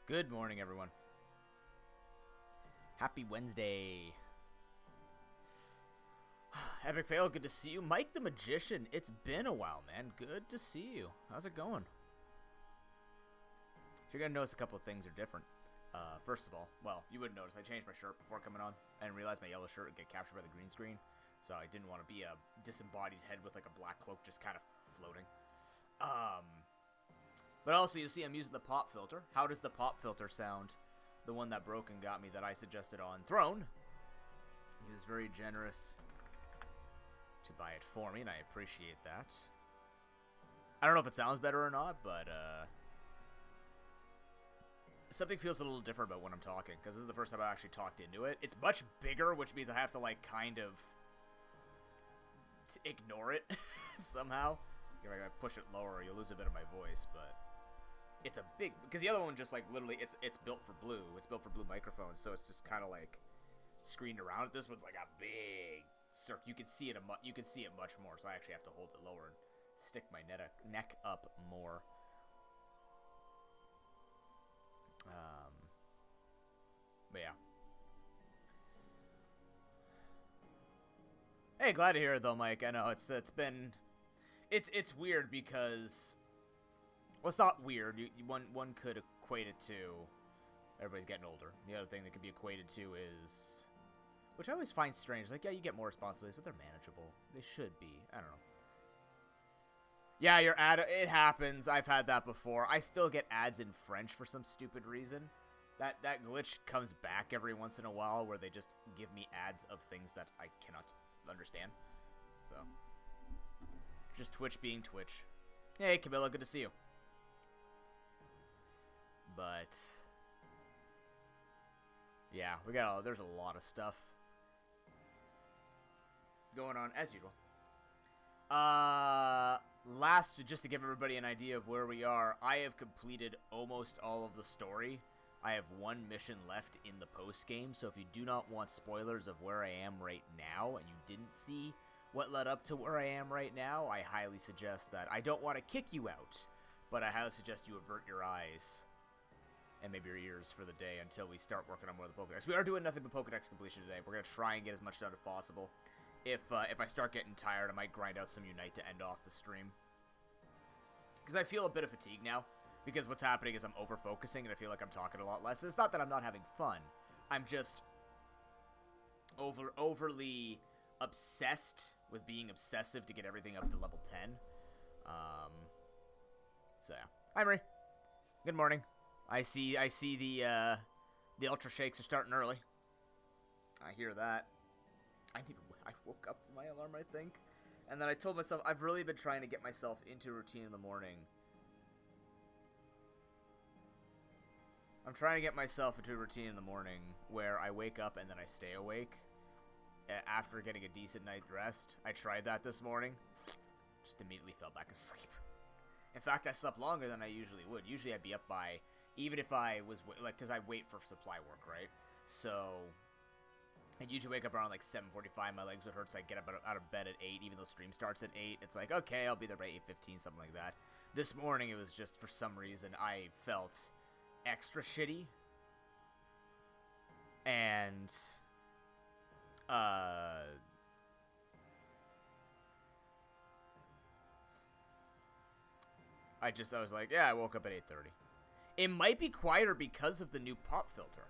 Good morning, everyone. Happy Wednesday. Epic fail, good to see you. Mike the Magician, it's been a while, man. Good to see you. How's it going? So you're going to notice a couple of things are different. First of all, well, you wouldn't notice. I changed my shirt before coming on and realized my yellow shirt would get captured by the green screen. So I didn't want to be a disembodied head with like a black cloak just kind of floating. But also, you see I'm using the pop filter. How does the pop filter sound? The one that Broken got me that I suggested on Throne. He was very generous to buy it for me, and I appreciate that. I don't know if it sounds better or not, but something feels a little different about when I'm talking, because this is the first time I actually talked into it. It's much bigger, which means I have to, like, kind of ignore it somehow. If I push it lower, you'll lose a bit of my voice, but it's a big, because the other one just, like, literally, it's built for blue. It's built for blue microphones, so it's just kind of, like, screened around it. This one's, like, a big circle. You can see it much more, so I actually have to hold it lower and stick my neck up more. But yeah. Hey, glad to hear it though, Mike. I know it's weird because, well, it's not weird. One could equate it to everybody's getting older. The other thing that could be equated to is, which I always find strange. Like, yeah, you get more responsibilities, but they're manageable. They should be. I don't know. Yeah, your ad. It happens. I've had that before. I still get ads in French for some stupid reason. That glitch comes back every once in a while where they just give me ads of things that I cannot understand. So, just Twitch being Twitch. Hey, Camilla, good to see you. But yeah, there's a lot of stuff going on as usual. Just to give everybody an idea of where we are, I have completed almost all of the story. I have one mission left in the post game, so if you do not want spoilers of where I am right now, and you didn't see what led up to where I am right now, I highly suggest that. I don't want to kick you out, but I highly suggest you avert your eyes and maybe your ears for the day until we start working on more of the Pokedex. We are doing nothing but Pokedex completion today. We're going to try and get as much done as possible. If I start getting tired, I might grind out some Unite to end off the stream. Because I feel a bit of fatigue now. Because what's happening is I'm over-focusing and I feel like I'm talking a lot less. It's not that I'm not having fun. I'm just overly obsessed with being obsessive to get everything up to level 10. So yeah. Hi, Marie. Good morning. I see the Ultra Shakes are starting early. I hear that. I woke up from my alarm, I think. And then I told myself, I've really been trying to get myself into a routine in the morning. I'm trying to get myself into a routine in the morning where I wake up and then I stay awake after getting a decent night's rest. I tried that this morning. Just immediately fell back asleep. In fact, I slept longer than I usually would. Usually I'd be up by, even if I was, like, because I wait for supply work, right? So I'd usually wake up around like 7:45. My legs would hurt, so I'd get up out of bed at 8, even though stream starts at 8. It's like, okay, I'll be there by 8:15, something like that. This morning, it was just, for some reason, I felt extra shitty. And, I was like, yeah, I woke up at 8:30. It might be quieter because of the new pop filter.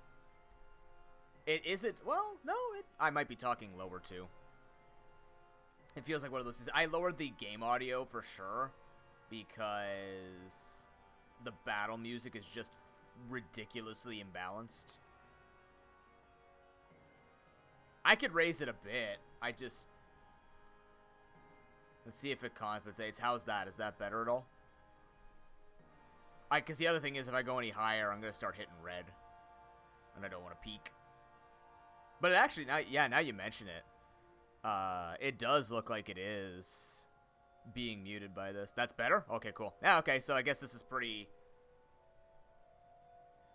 It isn't, well, no, I might be talking lower too. It feels like one of those things. I lowered the game audio for sure because the battle music is just ridiculously imbalanced. I could raise it a bit. Let's see if it compensates. How's that? Is that better at all? Because the other thing is, if I go any higher, I'm going to start hitting red. And I don't want to peak. But it actually, now you mention it, it does look like it is being muted by this. That's better? Okay, cool. Yeah, okay, so I guess this is pretty...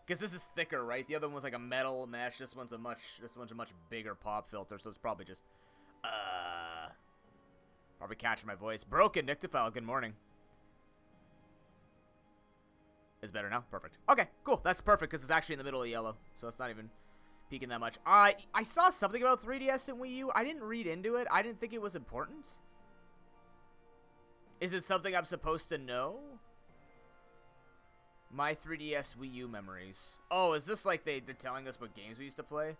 Because this is thicker, right? The other one was like a metal mesh. This one's a much bigger pop filter, so it's probably just, probably catching my voice. Broken, Nictophile, good morning. It's better now? Perfect. Okay, cool. That's perfect because it's actually in the middle of yellow, so it's not even peaking that much. I saw something about 3DS and Wii U. I didn't read into it. I didn't think it was important. Is it something I'm supposed to know? My 3DS Wii U memories. Oh, is this like they're telling us what games we used to play?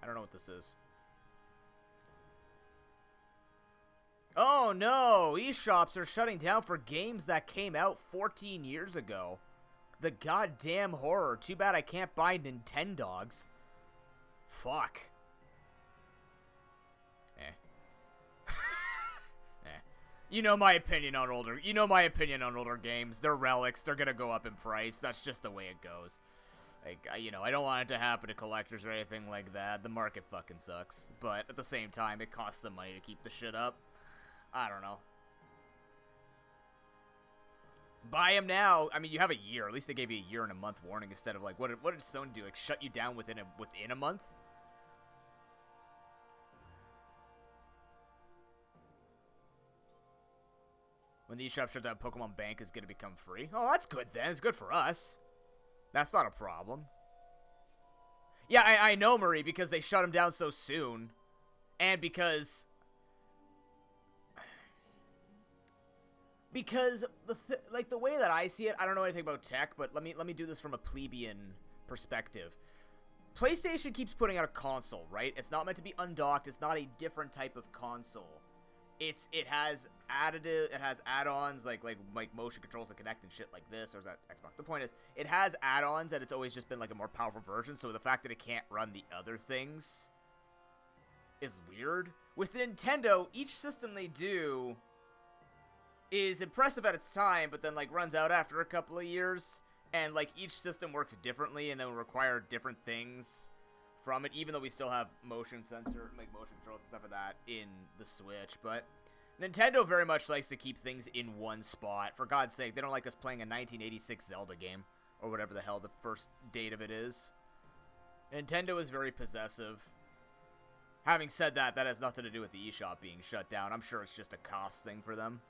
I don't know what this is. Oh no! eShops are shutting down for games that came out 14 years ago. The goddamn horror. Too bad I can't buy Nintendogs. Fuck. You know my opinion on older. Games. They're relics. They're gonna go up in price. That's just the way it goes. Like, I don't want it to happen to collectors or anything like that. The market fucking sucks. But at the same time, it costs some money to keep the shit up. I don't know. Buy them now. I mean, you have a year. At least they gave you a year and a month warning instead of like, what did Sony do? Like, shut you down within a month? When the eShop shut down, Pokemon Bank is going to become free. Oh, that's good then. It's good for us. That's not a problem. Yeah, I know, Marie, because they shut them down so soon. And because the way that I see it, I don't know anything about tech, but let me do this from a plebeian perspective. PlayStation keeps putting out a console, right? It's not meant to be undocked. It's not a different type of console. It has add-ons like motion controls that connect and shit like this, or is that Xbox? The point is, it has add-ons and it's always just been like a more powerful version, so the fact that it can't run the other things is weird. With Nintendo, each system they do is impressive at its time, but then like runs out after a couple of years, and like each system works differently and then will require different things from it, even though we still have motion sensor, like motion controls and stuff like that in the Switch. But Nintendo very much likes to keep things in one spot. For God's sake, they don't like us playing a 1986 Zelda game, or whatever the hell the first date of it is. Nintendo is very possessive. Having said that, that has nothing to do with the eShop being shut down. I'm sure it's just a cost thing for them.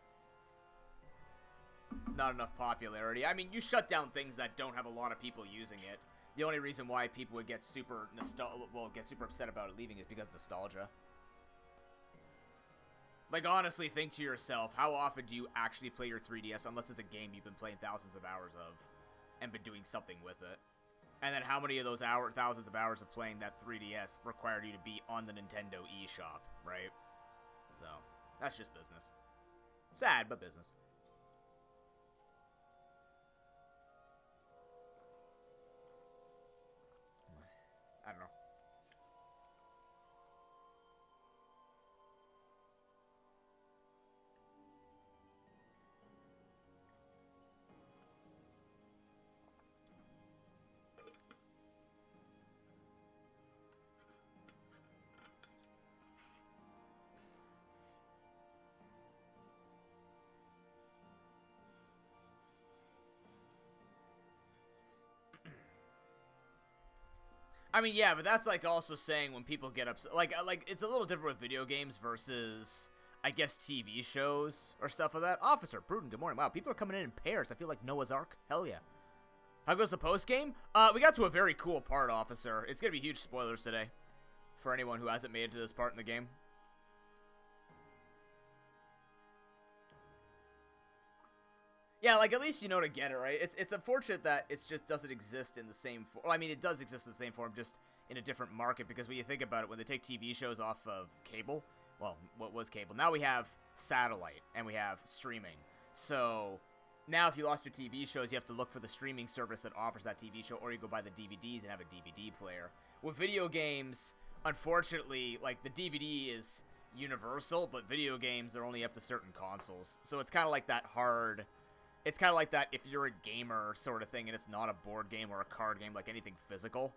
Not enough popularity. I mean, you shut down things that don't have a lot of people using it. The only reason why people would get super upset about it leaving is because of nostalgia. Like, honestly, think to yourself, how often do you actually play your 3DS unless it's a game you've been playing thousands of hours of and been doing something with it? And then how many of those thousands of hours of playing that 3DS required you to be on the Nintendo eShop, right? So, that's just business. Sad, but business. I don't know. I mean, yeah, but that's like also saying when people get upset, like it's a little different with video games versus, I guess, TV shows or stuff like that. Officer Prudent, good morning. Wow, people are coming in pairs. I feel like Noah's Ark. Hell yeah. How goes the post game? We got to a very cool part, Officer. It's gonna be huge spoilers today for anyone who hasn't made it to this part in the game. Yeah, like, at least you know to get it, right? It's unfortunate that it just doesn't exist in the same form. Well, I mean, it does exist in the same form, just in a different market, because when you think about it, when they take TV shows off of cable, well, what was cable? Now we have satellite, and we have streaming. So, now if you lost your TV shows, you have to look for the streaming service that offers that TV show, or you go buy the DVDs and have a DVD player. With video games, unfortunately, like, the DVD is universal, but video games are only up to certain consoles. So it's kind of like that hard... It's kind of like that if you're a gamer sort of thing and it's not a board game or a card game, like anything physical.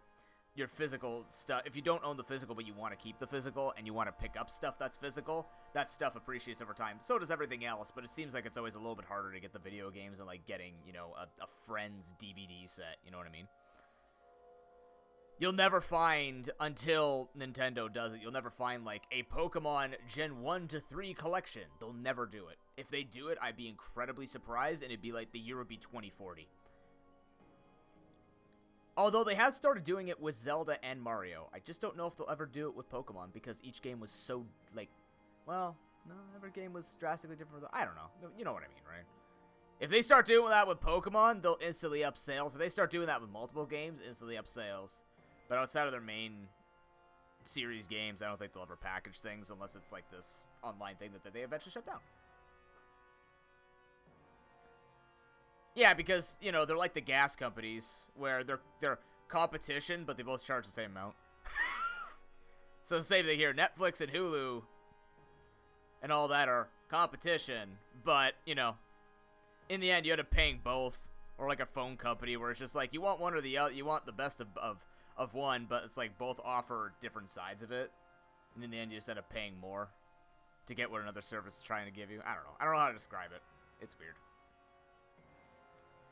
your physical stuff, if you don't own the physical but you want to keep the physical and you want to pick up stuff that's physical, that stuff appreciates over time. So does everything else, but it seems like it's always a little bit harder to get the video games and like getting, you know, a friend's DVD set, you know what I mean? You'll never find, until Nintendo does it, you'll never find like a Pokemon Gen 1 to 3 collection. They'll never do it. If they do it, I'd be incredibly surprised, and it'd be like the year would be 2040. Although they have started doing it with Zelda and Mario. I just don't know if they'll ever do it with Pokemon, because each game was so, like, well, no, every game was drastically different. I don't know. You know what I mean, right? If they start doing that with Pokemon, they'll instantly up sales. If they start doing that with multiple games, instantly up sales. But outside of their main series games, I don't think they'll ever package things unless it's like this online thing that they eventually shut down. Yeah, because, you know, they're like the gas companies, where they're competition, but they both charge the same amount. So the same thing here. Netflix and Hulu and all that are competition, but, you know, in the end, you end up paying both. Or like a phone company where it's just like, you want one or the other, you want the best of one, but it's like both offer different sides of it. And in the end, you just end up paying more to get what another service is trying to give you. I don't know. I don't know how to describe it. It's weird.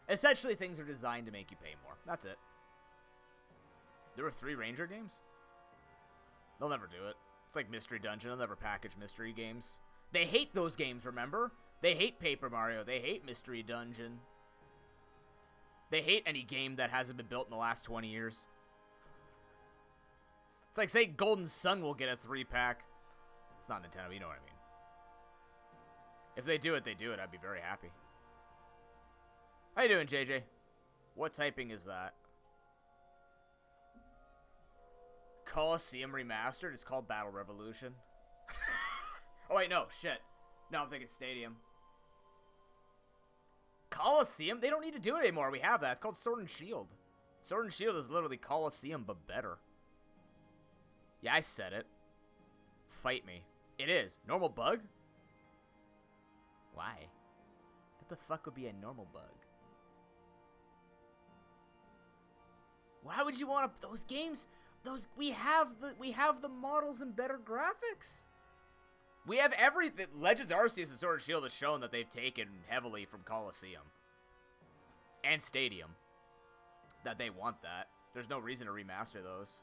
Essentially, things are designed to make you pay more. That's it. There were 3 Ranger games? They'll never do it. It's like Mystery Dungeon. They'll never package mystery games. They hate those games, remember? They hate Paper Mario. They hate Mystery Dungeon. They hate any game that hasn't been built in the last 20 years. It's like saying Golden Sun will get a 3-pack. It's not Nintendo, you know what I mean. If they do it, they do it. I'd be very happy. How you doing, JJ? What typing is that? Coliseum Remastered? It's called Battle Revolution. Oh, wait, no. Shit. No, I'm thinking Stadium. Coliseum? They don't need to do it anymore. We have that. It's called Sword and Shield. Sword and Shield is literally Coliseum, but better. Yeah, I said it. Fight me. It is. Normal bug? Why? What the fuck would be a normal bug? Why would you want to... Those games... Those... We have the models and better graphics. We have everything. Legends Arceus and Sword and Shield has shown that they've taken heavily from Coliseum. And Stadium. That they want that. There's no reason to remaster those.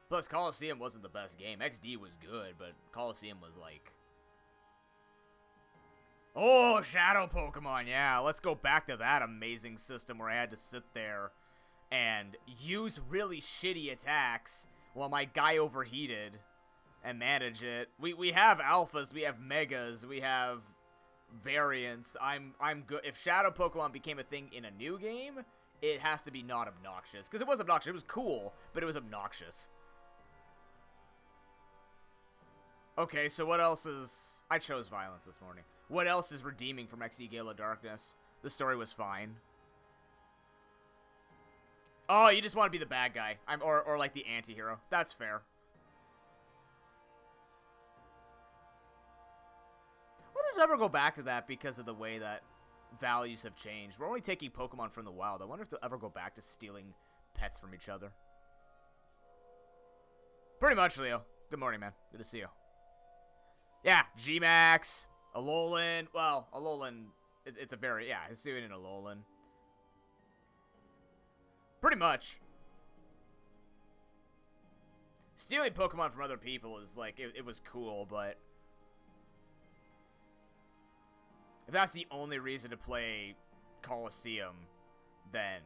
Plus, Coliseum wasn't the best game. XD was good, but Coliseum was like... Oh, Shadow Pokemon, yeah. Let's go back to that amazing system where I had to sit there and use really shitty attacks while my guy overheated and manage it. We have alphas, we have megas, we have variants. I'm good. If Shadow Pokemon became a thing in a new game, it has to be not obnoxious. Because it was obnoxious. It was cool, but it was obnoxious. Okay, so what else is... I chose violence this morning. What else is redeeming from XE Gale of Darkness? The story was fine. Oh, you just want to be the bad guy. Or like the anti-hero. That's fair. We'll just never go back to that because of the way that values have changed. We're only taking Pokemon from the wild. I wonder if they'll ever go back to stealing pets from each other. Pretty much, Leo. Good morning, man. Good to see you. Yeah, G-Max, Alolan. Well, Alolan, it's a very, yeah, he's doing an Alolan. Pretty much. Stealing Pokemon from other people is like, it was cool, but if that's the only reason to play Coliseum, then...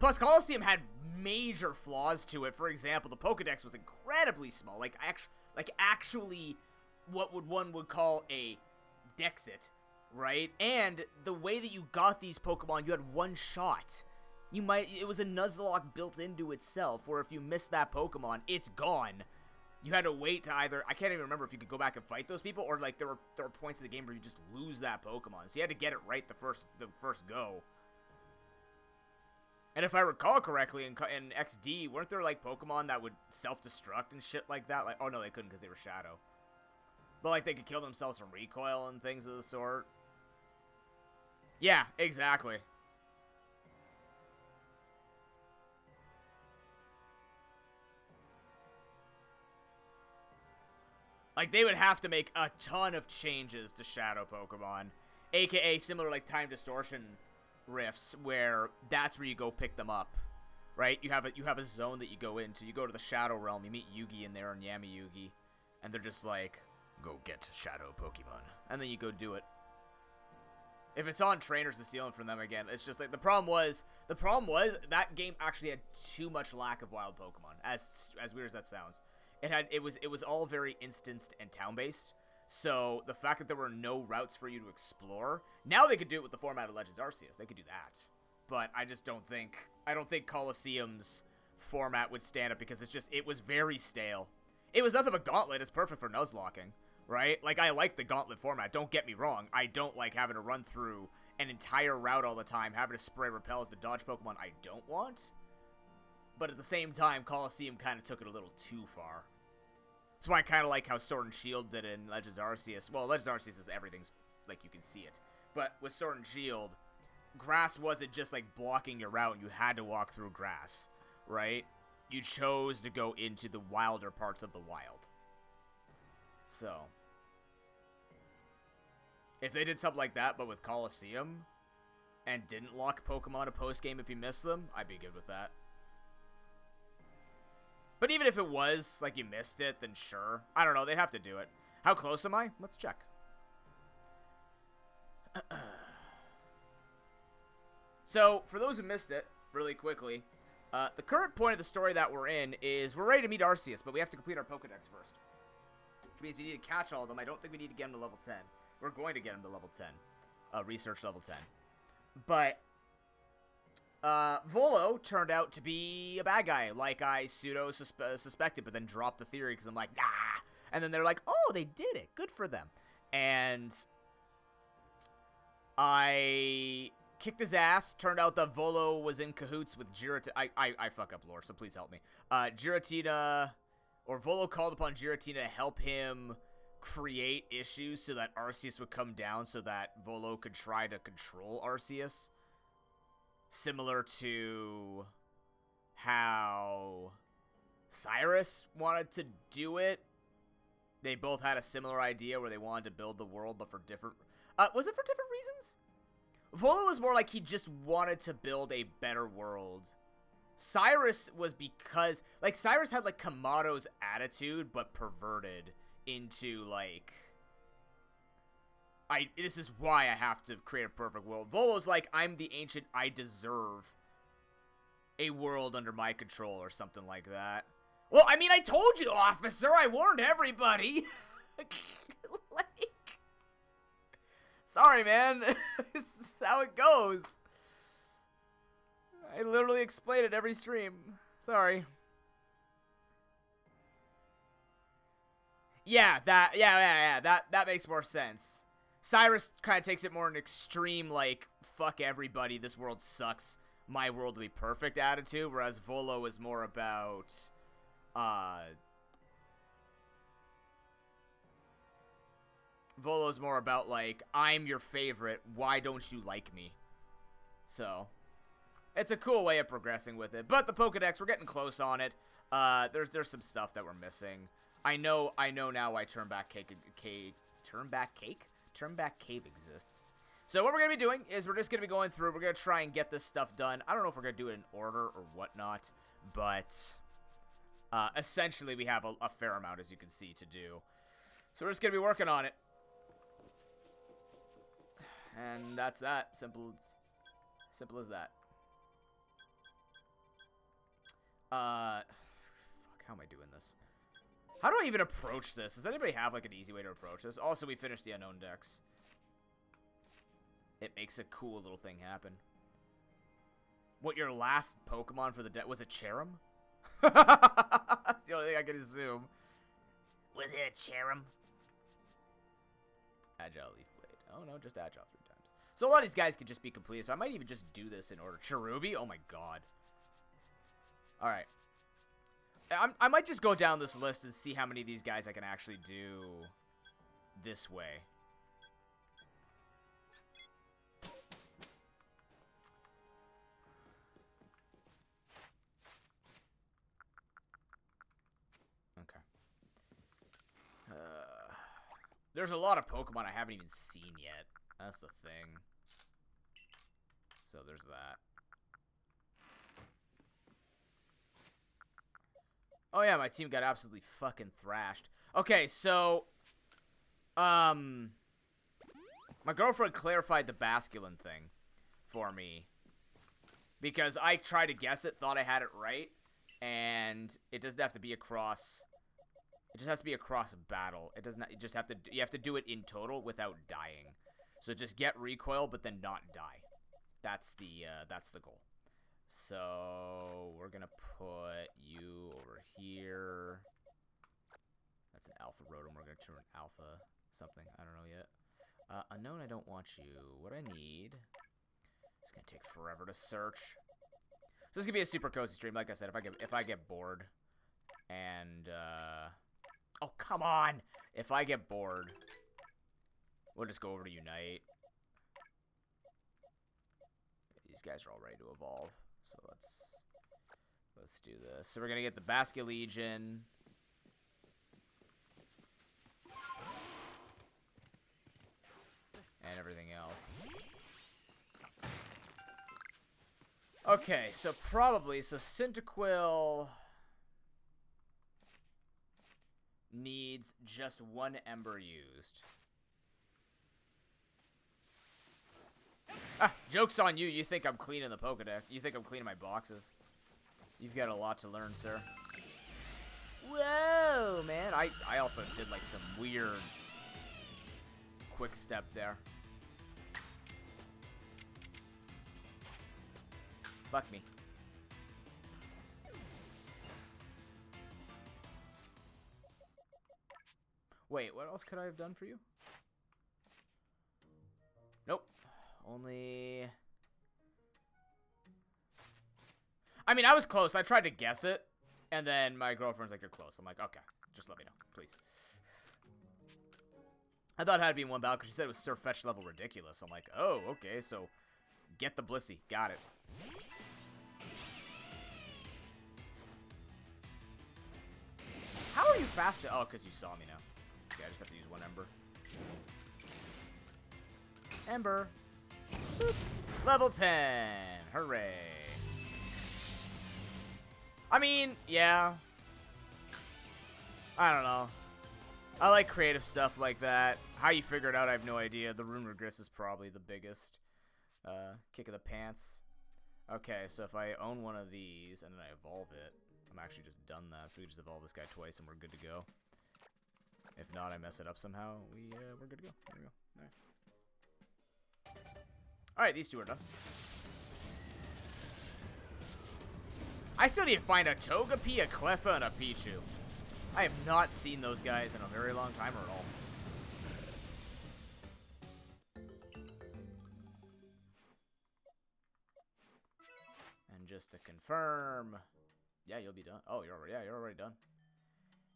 Plus, Coliseum had major flaws to it. For example, the Pokedex was incredibly small. Like actually... what one would call a Dexit, right? And the way that you got these Pokemon, you had one shot. It was a Nuzlocke built into itself, where if you missed that Pokemon, it's gone. You had to wait to either, I can't even remember if you could go back and fight those people, or like there were points in the game where you just lose that Pokemon. So you had to get it right the first go. And if I recall correctly, in XD, weren't there like Pokemon that would self-destruct and shit like that? Like, oh no, they couldn't because they were Shadow. But, like, they could kill themselves from recoil and things of the sort. Yeah, exactly. Like, they would have to make a ton of changes to Shadow Pokemon, aka similar, like, time distortion rifts, where that's where you go pick them up, right? You have a zone that you go into. You go to the Shadow Realm, you meet Yugi in there and Yami Yugi, and they're just like, go get Shadow Pokemon, and then you go do it. If it's on trainers to steal them from them again, it's just like, the problem was that game actually had too much lack of wild Pokemon, as weird as that sounds. It was all very instanced and town-based, so the fact that there were no routes for you to explore, now they could do it with the format of Legends Arceus, they could do that. But I just don't think Colosseum's format would stand up, because it was very stale. It was nothing but Gauntlet, it's perfect for nuzlocking, right? Like, I like the Gauntlet format, don't get me wrong. I don't like having to run through an entire route all the time, having to spray repels to dodge Pokemon I don't want. But at the same time, Colosseum kind of took it a little too far. That's why I kind of like how Sword and Shield did in Legends Arceus. Well, Legends Arceus is everything's, like, you can see it. But with Sword and Shield, grass wasn't just, like, blocking your route. You had to walk through grass, right? You chose to go into the wilder parts of the wild. So, if they did something like that, but with Colosseum, and didn't lock Pokemon to post-game if you missed them, I'd be good with that. But even if it was, like, you missed it, then sure. I don't know, they'd have to do it. How close am I? Let's check. So, for those who missed it, really quickly, the current point of the story that we're in is we're ready to meet Arceus, but we have to complete our Pokedex first. Which means we need to catch all of them. I don't think we need to get him to level 10. We're going to get him to level 10. Research level 10. But Volo turned out to be a bad guy, like I suspected, but then dropped the theory because I'm like, nah. And then they're like, oh, they did it. Good for them. And I kicked his ass. Turned out that Volo was in cahoots with Giratina. I fuck up lore, so please help me. Giratina, or Volo called upon Giratina to help him create issues so that Arceus would come down so that Volo could try to control Arceus. Similar to how Cyrus wanted to do it. They both had a similar idea where they wanted to build the world, but for different... was it for different reasons? Volo was more like he just wanted to build a better world. Cyrus was because... Like, Cyrus had, like, Kamado's attitude, but perverted into, like... This is why I have to create a perfect world. Volo's like, I'm the ancient, I deserve a world under my control or something like that. Well, I mean, I told you, officer, I warned everybody. Like, sorry, man. This is how it goes. I literally explain it every stream. Sorry. Yeah, that makes more sense. Cyrus kind of takes it more an extreme, like, fuck everybody, this world sucks, my world will be perfect attitude, whereas Volo is more about, Volo's more about, like, I'm your favorite, why don't you like me? So, it's a cool way of progressing with it. But the Pokedex, we're getting close on it. There's some stuff that we're missing. I know now why Turnback Cave exists. So what we're going to be doing is we're just going to be going through. We're going to try and get this stuff done. I don't know if we're going to do it in order or whatnot, but essentially we have a fair amount, as you can see, to do. So we're just going to be working on it. And that's that. Simple as that. Fuck, how am I doing this? How do I even approach this? Does anybody have, like, an easy way to approach this? Also, we finished the Unknown Dex. It makes a cool little thing happen. What, your last Pokemon for the deck? Was it Cherim? That's the only thing I can assume. Was it a Cherim? Agile Leaf Blade. Oh, no, just Agile 3 times. So a lot of these guys could just be completed, so I might even just do this in order. Cherubi? Oh, my God. Alright. I might just go down this list and see how many of these guys I can actually do this way. Okay. There's a lot of Pokemon I haven't even seen yet. That's the thing. So there's that. Oh yeah, my team got absolutely fucking thrashed. Okay, so my girlfriend clarified the Basculin thing for me because I tried to guess it, thought I had it right, and it doesn't have to be across. It just has to be across a battle. It doesn't. You just have to. You have to do it in total without dying. So just get recoil, but then not die. That's the goal. So we're gonna put you over here. That's an alpha rotom. We're gonna turn alpha something. I don't know yet. Unknown, I don't want you. What I need. It's gonna take forever to search. So this could be a super cozy stream. Like I said, if I get bored, and oh come on, if I get bored, we'll just go over to Unite. These guys are all ready to evolve. So let's do this. So we're gonna get the Basculegion. And everything else. Okay, so Cyndaquil needs just one Ember used. Ah, joke's on you. You think I'm cleaning the Pokedex. You think I'm cleaning my boxes. You've got a lot to learn, sir. Whoa, man. I also did, like, some weird quick step there. Fuck me. Wait, what else could I have done for you? Nope. Only... I mean, I was close. I tried to guess it. And then my girlfriend's like, you're close. I'm like, okay. Just let me know, please. I thought it had to be in one battle because she said it was Surf Fetch level ridiculous. I'm like, oh, okay. So, get the Blissey. Got it. How are you faster? Oh, because you saw me now. Okay, I just have to use one Ember. Ember. Boop. Level 10. Hooray. I mean, yeah. I don't know. I like creative stuff like that. How you figure it out, I have no idea. The Rune Regress is probably the biggest kick of the pants. Okay, so if I own one of these and then I evolve it, I'm actually just done that. So we just evolve this guy twice and we're good to go. If not, I mess it up somehow. We're good to go. There we go. All right. All right, these two are done. I still need to find a Togepi, a Cleffa, and a Pichu. I have not seen those guys in a very long time or at all. And just to confirm, yeah, you'll be done. Oh, you're already done.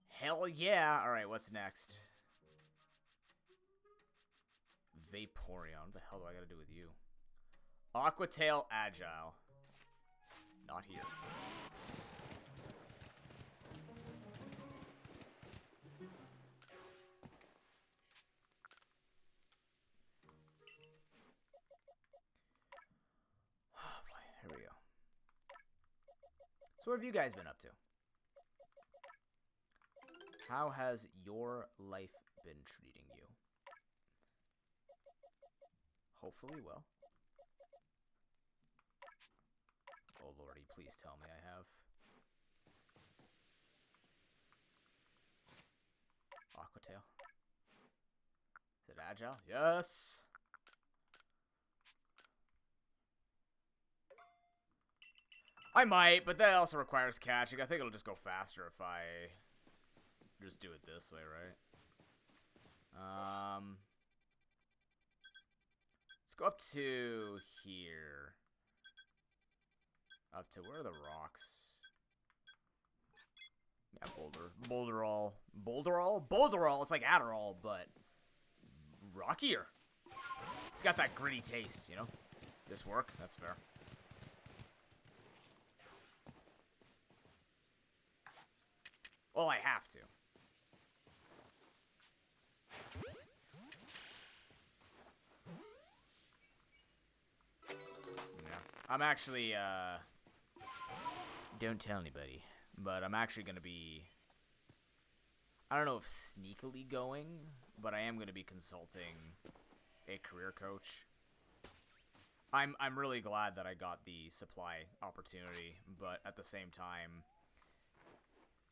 Hell yeah! All right, what's next? Vaporeon. What the hell do I gotta do with you? Aquatail Agile. Not here. Oh boy, here we go. So what have you guys been up to? How has your life been treating you? Hopefully well. Oh lordy, please tell me I have. Aquatail. Is it Agile? Yes! I might, but that also requires catching. I think it'll just go faster if I just do it this way, right? Let's go up to here. Up to, where are the rocks? Yeah, Boulderall. Boulderall? It's like Adderall, but rockier. It's got that gritty taste, you know? This work? That's fair. Well, I have to. I'm actually, don't tell anybody, but I'm actually going to be, I don't know if sneakily going, but I am going to be consulting a career coach. I'm really glad that I got the supply opportunity, but at the same time,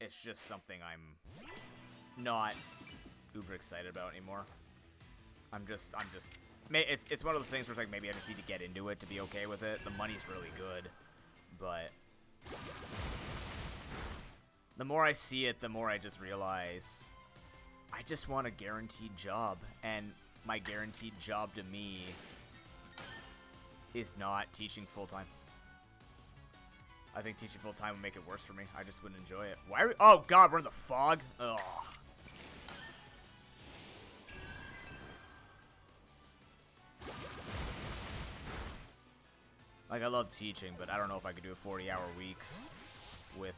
it's just something I'm not uber excited about anymore. It's one of those things where it's like maybe I just need to get into it to be okay with it. The money's really good, but the more I see it, the more I just realize I just want a guaranteed job, and my guaranteed job to me is not teaching full-time. I think teaching full-time would make it worse for me. I just wouldn't enjoy it. Why are we... Oh, God, we're in the fog? Ugh. Like, I love teaching, but I don't know if I could do 40-hour weeks with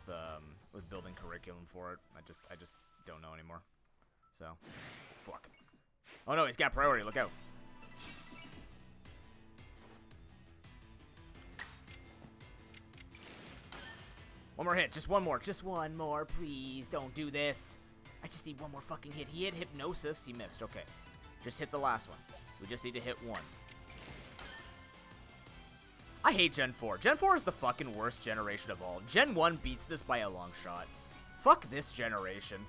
building curriculum for it. I just don't know anymore. So, fuck. Oh, no, he's got priority. Look out. One more hit. Just one more. Just one more, please. Don't do this. I just need one more fucking hit. He hit hypnosis. He missed. Okay. Just hit the last one. We just need to hit one. I hate Gen 4. Gen 4 is the fucking worst generation of all. Gen 1 beats this by a long shot. Fuck this generation.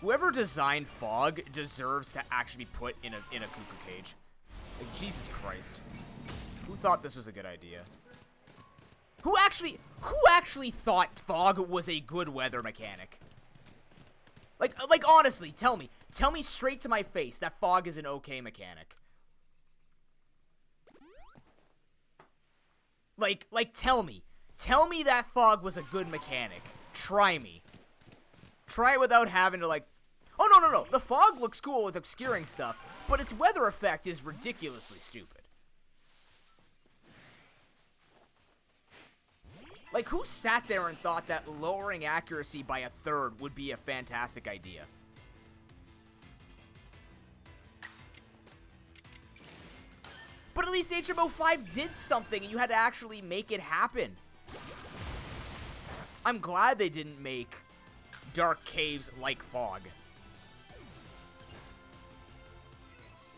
Whoever designed Fog deserves to actually be put in a cuckoo cage. Like, Jesus Christ. Who thought this was a good idea? Who actually thought Fog was a good weather mechanic? Like honestly, tell me straight to my face that Fog is an okay mechanic. Like, tell me that Fog was a good mechanic. Try me. Try it without having to, like, oh, no, the Fog looks cool with obscuring stuff, but its weather effect is ridiculously stupid. Like, who sat there and thought that lowering accuracy by a third would be a fantastic idea? But at least HMO5 did something, and you had to actually make it happen. I'm glad they didn't make dark caves like Fog.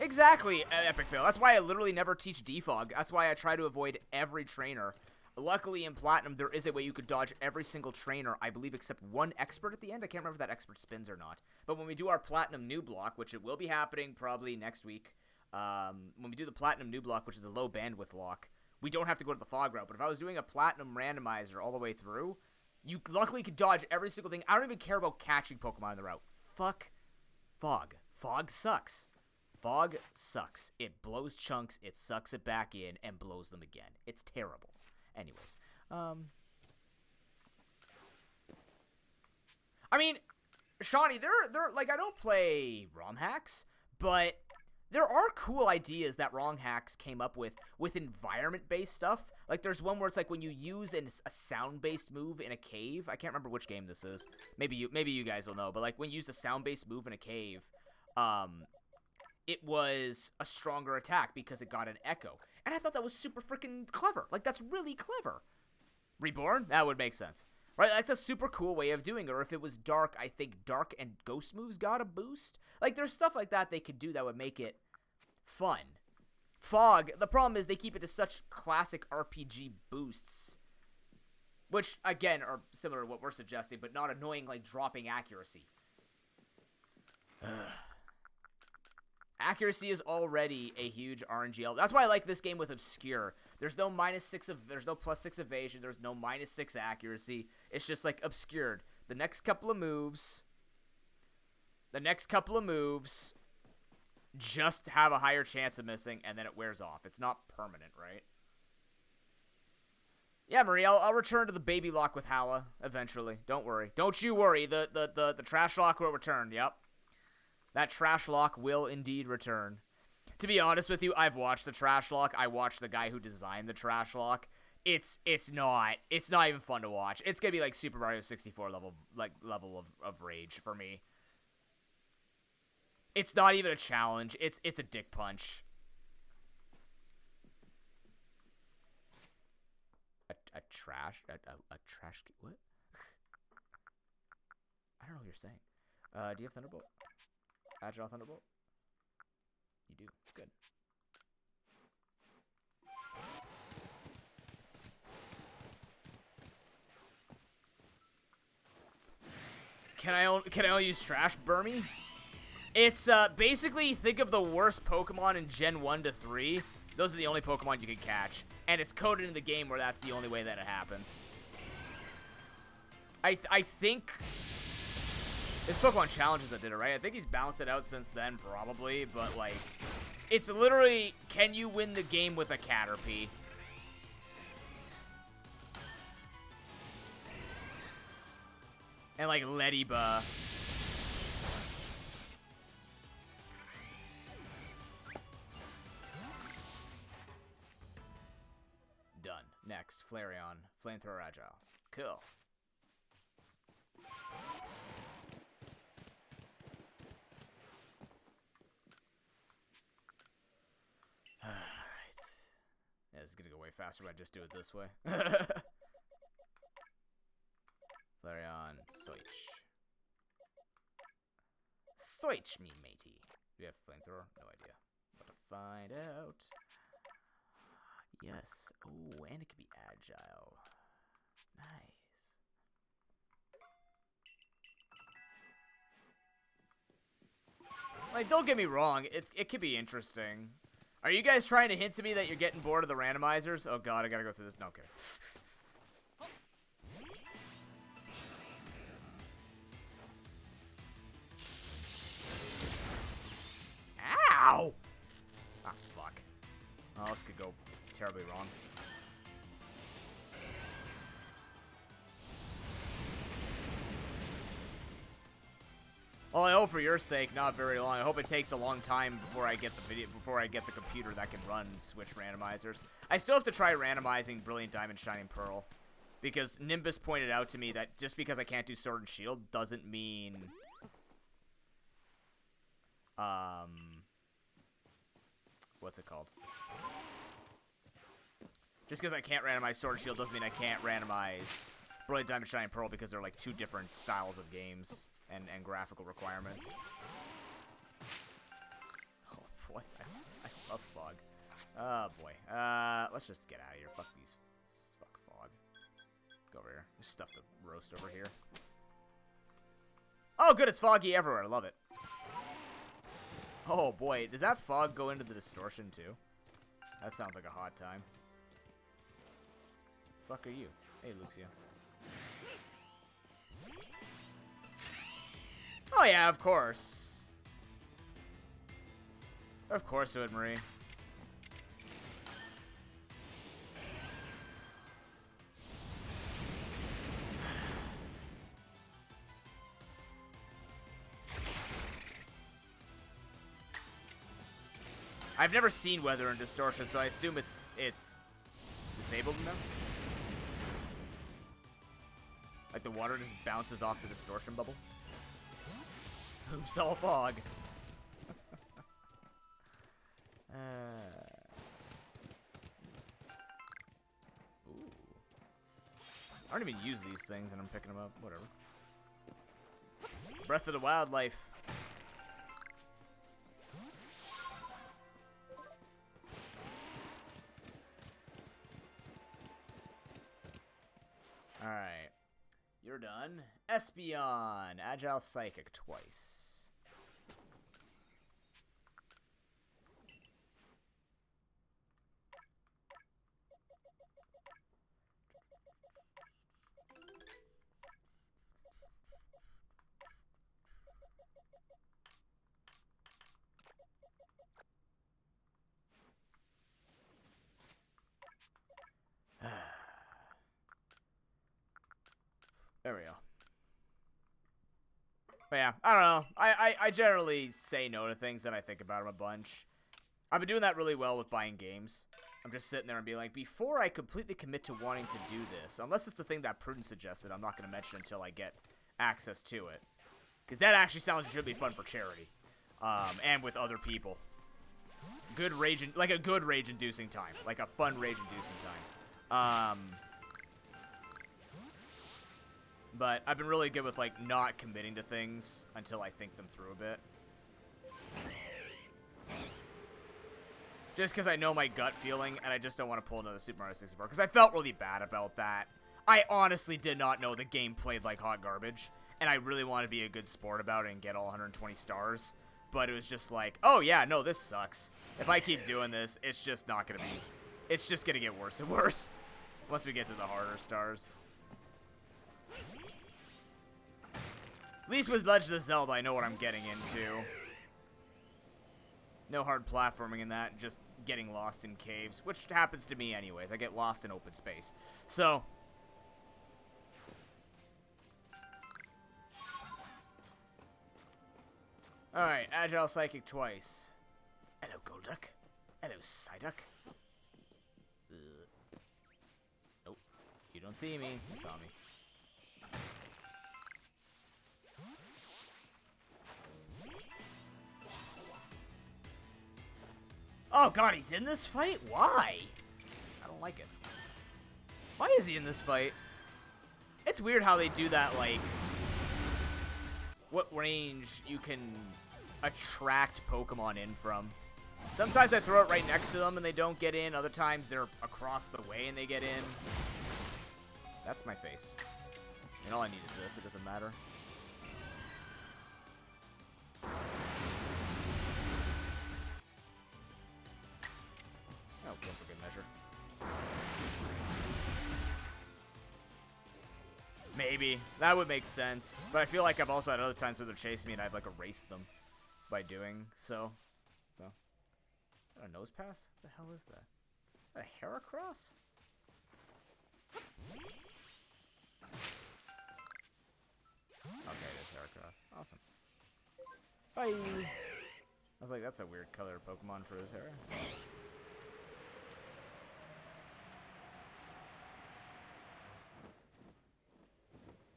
Exactly, Epic Fail. That's why I literally never teach defog. That's why I try to avoid every trainer. Luckily, in Platinum, there is a way you could dodge every single trainer, I believe, except one expert at the end. I can't remember if that expert spins or not. But when we do our Platinum Noob block, which it will be happening probably next week, when we do the Platinum Noob block, which is a low bandwidth lock, we don't have to go to the fog route. But if I was doing a Platinum randomizer all the way through, you luckily could dodge every single thing. I don't even care about catching Pokemon in the route. Fuck Fog. Fog sucks. Fog sucks. It blows chunks, it sucks it back in, and blows them again. It's terrible. Anyways, I mean, Shawnee, they're like, I don't play ROM hacks, but there are cool ideas that ROM hacks came up with environment-based stuff. Like, there's one where it's like when you use a sound-based move in a cave. I can't remember which game this is. Maybe you guys will know. But like when you use a sound-based move in a cave, it was a stronger attack because it got an echo. And I thought that was super freaking clever. Like, that's really clever. Reborn? That would make sense. Right? That's a super cool way of doing it. Or if it was dark, I think dark and ghost moves got a boost. Like, there's stuff like that they could do that would make it fun. Fog, the problem is they keep it to such classic RPG boosts. Which, again, are similar to what we're suggesting, but not annoying like dropping accuracy. Accuracy is already a huge RNG. That's why I like this game with Obscure. There's no there's no +6 evasion, there's no -6 accuracy. It's just like obscured. The next couple of moves just have a higher chance of missing, and then it wears off. It's not permanent, right? Yeah, Marie, I'll return to the baby lock with Hala eventually. Don't worry. Don't you worry. The trash lock will return. Yep. That trash lock will indeed return. To be honest with you, I've watched the trash lock. I watched the guy who designed the trash lock. It's not even fun to watch. It's gonna be like Super Mario 64 level of rage for me. It's not even a challenge. It's a dick punch. a trash what? I don't know what you're saying. Do you have Thunderbolt? Agile Thunderbolt? You do. Good. Can I only use Trash Burmy? It's basically, think of the worst Pokemon in Gen 1 to 3. Those are the only Pokemon you can catch, and it's coded in the game where that's the only way that it happens. I think it's Pokemon Challenges that did it, right? I think he's balanced it out since then, probably, but like, it's literally, can you win the game with a Caterpie? And like Lediba. Done. Next, Flareon, Flamethrower Agile. Cool. Alright. Yeah, this is gonna go way faster if I just do it this way. Flareon, Switch. Switch me, matey. Do you have Flamethrower? No idea. About to find out. Yes. Oh, and it can be agile. Nice. Like, don't get me wrong. It could be interesting. Are you guys trying to hint to me that you're getting bored of the randomizers? Oh god, I gotta go through this. No, okay. Ow! Ah, fuck. Oh, this could go terribly wrong. Well, I hope for your sake, not very long. I hope it takes a long time before I get the computer that can run Switch randomizers. I still have to try randomizing Brilliant Diamond, Shining Pearl, because Nimbus pointed out to me that just because I can't do Sword and Shield doesn't mean, what's it called? Just because I can't randomize Sword and Shield doesn't mean I can't randomize Brilliant Diamond, Shining Pearl, because they're like two different styles of games and graphical requirements. Oh boy, I love fog. Oh boy. Let's just get out of here. Fuck these. Fuck fog. Go over here. There's stuff to roast over here. Oh, good. It's foggy everywhere. I love it. Oh boy, does that fog go into the distortion too? That sounds like a hot time. Fuck are you? Hey, Luxio. Oh yeah, of course. Of course it would, Marie. I've never seen weather in distortion, so I assume it's disabled now. Like the water just bounces off the distortion bubble. Oops, all fog. Ooh. I don't even use these things, and I'm picking them up. Whatever. Breath of the Wildlife. Alright. You're done. Espeon. Agile Psychic twice. There we go. But yeah, I don't know. I generally say no to things and I think about them a bunch. I've been doing that really well with buying games. I'm just sitting there and being like, before I completely commit to wanting to do this, unless it's the thing that Prudence suggested, I'm not going to mention until I get access to it. Because that actually sounds like it should be fun for charity. And with other people. Good rage, like a good rage-inducing time. Like a fun rage-inducing time. But I've been really good with, like, not committing to things until I think them through a bit. Just because I know my gut feeling, and I just don't want to pull another Super Mario 64. Because I felt really bad about that. I honestly did not know the game played like hot garbage. And I really wanted to be a good sport about it and get all 120 stars. But it was just like, oh yeah, no, this sucks. If I keep doing this, it's just not going to be... It's just going to get worse and worse. Once we get to the harder stars. At least with Legend of Zelda, I know what I'm getting into. No hard platforming in that, just getting lost in caves, which happens to me anyways. I get lost in open space. So... Alright, Agile Psychic twice. Hello, Golduck. Hello, Psyduck. Nope. You don't see me. You saw me. Oh god, he's in this fight? Why? I don't like it. Why is he in this fight? It's weird how they do that, like... What range you can attract Pokemon in from. Sometimes I throw it right next to them and they don't get in. Other times they're across the way and they get in. That's my face. And all I need is this. It doesn't matter. Oh, good for good measure. Maybe. That would make sense. But I feel like I've also had other times where they're chasing me and I've, like, erased them by doing so. Is that a nose pass? What the hell is that? Is that a Heracross? Okay, it is Heracross. Awesome. Bye! I was like, that's a weird color Pokemon for this era.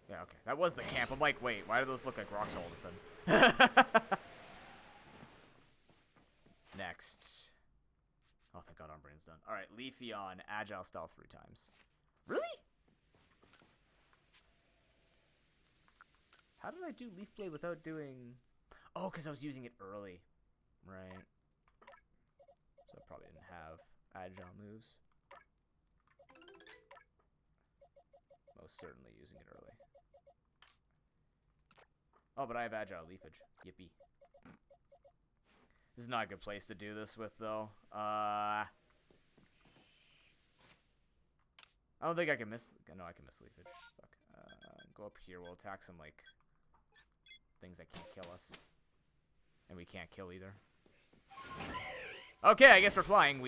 Yeah, okay. That was the camp. I'm like, wait, why do those look like rocks all of a sudden? Next. Oh, thank God Umbreon's done. Alright, Leafeon, Agile Style 3 times. Really? How did I do Leaf Blade without doing... Oh, because I was using it early. Right. So I probably didn't have Agile moves. Most certainly using it early. Oh, but I have Agile Leafage. Yippee. This is not a good place to do this with, though. I don't think I can miss... No, I can miss Leafage. Fuck. Go up here. We'll attack some, like, things that can't kill us. And we can't kill either. Okay, I guess we're flying.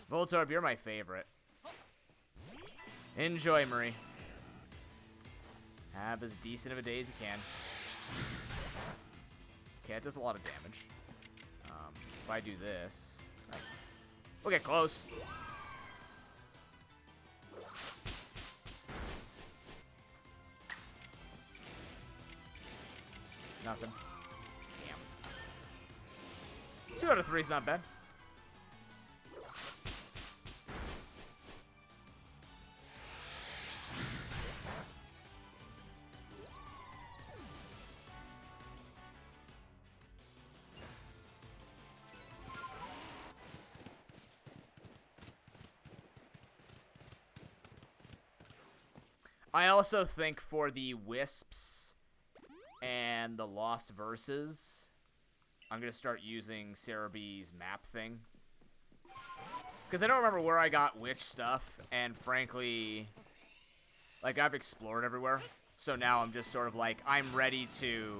Voltorb, you're my favorite. Enjoy, Marie. Have as decent of a day as you can. Okay, it does a lot of damage. If I do this... Nice. We'll get close. Nothing. Damn. 2 out of 3 is not bad. I also think for the Wisps and the Lost Verses, I'm going to start using Cerebee's map thing. Because I don't remember where I got which stuff, and frankly, like, I've explored everywhere. So now I'm just sort of like, I'm ready to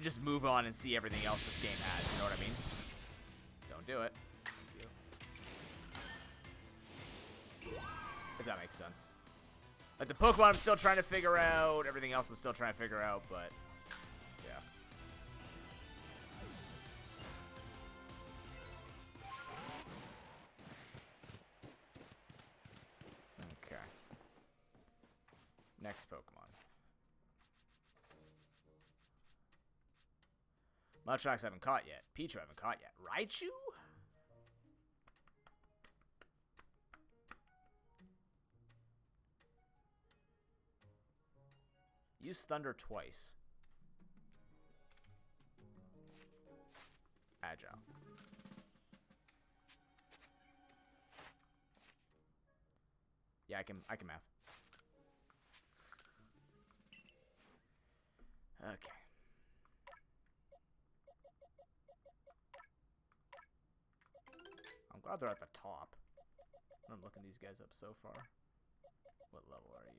just move on and see everything else this game has, you know what I mean? Don't do it. If that makes sense. Like, the Pokemon I'm still trying to figure out, everything else I'm still trying to figure out, but, yeah. Okay. Next Pokemon. Munchlax I haven't caught yet. Pichu I haven't caught yet. Raichu? use thunder twice. Agile. Yeah, I can math. Okay. I'm glad they're at the top. I'm looking these guys up so far. What level are you?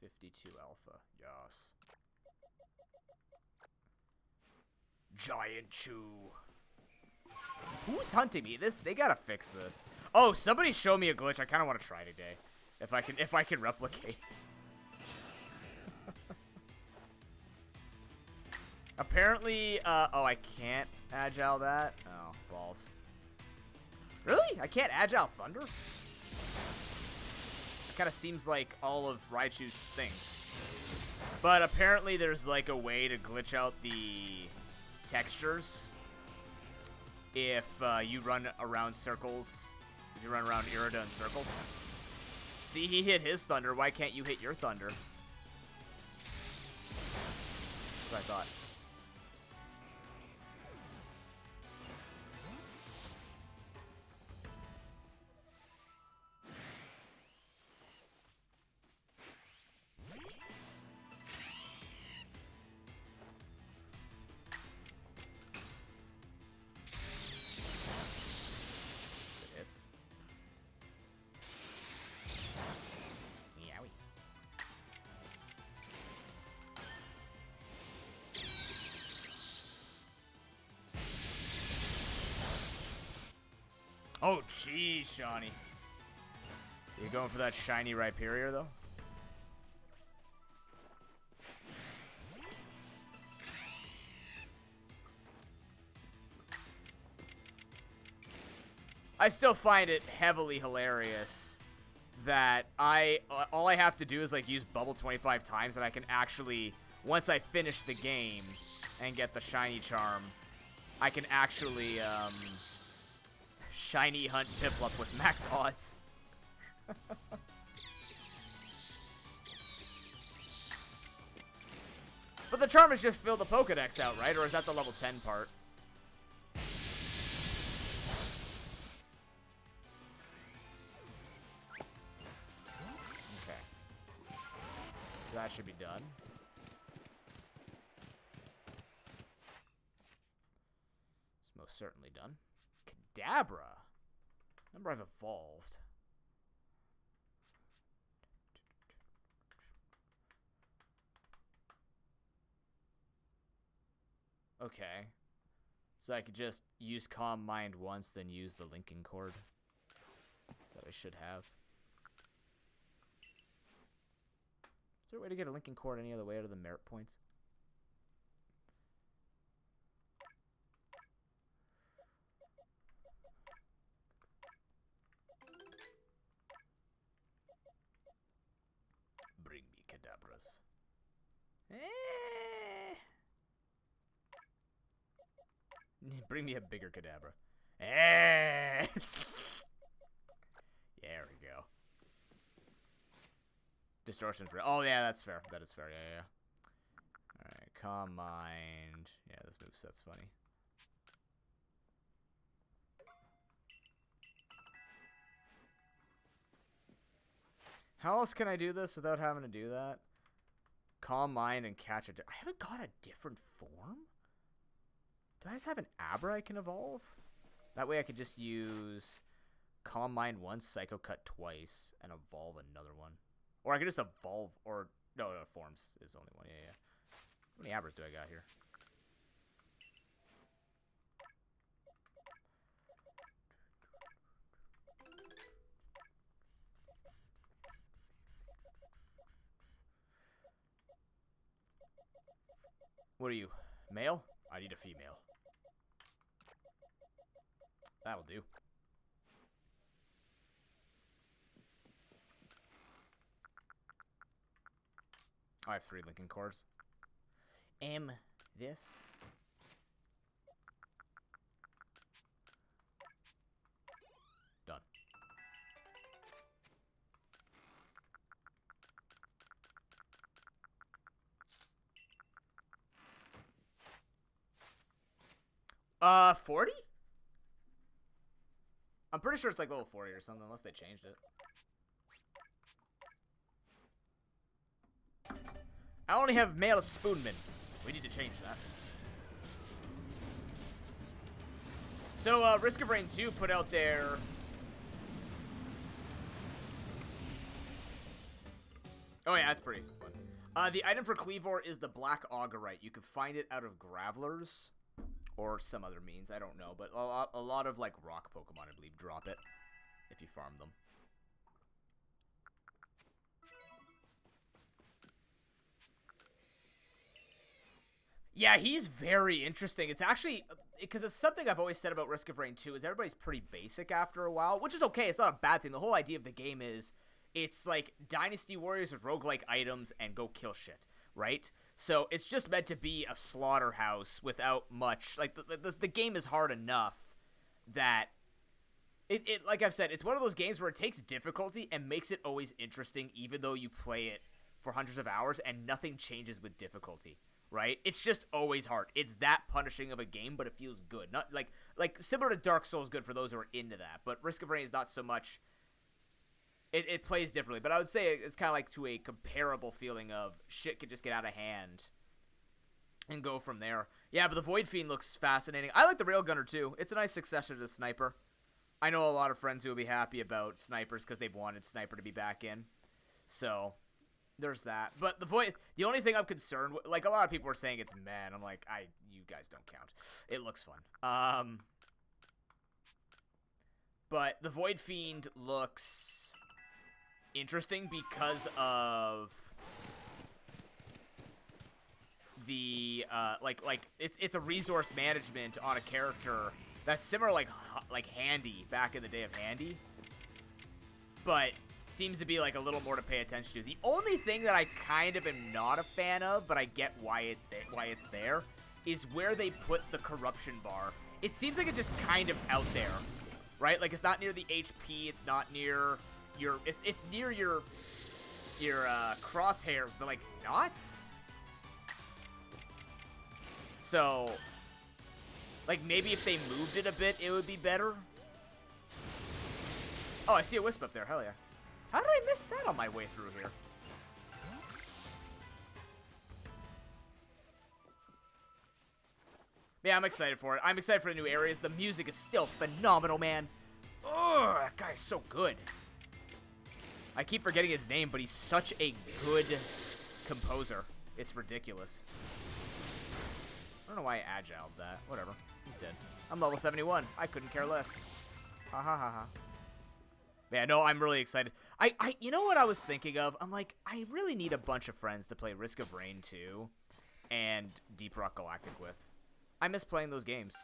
52 alpha. Yes. Giant Chew. Who's hunting me? They gotta fix this. Oh, somebody show me a glitch. I kind of want to try today. If I can replicate it. Apparently, oh, I can't agile that. Oh, balls. Really? I can't agile thunder? That kind of seems like all of Raichu's thing. But apparently there's like a way to glitch out the textures if you run around circles. If you run around Irida in circles. See, he hit his thunder. Why can't you hit your thunder? That's what I thought. Oh, jeez, Shawnee. You going for that shiny Rhyperior, though? I still find it heavily hilarious that all I have to do is like use bubble 25 times and I can actually, once I finish the game and get the shiny charm, I can actually shiny hunt Piplup with max odds. But the charm is just fill the Pokedex out, right? Or is that the level 10 part? Okay. So that should be done. It's most certainly done. Kadabra. Remember, I've evolved. Okay. So I could just use Calm Mind once, then use the linking cord that I should have. Is there a way to get a linking cord any other way out of the merit points? Bring me Kadabras. Bring me a bigger Kadabra. There we go. Distortion's real. Oh, yeah, that's fair. That is fair. Yeah, yeah. Alright, Calm Mind. Yeah, this moveset's funny. How else can I do this without having to do that? Calm Mind and catch a... I haven't got a different form? Do I just have an Abra I can evolve? That way I could just use Calm Mind once, Psycho Cut twice, and evolve another one. Or I could just evolve, or... No, Forms is the only one. Yeah, yeah. How many Abras do I got here? What are you? Male? I need a female. That'll do. I have 3 linking cords. This. Done. 40? I'm pretty sure it's like level 40 or something, unless they changed it. I only have male spoonman. We need to change that. So, Risk of Rain 2 put out their... Oh yeah, that's pretty fun. The item for Cleavor is the Black Augurite. You can find it out of Gravelers. Or some other means, I don't know. But a lot of, like, rock Pokemon, I believe, drop it. If you farm them. Yeah, he's very interesting. It's actually, because it's something I've always said about Risk of Rain 2, is everybody's pretty basic after a while, which is okay, it's not a bad thing. The whole idea of the game is, it's like Dynasty Warriors with roguelike items and go kill shit, right? So it's just meant to be a slaughterhouse without much, like, the game is hard enough that, like I've said, it's one of those games where it takes difficulty and makes it always interesting, even though you play it for hundreds of hours and nothing changes with difficulty. Right? It's just always hard. It's that punishing of a game, but it feels good. Not like similar to Dark Souls, good for those who are into that. But Risk of Rain is not so much. It plays differently, but I would say it's kind of like to a comparable feeling of shit could just get out of hand and go from there. Yeah, but the Void Fiend looks fascinating. I like the Railgunner too. It's a nice successor to the Sniper. I know a lot of friends who will be happy about Snipers because they've wanted Sniper to be back in. So. There's that. But the only thing I'm concerned with, like a lot of people are saying it's meh, I'm like, you guys don't count. It looks fun. But the Void Fiend looks interesting because of the, it's a resource management on a character that's similar like Handy, back in the day of Handy. But seems to be like a little more to pay attention to. The only thing that I kind of am not a fan of, but I get why it's there, is where they put the corruption bar. It seems like it's just kind of out there, right? Like it's not near the HP, it's not near your, it's near your crosshairs, but like not. So, like maybe if they moved it a bit, it would be better. Oh, I see a Wisp up there. Hell yeah. How did I miss that on my way through here? Yeah, I'm excited for it. I'm excited for the new areas. The music is still phenomenal, man. Oh, that guy's so good. I keep forgetting his name, but he's such a good composer. It's ridiculous. I don't know why I agiled that. Whatever. He's dead. I'm level 71. I couldn't care less. Ha ha ha ha. Yeah, no, I'm really excited. You know what I was thinking of? I'm like, I really need a bunch of friends to play Risk of Rain 2 and Deep Rock Galactic with. I miss playing those games.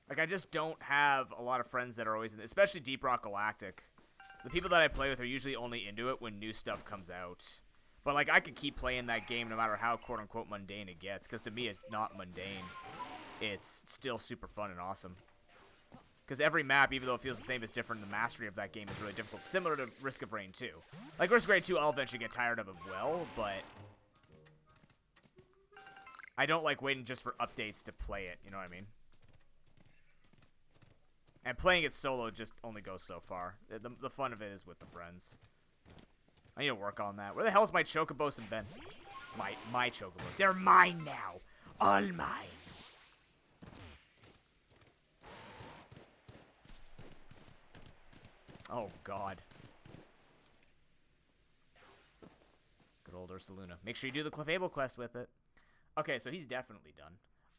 Like, I just don't have a lot of friends that are always in it, especially Deep Rock Galactic. The people that I play with are usually only into it when new stuff comes out. But, like, I could keep playing that game no matter how quote-unquote mundane it gets, because to me it's not mundane. It's still super fun and awesome. Because every map, even though it feels the same, is different. The mastery of that game is really difficult. Similar to Risk of Rain 2. Like, Risk of Rain 2, I'll eventually get tired of it well, but I don't like waiting just for updates to play it, you know what I mean? And playing it solo just only goes so far. The fun of it is with the friends. I need to work on that. Where the hell is my Chocobos and Ben? My Chocobos. They're mine now. All mine. Oh, God. Good old Ursaluna. Make sure you do the Clefable quest with it. Okay, so he's definitely done.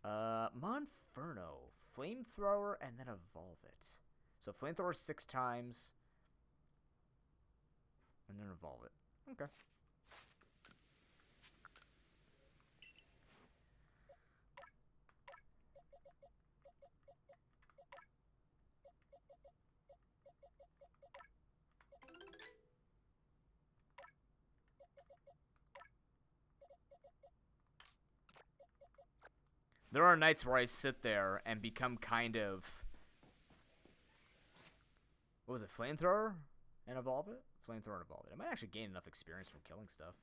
Monferno. Flamethrower, and then evolve it. So Flamethrower 6 times. And then evolve it. Okay. There are nights where I sit there and become kind of... What was it? Flamethrower? And evolve it? Flamethrower and evolve it. I might actually gain enough experience from killing stuff.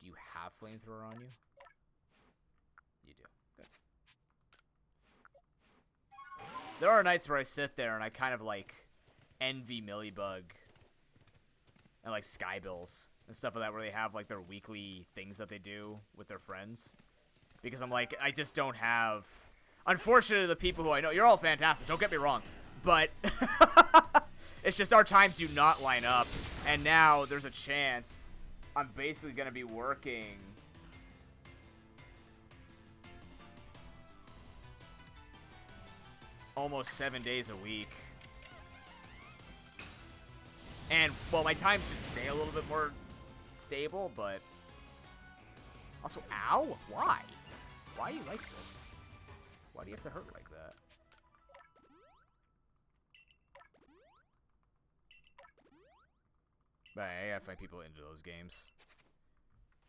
Do you have Flamethrower on you? You do. Good. There are nights where I sit there and I kind of, like, envy Millibug and, like, Skybills and stuff like that, where they have, like, their weekly things that they do with their friends. Because I'm like, I just don't have... Unfortunately, the people who I know... You're all fantastic, don't get me wrong. But... it's just our times do not line up. And now there's a chance I'm basically going to be working... almost 7 days a week. And, well, my time should stay a little bit more stable, but... Also, ow? Why? Why do you like this? Why do you have to hurt like that? But I gotta find people into those games.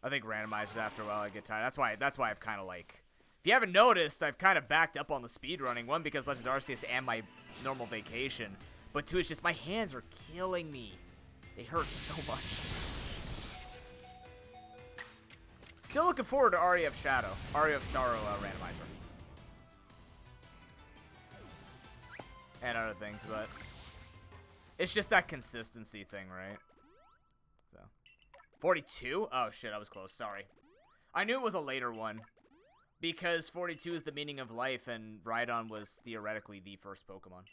I think randomizers after a while I get tired. That's why I've kind of like... If you haven't noticed, I've kind of backed up on the speedrunning. One, because Legends Arceus and my normal vacation. But two, it's just my hands are killing me. They hurt so much. Still looking forward to Aria of Shadow. Aria of Sorrow randomizer. And other things, but... It's just that consistency thing, right? So. 42? Oh, shit, I was close. Sorry. I knew it was a later one. Because 42 is the meaning of life, and Rhydon was theoretically the first Pokemon.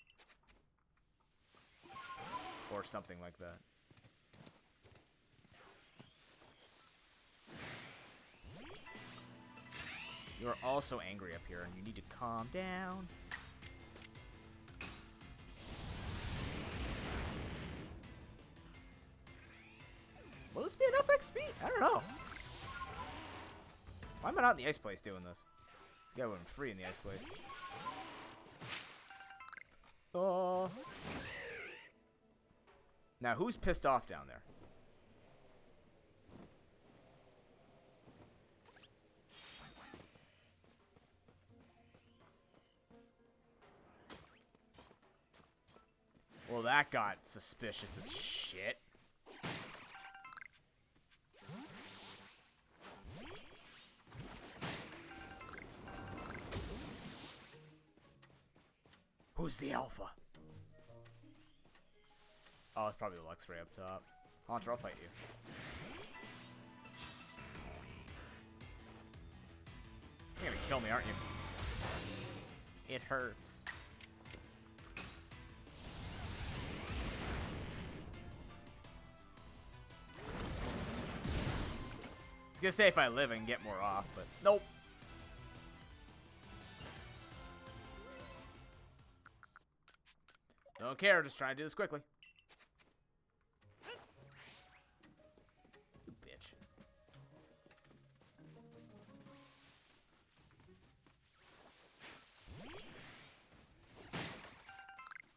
Or something like that. You're also angry up here, and you need to calm down. Will this be enough XP? I don't know. Why am I not in the ice place doing this? This guy went free in the ice place. Oh. Now, who's pissed off down there? Well, that got suspicious as shit. Who's the alpha? Oh, it's probably the Luxray up top. Haunter, I'll fight you. You're gonna kill me, aren't you? It hurts. I was gonna say if I live, I can get more off, but nope. Don't care, just trying to do this quickly. You bitch.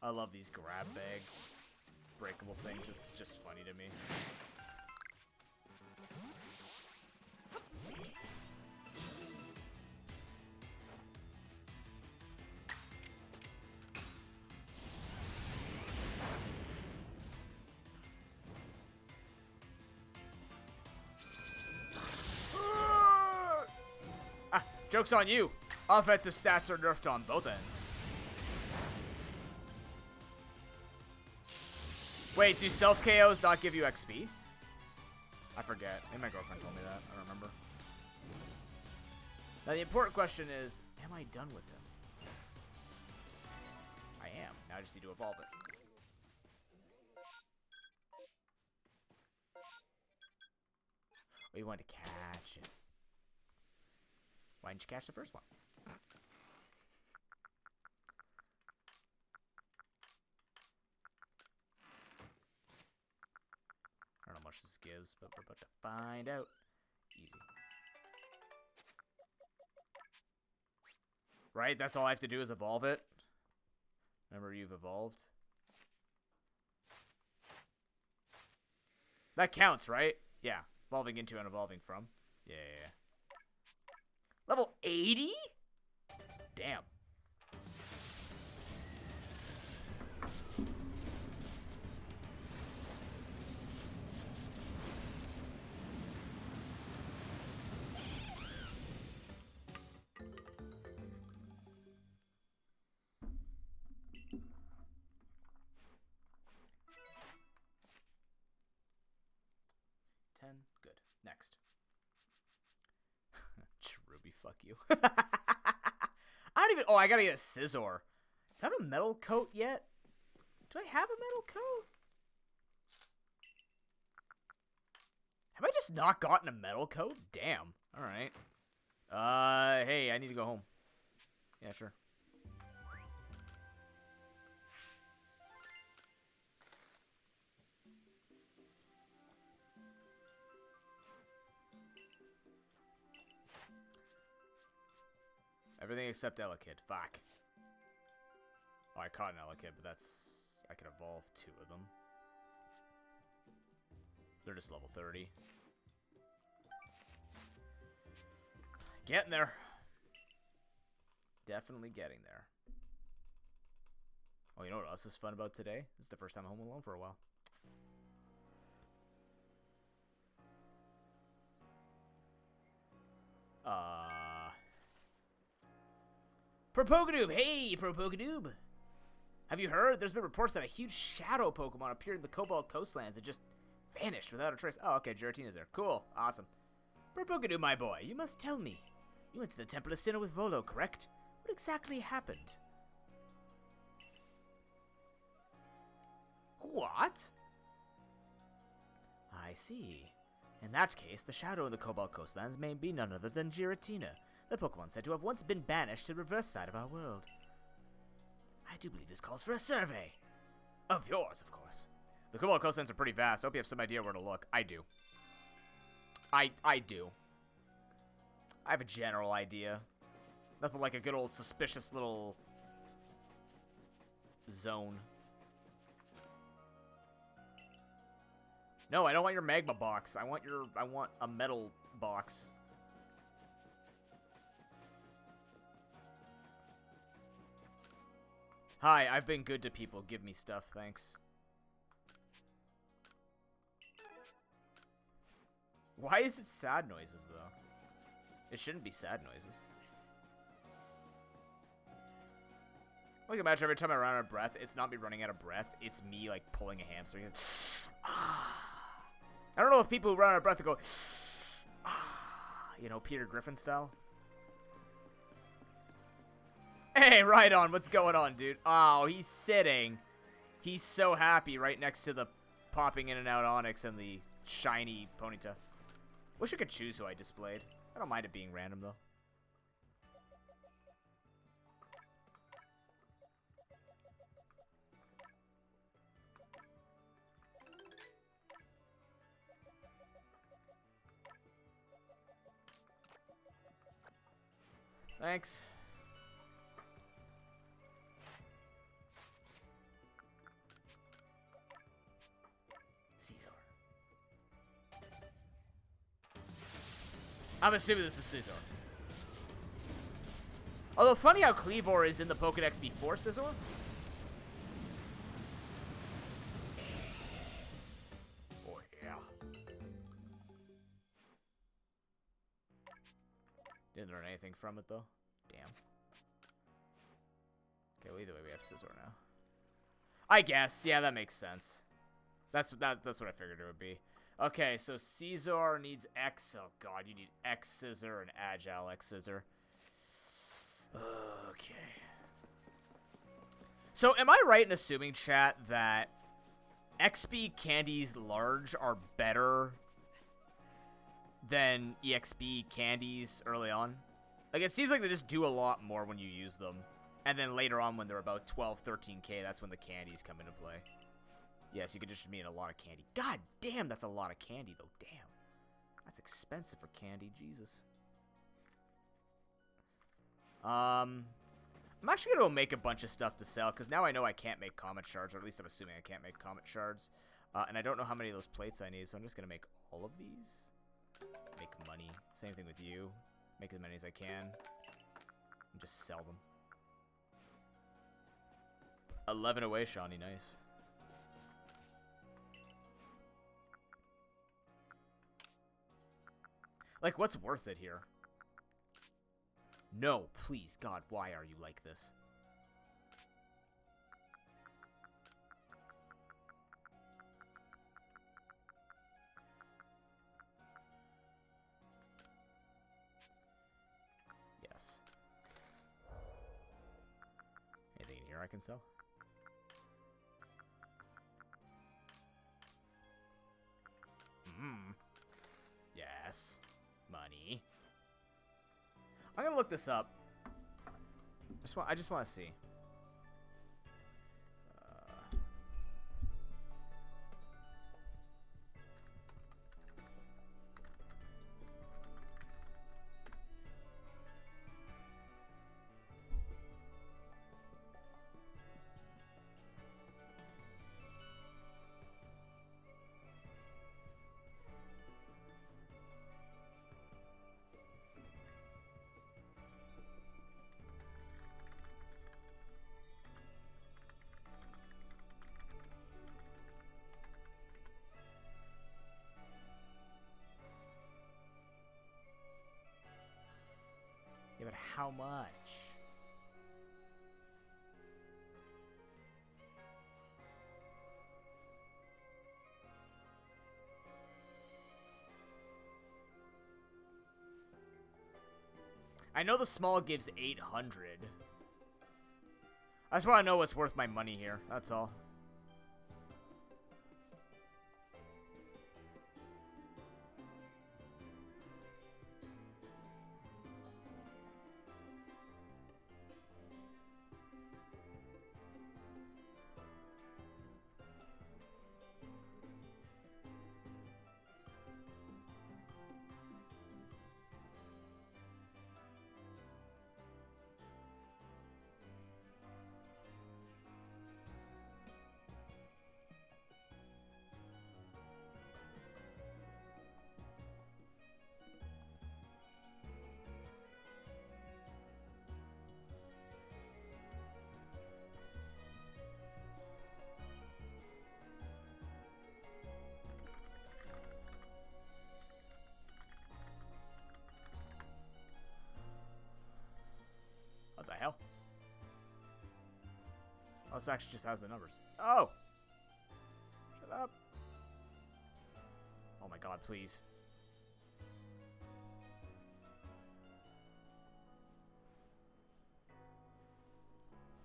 I love these grab bag breakable things. It's just funny to me. Joke's on you. Offensive stats are nerfed on both ends. Wait, do self KOs not give you XP? I forget. Maybe my girlfriend told me that. I don't remember. Now the important question is, am I done with him? I am. Now I just need to evolve it. We want to catch it. Why didn't you catch the first one? I don't know how much this gives, but we're about to find out. Easy. Right? That's all I have to do is evolve it. Remember, you've evolved. That counts, right? Yeah. Evolving into and evolving from. Yeah. Level 80? Damn. 10. Good. Next. Cherubi, fuck you. I don't even... Oh, I gotta get a Scizor. Do I have a metal coat yet? Do I have a metal coat? Have I just not gotten a metal coat? Damn. Alright. Hey, I need to go home. Yeah, sure. Everything except Elekid. Fuck. Oh, I caught an Elekid, but that's... I can evolve 2 of them. They're just level 30. Getting there. Definitely getting there. Oh, you know what else is fun about today? This is the first time I'm home alone for a while. ProPokeNoob! Hey, ProPokeNoob! Have you heard? There's been reports that a huge shadow Pokemon appeared in the Cobalt Coastlands and just vanished without a trace. Oh, okay, Giratina's there. Cool. Awesome. ProPokeNoob, my boy, you must tell me. You went to the Temple of Sinnoh with Volo, correct? What exactly happened? What? I see. In that case, the shadow in the Cobalt Coastlands may be none other than Giratina, the Pokemon said to have once been banished to the reverse side of our world. I do believe this calls for a survey. Of yours, of course. The Cobalt Coastlands are pretty vast. I hope you have some idea where to look. I do. I do. I have a general idea. Nothing like a good old suspicious little zone. No, I don't want your magma box. I want a metal box. Hi, I've been good to people. Give me stuff, thanks. Why is it sad noises, though? It shouldn't be sad noises. Like, imagine every time I run out of breath, it's not me running out of breath, it's me, like, pulling a hamster. I don't know if people who run out of breath go, you know, Peter Griffin style. Hey, right on. What's going on, dude? Oh, he's sitting. He's so happy right next to the popping in and out Onyx and the shiny Ponyta. Wish I could choose who I displayed. I don't mind it being random, though. Thanks. Caesar. I'm assuming this is Scizor. Although, funny how Cleavor is in the Pokedex before Scizor. Oh, yeah. Didn't learn anything from it, though. Damn. Okay, well, either way, we have Scizor now. I guess. Yeah, that makes sense. That's what I figured it would be. Okay, so Caesar needs X. Oh god, you need X Scissor and Agile X Scissor. Okay. So am I right in assuming, chat, that XP candies large are better than EXP candies early on? Like, it seems like they just do a lot more when you use them. And then later on when they're about 12, 13k, that's when the candies come into play. Yes, you could just mean a lot of candy. God damn, that's a lot of candy, though. Damn. That's expensive for candy. Jesus. I'm actually going to make a bunch of stuff to sell, because now I know I can't make comet shards, or at least I'm assuming I can't make comet shards. And I don't know how many of those plates I need, so I'm just going to make all of these. Make money. Same thing with you. Make as many as I can. And just sell them. 11 away, Shawnee. Nice. Like, what's worth it here? No, please, God, why are you like this? can sell. Yes. Money. I'm gonna look this up. I just want to see. Yeah, but how much? I know the small gives 800. I just want to know what's worth my money here. That's all. What the hell? Oh, this actually just has the numbers. Oh! Shut up. Oh my god, please.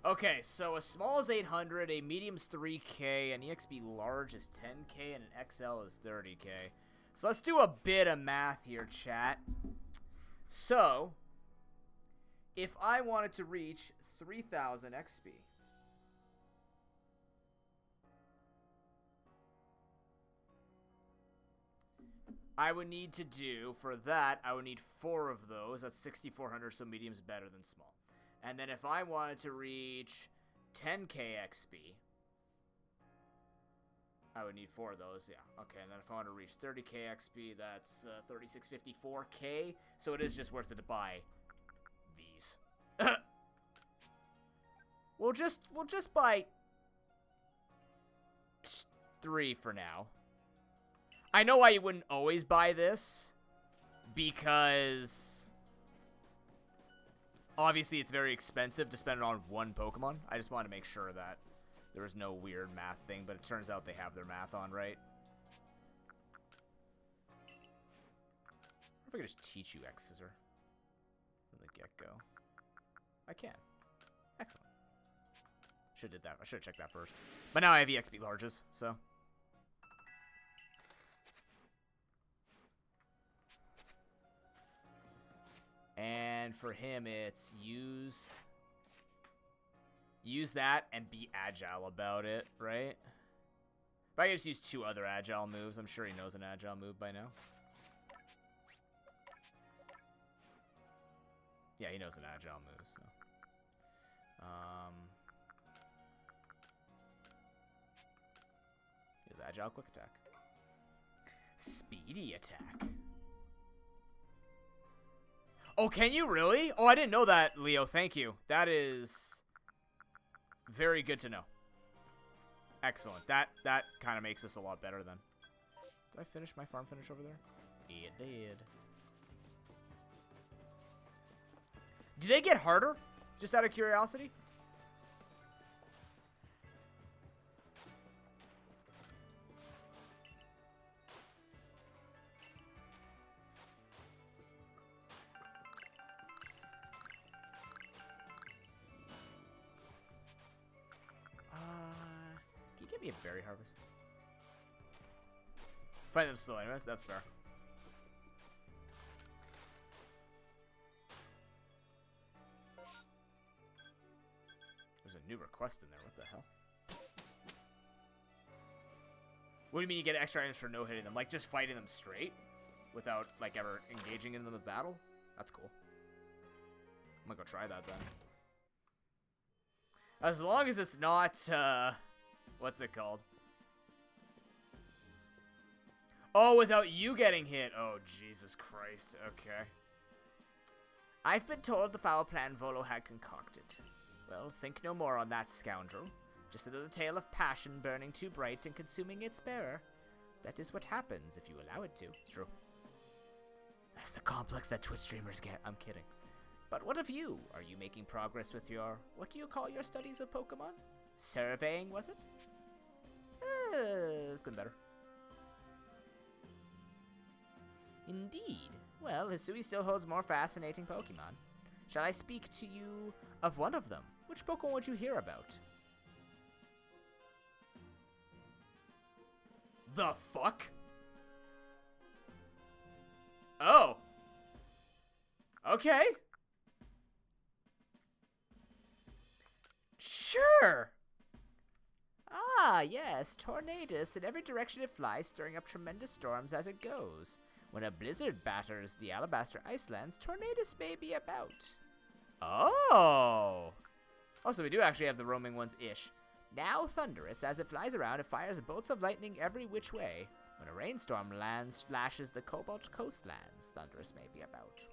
Okay, so a small is 800, a medium's 3K, an EXP large is 10K, and an XL is 30K. So let's do a bit of math here, chat. So, if I wanted to reach 3,000 XP, I would need to do, for that, I would need 4 of those. That's 6,400, so medium's better than small. And then if I wanted to reach 10K XP, I would need 4 of those, yeah. Okay, and then if I want to reach 30K XP, that's 3,654K. So it is just worth it to buy these. We'll just buy 3 for now. I know why you wouldn't always buy this, because obviously it's very expensive to spend it on one Pokemon. I just wanted to make sure that there was no weird math thing, but it turns out they have their math on right. I wonder if I could just teach you X Scissor from the get-go. I can. Excellent. Should have did that. I should have checked that first. But now I have EXP larges, so. And for him, it's use that and be agile about it, right? If I could just use 2 other agile moves, I'm sure he knows an agile move by now. Yeah, he knows an agile move, so. Use agile quick attack. Speedy attack. Oh, can you really? Oh, I didn't know that, Leo. Thank you. That is very good to know. Excellent. That kind of makes this a lot better then. Did I finish my farm finish over there? It did. Do they get harder? Just out of curiosity? me a berry harvest. Find them slow anyways, that's fair. There's a new request in there, what the hell? What do you mean you get extra items for no hitting them? Like just fighting them straight? Without like ever engaging in them with battle? That's cool. I'm gonna go try that then. As long as it's not, what's it called? Oh, without you getting hit. Oh, Jesus Christ. Okay. I've been told the foul plan Volo had concocted. Well, think no more on that scoundrel. Just another tale of passion burning too bright and consuming its bearer. That is what happens if you allow it to. It's true. That's the complex that Twitch streamers get. I'm kidding. But what of you? Are you making progress with your... What do you call your studies of Pokemon? Surveying, was it? It's been better. Indeed. Well, Hisui still holds more fascinating Pokemon. Shall I speak to you of one of them? Which Pokemon would you hear about? The fuck? Oh. Okay. Sure. Ah, yes, Tornadus. In every direction it flies, stirring up tremendous storms as it goes. When a blizzard batters the Alabaster Icelands, Tornadus may be about. Oh! Also, we do actually have the roaming ones-ish. Now thunderous, as it flies around, it fires bolts of lightning every which way. When a rainstorm lashes the Cobalt coastlands, thunderous may be about.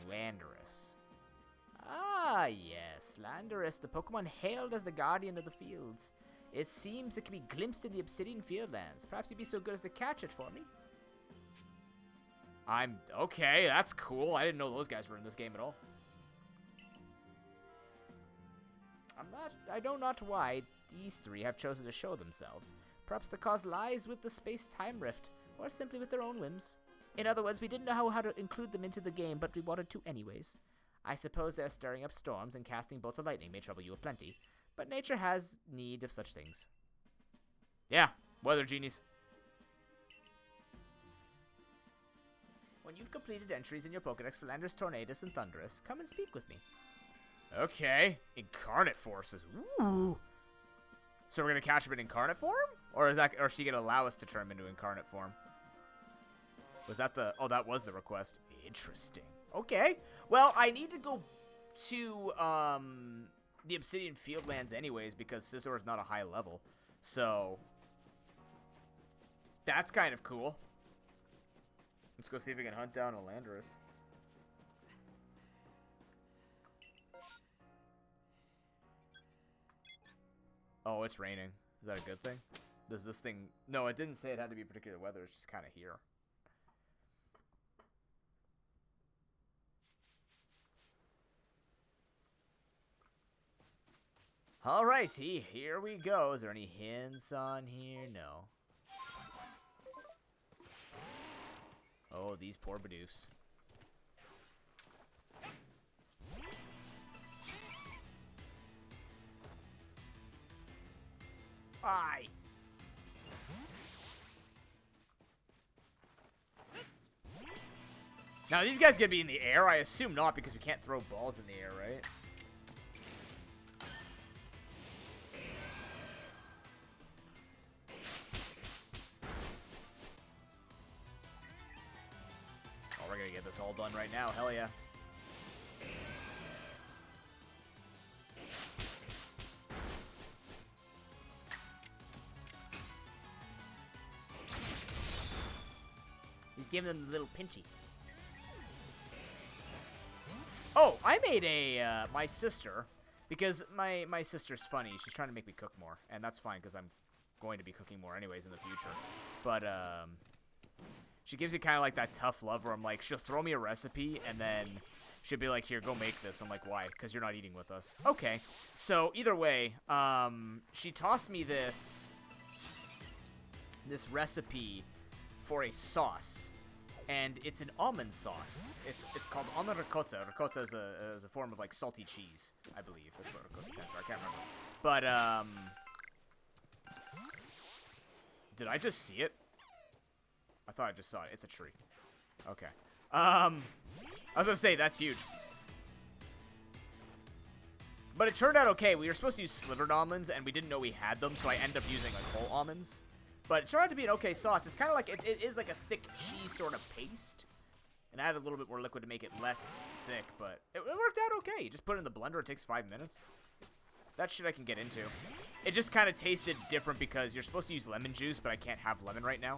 Landorus. Ah, yes, Landorus, the Pokemon hailed as the guardian of the fields. It seems it can be glimpsed in the Obsidian Fieldlands. Perhaps you'd be so good as to catch it for me. Okay, that's cool. I didn't know those guys were in this game at all. I know not why these three have chosen to show themselves. Perhaps the cause lies with the space-time rift, or simply with their own whims. In other words, we didn't know how to include them into the game, but we wanted to anyways. I suppose their stirring up storms and casting bolts of lightning may trouble you aplenty, but nature has need of such things. Yeah, weather genies. When you've completed entries in your Pokedex for Landorus, Tornadus, and Thunderous, come and speak with me. Okay, Incarnate Forces. Ooh. So we're gonna catch him in Incarnate form, or is she gonna allow us to turn him into Incarnate form? Was that the? Oh, that was the request. Interesting. Okay. Well, I need to go to the Obsidian Fieldlands anyways because Scizor is not a high level, so that's kind of cool. Let's go see if we can hunt down a Landorus. Oh, it's raining. Is that a good thing? Does this thing... No, it didn't say it had to be particular weather. It's just kind of here. Alrighty, here we go. Is there any hints on here? No. Oh, these poor Bidoofs. Aye. Now, these guys gonna be in the air? I assume not, because we can't throw balls in the air, right? Oh, we're gonna get this all done right now. Hell yeah. He's giving them the little pinchy. Oh, I made a, my sister, because my sister's funny. She's trying to make me cook more, and that's fine, because I'm going to be cooking more anyways in the future. But, she gives you kind of like that tough love where I'm like, she'll throw me a recipe, and then she'll be like, here, go make this. I'm like, why? Because you're not eating with us. Okay. So, either way, she tossed me this recipe for a sauce, and it's an almond sauce. It's called almond ricotta. Ricotta is a form of like salty cheese, I believe. That's what ricotta stands for. I can't remember. But, did I just see it? I thought I just saw it. It's a tree. Okay. I was gonna say, that's huge. But it turned out okay. We were supposed to use slivered almonds, and we didn't know we had them, so I ended up using, like, whole almonds. But it turned out to be an okay sauce. It's kind of like, it is like a thick cheese sort of paste. And I added a little bit more liquid to make it less thick, but it worked out okay. You just put it in the blender. It takes 5 minutes. That shit I can get into. It just kind of tasted different because you're supposed to use lemon juice, but I can't have lemon right now.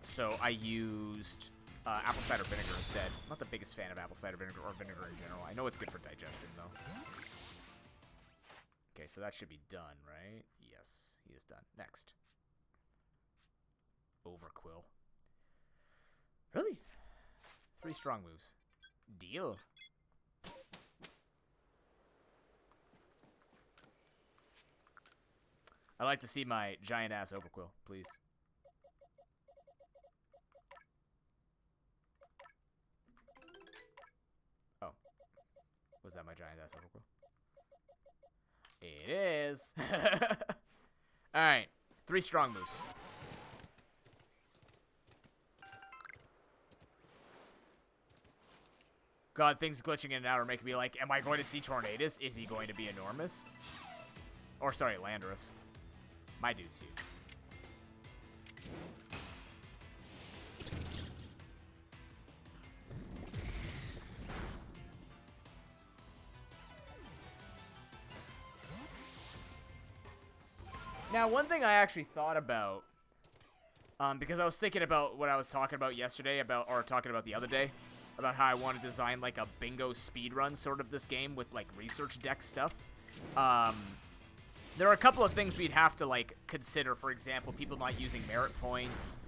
So I used apple cider vinegar instead. I'm not the biggest fan of apple cider vinegar or vinegar in general. I know it's good for digestion, though. Okay, so that should be done, right? Yes, he is done. Next. Overquill. Really? 3 strong moves. Deal. I'd like to see my giant-ass Overquill, please. Oh. Was that my giant-ass Overquill? It is. Alright. 3 strong moves. God, things glitching in and out are making me like, am I going to see Tornadus? Is he going to be enormous? Or, sorry, Landorus. My dude's huge. Now, one thing I actually thought about, because I was thinking about what I was talking about yesterday, or talking about the other day, about how I want to design, like, a bingo speedrun sort of this game with, like, research deck stuff. There are a couple of things we'd have to, like, consider. For example, people not using merit points,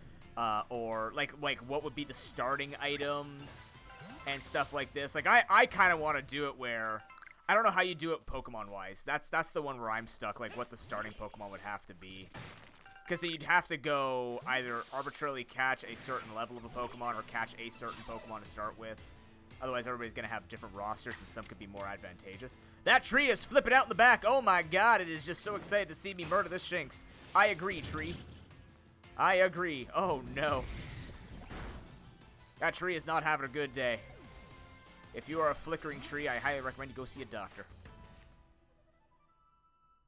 or, like what would be the starting items and stuff like this. Like, I kind of want to do it where, I don't know how you do it Pokemon-wise. That's the one where I'm stuck, like, what the starting Pokemon would have to be. Because you'd have to go either arbitrarily catch a certain level of a Pokemon or catch a certain Pokemon to start with. Otherwise, everybody's going to have different rosters, and some could be more advantageous. That tree is flipping out in the back. Oh, my God. It is just so excited to see me murder this Shinx. I agree, tree. I agree. Oh, no. That tree is not having a good day. If you are a flickering tree, I highly recommend you go see a doctor.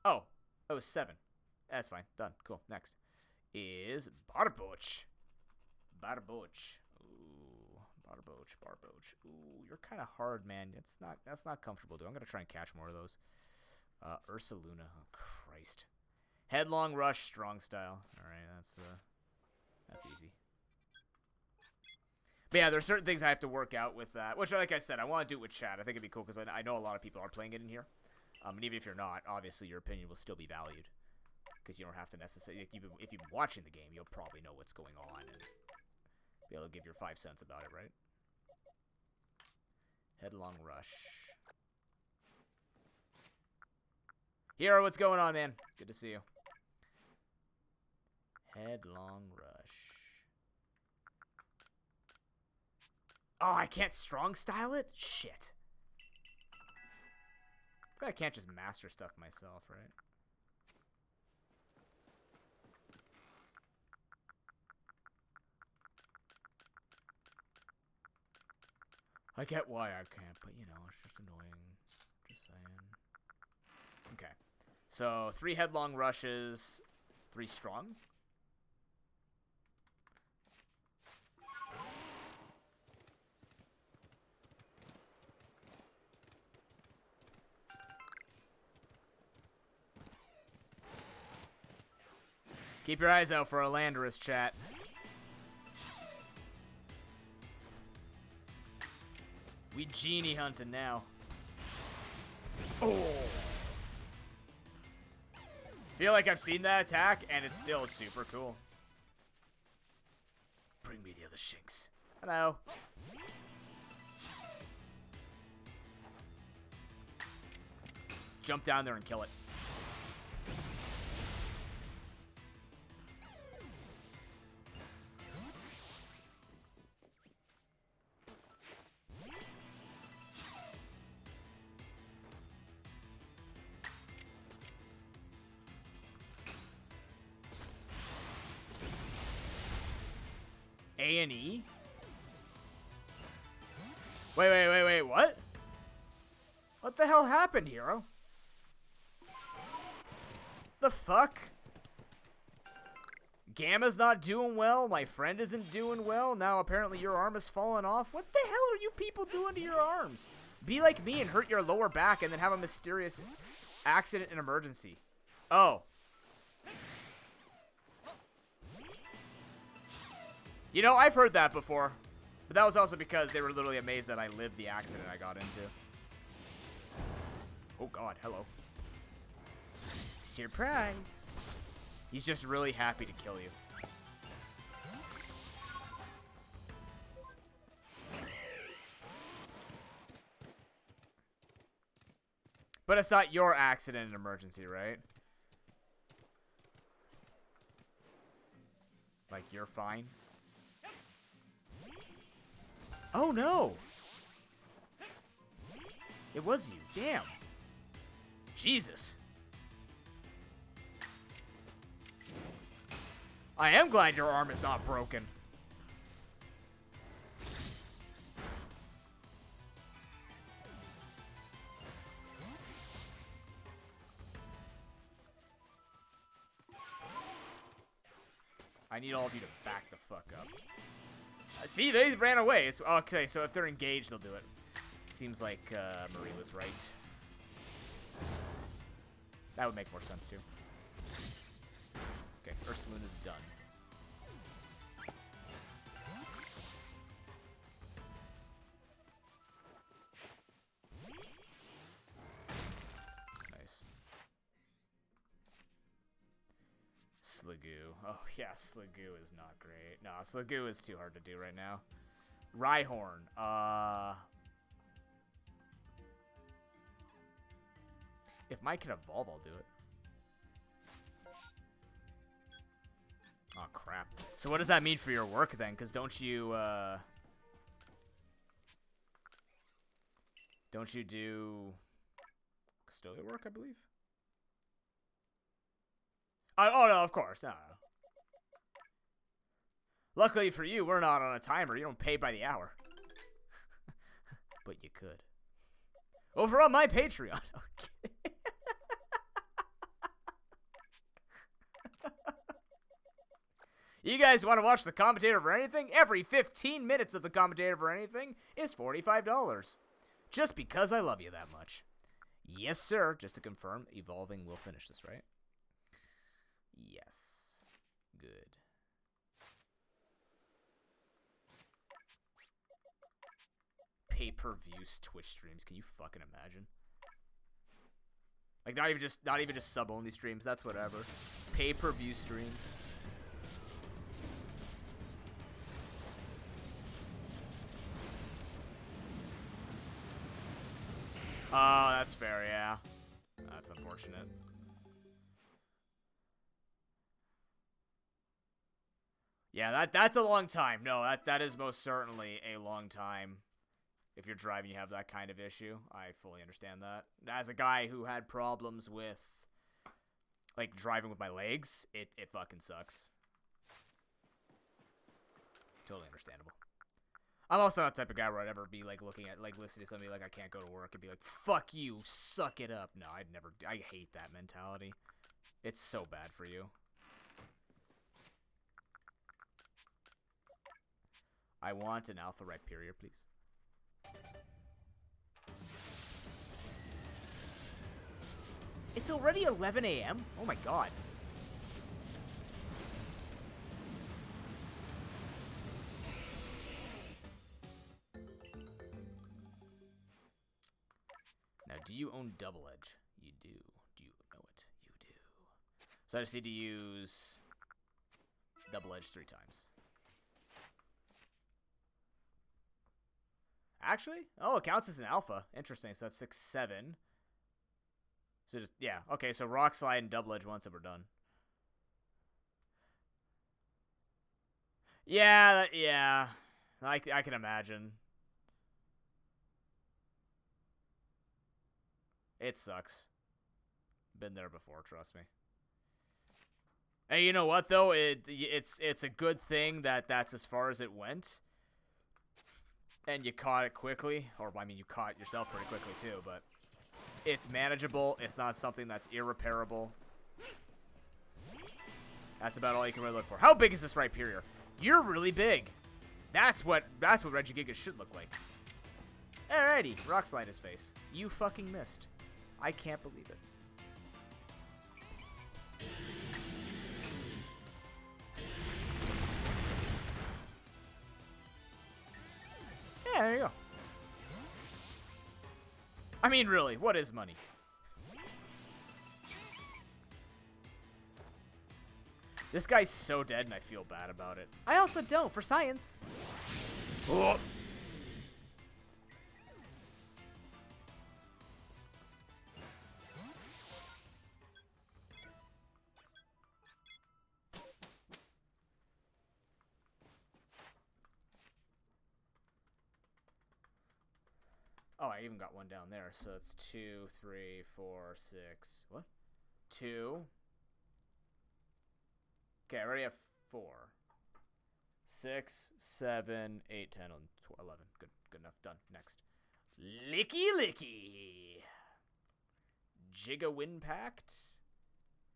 Oh. That was 7. That's fine. Done. Cool. Next is Barboach. Barboach. Barboach. Ooh, you're kind of hard, man. That's not comfortable, dude. I'm gonna try and catch more of those. Ursaluna. Oh, Christ. Headlong Rush, strong style. All right, that's easy. But yeah, there's certain things I have to work out with that. Which, like I said, I want to do it with chat. I think it'd be cool because I know a lot of people are playing it in here. And even if you're not, obviously your opinion will still be valued because you don't have to necessarily. If you've been watching the game, you'll probably know what's going on and be able to give your 5 cents about it, right? Headlong Rush. Hero, what's going on, man? Good to see you. Headlong Rush. Oh, I can't strong style it? Shit. I can't just master stuff myself, right? I get why I can't, but you know, it's just annoying. Just saying. Okay. So, 3 headlong rushes, 3 strong. Keep your eyes out for a Landorus, chat. We genie hunting now. Oh! Feel like I've seen that attack, and it's still super cool. Bring me the other Shinx. Hello. Jump down there and kill it. A&E? Wait, what? What the hell happened, hero? The fuck? Gamma's not doing well, my friend isn't doing well, now apparently your arm has fallen off. What the hell are you people doing to your arms? Be like me and hurt your lower back and then have a mysterious accident and emergency. Oh. You know, I've heard that before. But that was also because they were literally amazed that I lived the accident I got into. Oh god, hello. Surprise. He's just really happy to kill you. But it's not your accident and emergency, right? Like, you're fine? Oh, no! It was you. Damn. Jesus. I am glad your arm is not broken. I need all of you to back the fuck up. See, they ran away. It's okay, so if they're engaged, they'll do it. Seems like Marie was right. That would make more sense, too. Okay, Ursaluna is done. Nice. Sligoo. Oh, yeah, Sligoo is not great. No, Sligoo is too hard to do right now. Rhyhorn. If mine can evolve, I'll do it. Oh, crap. So what does that mean for your work, then? Because don't you do custodial work, I believe? Oh, no, of course. No. Luckily for you, we're not on a timer. You don't pay by the hour. But you could. Over on my Patreon. Okay. You guys want to watch the commentator for anything? Every 15 minutes of the commentator for anything is $45. Just because I love you that much. Yes, sir. Just to confirm, evolving will finish this, right? Yes. Good. Pay-per-view Twitch streams. Can you fucking imagine? Like, not even just sub-only streams. That's whatever. Pay-per-view streams. Oh, that's fair, yeah. That's unfortunate. Yeah, that's a long time. No, that is most certainly a long time. If you're driving, you have that kind of issue. I fully understand that. As a guy who had problems with, like, driving with my legs, it fucking sucks. Totally understandable. I'm also not the type of guy where I'd ever be, like, looking at, like, listening to somebody like, I can't go to work and be like, fuck you, suck it up. No, I'd never, I hate that mentality. It's so bad for you. I want an alpha Rhyperior, please. It's already 11 a.m.? Oh my god. Now, do you own Double Edge? You do. Do you know it? You do. So I just need to use Double Edge 3 times. Actually? Oh, it counts as an alpha. Interesting. So that's 6, 7. So just, yeah. Okay, so Rock Slide and Double Edge once and we're done. Yeah, yeah. I can imagine. It sucks. Been there before, trust me. And you know what though? It's a good thing that that's as far as it went. And you caught it quickly, or I mean, you caught it yourself pretty quickly too. But it's manageable. It's not something that's irreparable. That's about all you can really look for. How big is this Rhyperior? You're really big. That's what Regigigas should look like. Alrighty, Rock Slide his face. You fucking missed. I can't believe it. Yeah, there you go. I mean, really, what is money? This guy's so dead, and I feel bad about it. I also don't, for science. Oh. Oh, I even got one down there. So it's 2, 3, 4, 6. What? 2. Okay, I already have 4. 6, 7, 8, 10, 11. Good enough. Done. Next. Licky Licky. Giga Winpact.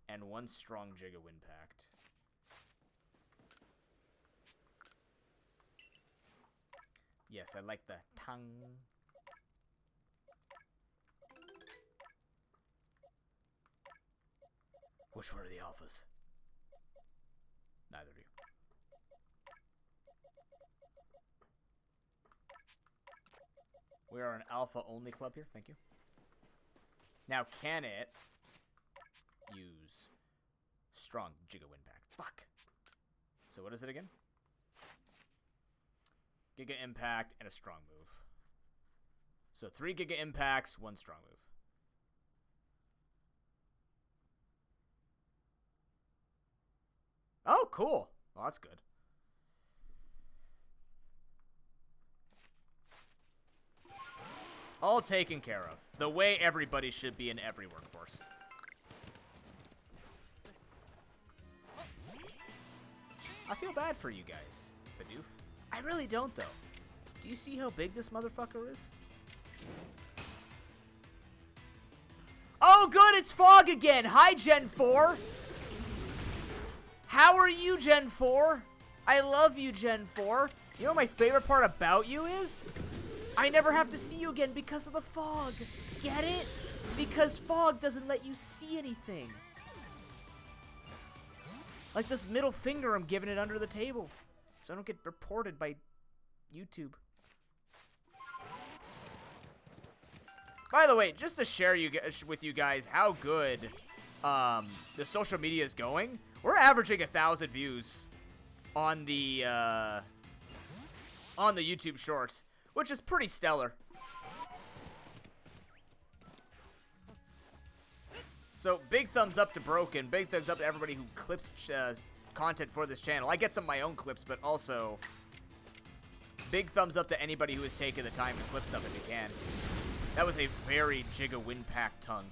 And 1 strong Giga Winpact. Yes, I like the tongue. Which one are the alphas? Neither do you. We are an alpha-only club here. Thank you. Now, can it use strong Giga Winpact? Fuck. So what is it again? Giga Impact and a strong move. So 3 Giga Impacts, 1 strong move. Oh, cool. Well, that's good. All taken care of. The way everybody should be in every workforce. I feel bad for you guys, Bidoof. I really don't, though. Do you see how big this motherfucker is? Oh, good, it's Fog again. Hi, Gen 4. How are you, Gen 4? I love you, Gen 4. You know what my favorite part about you is? I never have to see you again because of the fog. Get it? Because fog doesn't let you see anything. Like this middle finger, I'm giving it under the table, so I don't get reported by YouTube. By the way, just to share with you guys how good the social media is going, we're averaging 1,000 views on the YouTube Shorts, which is pretty stellar. So big thumbs up to Broken, big thumbs up to everybody who clips content for this channel. I get some of my own clips, but also big thumbs up to anybody who has taken the time to clip stuff if you can. That was a very Giga Winpact tongue.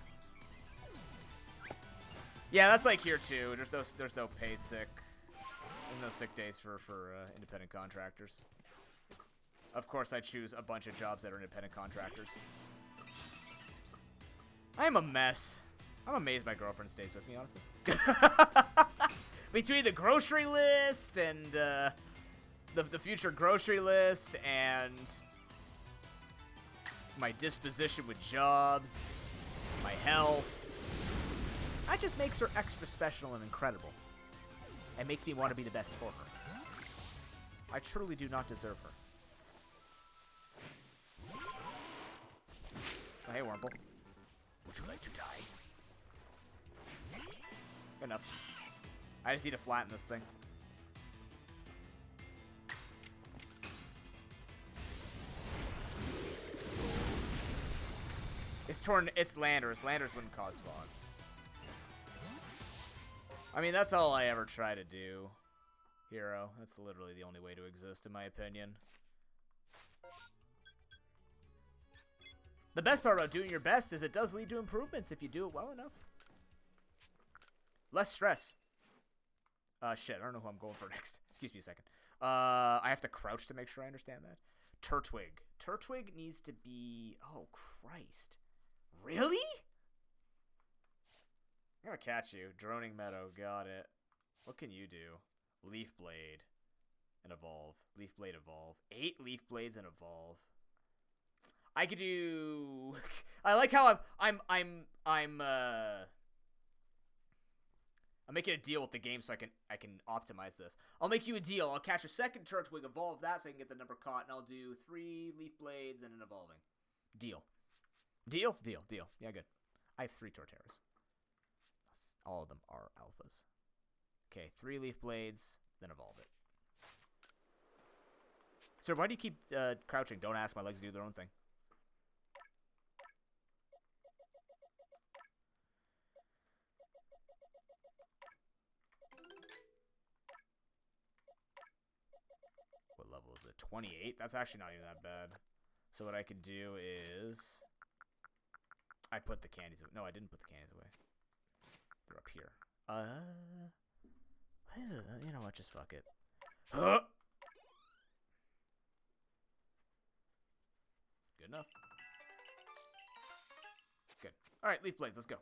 Yeah, that's like here too. There's no pay sick. There's no sick days for independent contractors. Of course, I choose a bunch of jobs that are independent contractors. I am a mess. I'm amazed my girlfriend stays with me, honestly. Between the grocery list and the future grocery list and my disposition with jobs, my health, that just makes her extra special and incredible. It makes me want to be the best for her. I truly do not deserve her. Oh, hey, Wurmple. Would you like to die? Good enough. I just need to flatten this thing. It's Landers. Landers wouldn't cause fog. I mean, that's all I ever try to do. Hero. That's literally the only way to exist, in my opinion. The best part about doing your best is it does lead to improvements if you do it well enough. Less stress. Shit, I don't know who I'm going for next. Excuse me a second. I have to crouch to make sure I understand that. Turtwig. Turtwig needs to be... Oh, Christ. Really? I'm gonna catch you. Droning Meadow. Got it. What can you do? Leaf Blade. And evolve. Leaf Blade evolve. 8 Leaf Blades and evolve. I could do... I like how I'm making a deal with the game so I can optimize this. I'll make you a deal. I'll catch a second Turtwig, evolve that so I can get the number caught, and I'll do 3 Leaf Blades and an evolving. Deal. Deal? Deal. Deal. Yeah, good. I have 3 Torterras. All of them are alphas. Okay, 3 Leaf Blades, then evolve it. Sir, why do you keep crouching? Don't ask. My legs do their own thing. What level is it? 28? That's actually not even that bad. So what I could do is... I put the candies away. No, I didn't put the candies away. They're up here. What is it? You know what? Just fuck it. Huh! Good enough. Good. Alright, Leaf Blades, let's go.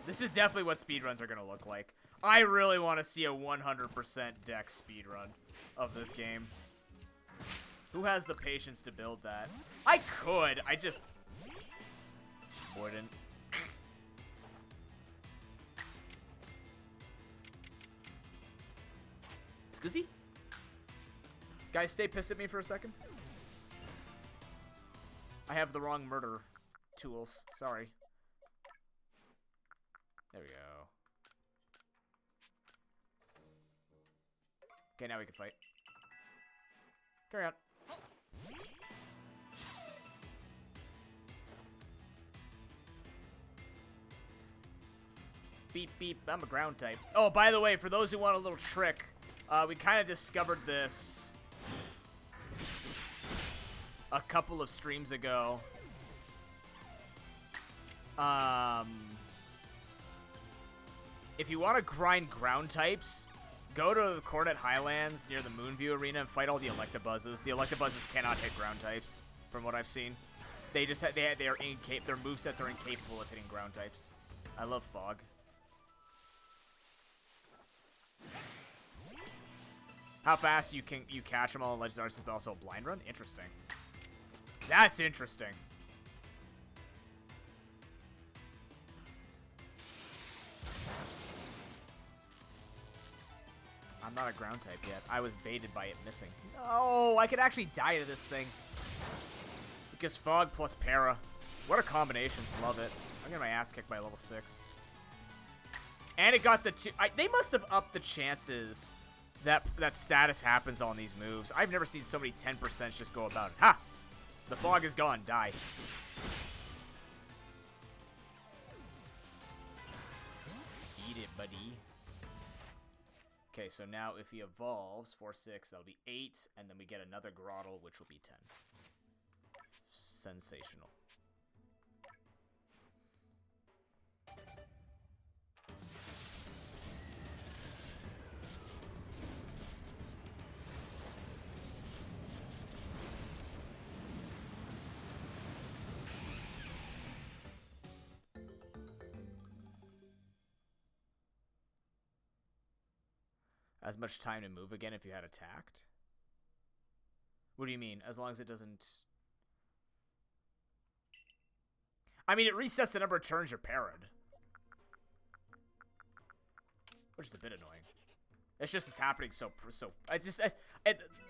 This is definitely what speedruns are going to look like. I really want to see a 100% dex speedrun of this game. Who has the patience to build that? I could, I just wouldn't. Scuzzy? Guys, stay pissed at me for a second. I have the wrong murder tools. Sorry. There we go. Okay, now we can fight. Carry on. Beep, beep. I'm a ground type. Oh, by the way, for those who want a little trick, we kind of discovered this a couple of streams ago. If you want to grind ground types, go to the Coronet Highlands near the Moonview Arena and fight all the Electabuzzes. The Electabuzzes cannot hit ground types, from what I've seen. They just they are incapable. Their movesets are incapable of hitting ground types. I love Fog. How fast you catch them all in Legendaries, but also a blind run? Interesting. That's interesting. I'm not a ground type yet. I was baited by it missing. No, I could actually die to this thing. Because Fog plus Para. What a combination. Love it. I'm getting my ass kicked by level 6. And it got the two... they must have upped the chances that status happens on these moves. I've never seen so many 10% just go about it. Ha! The Fog is gone. Die. Eat it, buddy. Okay, so now if he evolves, 4-6, that'll be 8, and then we get another Grottle, which will be 10. Sensational. As much time to move again if you had attacked? What do you mean? As long as it doesn't... I mean, it resets the number of turns you're parried. Which is a bit annoying. It's just it's happening so...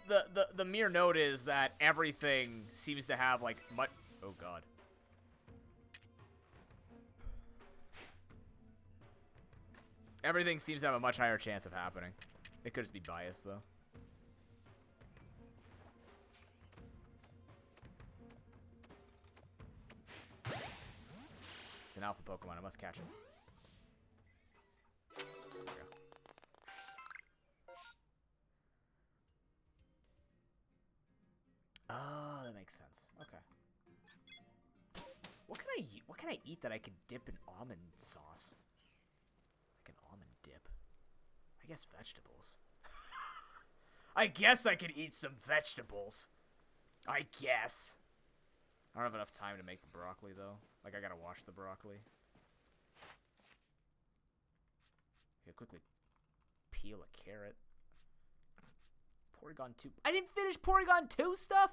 The mere note is that everything seems to have, like, much... Oh, God. Everything seems to have a much higher chance of happening. It could just be biased, though. It's an alpha Pokemon. I must catch it. There we go. Oh, that makes sense. Okay. What can I eat? What can I eat that I could dip in almond sauce? I guess vegetables. I guess I could eat some vegetables. I guess. I don't have enough time to make the broccoli, though. Like, I gotta wash the broccoli. Yeah, quickly peel a carrot. Porygon 2. I didn't finish Porygon 2 stuff?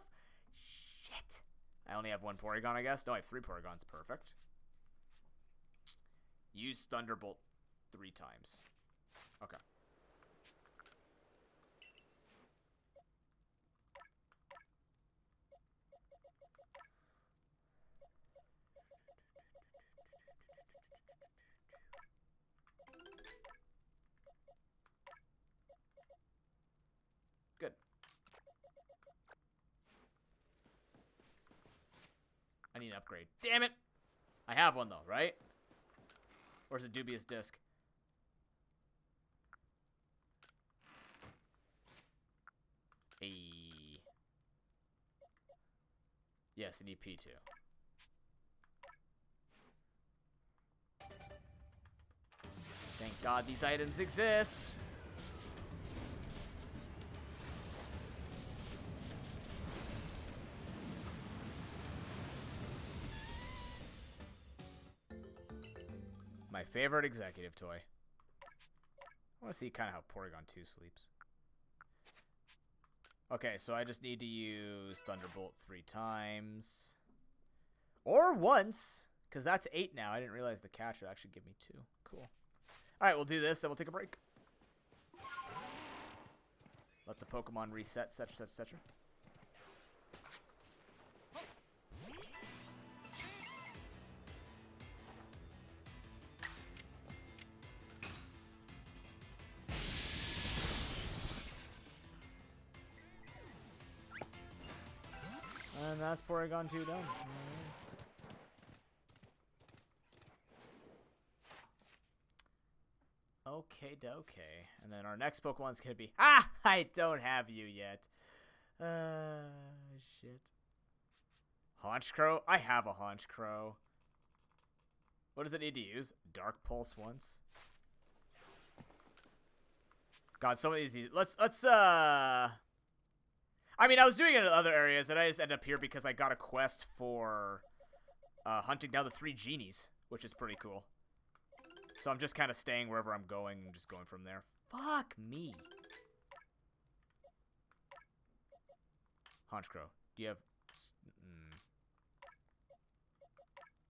Shit. I only have one Porygon, I guess. No, I have 3 Porygons. Perfect. Use Thunderbolt 3 times. Okay. Good. I need an upgrade. Damn it! I have one, though, right? Where's the dubious disc? Hey. Yes, I need P2. Thank God these items exist. My favorite executive toy. I want to see kind of how Porygon 2 sleeps. Okay, so I just need to use Thunderbolt 3 times. Or once, because that's 8 now. I didn't realize the catch would actually give me 2. Cool. Alright, we'll do this, then we'll take a break. Let the Pokemon reset, etc., etc. And that's Porygon 2 done. Okay, okay. And then our next Pokemon's gonna be... Ah! I don't have you yet. Shit. Honchkrow? I have a Honchkrow. What does it need to use? Dark Pulse once. God, some of these... I mean, I was doing it in other areas, and I just ended up here because I got a quest for hunting down the 3 genies, which is pretty cool. So I'm just kind of staying wherever I'm going and just going from there. Fuck me. Honchkrow, do you have...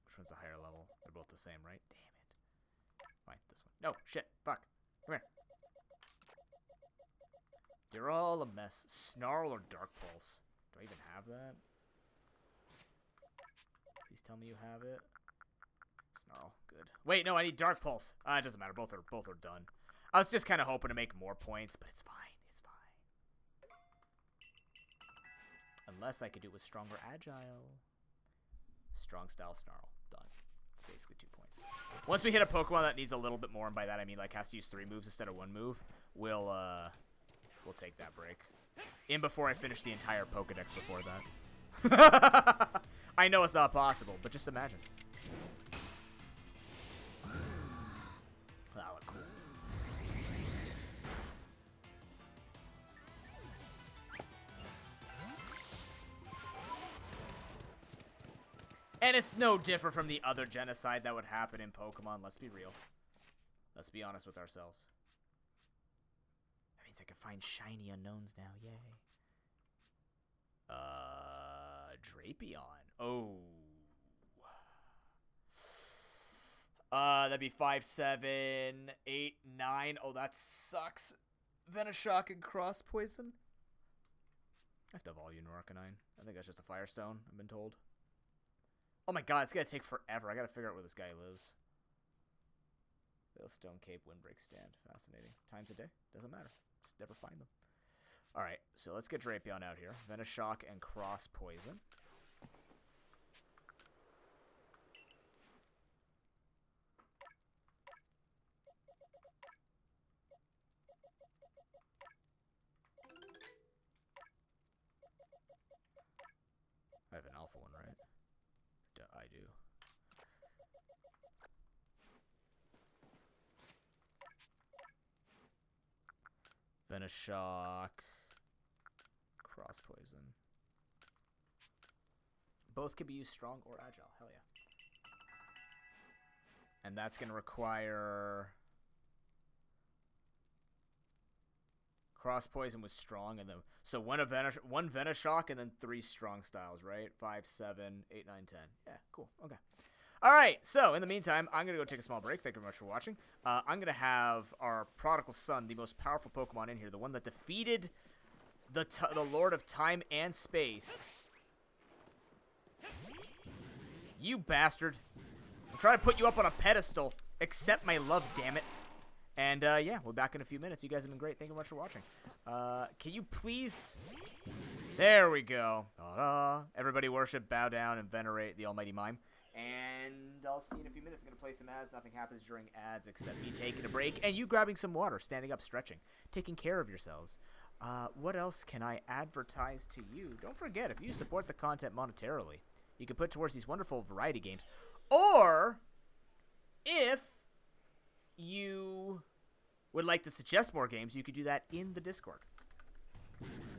Which one's the higher level? They're both the same, right? Damn it. Fine, this one. No, shit. Fuck. Come here. You're all a mess. Snarl or Dark Pulse? Do I even have that? Please tell me you have it. Snarl. Good. Wait, no, I need Dark Pulse. It doesn't matter. Both are done. I was just kind of hoping to make more points, but it's fine. It's fine. Unless I could do it with Stronger Agile. Strong Style Snarl. Done. It's basically 2 points. Once we hit a Pokemon that needs a little bit more, and by that I mean like has to use 3 moves instead of 1 move, we'll take that break. In before I finish the entire Pokedex before that. I know it's not possible, but just imagine. That look cool. And it's no different from the other genocide that would happen in Pokemon, let's be real. Let's be honest with ourselves. That means I can find shiny unknowns now, yay. Drapion. Oh. That'd be 5, 7, 8, 9. Oh, that sucks. Venoshock and Cross Poison. I have to have all Uno Arcanine. I think that's just a Firestone, I've been told. Oh my god, it's gonna take forever. I gotta figure out where this guy lives. Stone Cape, Windbreak Stand. Fascinating. Times a day. Doesn't matter. Just never find them. Alright, so let's get Drapion out here. Venoshock and Cross Poison. I have an alpha one, right? I do. Venoshock. Cross Poison. Both can be used strong or agile. Hell yeah. And that's going to require... Cross Poison was strong, and then so one Venoshock and then 3 strong styles, right? 5, 7, 8, 9, 10. Yeah, cool. Okay. All right. So in the meantime, I'm gonna go take a small break. Thank you very much for watching. I'm gonna have our prodigal son, the most powerful Pokemon in here, the one that defeated the Lord of Time and Space. You bastard! I'm trying to put you up on a pedestal. Accept my love, damn it. And, yeah, we'll be back in a few minutes. You guys have been great. Thank you much for watching. Can you please... There we go. Ta-da. Everybody worship, bow down, and venerate the almighty mime. And I'll see you in a few minutes. I'm going to play some ads. Nothing happens during ads except me taking a break and you grabbing some water, standing up, stretching, taking care of yourselves. What else can I advertise to you? Don't forget, if you support the content monetarily, you can put towards these wonderful variety games. Or, if you would like to suggest more games, you could do that in the Discord.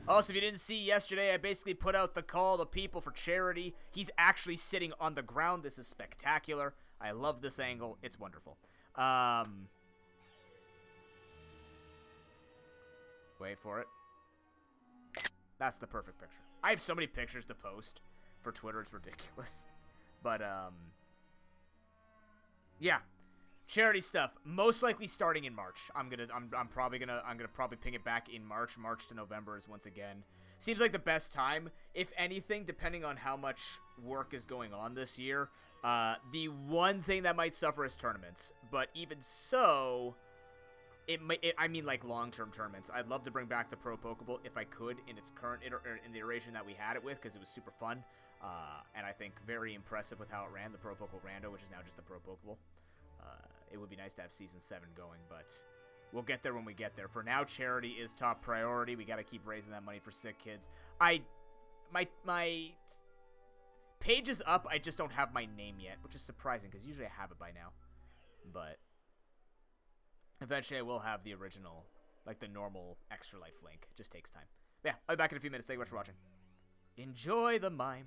Also, if you didn't see yesterday, I basically put out the call to people for charity. He's actually sitting on the ground. This is spectacular. I love this angle. It's wonderful. Wait for it. That's the perfect picture. I have so many pictures to post for Twitter. It's ridiculous. But, yeah. Charity stuff, most likely starting in March. I'm probably gonna ping it back in March. March to November is once again seems like the best time. If anything, depending on how much work is going on this year, the one thing that might suffer is tournaments. But even so, I mean like long-term tournaments. I'd love to bring back the Pro Pokeball if I could in its current in the iteration that we had it with, because it was super fun, and I think very impressive with how it ran. The Pro Pokeball Rando, which is now just the Pro Pokeball. It would be nice to have Season 7 going, but we'll get there when we get there. For now, charity is top priority. We got to keep raising that money for sick kids. My page is up. I just don't have my name yet, which is surprising because usually I have it by now. But eventually I will have the original, like the normal Extra Life link. It just takes time. But yeah, I'll be back in a few minutes. Thank you much for watching. Enjoy the mime.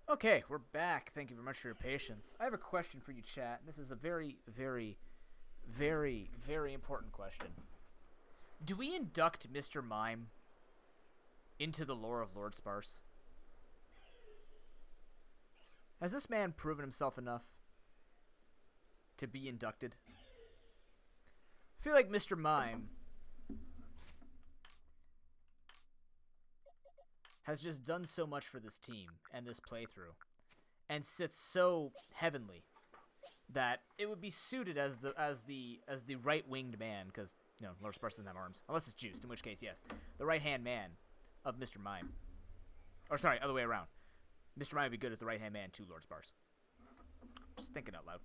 Okay, we're back. Thank you very much for your patience. I have a question for you, chat. This is a very, very, very, very important question. Do we induct Mr. Mime into the lore of Lord Sparse? Has this man proven himself enough to be inducted? I feel like Mr. Mime has just done so much for this team and this playthrough, and sits so heavenly that it would be suited as the right-winged man, because Lord Sparse doesn't have arms unless it's juiced, in which case yes, the right-hand man of Mr. Mime. Or sorry, other way around. Mr. Mime would be good as the right-hand man to Lord Sparse. Just thinking out loud.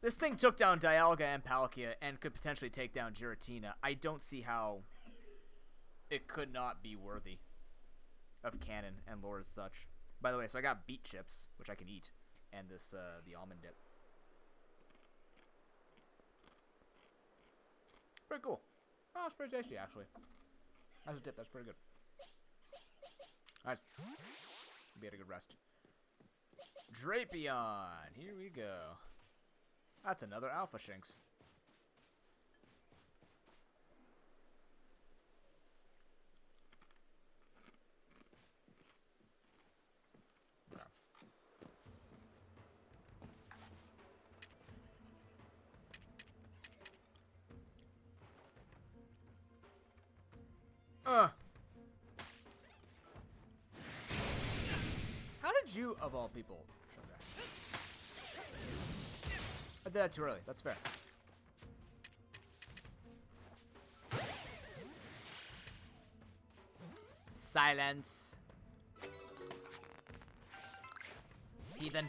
This thing took down Dialga and Palkia and could potentially take down Giratina. I don't see how it could not be worthy of canon and lore as such. By the way, so I got beet chips, which I can eat, and this the almond dip. Pretty cool. Oh, it's pretty tasty, actually. As a dip, that's pretty good. Nice. We had a good rest. Drapion. Here we go. That's another Alpha Shinx. How did you, of all people, show that? I did that too early. That's fair. Silence. Heathen.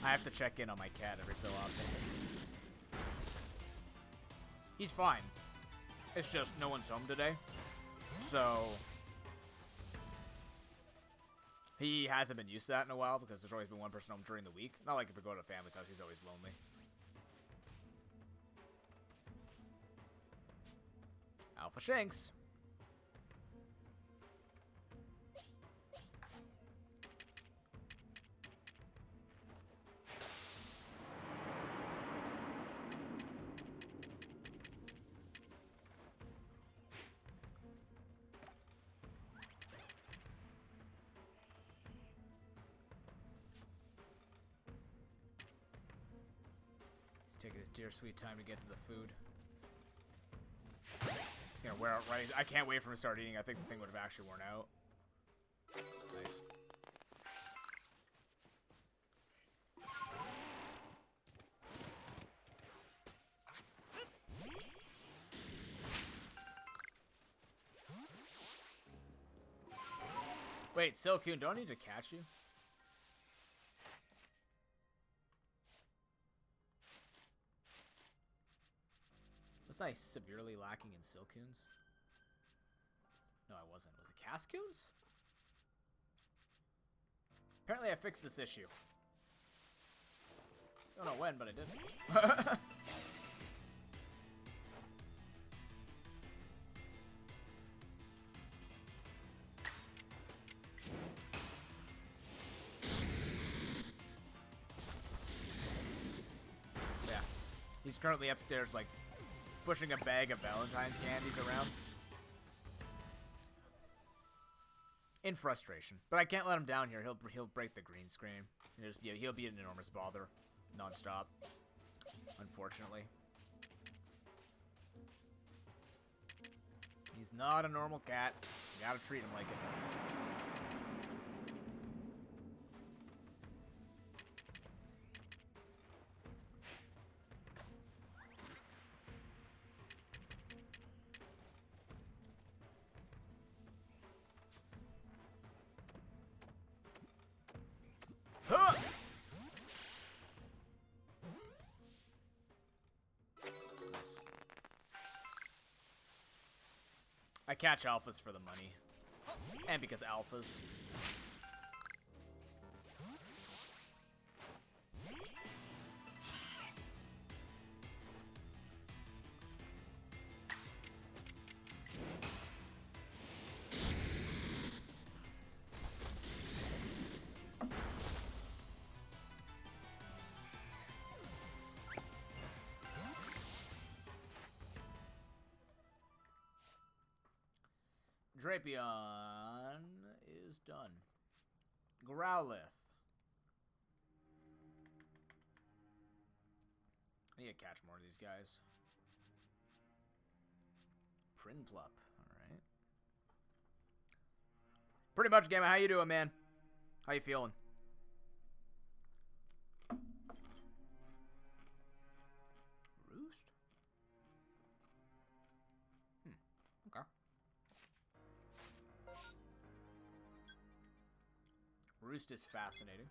I have to check in on my cat every so often. He's fine. It's just no one's home today. So he hasn't been used to that in a while because there's always been one person home during the week. Not like if we go to a family's house, he's always lonely. Alpha Shinx. Taking his dear sweet time to get to the food. He's gonna wear out right. I can't wait for him to start eating. I think the thing would have actually worn out. Nice. Wait, Silcoon, don't I need to catch you? Wasn't I severely lacking in Silcoons? No, I wasn't. Was it Cascoons? Apparently I fixed this issue. Don't know when, but I did. Yeah. He's currently upstairs, like, pushing a bag of Valentine's candies around. In frustration. But I can't let him down here. He'll break the green screen. He'll be an enormous bother. Non-stop. Unfortunately. He's not a normal cat. You gotta treat him like it. I catch alphas for the money. And because alphas. Drapion is done. Growlithe. I need to catch more of these guys. Prinplup. Alright. Pretty much, Gamma. How you doing, man? How you feeling? Roost? Okay. Roost is fascinating.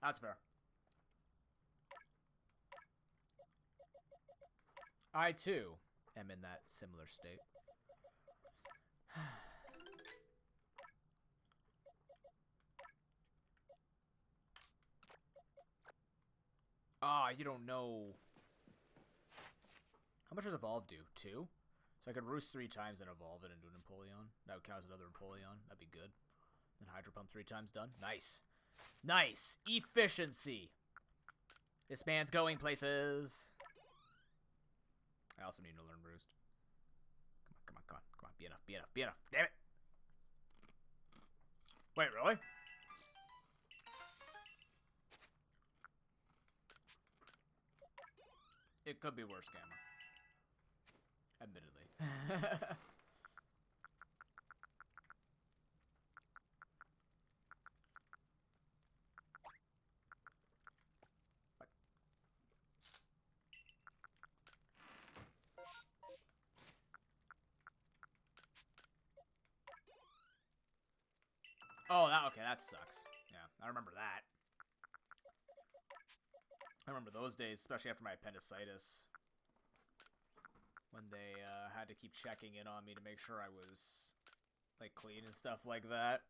That's fair. I, too, am in that similar state. Ah, you don't know. How much does Evolve do? 2? So I could Roost 3 times and Evolve it into an Empoleon. That would count as another Empoleon. That'd be good. Then Hydro Pump 3 times done. Nice. Nice. Efficiency. This man's going places. I also need to learn Roost. Come on, come on, come on. Come on. Be enough, be enough, be enough. Damn it. Wait, really? It could be worse, Gamma. Admittedly. What? Oh, okay, that sucks. Yeah, I remember that. I remember those days, especially after my appendicitis, when they had to keep checking in on me to make sure I was, like, clean and stuff like that.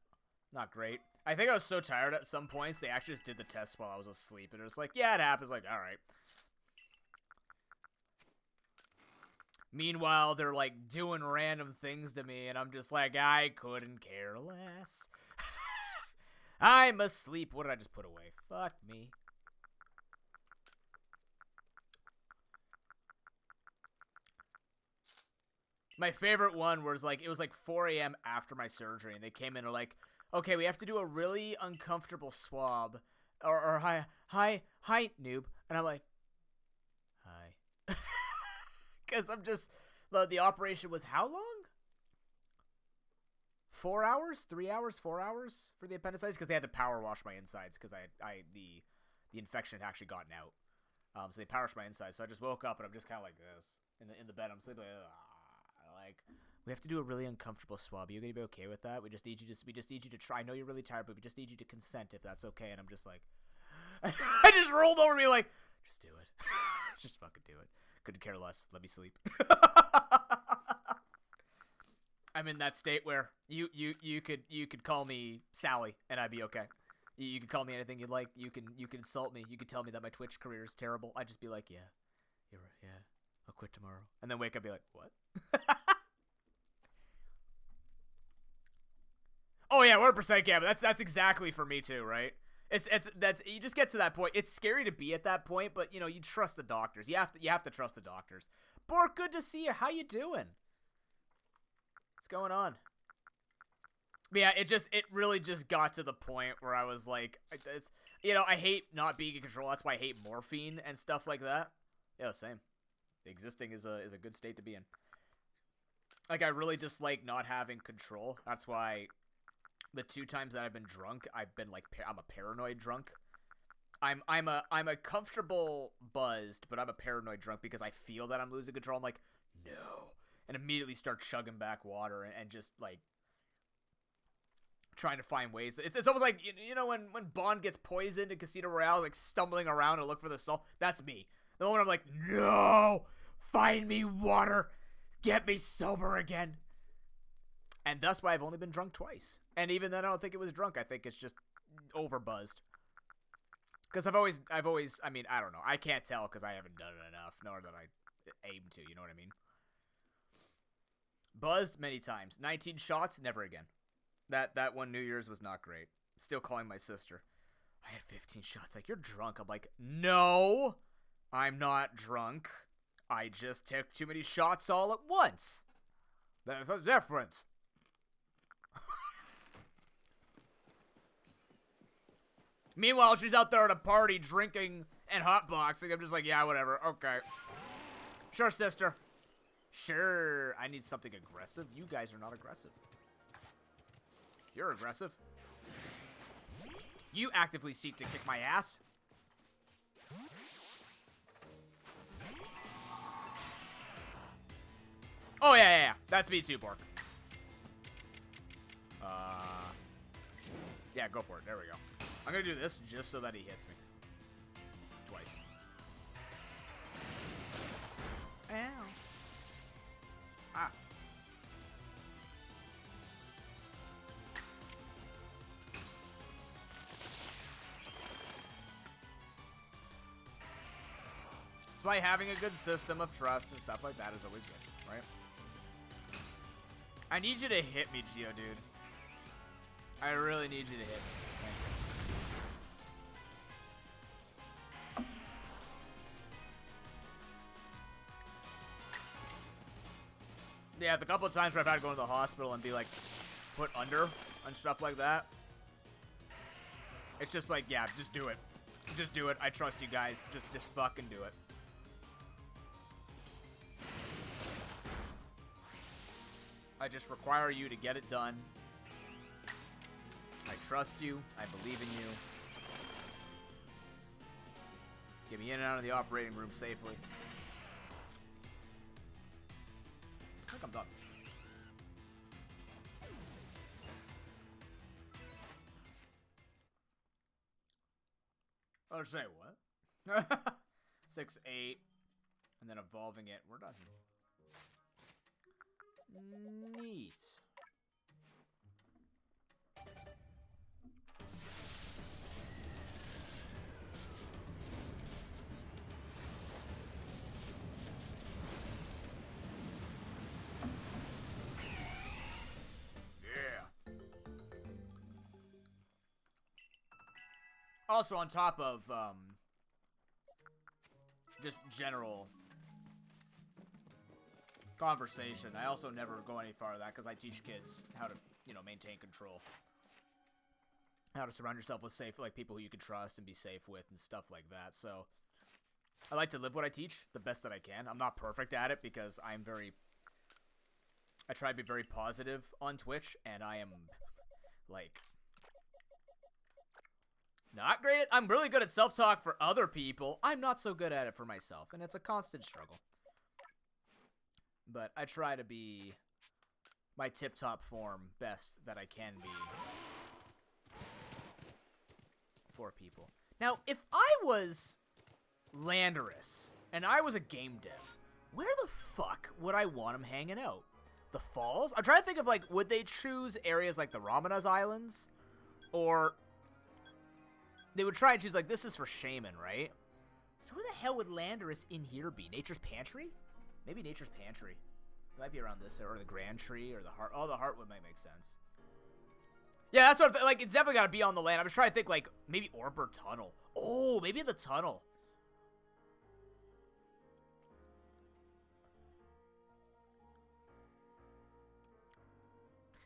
Not great. I think I was so tired at some points, they actually just did the test while I was asleep, and it was like, yeah, it happens, like, alright. Meanwhile, they're, like, doing random things to me, and I'm just like, I couldn't care less. I'm asleep. What did I just put away? Fuck me. My favorite one was like, it was like 4 a.m. after my surgery, and they came in and were like, okay, we have to do a really uncomfortable swab. Or hi, noob. And I'm like, hi. Because I'm just, the operation was how long? 4 hours? 3 hours? 4 hours for the appendicitis? Because they had to power wash my insides because the infection had actually gotten out. So they power washed my insides. So I just woke up and I'm just kind of like this in the bed. I'm sleeping like, we have to do a really uncomfortable swab. Are you gonna be okay with that? We just need you to try. I know you're really tired, but we just need you to consent if that's okay. And I'm just like, I just rolled over me like, just do it. Just fucking do it. Couldn't care less. Let me sleep. I'm in that state where you could call me Sally and I'd be okay. You could call me anything you'd like. You can insult me. You could tell me that my Twitch career is terrible. I'd just be like, yeah, you're right. Yeah, I'll quit tomorrow. And then wake up and be like, what? Oh yeah, 100%. Yeah, but that's exactly for me too, right? That's you just get to that point. It's scary to be at that point, but you know, you trust the doctors. You have to trust the doctors. Bork, good to see you. How you doing? What's going on? But yeah, it really just got to the point where I was like, I hate not being in control. That's why I hate morphine and stuff like that. Yeah, same. Existing is a good state to be in. Like, I really dislike not having control. That's why the 2 times that I've been drunk, I've been like, I'm a paranoid drunk. I'm a comfortable buzzed, but I'm a paranoid drunk because I feel that I'm losing control. I'm like, no, and immediately start chugging back water and just like trying to find ways. It's almost like, you know, when Bond gets poisoned in Casino Royale, like stumbling around to look for the soul. That's me. The moment I'm like, no, find me water, get me sober again. And thus why I've only been drunk twice. And even then, I don't think it was drunk. I think it's just overbuzzed. Because I've always, I mean, I don't know. I can't tell because I haven't done it enough, nor that I aim to, you know what I mean? Buzzed many times. 19 shots, never again. That one New Year's was not great. Still calling my sister. I had 15 shots. Like, you're drunk. I'm like, no, I'm not drunk. I just took too many shots all at once. There's a difference. Meanwhile, she's out there at a party drinking and hotboxing. I'm just like, yeah, whatever. Okay. Sure, sister. Sure. I need something aggressive. You guys are not aggressive. You're aggressive. You actively seek to kick my ass. Oh, yeah. That's me too, Bork. Yeah, go for it. There we go. I'm gonna do this just so that he hits me. Twice. Ow. Ah. That's why having a good system of trust and stuff like that is always good, right? I need you to hit me, Geodude. I really need you to hit me. Thank you. Yeah, the couple of times where I've had to go to the hospital and be like put under and stuff like that. It's just like, yeah, just do it. Just do it. I trust you guys. Just fucking do it. I just require you to get it done. I trust you. I believe in you. Get me in and out of the operating room safely. I think I'm done. Oh, say what? 6, 8, and then evolving it. We're done. Neat. Also, on top of, just general conversation, I also never go any farther than that because I teach kids how to, you know, maintain control. How to surround yourself with safe, like, people who you can trust and be safe with and stuff like that. So, I like to live what I teach the best that I can. I'm not perfect at it because I try to be very positive on Twitch, and I am, like, not great at, I'm really good at self-talk for other people. I'm not so good at it for myself, and it's a constant struggle. But I try to be my tip-top form best that I can be for people. Now, if I was Landorus and I was a game dev, where the fuck would I want him hanging out? The Falls? I'm trying to think of, like, would they choose areas like the Ramanas Islands? Or they would try and choose, like, this is for Shaman, right? So where the hell would Landorus in here be? Nature's Pantry? Maybe Nature's Pantry. It might be around this, or the Grand Tree, or the Heart. Oh, the Heartwood might make sense. Yeah, that's what I'm like, it's definitely got to be on the land. I'm just trying to think, like, maybe Orbor Tunnel. Oh, maybe the tunnel.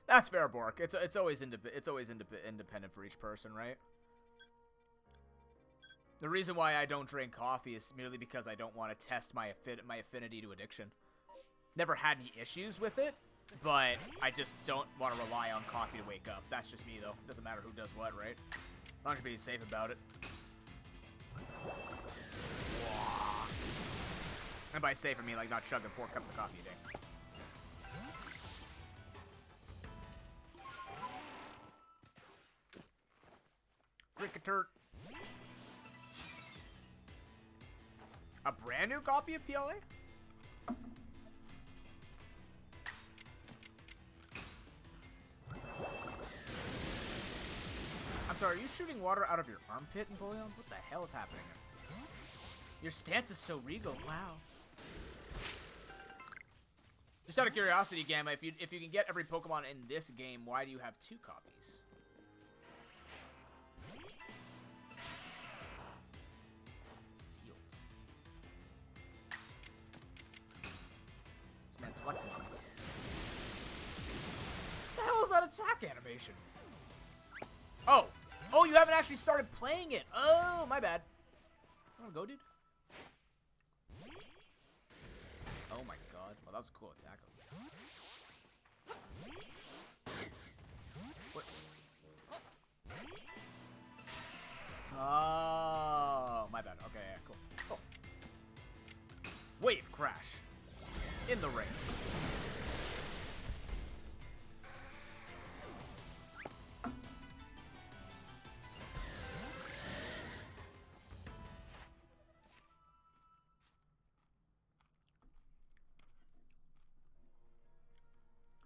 That's fair, Bork. It's always independent for each person, right? The reason why I don't drink coffee is merely because I don't want to test my affinity to addiction. Never had any issues with it, but I just don't want to rely on coffee to wake up. That's just me, though. Doesn't matter who does what, right? As long as you're being safe about it. And by safe, I mean, like, not chugging 4 cups of coffee a day. A brand new copy of PLA? I'm sorry, are you shooting water out of your armpit, Napoleon? What the hell is happening here? Your stance is so regal. Wow. Just out of curiosity, Gamma, if you can get every Pokemon in this game, why do you have 2 copies? Sealed. This man's flexing on me. What the hell is that attack animation? Oh! Oh, you haven't actually started playing it! Oh, my bad. You wanna go, dude? Oh my god. Well, that was a cool attack. What? Oh, my bad. Okay, yeah, cool. Cool. Wave crash. In the rain.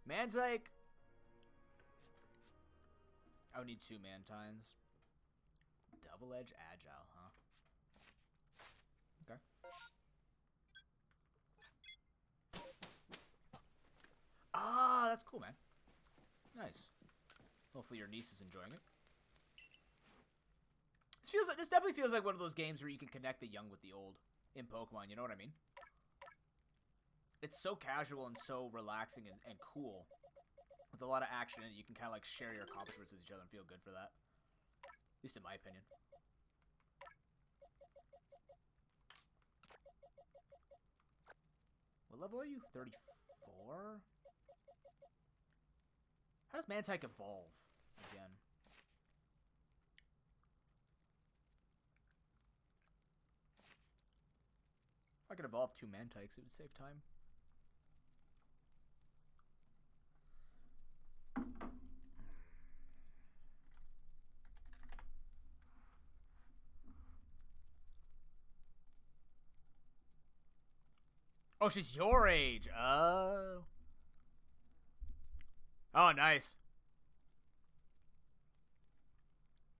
Man's like, I would need 2 Mantines. Double edge agile, huh? Okay. Ah, that's cool, man. Nice. Hopefully your niece is enjoying it. This definitely feels like one of those games where you can connect the young with the old in Pokemon, you know what I mean? It's so casual and so relaxing and cool. With a lot of action in it, you can kind of like share your accomplishments with each other and feel good for that. At least in my opinion. What level are you? 34? How does Mantike evolve again? If I could evolve 2 Mantikes, it would save time. Oh, she's your age. Oh. Oh, nice.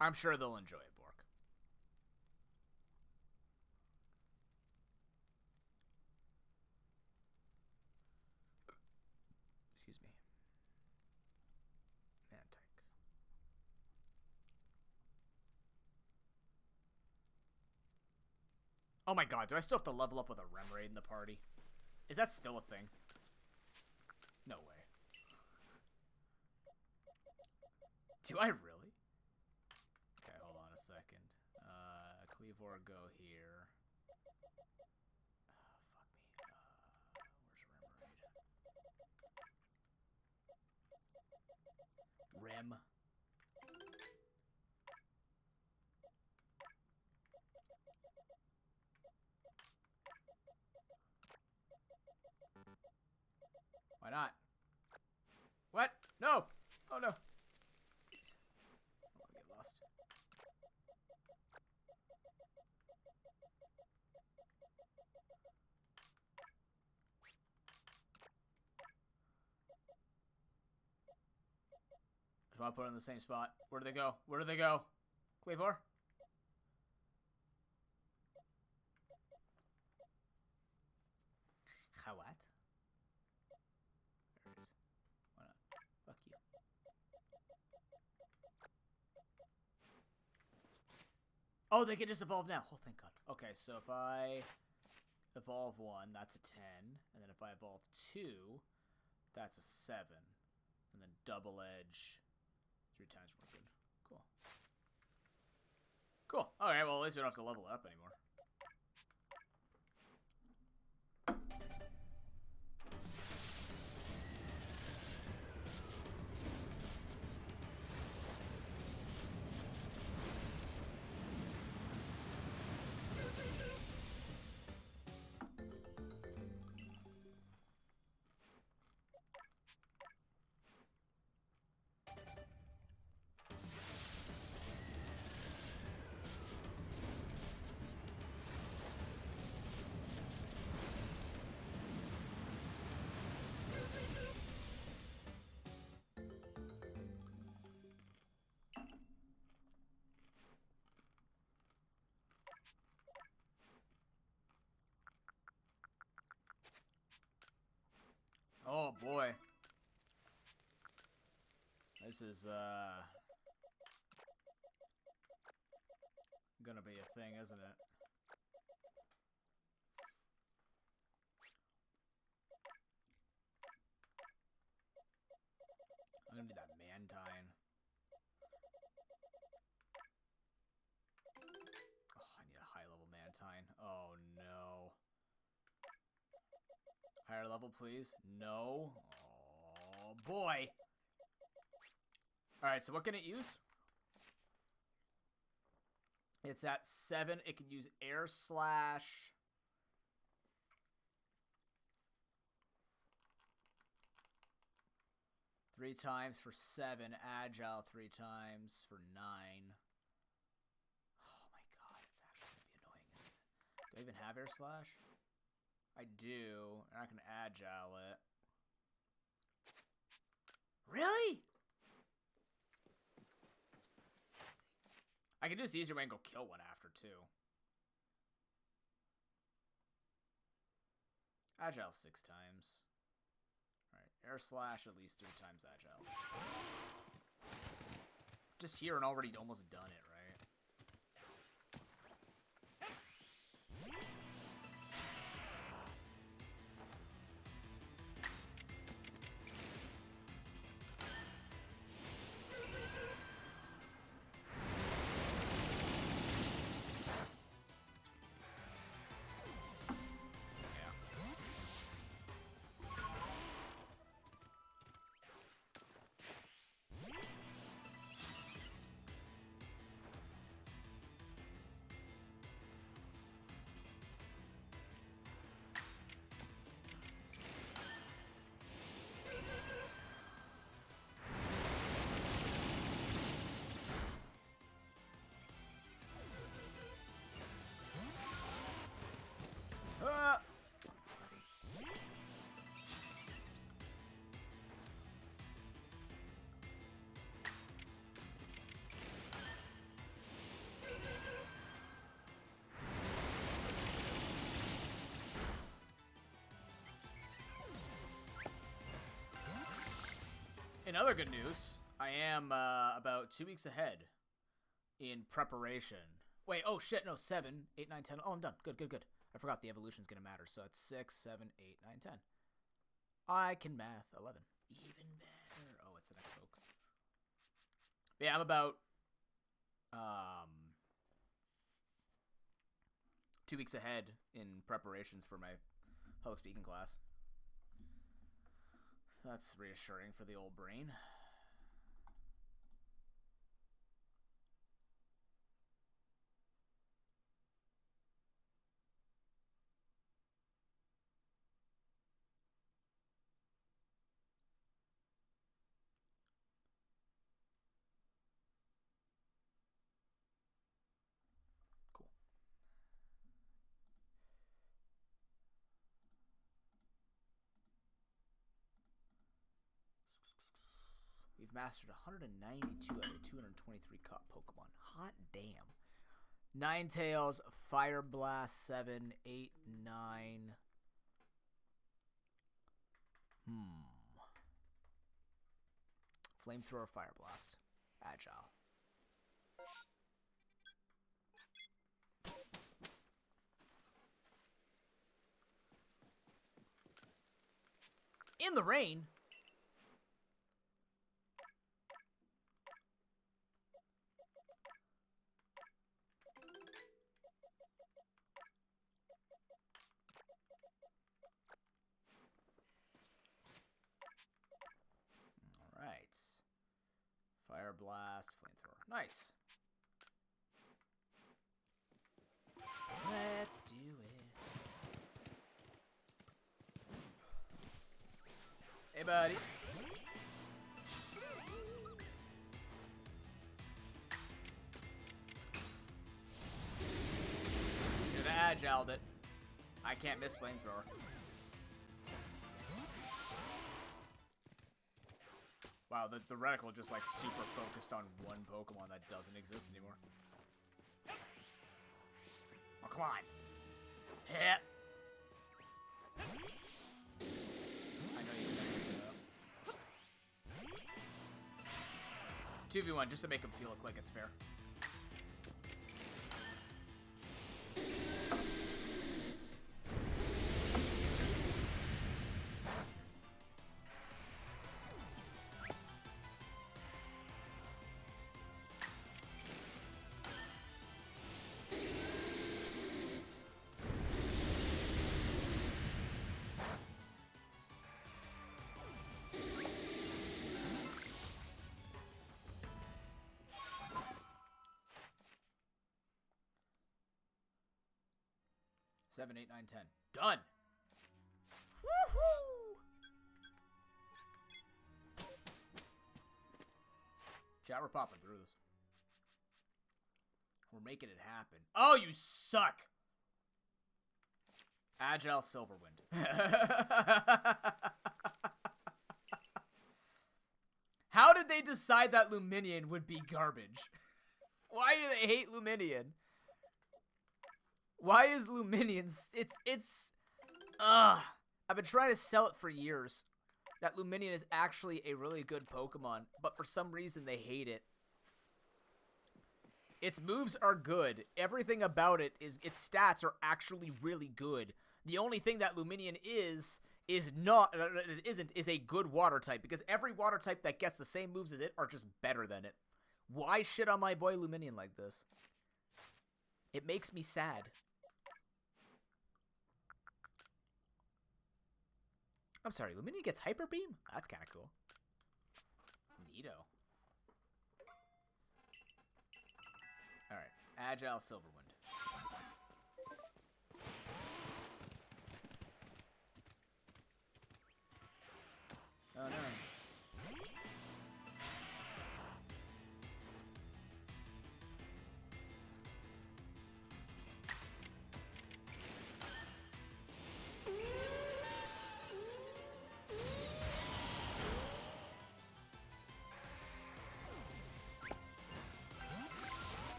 I'm sure they'll enjoy it, Bork. Excuse me. Mantike. Oh my god, do I still have to level up with a Remoraid in the party? Is that still a thing? No way. Do I really? Okay, hold on a second. Cleavor, go here. Fuck me. Where's Remoraid? Rem. Why not? What? No! Oh no! Please. I don't want to get lost. I want to put it in the same spot. Where do they go? Where do they go? Cleavor? How what? There it is. Why not? Fuck you. Oh, they can just evolve now. Oh, thank God. Okay, so if I evolve 1, that's a 10. And then if I evolve 2, that's a 7. And then double edge 3 times more good. Cool. Cool. Alright, well, at least we don't have to level it up anymore. Oh boy. This is gonna be a thing, isn't it? I'm gonna do that Mantine. Oh, I need a high level Mantine. Oh no. Higher level, please. No. Oh boy. Alright, so what can it use? It's at 7. It can use Air Slash. Three times for 7. Agile 3 times for 9. Oh my god, it's actually going to be annoying, isn't it? Do I even have Air Slash? I do. And I can Agile it. Really? I can do this easier way and go kill one after, too. Agile 6 times. Alright, Air Slash at least 3 times Agile. Just here and already almost done it, right? In other good news, I am about 2 weeks ahead in preparation. Wait, oh shit, no, 7, 8, 9, 10. Oh, I'm done. Good, good, good. I forgot the evolution's gonna matter, so it's 6, 7, 8, 9, 10. I can math 11. Even better. Oh, it's the next poke. Yeah, I'm about 2 weeks ahead in preparations for my public speaking class. So that's reassuring for the old brain. Cool. We've mastered 192 out of 223 caught Pokemon. Hot damn. Ninetales, Fire Blast, 7, 8, 9. Flamethrower, Fire Blast. Agile. In the rain? Alright. Fire Blast, Flamethrower. Nice. Let's do it. Hey, buddy. Should've agiled it. I can't miss Flamethrower. Wow, the reticle just like super focused on one Pokemon that doesn't exist anymore. Oh, come on. Hit. I know you can. 2v1, just to make him feel like it's fair. Seven, 8, 9, 10. Done! Woohoo! Chat, we're popping through this. We're making it happen. Oh, you suck! Agile Silverwind. How did they decide that Luminion would be garbage? Why do they hate Luminion? Why is Luminion... I've been trying to sell it for years. That Luminion is actually a really good Pokemon, but for some reason they hate it. Its moves are good. Everything about it is... Its stats are actually really good. The only thing that Luminion is a good water type, because every water type that gets the same moves as it are just better than it. Why shit on my boy Luminion like this? It makes me sad. I'm sorry, Luminion gets Hyper Beam? That's kind of cool. Neato. Alright, Agile Silverwind. Oh no.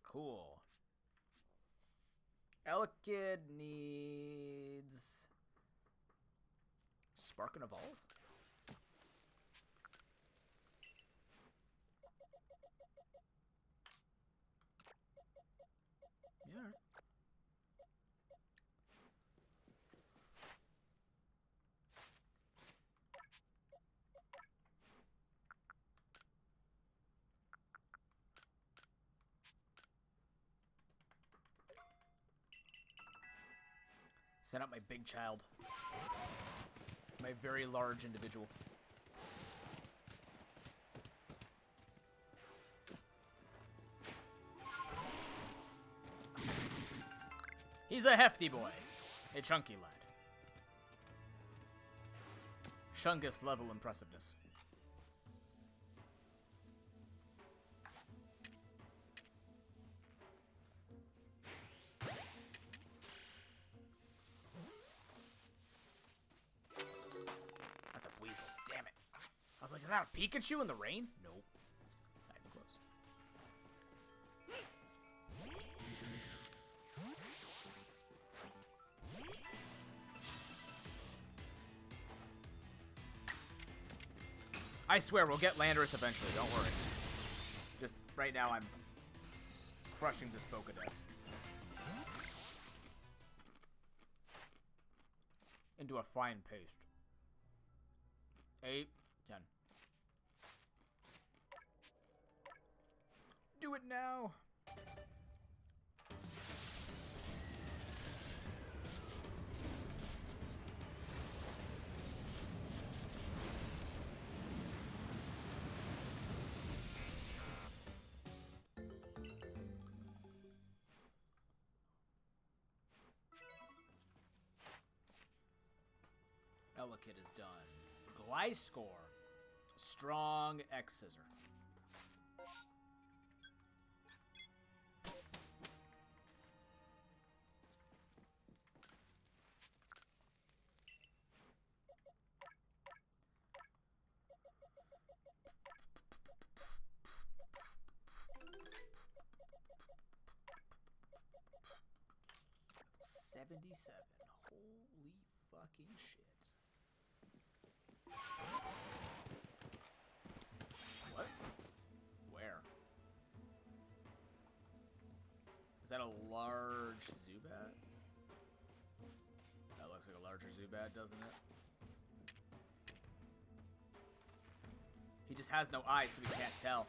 Cool. Elekid needs Spark and Evolve? Yeah. Send out my big child. My very large individual. He's a hefty boy. A chunky lad. Chungus level impressiveness. I was like, is that a Pikachu in the rain? Nope. Not even close. I swear, we'll get Landorus eventually, don't worry. Just, right now, I'm crushing this Pokedex. Into a fine paste. 8, 10. Do it now. Elekid is done. Gliscor. Strong X-Scissor. 77. Holy fucking shit. What? Where? Is that a large Zubat? That looks like a larger Zubat, doesn't it? He just has no eyes, so we can't tell.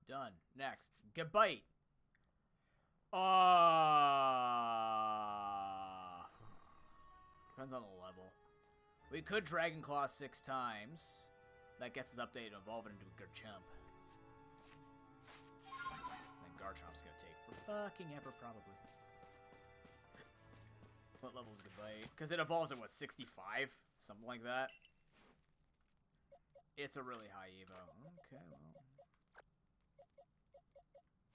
Done. Next. Gebite. Depends on the level. We could Dragon Claw 6 times. That gets us updated and evolve it into a Garchomp. And Garchomp's gonna take for fucking ever, probably. What level is Gebite? Because it evolves at, what, 65? Something like that. It's a really high Evo. Okay, well.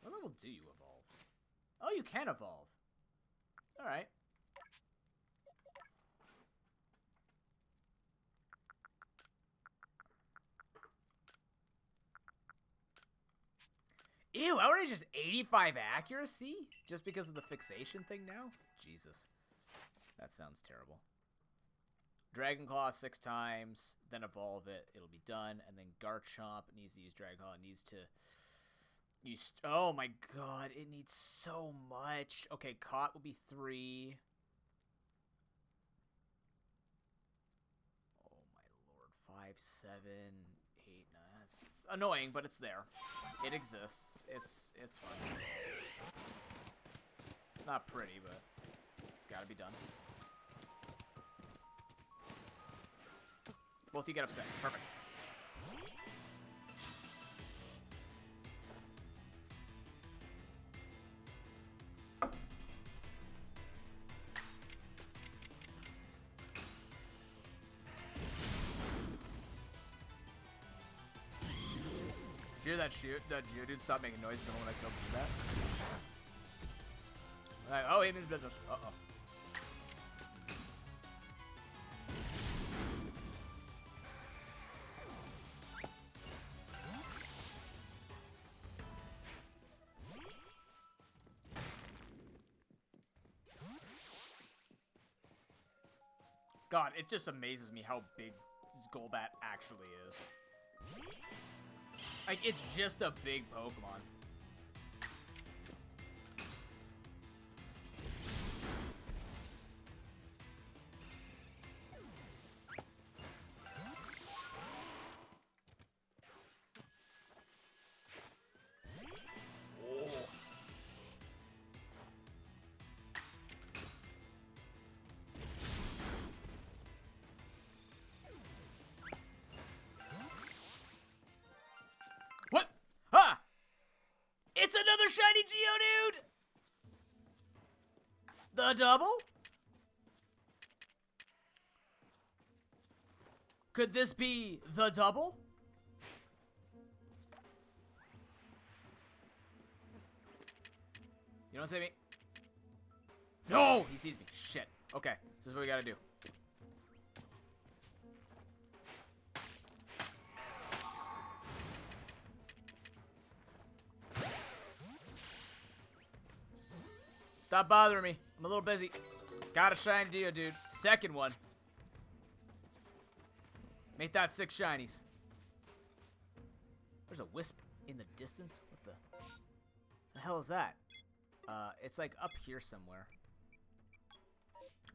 What level do you evolve? Oh, you can evolve. Alright. Ew, already just 85 accuracy? Just because of the fixation thing now? Jesus. That sounds terrible. Dragon Claw 6 times, then evolve it. It'll be done. And then Garchomp needs to use Dragon Claw. It needs to... oh my god, it needs so much. Okay, Caught will be 3. Oh my lord. 5, 7, 8, 9. That's annoying, but it's there. It exists. It's fun. It's not pretty, but it's gotta be done. Both of you get upset. Perfect. Did you hear that shoot? That Geodude stop making noises the moment I killed Zubat? Like, oh, he means business. Uh-oh. God, it just amazes me how big Golbat actually is. Like, it's just a big Pokemon. It's another shiny Geodude! The double? Could this be the double? You don't see me? No! He sees me. Shit. Okay, this is what we gotta do. Stop bothering me. I'm a little busy. Got a shiny Geodude. Second one. Make that 6 shinies. There's a wisp in the distance. What the hell is that? It's like up here somewhere.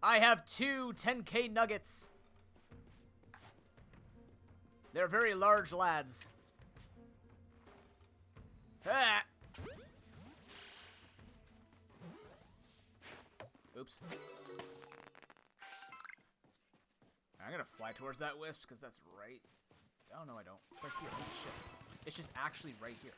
I have 2 10k nuggets. They're very large lads. Ah! Oops. I'm gonna fly towards that wisp because that's right. Oh no, I don't. It's right here. Holy shit. It's just actually right here.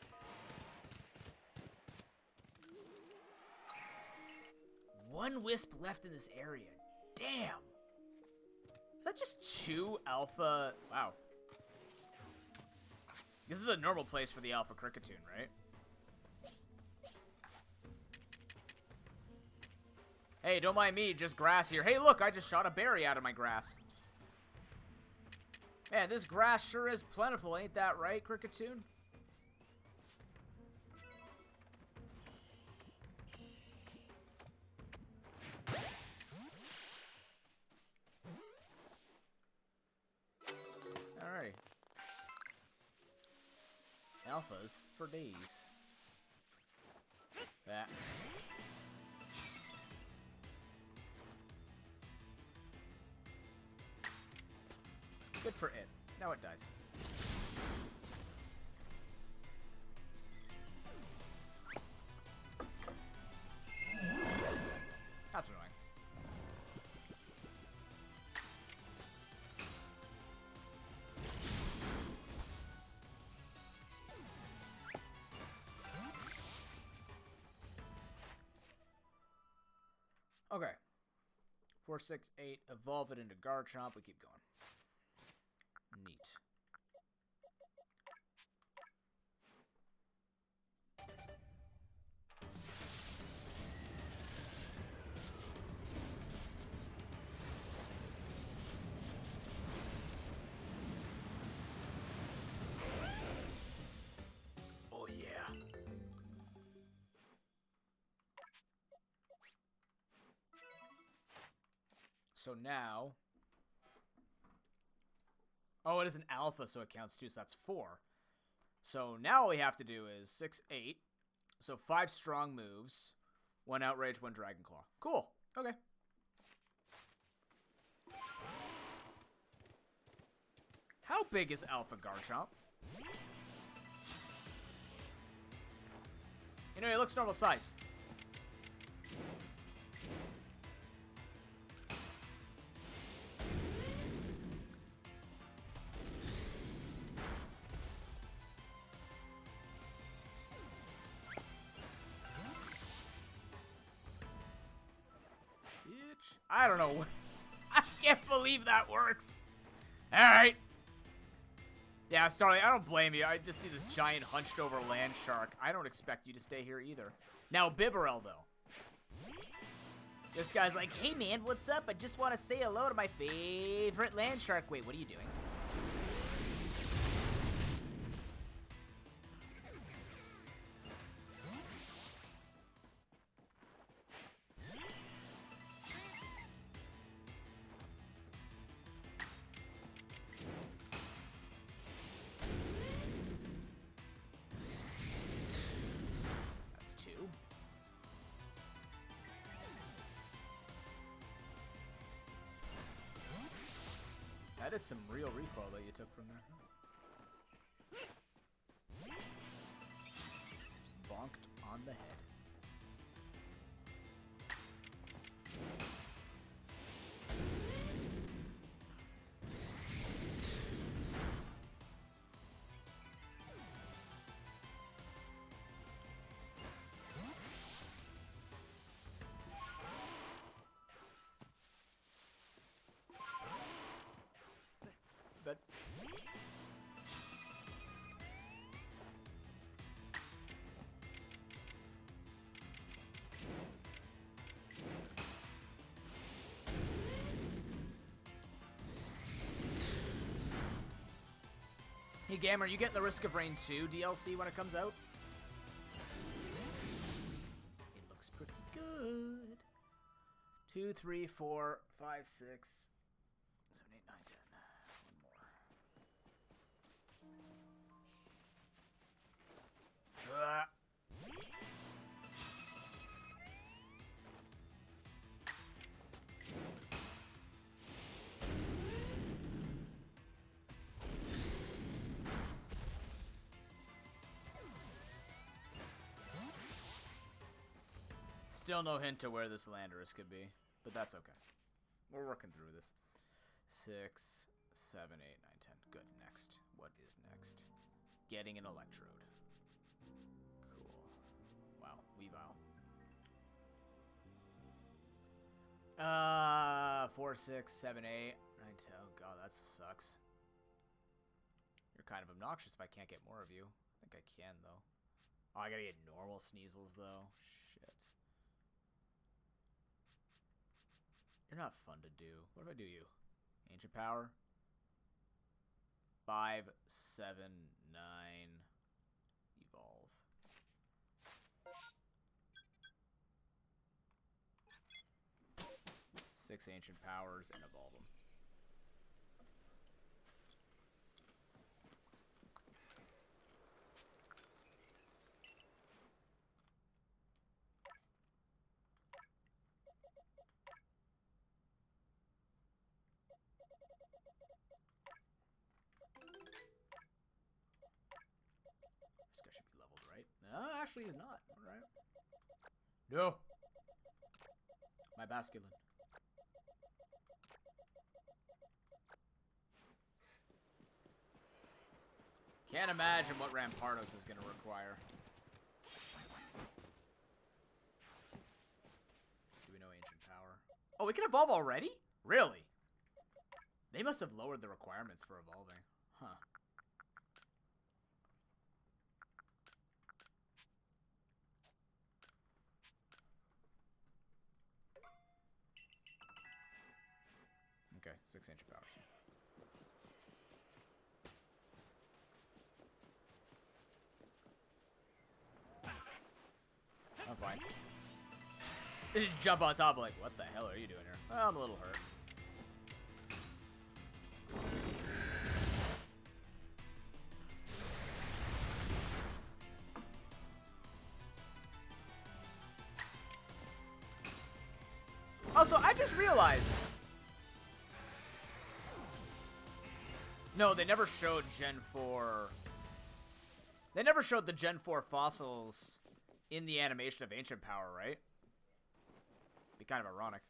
1 wisp left in this area. Damn. Is that just 2 alpha? Wow. This is a normal place for the alpha Cricketune, right? Hey, don't mind me, just grass here. Hey, look, I just shot a berry out of my grass. Man, this grass sure is plentiful, ain't that right, Cricketune? Alrighty. Alphas for days. That. Good for it. Now it dies. That's annoying. Okay. 4, 6, 8. Evolve it into Garchomp. We keep going. Neat. Oh yeah. So now... Oh, it is an alpha, so it counts too, so that's 4. So now all we have to do is 6, 8. So 5 strong moves, 1 outrage, 1 dragon claw. Cool. Okay. How big is Alpha Garchomp? You know, he looks normal size. Bitch. I don't know. I can't believe that works. Alright. Yeah, Starlight, I don't blame you. I just see this giant hunched over land shark. I don't expect you to stay here either. Now, Bibarel, though. This guy's like, hey man, what's up? I just want to say hello to my favorite land shark. Wait, what are you doing? That's 2. That is some real recoil that you took from there. Bonked on the head. But hey, Gamer, you get the Risk of Rain 2 DLC when it comes out? It looks pretty good. 2, 3, 4, 5, 6, 7, 8, 9, 10. One more. Still no hint to where this Landorus could be, but that's okay. We're working through this. 6, 7, 8, 9, 10. Good. Next. What is next? Getting an Electrode. Cool. Wow. Weavile. 4, 6, 7, 8, 9, 10. Oh god, that sucks. You're kind of obnoxious if I can't get more of you. I think I can, though. Oh, I gotta get normal Sneasels, though. Shit. You're not fun to do. What if I do you? Ancient Power. 5, 7, 9. Evolve. Six Ancient Powers and evolve them. This guy should be leveled, right? No, actually he's not. Alright. No! My Basculin. Can't imagine what Rampardos is going to require. Do we know Ancient Power? Oh, we can evolve already? Really? They must have lowered the requirements for evolving. Huh. Okay, 6 Ancient Powers. I'm fine. They just jump on top like, what the hell are you doing here? Well, I'm a little hurt. Also, I just realized. No, they never showed Gen 4. They never showed the Gen 4 fossils in the animation of Ancient Power, right? Be kind of ironic.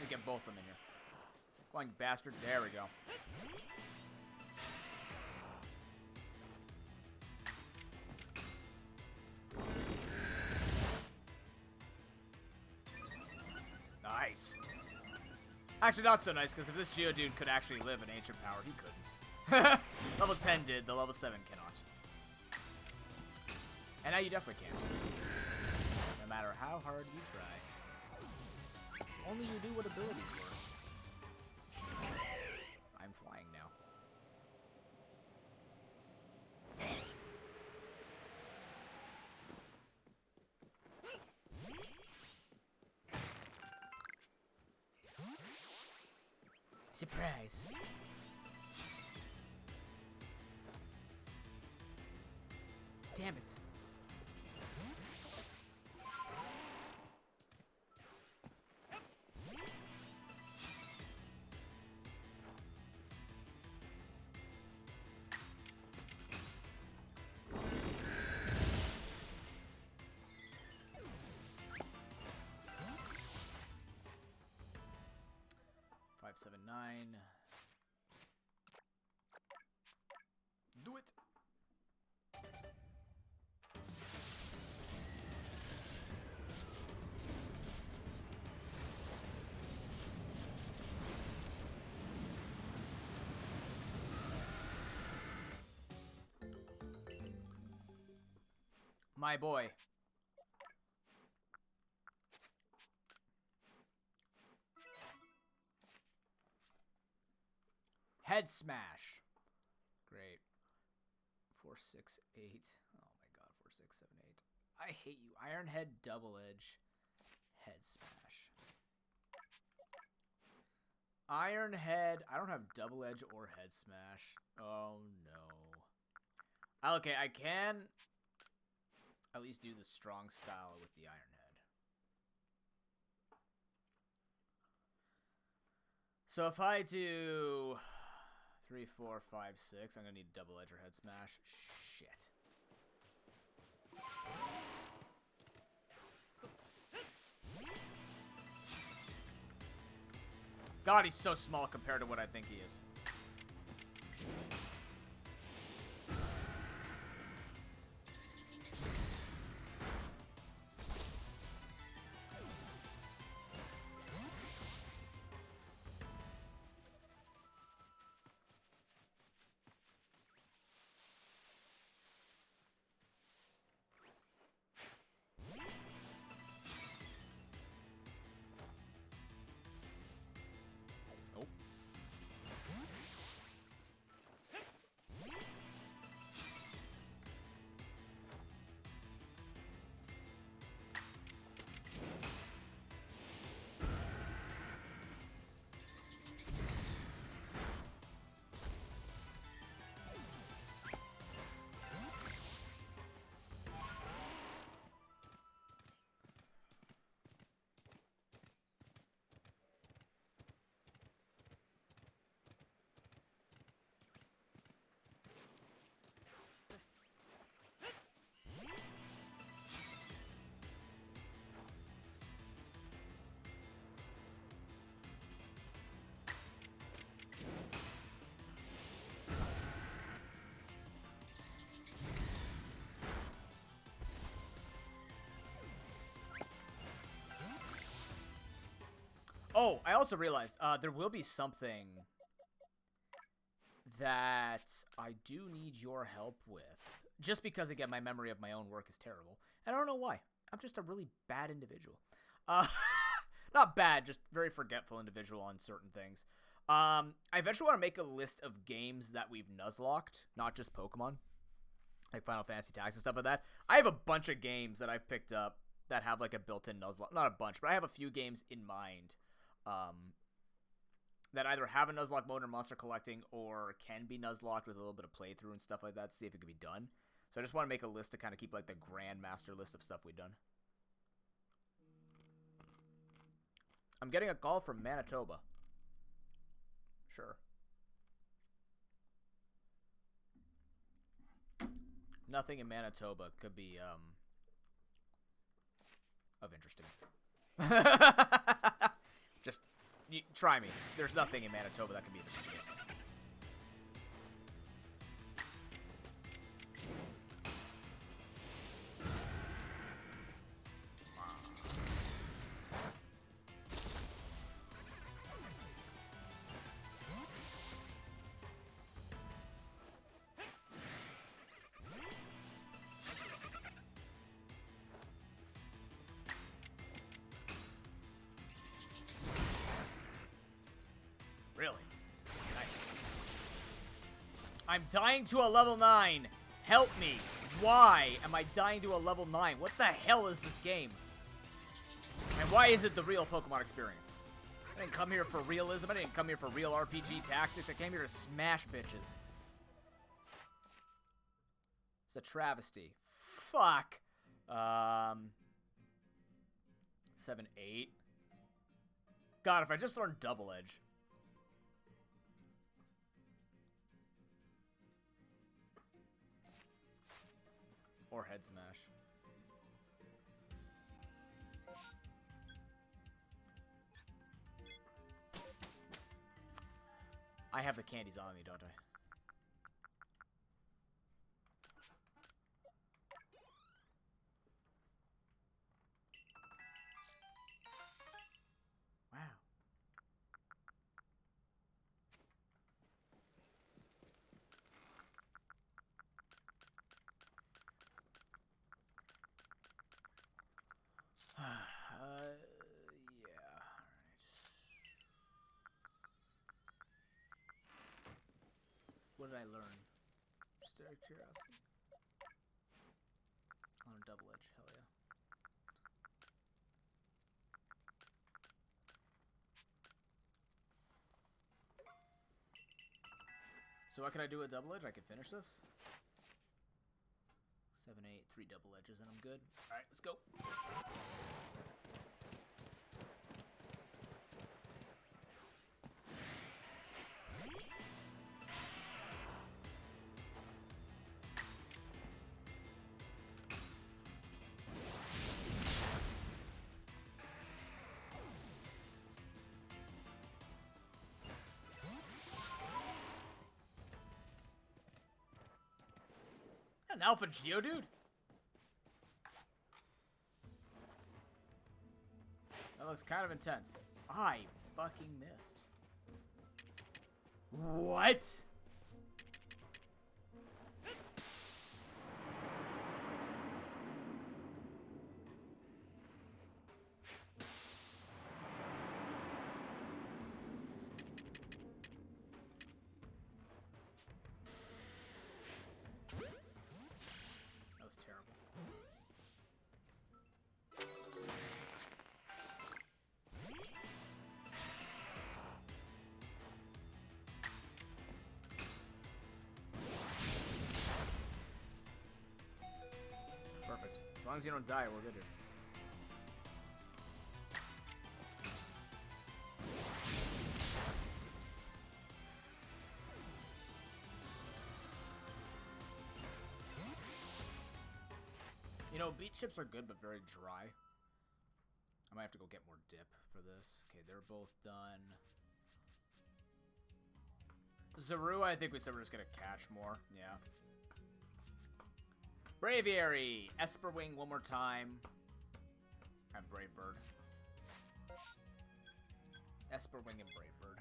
Get both of them in here. Come on, you bastard. There we go. Nice. Actually, not so nice, because if this Geodude could actually live in Ancient Power, he couldn't. Level 10 did, the level 7 cannot. And now you definitely can't. No matter how hard you try. Only you do what abilities were. I'm flying now. Surprise. Damn it. Five, 7, 9. Do it. My boy. Head smash. Great. 4, 6, 8. Oh my god, 4, 6, 7, 8. I hate you. Iron Head double edge. Head smash. Iron Head. I don't have Double Edge or Head Smash. Oh, no. Okay, I can at least do the strong style with the Iron Head. So if I do 3, 4, 5, 6, I'm going to need Double Edge or Head Smash. Shit. God, he's so small compared to what I think he is. Oh, I also realized there will be something that I do need your help with. Just because, again, my memory of my own work is terrible. And I don't know why. I'm just a really bad individual. Not bad, just very forgetful individual on certain things. I eventually want to make a list of games that we've nuzlocked, not just Pokemon. Like Final Fantasy Tactics and stuff like that. I have a bunch of games that I've picked up that have like a built-in nuzlocke. Not a bunch, but I have a few games in mind that either have a Nuzlocke mode or monster collecting or can be Nuzlocked with a little bit of playthrough and stuff like that to see if it can be done. So I just want to make a list to kind of keep like the grand master list of stuff we've done. I'm getting a call from Manitoba. Sure. Nothing in Manitoba could be of interest to me. Just try me. There's nothing in Manitoba that can be of interest to me. Really? Nice. I'm dying to a level 9. Help me. Why am I dying to a level 9? What the hell is this game? And why is it the real Pokemon experience? I didn't come here for realism. I didn't come here for real RPG tactics. I came here to smash bitches. It's a travesty. Fuck. 7, 8. God, if I just learned Double Edge. Or Head Smash. I have the candies on me, don't I? Wow. Yeah, alright. What did I learn? Just out of curiosity. On a Double Edge, hell yeah. So what can I do with double edge? I can finish this. 7, 8, 3 double edges, and I'm good. All right, let's go. An alpha Geodude? That looks kind of intense. I fucking missed. What? That was terrible. Perfect. As long as you don't die, we're good here. You know, beat chips are good, but very dry. I might have to go get more dip for this. Okay, they're both done. Zaru, I think we said we're just gonna catch more. Yeah. Braviary! Esper Wing one more time. And Brave Bird. Esper Wing and Brave Bird.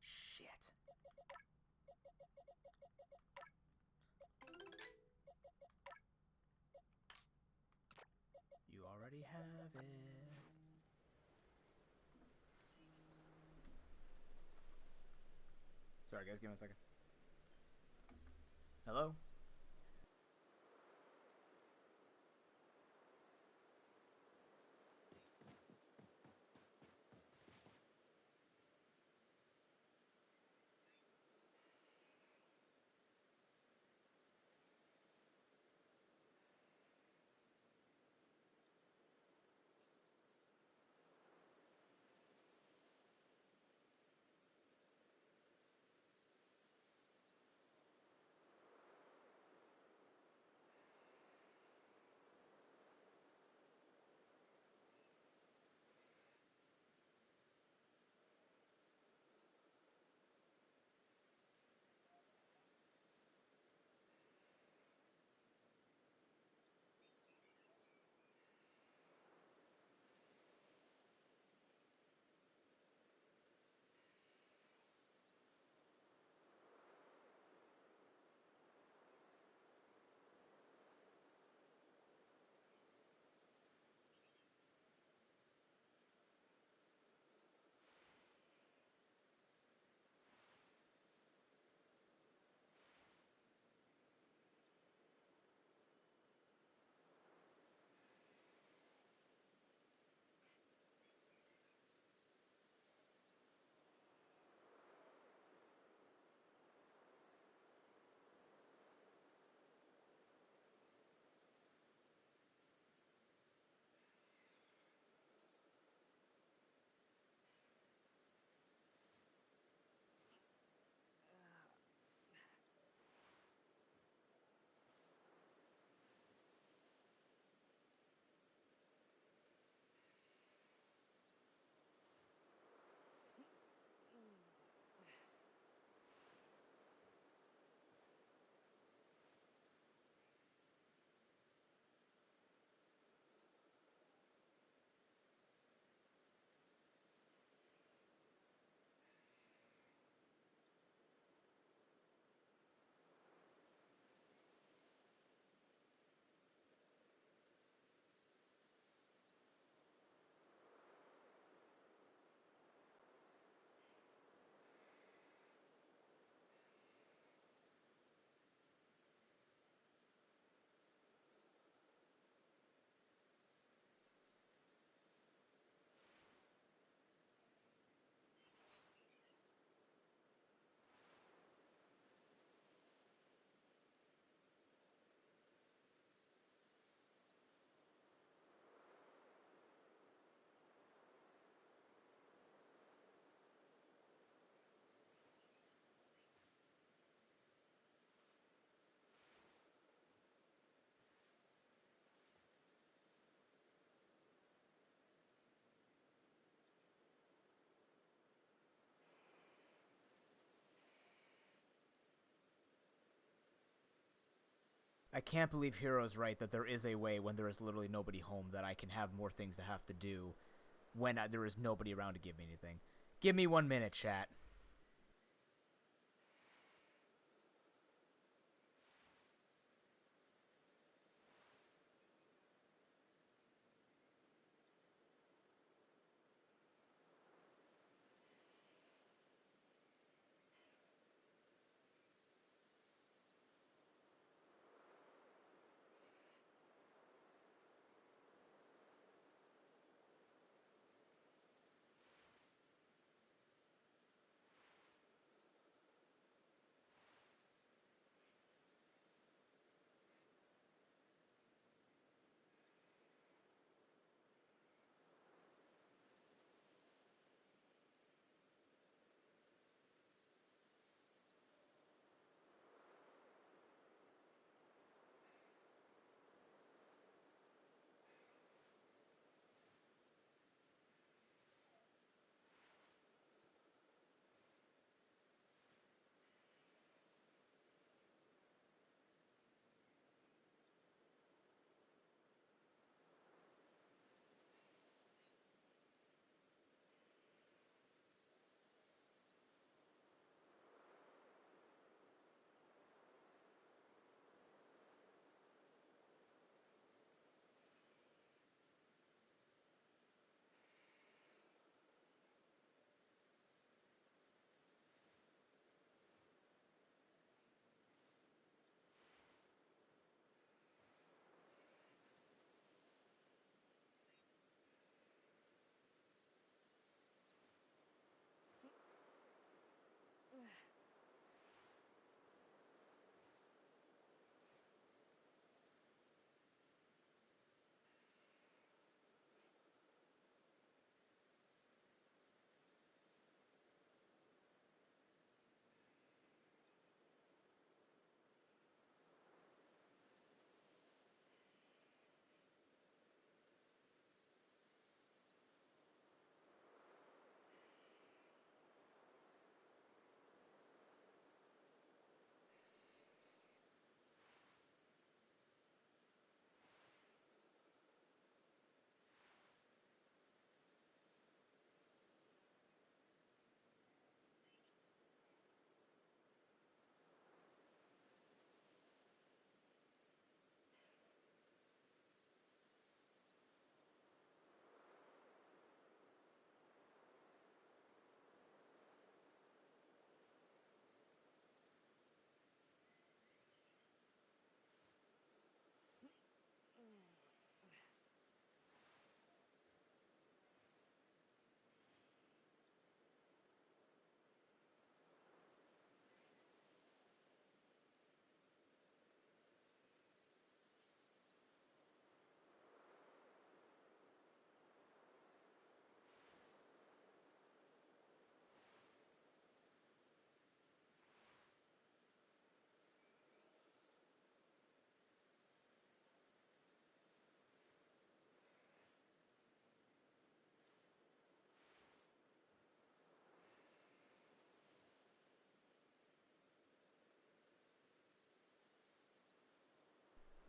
Shit. You already have it. Sorry guys, give me a second. Hello? I can't believe Hero's right that there is a way when there is literally nobody home that I can have more things to have to do when there is nobody around to give me anything. Give me 1 minute, chat.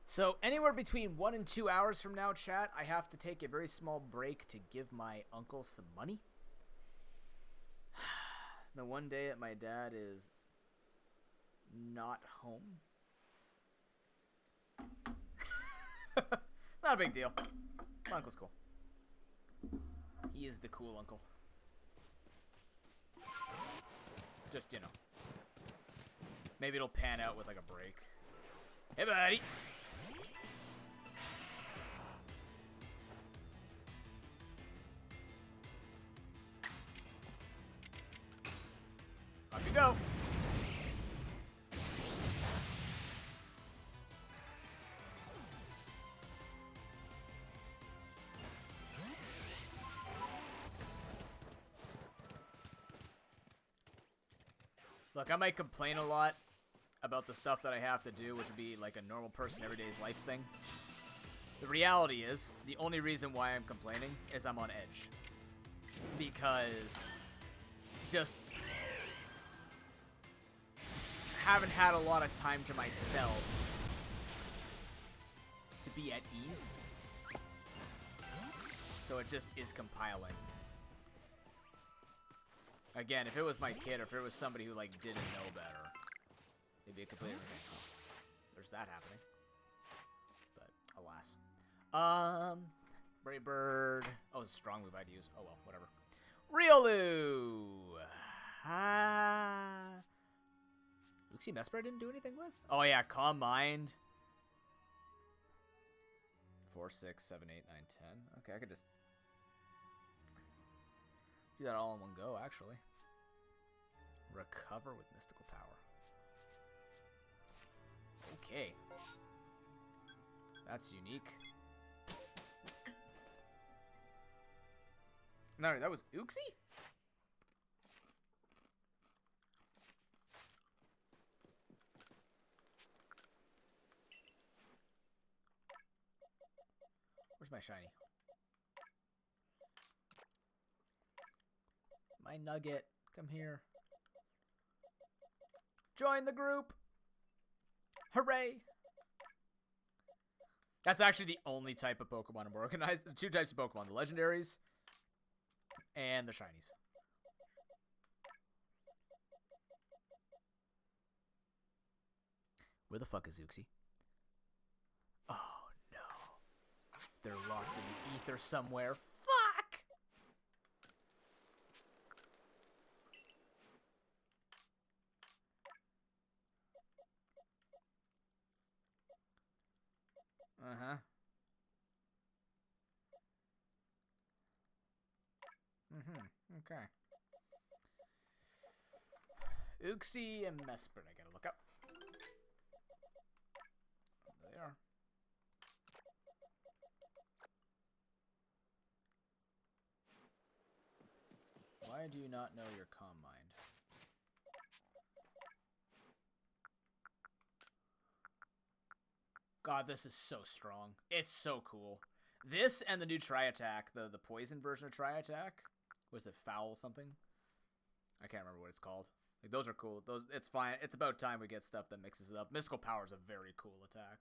So anywhere between 1 and 2 hours from now, chat, I have to take a very small break to give my uncle some money. The one day that my dad is not home. Not a big deal. My uncle's cool. He is the cool uncle. Just, you know. Maybe it'll pan out with like a break. Hey, buddy. Up you go. Look, I might complain a lot about the stuff that I have to do, which would be like a normal person everyday's life thing. The reality is, the only reason why I'm complaining is I'm on edge. Because just haven't had a lot of time to myself be at ease. So it just is compiling. Again, if it was my kid or if it was somebody who, like, didn't know better, it'd be a completely different thing. Oh, there's that happening. But, alas. Brave Bird. Oh, it's a strong move I'd use. Oh, well, whatever. Riolu! Luxie Mesper didn't do anything with? Oh, yeah, Calm Mind. 4, 6, 7, 8, 9, 10. Okay, I could just do that all in one go, actually. Recover with Mystical Power. Okay. That's unique. No, that was Uxie? Where's my shiny? My nugget. Come here. Join the group. Hooray. That's actually the only type of Pokemon I'm organized. The 2 types of Pokemon. The legendaries and the shinies. Where the fuck is Uxie? Oh, no. They're lost in the ether somewhere. Fuck! Uh-huh. Okay. Uxie and Mesprit, I gotta look up. There they are. Why do you not know your Calm Mind? God, this is so strong. It's so cool. This and the new Tri-Attack, the poison version of Tri-Attack. Was it Foul something? I can't remember what it's called. Like, those are cool. Those, it's fine. It's about time we get stuff that mixes it up. Mystical Power is a very cool attack.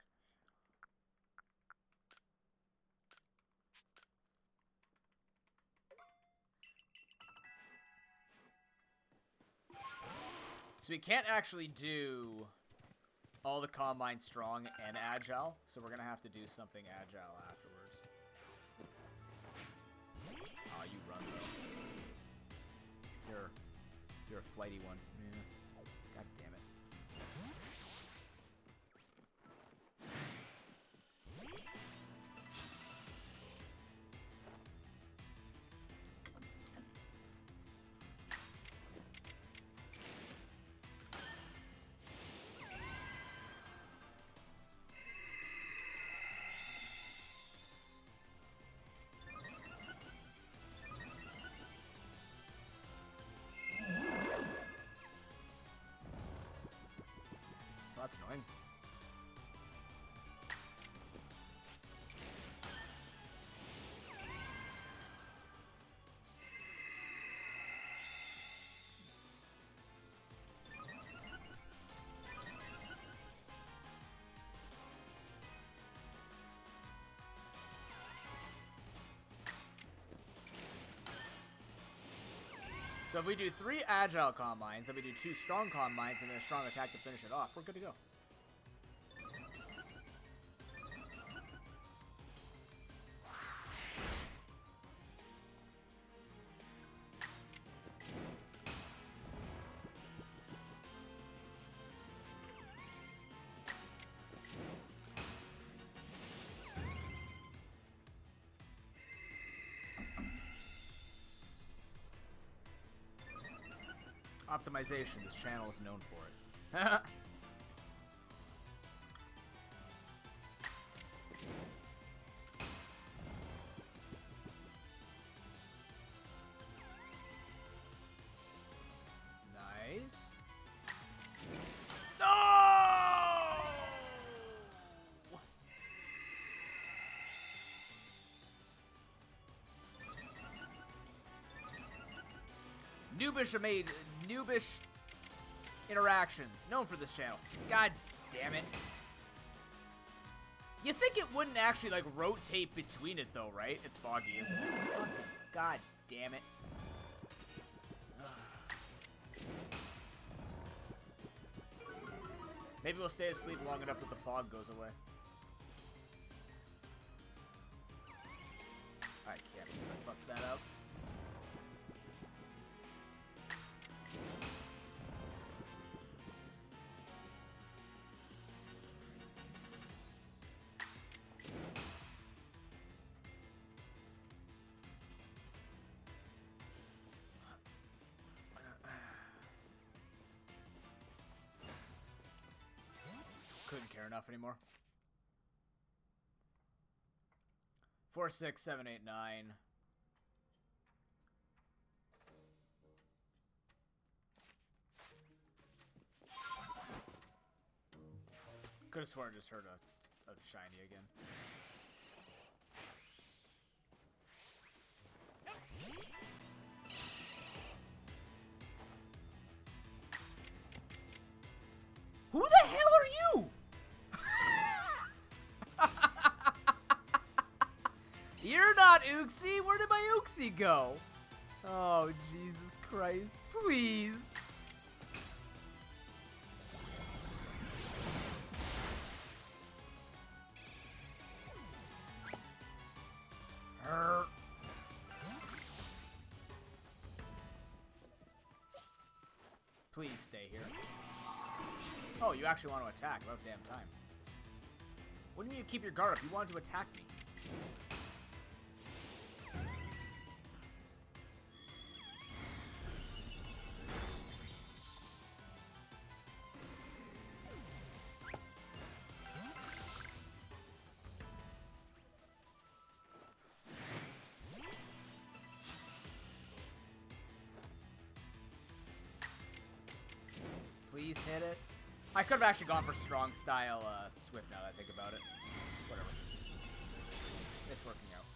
So we can't actually do all the Calm Mind strong and agile, so we're gonna have to do something agile afterwards. Oh, you run though. You're a flighty one. Yeah. God damn it. That's annoying. So if we do 3 agile Calm Minds, then we do 2 strong Calm Minds, and then a strong attack to finish it off, we're good to go. Optimization. This channel is known for it. Nice. No! Noobish interactions. Known for this channel. God damn it. You think it wouldn't actually, like, rotate between it, though, right? It's foggy, isn't it? God damn it. Maybe we'll stay asleep long enough that the fog goes away. I can't believe I fucked that up. Couldn't care enough anymore. 4, 6, 7, 8, 9. Could have sworn I just heard a shiny again. Who the hell are you? You're not Uxie. Where did my Uxie go? Oh, Jesus Christ. Please. Please stay here. Oh, you actually want to attack. About damn time. What do you mean you keep your guard up? You wanted to attack me. Please hit it. I could have actually gone for strong style Swift now that I think about it. Whatever. It's working out.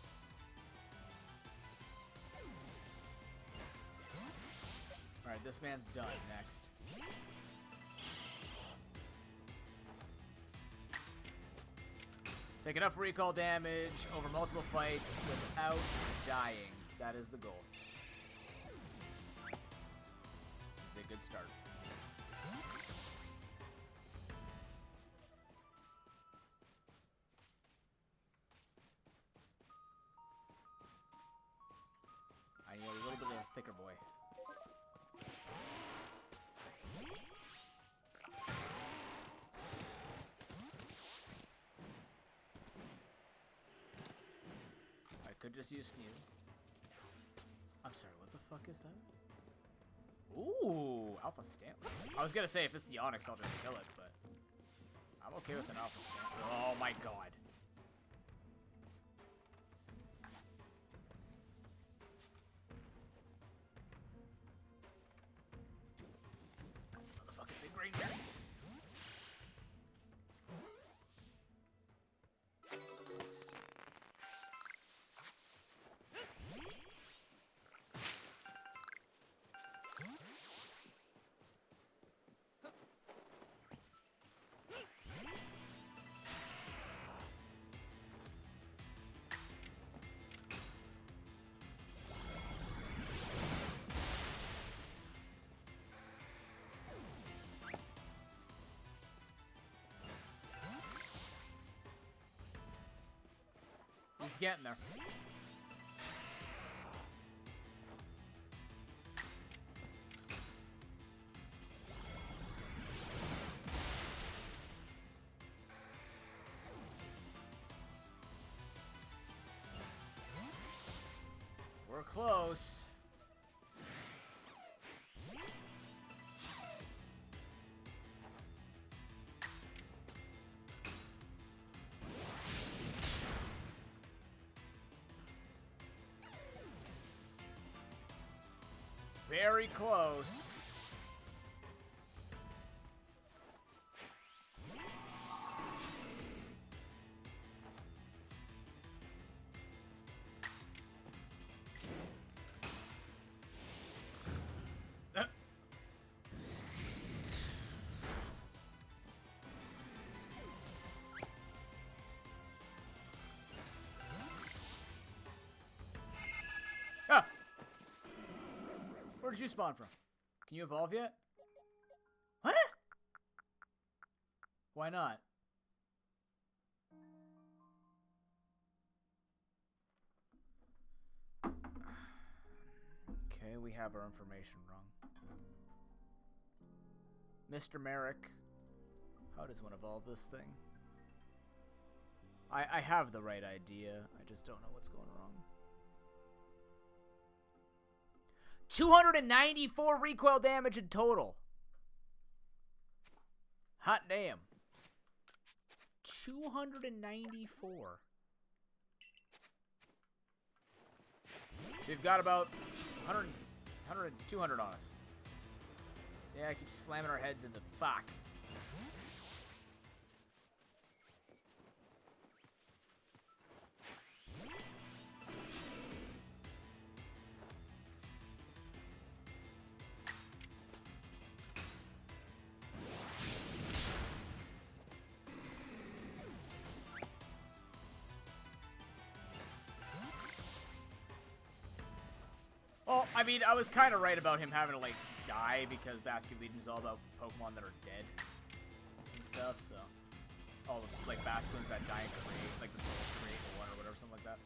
Alright, this man's done. Next. Take enough recall damage over multiple fights without dying. That is the goal. This is a good start. I need a little bit of a thicker boy. I could just use Sneer. I'm sorry, what the fuck is that? Ooh, Alpha Stamp. I was gonna say if it's the Onyx, I'll just kill it, but I'm okay with an Alpha Stamp. Oh my god. That's a motherfucking big ranger. He's getting there. We're close. Very close. Where did you spawn from? Can you evolve yet? What? Why not? Okay, we have our information wrong. Mr. Merrick, how does one evolve this thing? I have the right idea. I just don't know what's going wrong. 294 recoil damage in total. Hot damn. 294. So we've got about 200 on us. So yeah, I keep slamming our heads into fuck. Well, I mean, I was kind of right about him having to, like, die because Basket Legion is all about Pokemon that are dead and stuff, so... all the, like, Basculins that die and create, like the Souls create one or whatever, something like that.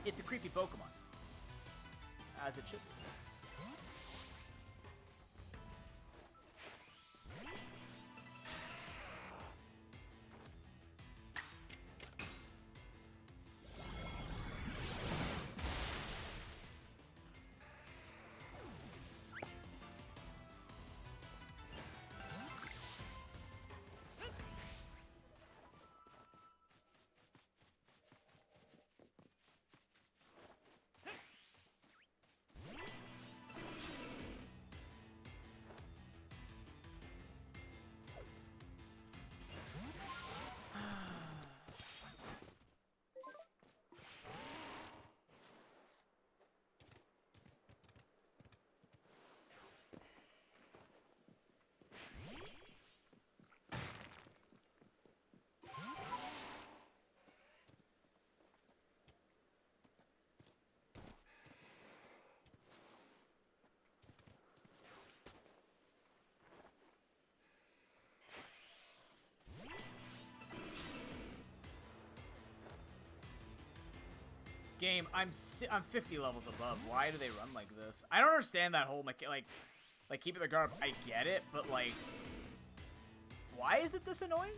It's a creepy Pokemon. As it should be. Game, I'm 50 levels above. Why do they run like this? I don't understand that whole like keeping their guard up. I get it, but like, why is it this annoying?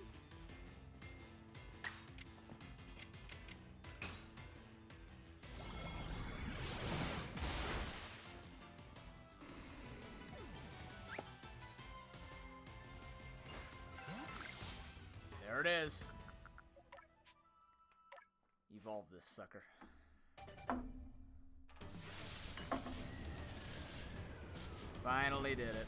There it is. Evolve this sucker. Finally did it.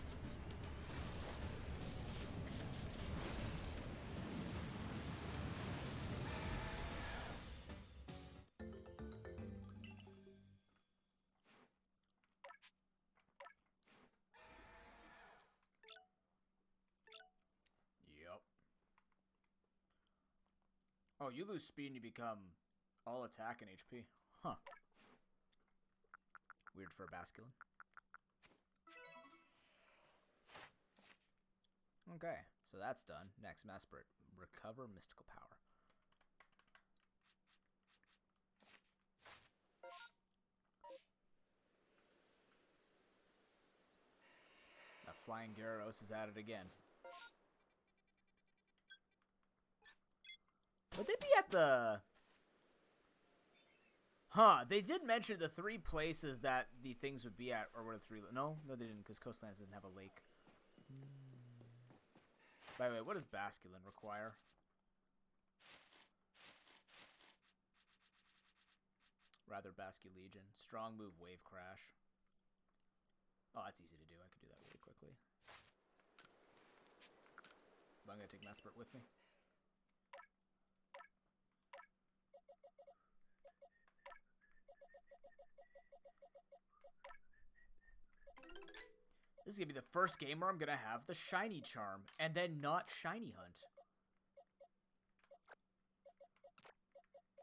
Yep. Oh, you lose speed and you become all attack and HP. Huh. Weird for a Basculin. Okay, so that's done. Next, Maspert. Recover mystical power. That flying Gyarados is at it again. Would they be at the... Huh, they did mention the 3 places that the things would be at, or were the 3... No, they didn't, because Coastlands doesn't have a lake. By the way, what does Basculin require? Rather Basculegion. Strong move, Wave Crash. Oh, that's easy to do. I could do that really quickly. But I'm going to take Maspert with me. This is going to be the first game where I'm going to have the Shiny Charm, and then not Shiny Hunt.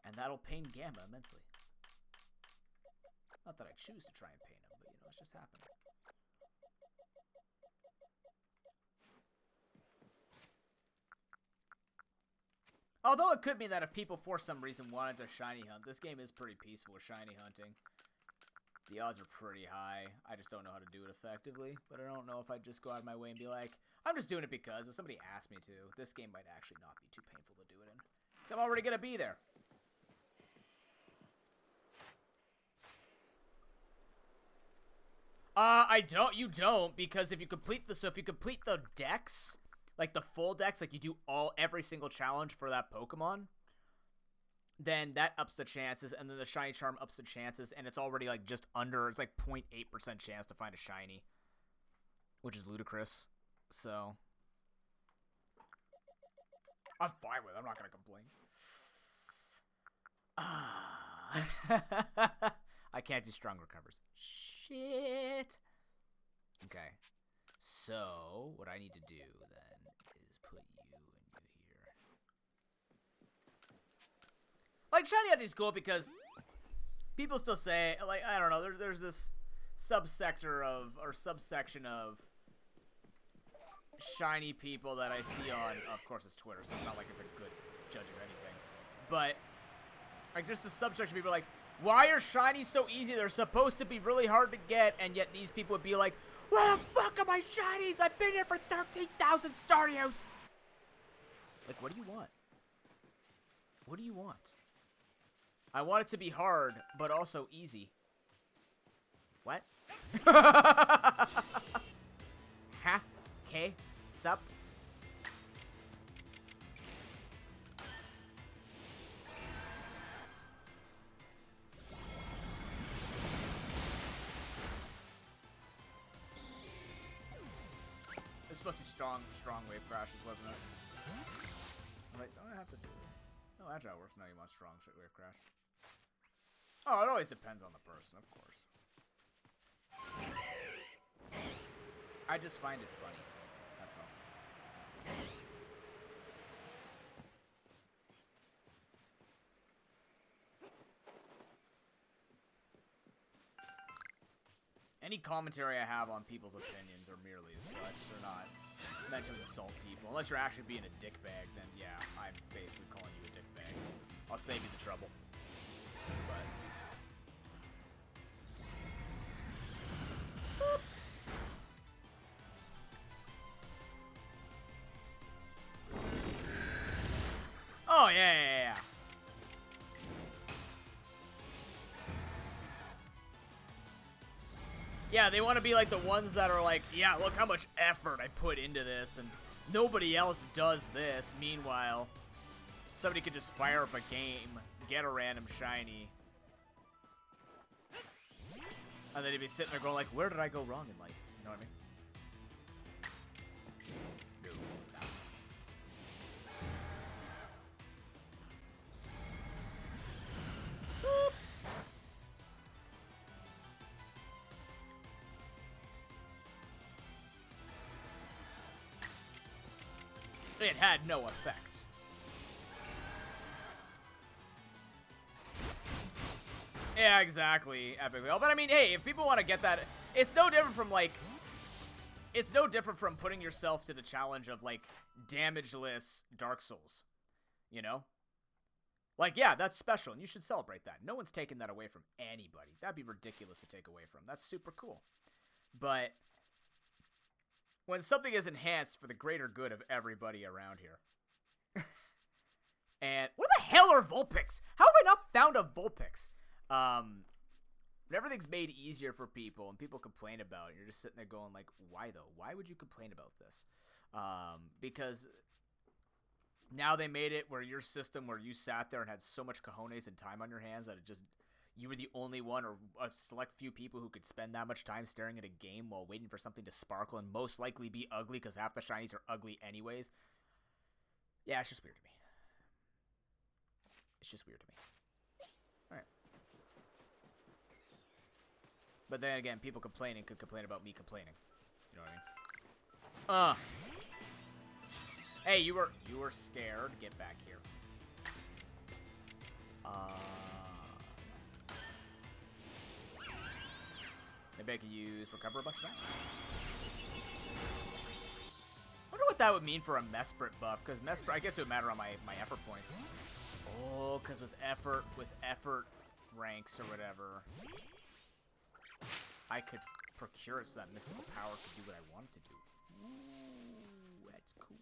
And that'll pain Gamma immensely. Not that I choose to try and pain him, but, you know, Let's just happen. Although it could be that if people for some reason wanted to shiny hunt, this game is pretty peaceful with shiny hunting. The odds are pretty high. I just don't know how to do it effectively. But I don't know if I'd just go out of my way and be like, I'm just doing it because if somebody asked me to, this game might actually not be too painful to do it in. Because I'm already going to be there. You don't, because if you complete the decks, like the full decks, like you do every single challenge for that Pokemon, then that ups the chances, and then the shiny charm ups the chances, and it's already like just under, it's like 0.8% chance to find a shiny, which is ludicrous. So I'm fine with it. I'm not gonna complain. I can't do strong recovers. Shit. Okay. So, what I need to do then is put you and you here. Like, shiny hunting is cool because people still say, like, I don't know, there's this subsection of shiny people that I see on, of course it's Twitter, so it's not like it's a good judge of anything. But, like, just a subsection of people like, why are shinies so easy? They're supposed to be really hard to get, and yet these people would be like, where the fuck are my shinies? I've been here for 13,000 Stardio's. Like, what do you want? What do you want? I want it to be hard, but also easy. What? Huh? Okay. Sup? It was supposed to be strong wave crashes, wasn't it? I'm like, don't I have to do it? Oh, agile works. Now you want strong wave crash. Oh, it always depends on the person, of course. I just find it funny. That's all. Any commentary I have on people's opinions are merely as such. They're not meant to insult people. Unless you're actually being a dickbag, then yeah, I'm basically calling you a dickbag. I'll save you the trouble. But... Boop. Oh, yeah. Yeah, they want to be like the ones that are like, yeah, look how much effort I put into this, and nobody else does this. Meanwhile, somebody could just fire up a game, get a random shiny, and then he'd be sitting there going like, where did I go wrong in life? You know what I mean? It had no effect. Yeah, exactly. Epic fail. But I mean, hey, if people want to get that, it's no different from like, it's no different from putting yourself to the challenge of like damageless Dark Souls. You know? Like, yeah, that's special, and you should celebrate that. No one's taking that away from anybody. That'd be ridiculous to take away from. That's super cool. But when something is enhanced for the greater good of everybody around here. And what the hell are Vulpix? How have I not found a Vulpix? When everything's made easier for people and people complain about it, you're just sitting there going like, why though? Why would you complain about this? Because now they made it where your system where you sat there and had so much cojones and time on your hands that it just, you were the only one or a select few people who could spend that much time staring at a game while waiting for something to sparkle and most likely be ugly because half the shinies are ugly anyways. Yeah, it's just weird to me. It's just weird to me. Alright. But then again, people complaining could complain about me complaining. You know what I mean? Hey, you were scared. Get back here. Maybe I could use recover a bunch of that. I wonder what that would mean for a Mesprit buff, because Mesprit, I guess it would matter on my effort points. Oh, because with effort ranks or whatever, I could procure it so that mystical power could do what I want it to do. Ooh, that's cool.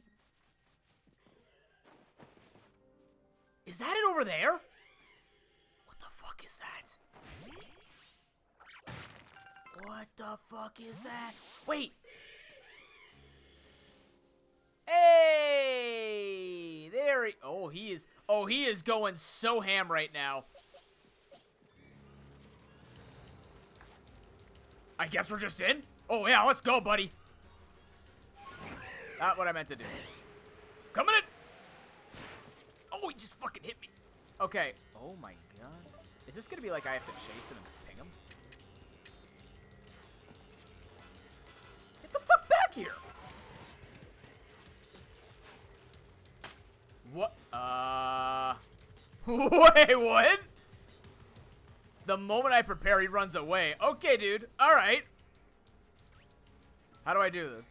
Is that it over there? What the fuck is that? What the fuck is that? Wait! Hey! There he... Oh, he is... Oh, he is going so ham right now. I guess we're just in? Oh, yeah, let's go, buddy. Not what I meant to do. Coming in! Oh, he just fucking hit me. Okay. Oh, my God. Is this gonna be like I have to chase him and ping him? Get the fuck back here! What? Wait, what? The moment I prepare, he runs away. Okay, dude. All right. How do I do this?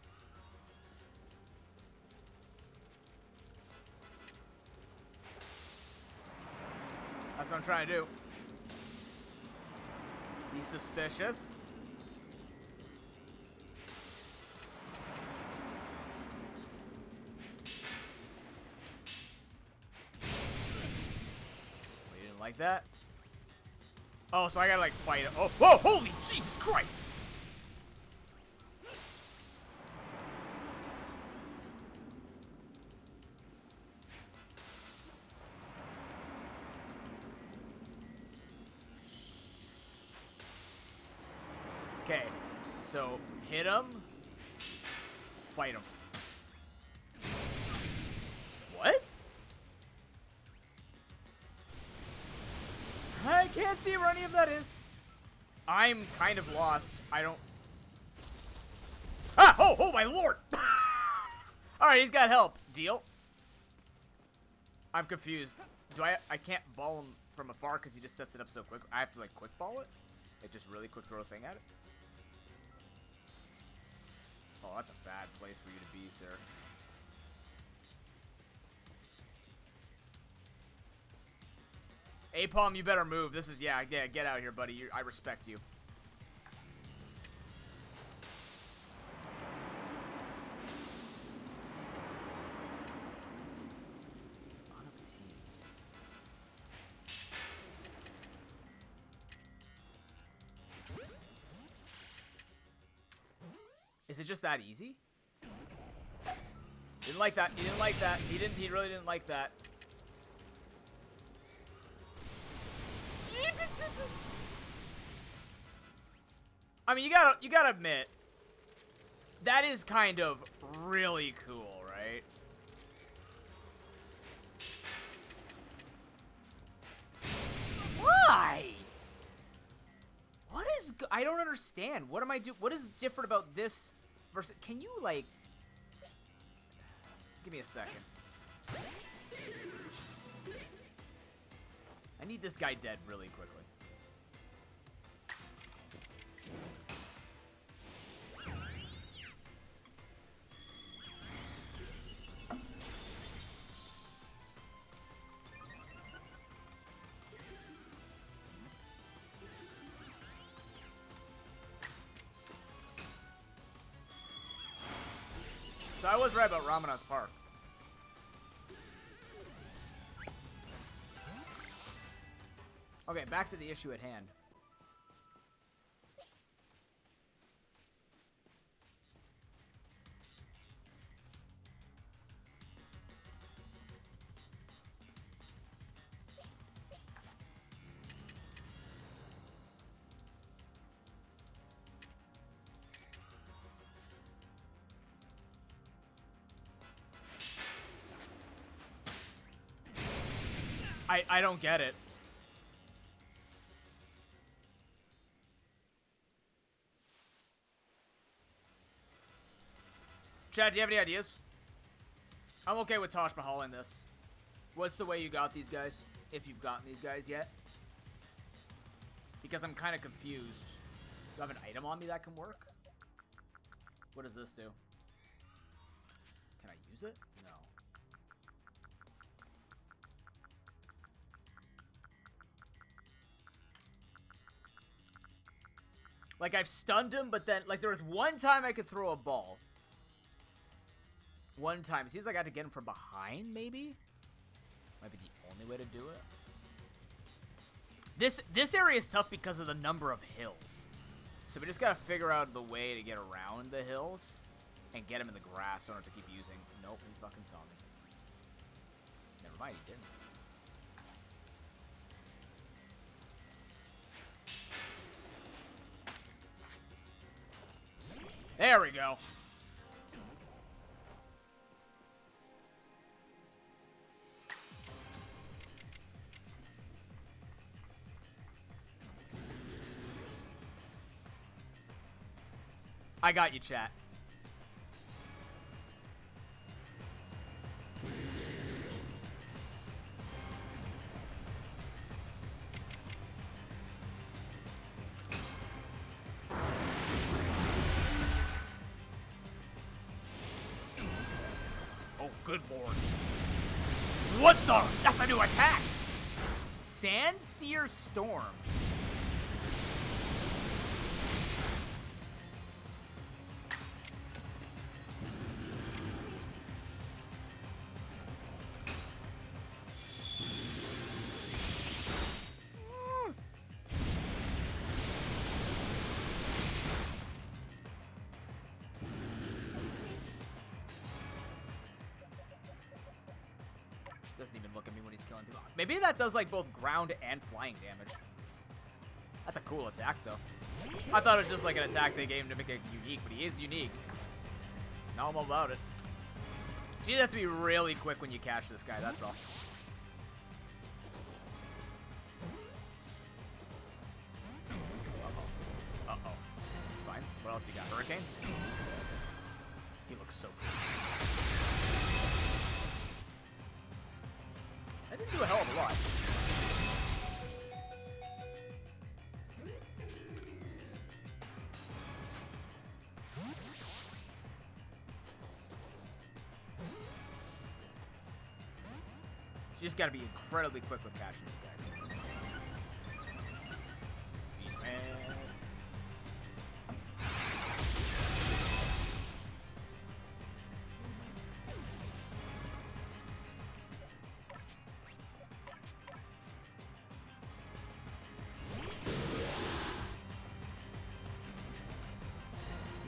That's what I'm trying to do. He's suspicious. We didn't like that. Oh, so I gotta like fight him. Oh, whoa, holy Jesus Christ! Okay, so hit him, fight him. What? I can't see where any of that is. I'm kind of lost. I don't... Ah! Oh my lord! Alright, he's got help. Deal. I'm confused. Do I can't ball him from afar because he just sets it up so quick. I have to like quick ball it? Like just really quick throw a thing at it? Oh, that's a bad place for you to be, sir. Apom, you better move. This is, yeah, get out here, buddy. I respect you. Unobtained. Is it just that easy? Didn't like that. He didn't like that. He really didn't like that. I mean, you gotta admit, that is kind of really cool, right? Why? What is... I don't understand. What am I doing? What is different about this versus... Can you, like... Give me a second. I need this guy dead really quickly. So I was right about Ramana's Park. Okay, back to the issue at hand. I don't get it. Chad, do you have any ideas? I'm okay with Taj Mahal in this. What's the way you got these guys? If you've gotten these guys yet. Because I'm kind of confused. Do I have an item on me that can work? What does this do? Can I use it? No. Like, I've stunned him, but then, like, there was one time I could throw a ball. One time. It seems like I had to get him from behind, maybe? Might be the only way to do it. This area is tough because of the number of hills. So we just gotta figure out the way to get around the hills and get him in the grass in order to keep using. Nope, he fucking saw me. Never mind, he didn't. There we go. I got you, chat. Oh, good lord. What the? That's a new attack! Sandseer Storm. Doesn't even look at me when he's killing people. Maybe that does like both ground and flying damage. That's a cool attack though. I thought it was just like an attack they gave him to make it unique, but he is unique. Now I'm all about it. You just have to be really quick when you catch this guy, that's all. Uh-oh. Uh-oh. Fine. What else you got? Hurricane? He looks so cool. I didn't do a hell of a lot. You just gotta be incredibly quick with catching these guys. Beast man.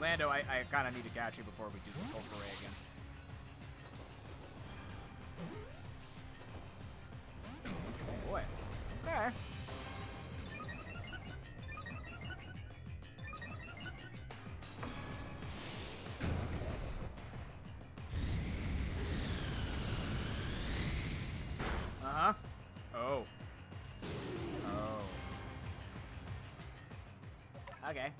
Lando, I kind of need to catch you before we do this whole foray again. Oh boy. Okay. Uh-huh. Oh. Oh. Okay.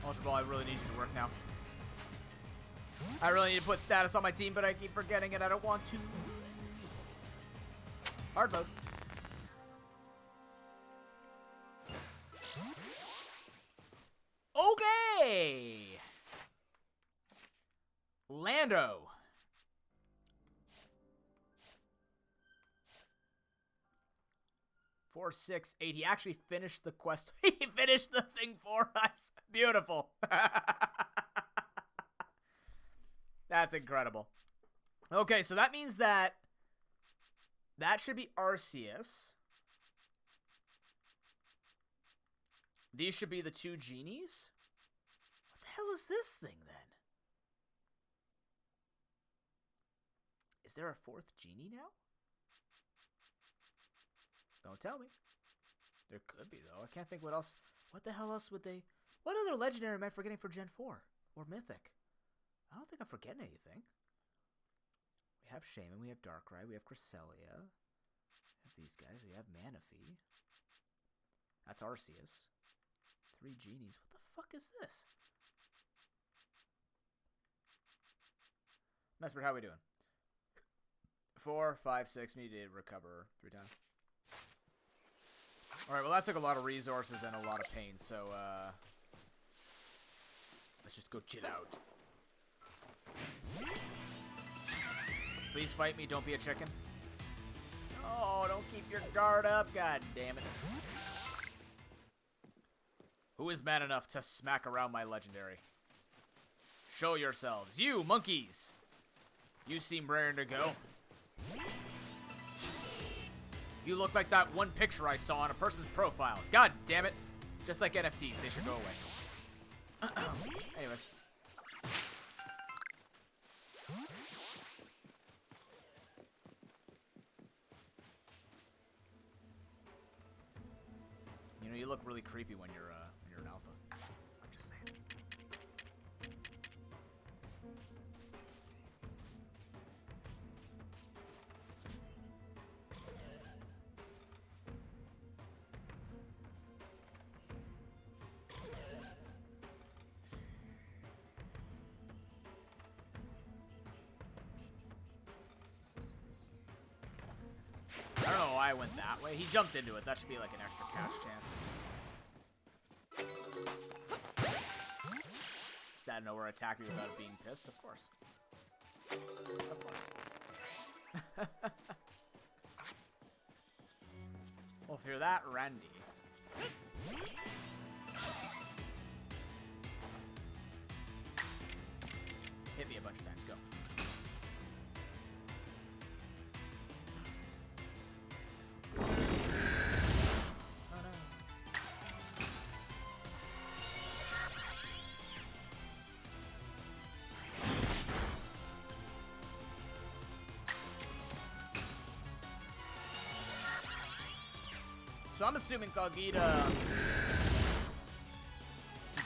Ultra Ball, I really need you to work now. I really need to put status on my team, but I keep forgetting it. I don't want to. Hard mode. Okay. Lando. Four, 6, 8. He actually finished the quest. He finished the thing for us. Beautiful. That's incredible. Okay, so that means that should be Arceus. These should be the 2 genies. What the hell is this thing then? Is there a 4th genie now? Don't tell me. There could be, though. I can't think what else. What the hell else would they... What other legendary am I forgetting for Gen 4? Or Mythic? I don't think I'm forgetting anything. We have Shaman, we have Darkrai, we have Cresselia. We have these guys. We have Manaphy. That's Arceus. 3 genies. What the fuck is this? Messbird, how are we doing? 4, 5, 6. We need to recover 3 times. Alright, well that took a lot of resources and a lot of pain, so let's just go chill out. Please fight me, don't be a chicken. Oh, don't keep your guard up, god damn it. Who is man enough to smack around my legendary? Show yourselves. You, monkeys! You seem raring to go. You look like that one picture I saw on a person's profile. God damn it. Just like NFTs, they should go away. Anyways. You know, you look really creepy when you're an alpha. I'm just saying. I don't know why I went that way. He jumped into it. That should be like an extra catch chance. Just out of nowhere attack me without being pissed, of course. Of course. Well, for that, Randy. Hit me a bunch of times, go. So I'm assuming Kagita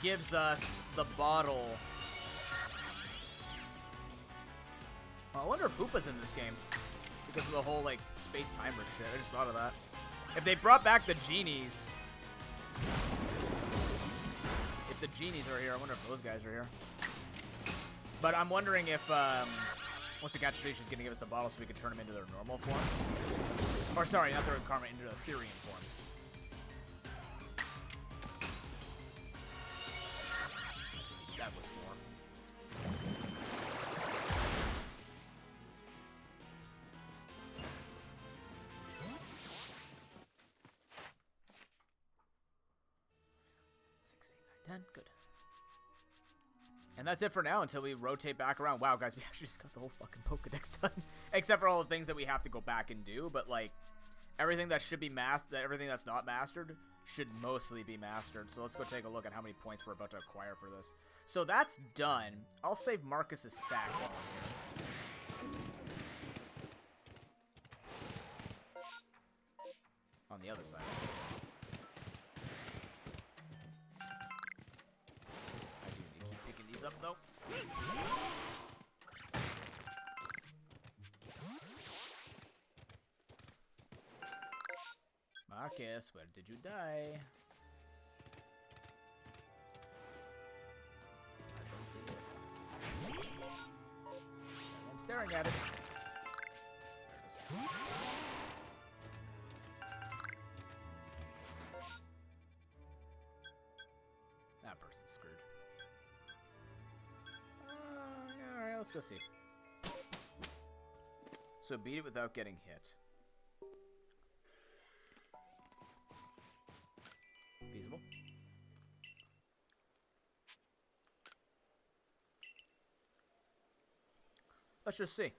gives us the bottle. I wonder if Hoopa's in this game because of the whole like space timer shit. I just thought of that. If they brought back the genies, if the genies are here, I wonder if those guys are here. But I'm wondering if once the Gacha Station is going to give us the bottle so we can turn them into their normal forms. Or sorry, not their karma, into their Therian forms. That was form. Six, 8, 9, 10. Good. And that's it for now until we rotate back around. Wow, guys, we actually just got the whole fucking Pokedex done. Except for all the things that we have to go back and do. But, like, everything that should be mastered, everything that's not mastered should mostly be mastered. So let's go take a look at how many points we're about to acquire for this. So that's done. I'll save Marcus's sack while I'm here. On the other side. Up though. Marcus, where did you die? I don't see it. I'm staring at it. There it is. That person's screwed. Alright, let's go see. So beat it without getting hit. Feasible. Let's just see.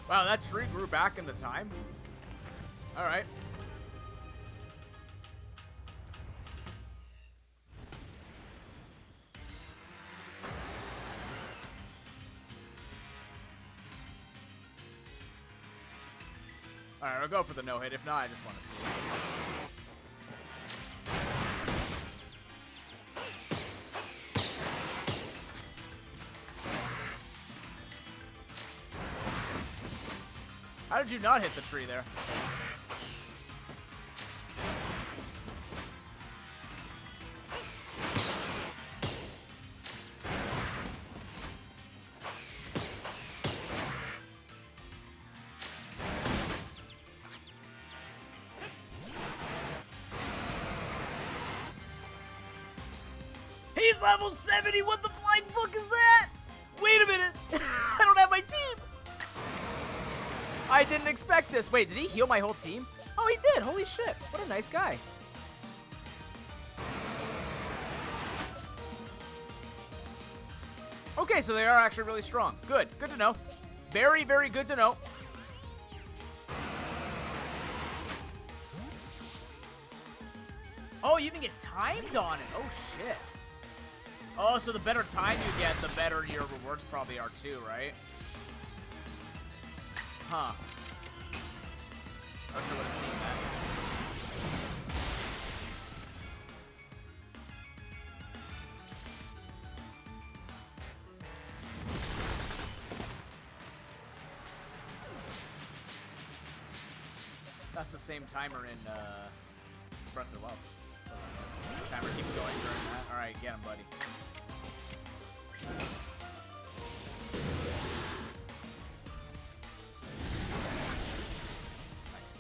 Wow, that tree grew back in the time. Alright. Alright, I'll go for the no-hit. If not, I just want to see How did you not hit the tree there? level 70. What the flying fuck is that? Wait a minute. I don't have my team. I didn't expect this. Wait, did he heal my whole team? Oh, he did. Holy shit. What a nice guy. Okay, so they are actually really strong. Good. Good to know. Very, very good to know. Oh, you even get timed on it. Oh, shit. Oh, so the better time you get, the better your rewards probably are too, right? Huh. I wish I would have seen that. That's the same timer in Breath of the Wild. The timer keeps going during that. Alright, get him, buddy. Nice.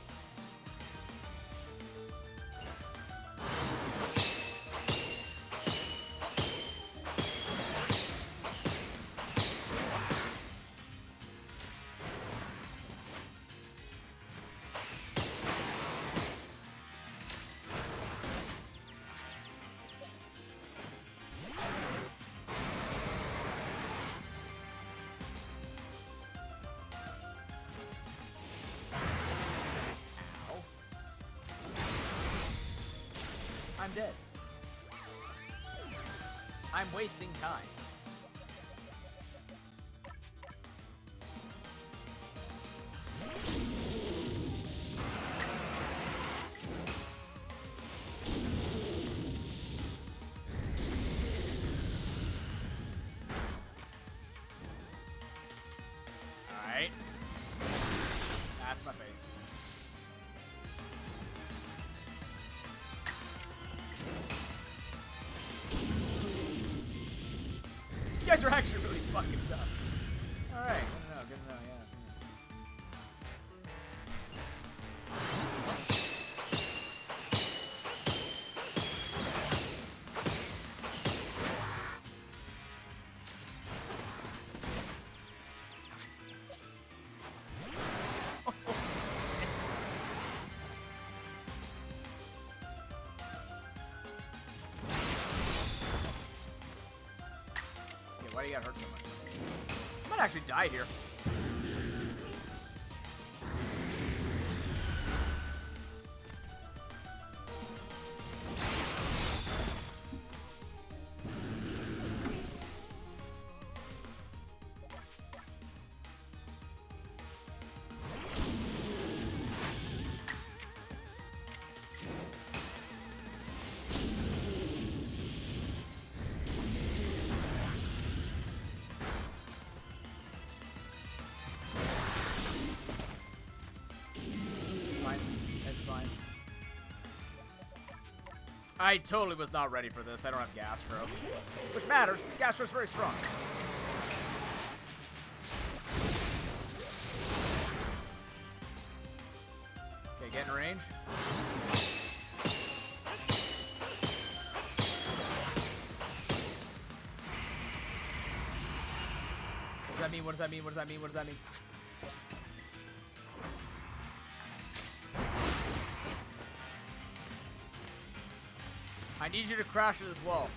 I'm dead. I'm wasting time. Alright. That's my face. These guys are actually really fucking tough. Alright, good to know, yeah. Why do you gotta hurt so much? I might actually die here. I totally was not ready for this. I don't have Gastro. Which matters. Gastro's very strong. Okay, get in range. What does that mean? What does that mean? What does that mean? What does that mean? I need you to crash this wall.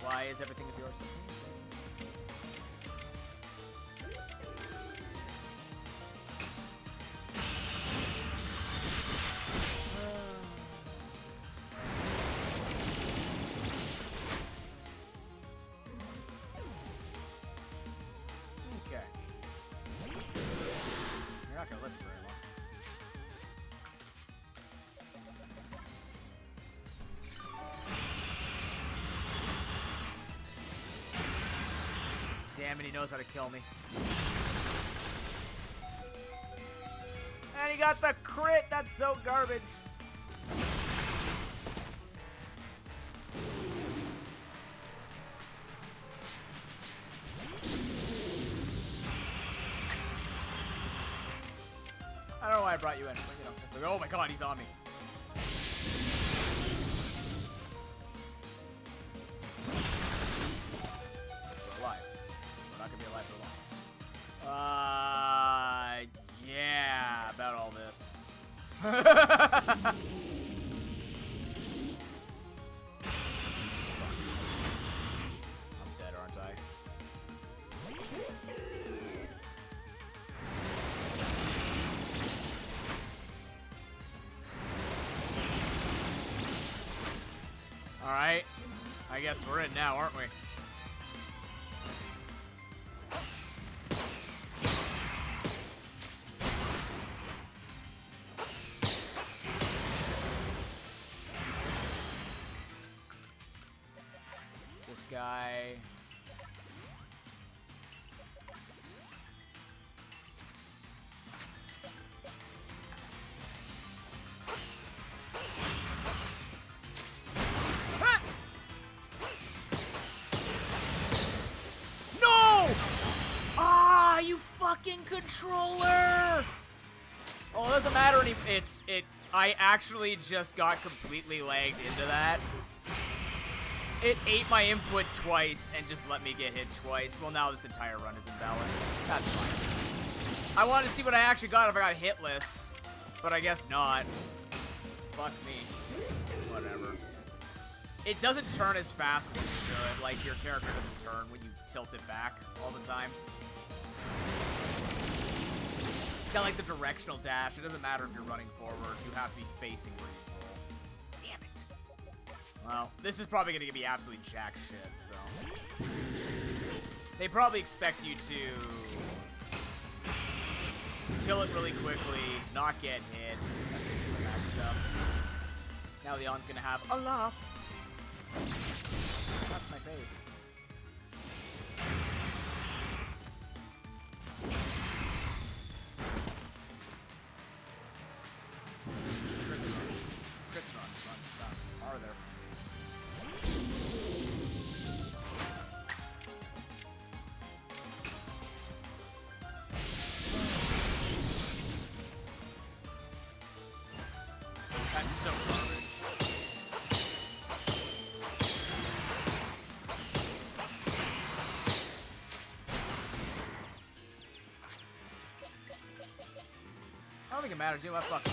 Why is everything of yours? Okay. You're not gonna live Damn it, he knows how to kill me. And he got the crit! That's so garbage! I don't know why I brought you in, but you know. Oh my god, he's on me. We're alive. We're not gonna be alive for long. Yeah, about all this. I'm dead, aren't I? Alright. I guess we're in now, aren't we? This guy... fucking controller! Oh, it doesn't matter anymore. I actually just got completely lagged into that. It ate my input twice and just let me get hit twice. Well, now this entire run is invalid. That's fine. I wanted to see what I actually got if I got hitless, but I guess not. Fuck me. Whatever. It doesn't turn as fast as it should. Like, your character doesn't turn when you tilt it back all the time. It's got like the directional dash. It doesn't matter if you're running forward. You have to be facing where you roll. Damn it. Well, this is probably going to give me absolutely jack shit, so. They probably expect you to kill it really quickly, not get hit. That's going to do that stuff. Now Leon's going to have a laugh. That's my face. Are there? That's so garbage. I don't think it matters. You know what? Fuck it.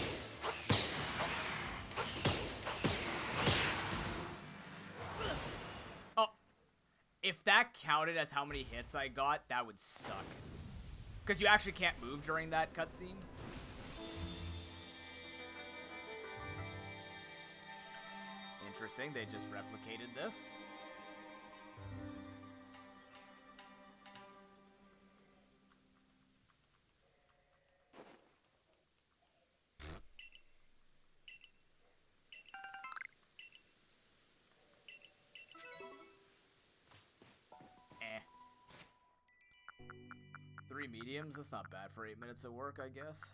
If that counted as how many hits I got, that would suck. Because you actually can't move during that cutscene. Interesting, they just replicated this. Three mediums? That's not bad for 8 minutes of work, I guess.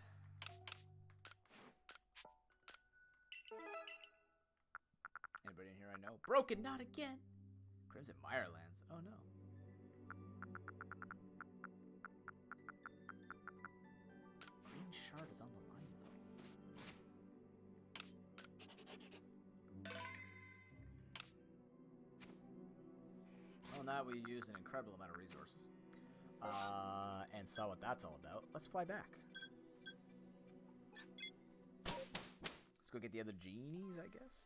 Anybody in here I know? Broken, not again! Crimson Mirelands. Oh no. Green Shard is on the line, though. On that, we use an incredible amount of resources. And saw what that's all about. Let's fly back. Let's go get the other genies, I guess.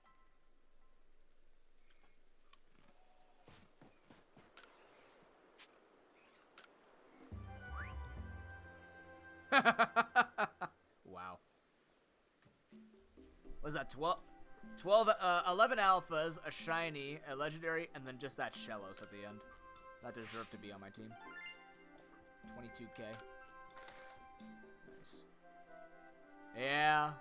Wow. What was that? 11 alphas, a shiny, a legendary, and then just that Shellos at the end. That deserved to be on my team. 22k. Nice. Yeah.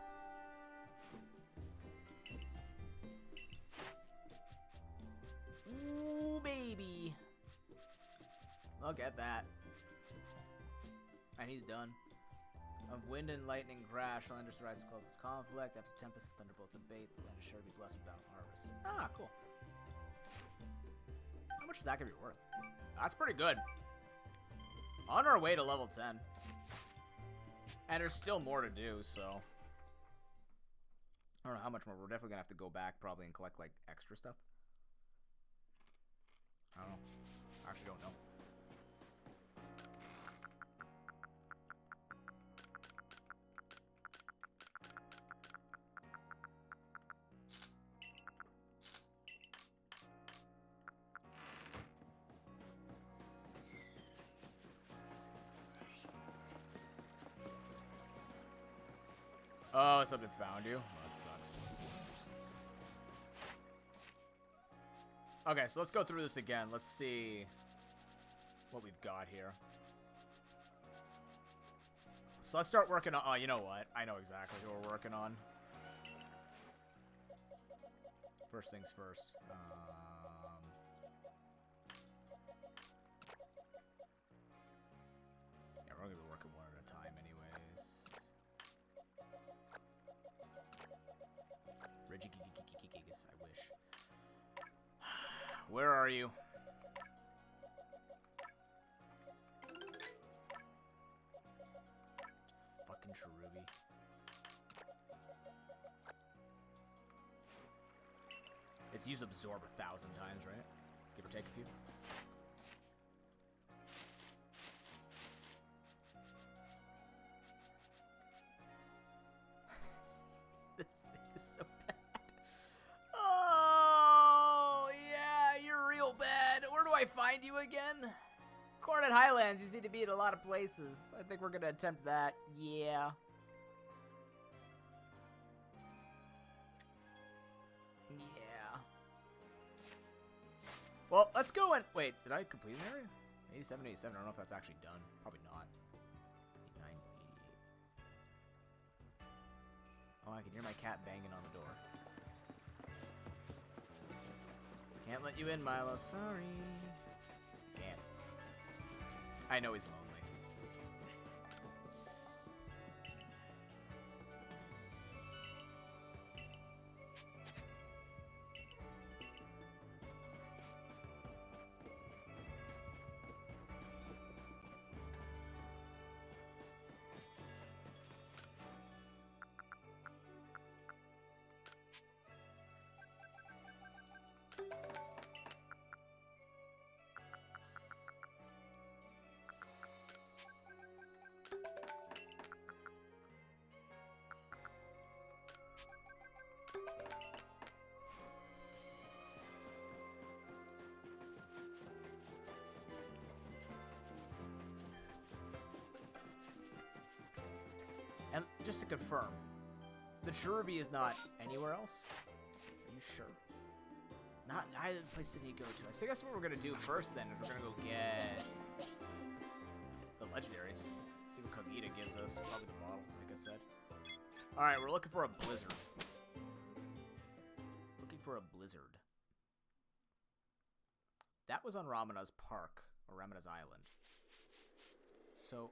Ooh, baby. I'll get that. And he's done. Of wind and lightning crash, land rise and causes conflict. After tempest, thunderbolts abate. The land is sure to be blessed with bountiful harvest. Ah, cool. How much is that gonna be worth? That's pretty good. On our way to level 10. And there's still more to do, so. I don't know how much more. We're definitely gonna have to go back probably and collect like extra stuff. I don't know. I actually don't know. Oh, something found you? Oh, that sucks. Okay, so let's go through this again. Let's see what we've got here. So let's start working on... Oh, you know what? I know exactly who we're working on. First things first. Yeah, we're going to be working one at a time anyways. Regigigigigigigigas, I wish. Where are you? Fucking cherubi. It's used absorb 1,000 times, right? Give or take a few. This thing is so bad. Oh, yeah, you're real bad. Where do I find you again? Coordinate Highlands, you seem to be in a lot of places. I think we're gonna attempt that. Yeah. Yeah. Well, let's go and... Wait, did I complete an area? 87, 87. I don't know if that's actually done. Probably not. 89, 88. Oh, I can hear my cat banging on the door. Can't let you in, Milo. Sorry. Can't. I know he's lonely. And just to confirm, the cherubi is not anywhere else? Are you sure? Not either place that you go to. I guess what we're gonna do first then is we're gonna go get the legendaries. See what Kogita gives us. Probably the bottle, like I said. Alright, we're looking for a blizzard. Looking for a blizzard. That was on Ramina's Park, or Ramina's Island. So...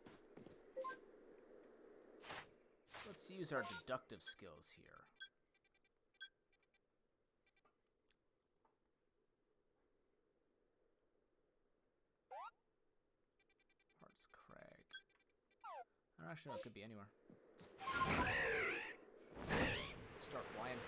let's use our deductive skills here. Hearts Crag. I don't actually know, it could be anywhere. Start flying.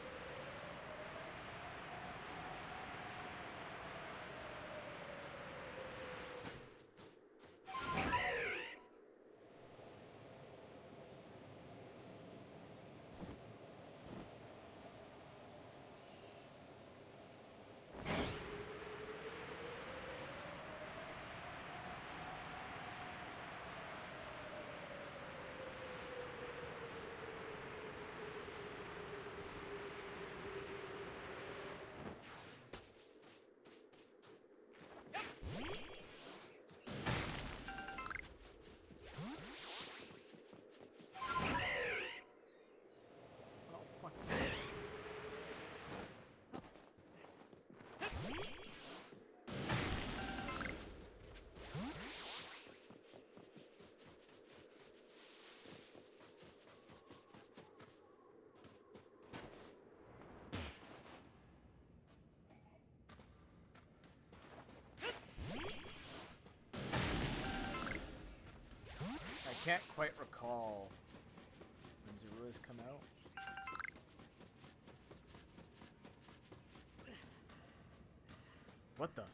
can't quite recall when Zerua's come out. What the? Oh.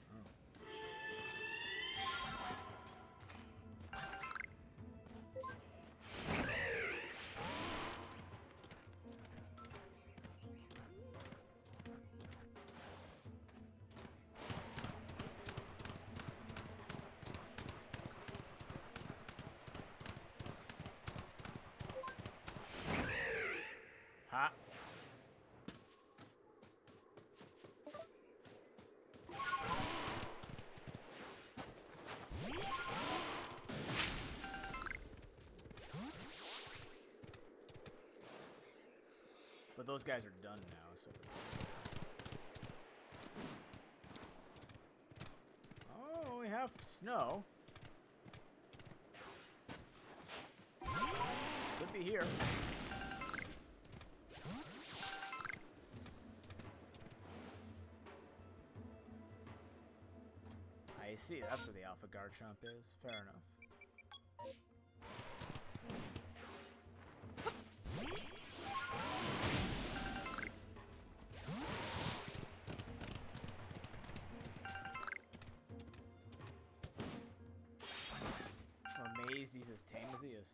Ha. But those guys are done now, so it's... Oh, we have snow. Could be here. I see, that's where the Alpha Garchomp is. Fair enough. I'm amazed he's as tame as he is.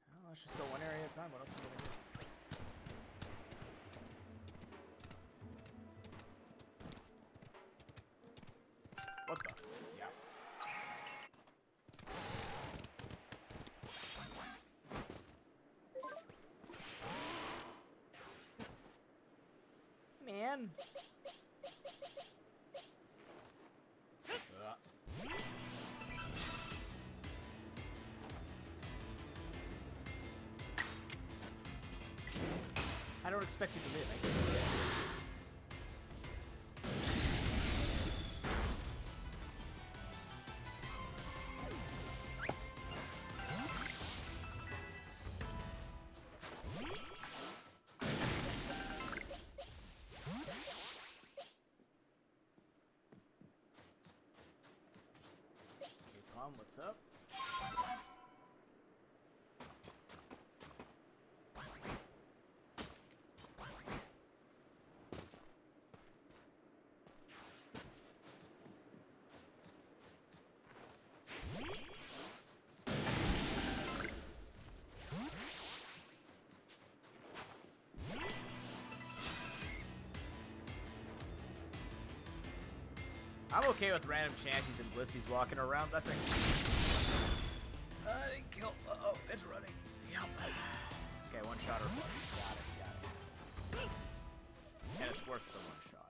Well, let's just go one area at a time. What else are we gonna do? What the? Yes. Man. I don't expect you to live. I expect you to live. Hey, Palm, what's up? I'm okay with random chances and blissies walking around. That's actually... I didn't kill... Uh-oh, it's running. Yep. Okay, one shot or bust. Got it. And it's worth the one shot.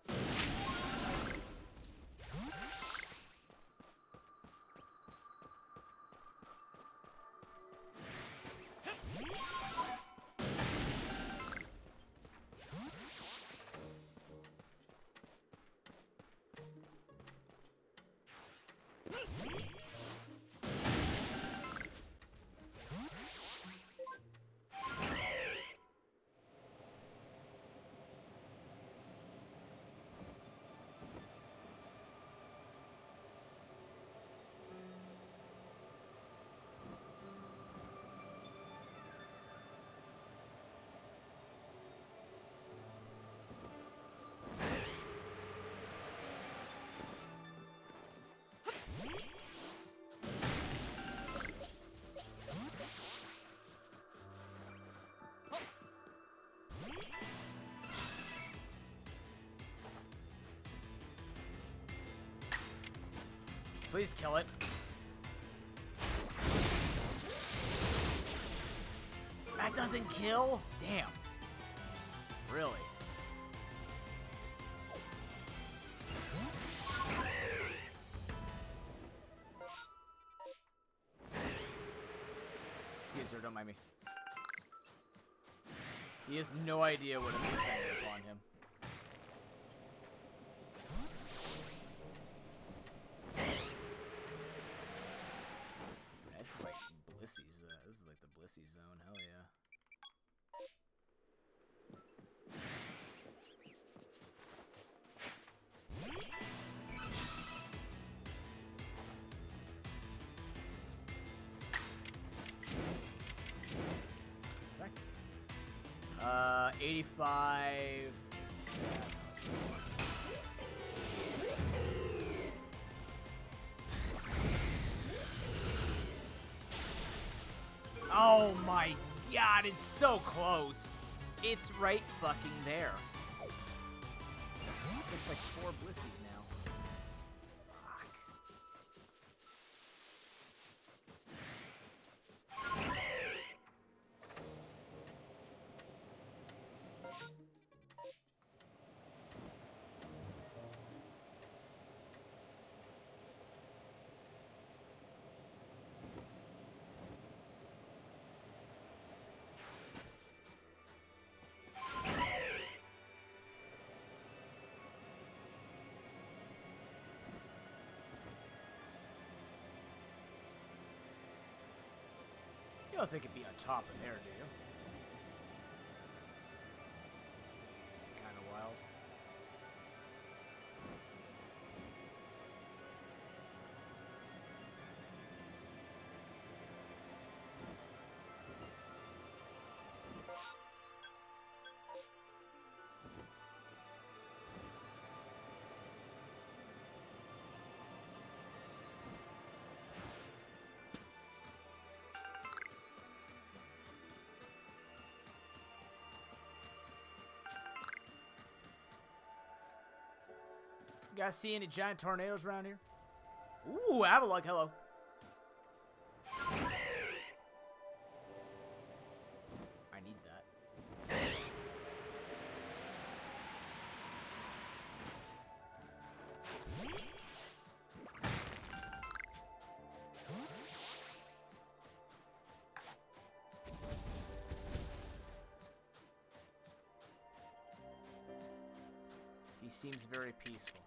Please kill it. That doesn't kill? Damn. Really? Excuse sir, don't mind me. He has no idea what is descending upon him. This is like Blissy's, this is like the Blissy zone, hell yeah. 85. Oh my god, it's so close. It's right fucking there. It's like 4 blissies now. Fuck. You don't think it'd be on top of there, do you? Kind of wild. You guys see any giant tornadoes around here? Ooh, Avalok, hello. I need that. He seems very peaceful.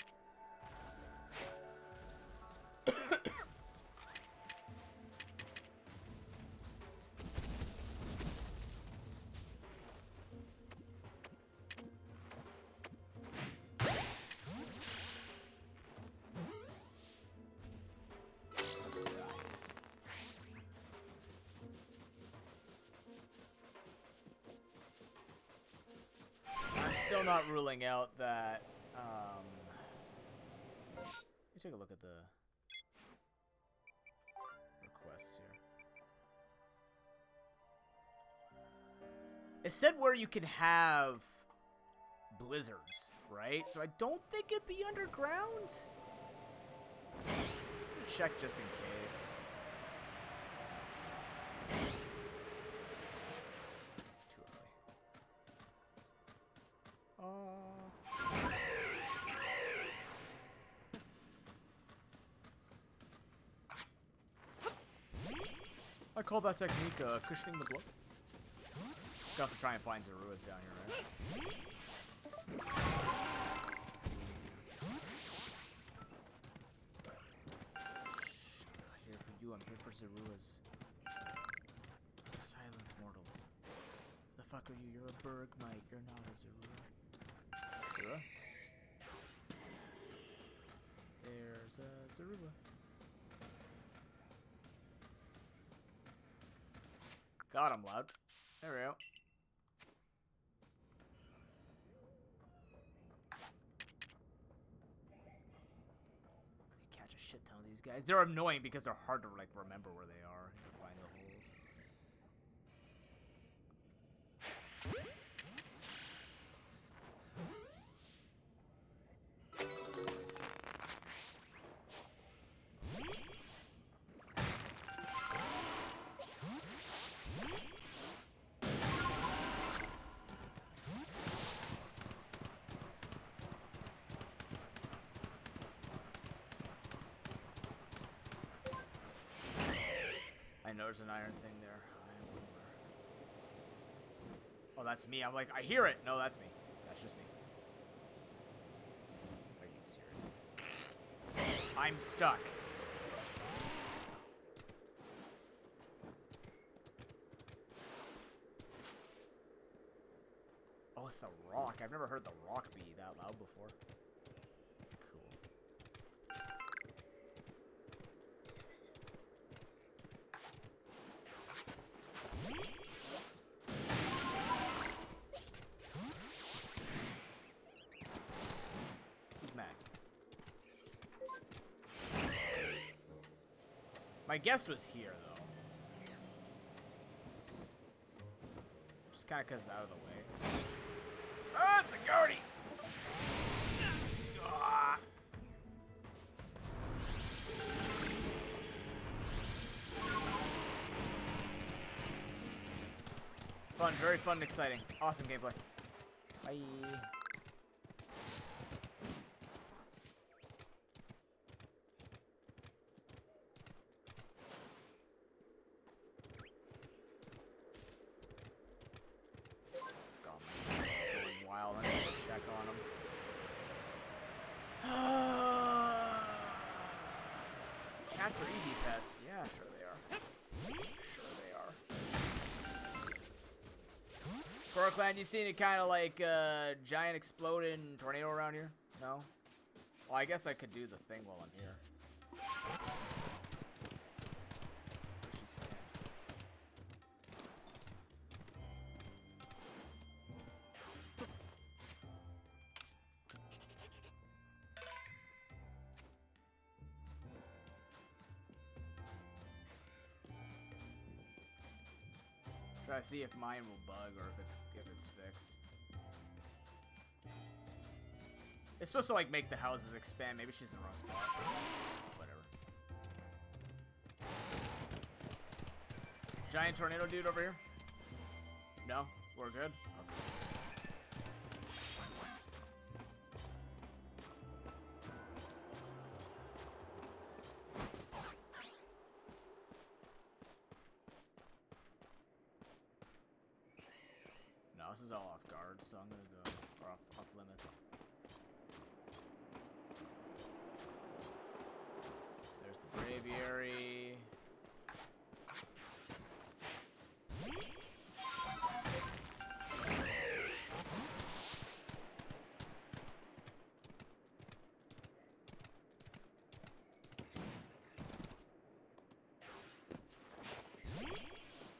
Still not ruling out that, let me take a look at the requests here. It said where you can have blizzards, right? So I don't think it'd be underground. Just gonna check just in case. I call that technique cushioning the blow. Got to try and find Zerua's down here, right? I'm not here for you, I'm here for Zerua's. Silence, mortals. The fuck are you? You're a Bergmite, you're not a Zerua. Zerua? There's a Zerua. Got him, Loud. There we go. I catch a shit ton of these guys. They're annoying because they're hard to like remember where they are and find the holes. I know there's an iron thing there. Oh, that's me. I'm like, I hear it. No, that's me. That's just me. Are you serious? I'm stuck. Oh, it's the rock. I've never heard the rock be that loud before. My guess was here, though. Just kind of because it's out of the way. Oh, it's a guardie! Ah. Fun, very fun and exciting. Awesome gameplay. Bye. Wild. I need to check on him. Cats are easy pets. Yeah, sure they are. Sure they are. Brooklyn, you seen any kind of like giant exploding tornado around here? No? Well, I guess I could do the thing while I'm here. Where's she stand? Try to see if mine will bug or if it's fixed. It's supposed to like make the houses expand. Maybe she's in the wrong spot. Whatever. Giant tornado dude over here? No? We're good? Okay. No, this is all off guard, so I'm gonna go or off limits. There's the braviary.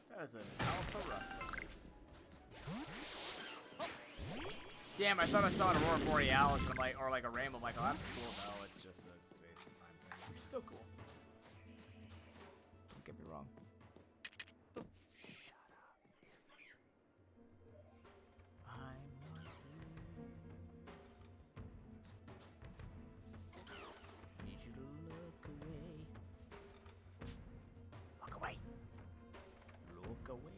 That is an alpha ruffle. Damn, I thought I saw an Aurora Borealis, and I'm like, or like a rainbow. I'm like, oh, that's cool. No, it's just a space-time thing. Which is still cool. Don't get me wrong. Shut up. I'm not here. Need you to look away. Look away. Look away.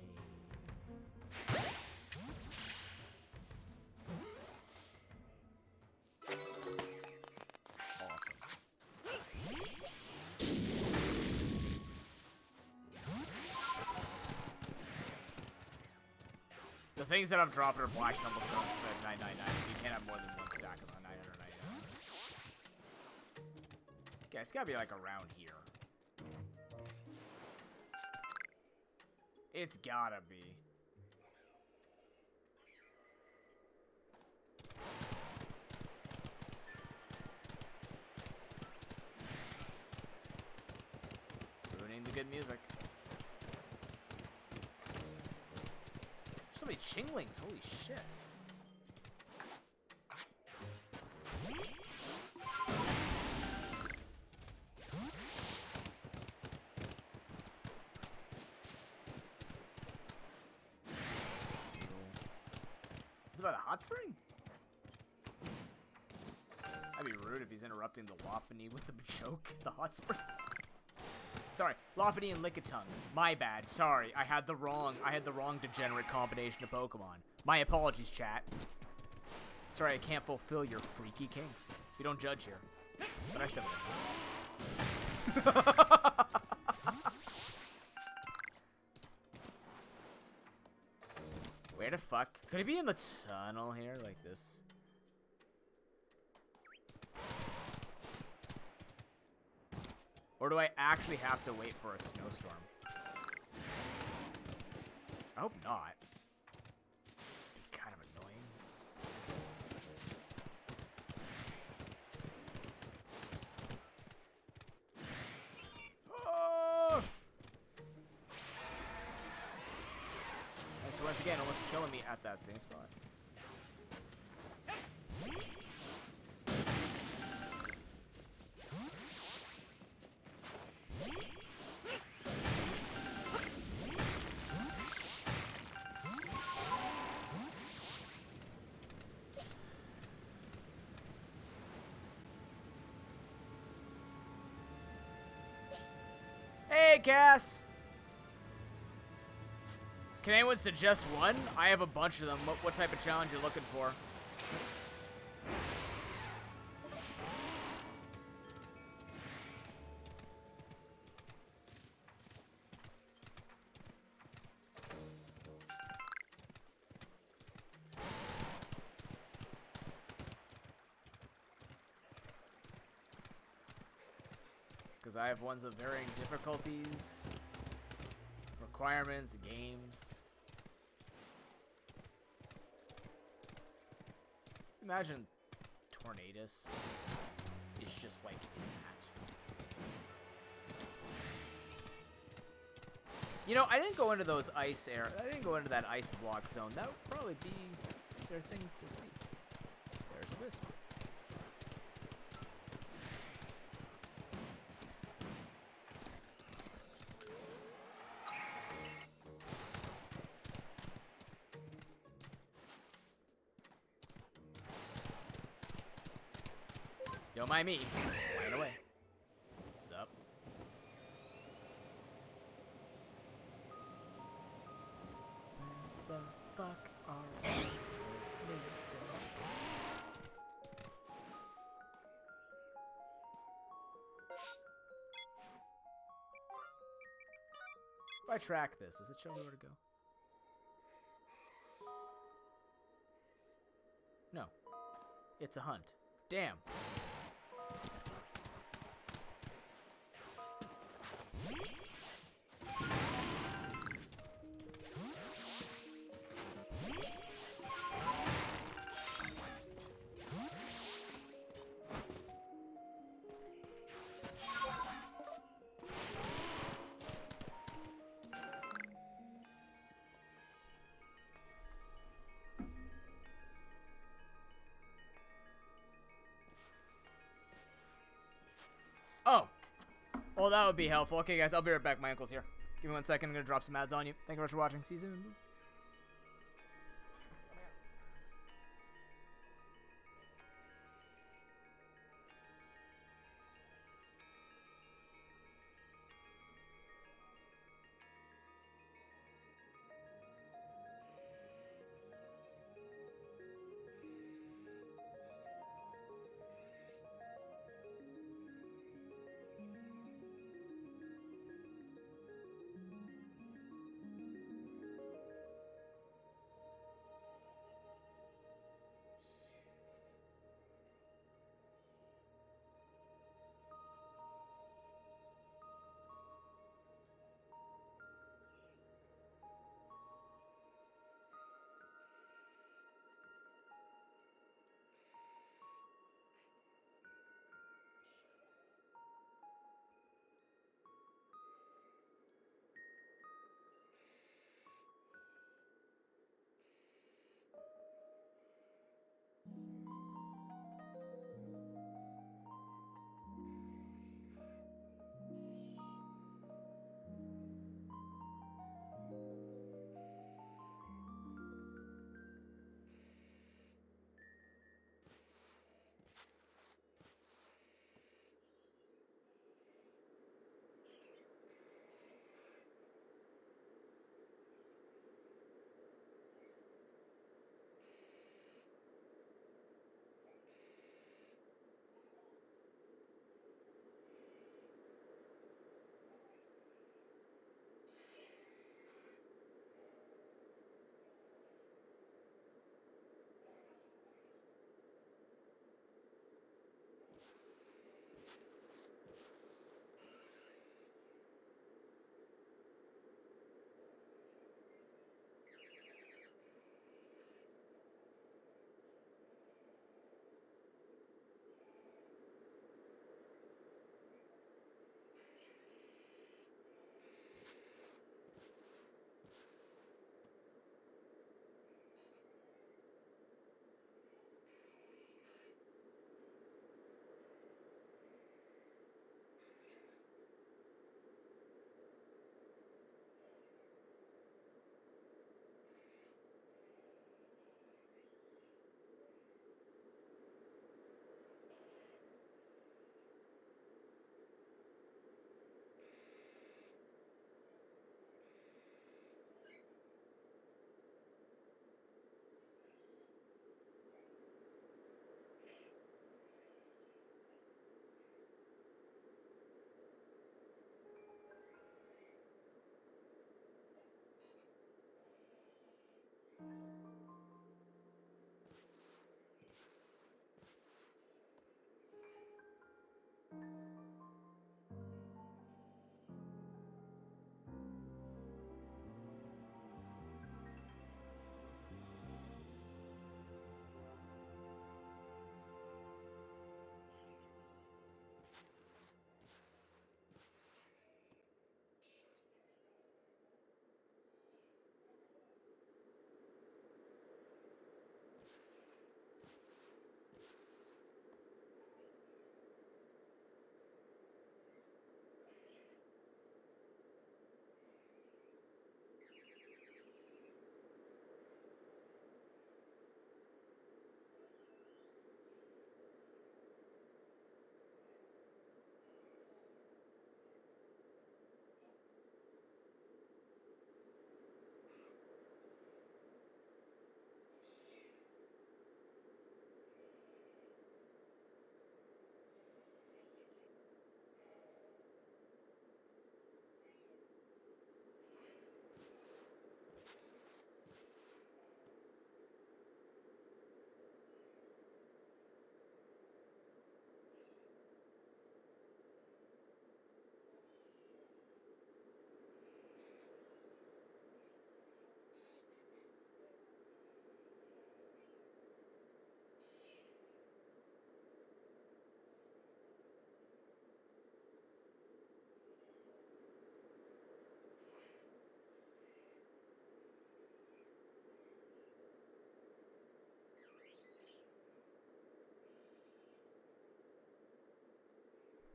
The things that I'm dropping are black tumblestones because I have 999. You can't have more than one stack of 999. Okay, it's gotta be like around here. It's gotta be. Ruining the good music. So many chinglings, holy shit. Is it by the hot spring? That'd be rude if he's interrupting the Lopunny with the choke, the hot spring. Sorry, Lopunny and Lickitung. My bad. Sorry, I had the wrong degenerate combination of Pokemon. My apologies, chat. Sorry, I can't fulfill your freaky kinks. We don't judge here. But I said what Where the fuck? Could he be in the tunnel here, like this? Or do I actually have to wait for a snowstorm? I hope not. It'd be kind of annoying. Oh! So once again, almost killing me at that same spot. Hey, Cass! Can anyone suggest one? I have a bunch of them. What type of challenge you're looking for? Because I have ones of varying difficulties, requirements, games. Imagine Tornadus is just like in that. You know, I didn't go into those ice air. I didn't go into that ice block zone. That would probably be their things to see. There's a wisp. Don't mind me. Just flying away. What's up? Where the fuck are these tornadoes? If I track this, does it show me where to go? No. It's a hunt. Damn. Oh. Well, that would be helpful. Okay, guys, I'll be right back. My uncle's here. Give me 1 second. I'm going to drop some ads on you. Thank you very much for watching. See you soon.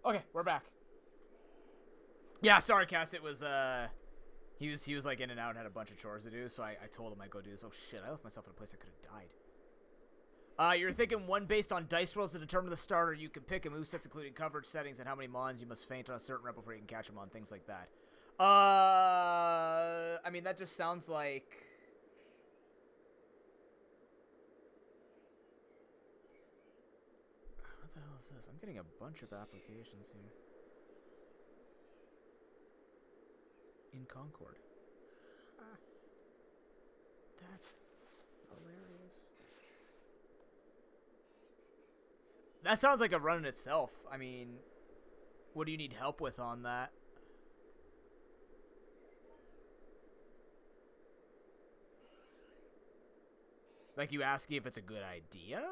Okay, we're back. Yeah, sorry, Cass. It was, he was like in and out and had a bunch of chores to do, so I told him I'd go do this. Oh, shit, I left myself in a place I could have died. You're thinking one based on dice rolls to determine the starter. You can pick a movesets including coverage settings and how many mons you must feint on a certain rep before you can catch them on, things like that. I mean, that just sounds like... What the hell is this? I'm getting a bunch of applications here. In Concord. That's hilarious. That sounds like a run in itself. I mean, what do you need help with on that? Like, you asking if it's a good idea?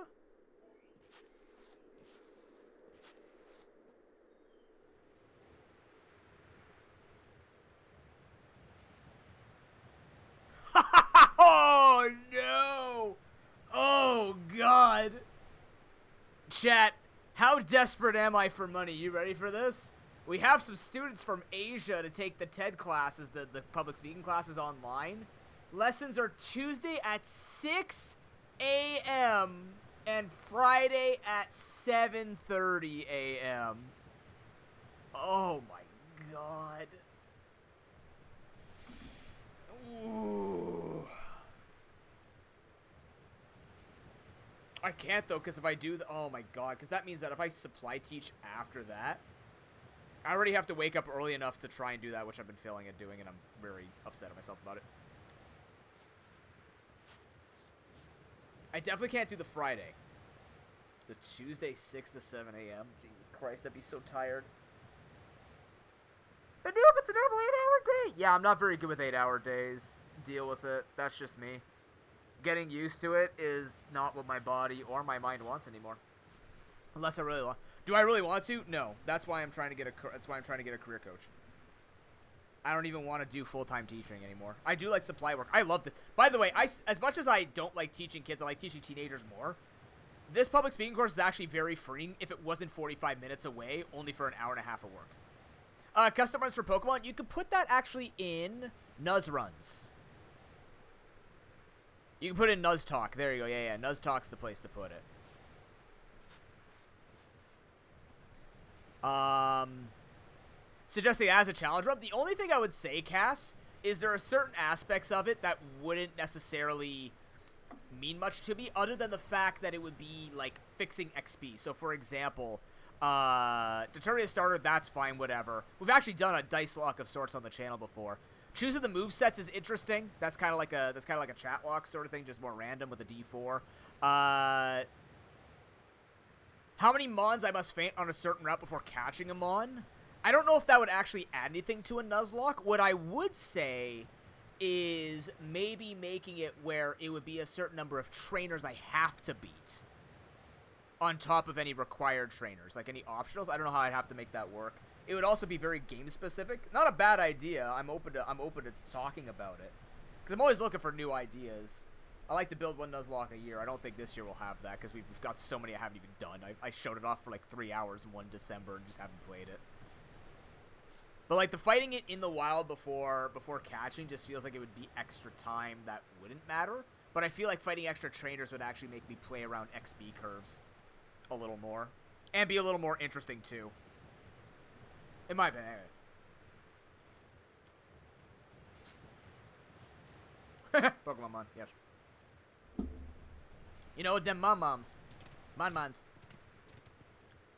Oh, no! Oh, God! Chat, how desperate am I for money? You ready for this? We have some students from Asia to take the TED classes, the public speaking classes online. Lessons are Tuesday at 6 a.m. and Friday at 7:30 a.m. Oh, my God. Ooh. I can't, though, because if I do... oh, my God. Because that means that if I supply teach after that, I already have to wake up early enough to try and do that, which I've been failing at doing, and I'm very upset at myself about it. I definitely can't do the Friday. The Tuesday, 6 to 7 a.m. Jesus Christ, I'd be so tired. But nope, it's a normal 8-hour day. Yeah, I'm not very good with 8-hour days. Deal with it. That's just me. Getting used to it is not what my body or my mind wants anymore. Unless I really want. Do I really want to? No. That's why I'm trying to get a career coach. I don't even want to do full-time teaching anymore. I do like supply work. I love this. By the way, as much as I don't like teaching kids, I like teaching teenagers more. This public speaking course is actually very freeing if it wasn't 45 minutes away, only for an hour and a half of work. Custom runs for Pokemon, you can put that actually in Nuz runs. You can put in Nuztalk. There you go. Yeah. Nuztalk's the place to put it. Suggesting as a challenge run. The only thing I would say, Cass, is there are certain aspects of it that wouldn't necessarily mean much to me, other than the fact that it would be, like, fixing XP. So, for example, determining a starter, that's fine, whatever. We've actually done a dice lock of sorts on the channel before. Choosing the movesets is interesting. That's kind of like a chat lock sort of thing, just more random with a D4. How many mons I must feint on a certain route before catching a mon? I don't know if that would actually add anything to a Nuzlocke. What I would say is maybe making it where it would be a certain number of trainers I have to beat on top of any required trainers, like any optionals. I don't know how I'd have to make that work. It would also be very game specific. Not a bad idea. I'm open to talking about it, because I'm always looking for new ideas. I like to build one Nuzlocke a year. I don't think this year we'll have that, because we've got so many I haven't even done. I showed it off for like 3 hours in one December and just haven't played it. But like the fighting it in the wild before catching just feels like it would be extra time that wouldn't matter. But I feel like fighting extra trainers would actually make me play around XP curves a little more, and be a little more interesting too. In my opinion, anyway. Pokemon Mon, yes. You know, them Mon-Moms. Mon-Mons.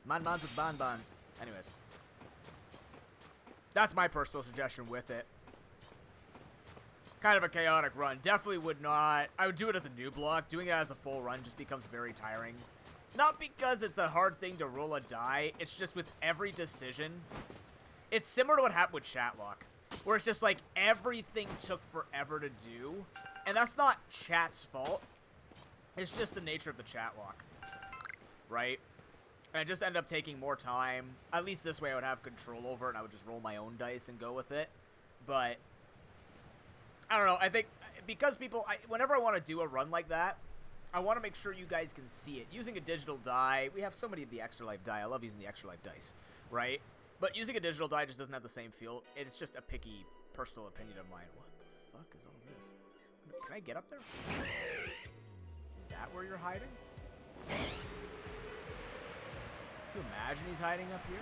Mon-Mons with bonbons. Anyways. That's my personal suggestion with it. Kind of a chaotic run. Definitely would not... I would do it as a noob block. Doing it as a full run just becomes very tiring. Not because it's a hard thing to roll a die. It's just with every decision... It's similar to what happened with Chatlock, where it's just like everything took forever to do, and that's not chat's fault. It's just the nature of the Chatlock, right? And it just ended up taking more time. At least this way I would have control over it, and I would just roll my own dice and go with it. But, I don't know, I think, because people, whenever I want to do a run like that, I want to make sure you guys can see it. Using a digital die, we have so many of the Extra Life die. I love using the Extra Life dice. right? But using a digital die just doesn't have the same feel. It's just a picky personal opinion of mine. What the fuck is all this? Can I get up there? Is that where you're hiding? Can you imagine he's hiding up here?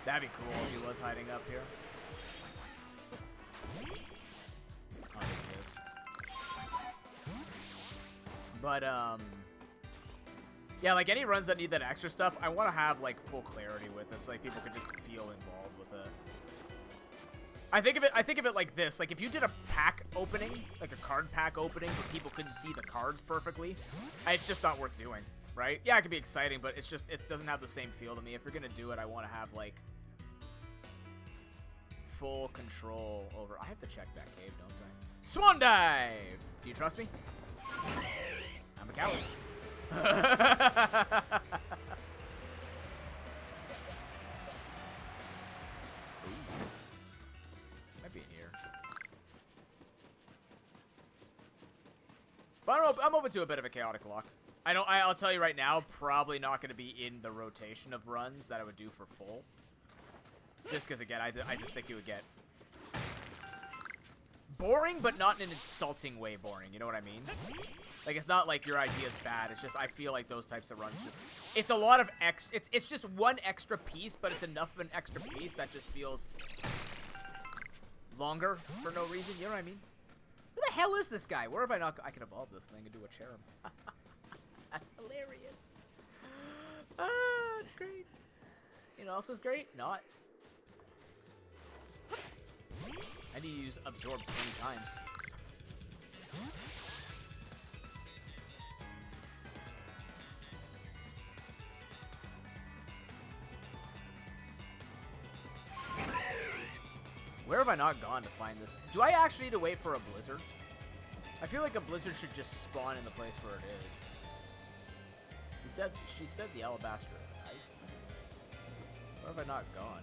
That'd be cool if he was hiding up here. Oh, he is. But, yeah, like, any runs that need that extra stuff, I want to have, like, full clarity with this, so, like, people can just feel involved with it. I think of it like this. Like, if you did a pack opening, like a card pack opening, where people couldn't see the cards perfectly, it's just not worth doing, right? Yeah, it could be exciting, but it's just, it doesn't have the same feel to me. If you're gonna do it, I want to have, like, full control over... I have to check that cave, don't I? Swan dive! Do you trust me? I'm a coward. Might be in here. But I'm open to a bit of a chaotic lock. I'll tell you right now, probably not going to be in the rotation of runs that I would do for full. Just because, again, I just think it would get boring, but not in an insulting way boring. You know what I mean? Like, it's not like your idea is bad. It's just, I feel like those types of runs just... It's a lot of it's just one extra piece, but it's enough of an extra piece that just feels longer for no reason. You know what I mean? Who the hell is this guy? Where have I not... I can evolve this thing and do a cherub. That's hilarious. Ah, it's great. You know what else is great? Not. I need to use absorb 20 times. Where have I not gone to find this? Do I actually need to wait for a blizzard? I feel like a blizzard should just spawn in the place where it is. She said the alabaster ice things. Where have I not gone?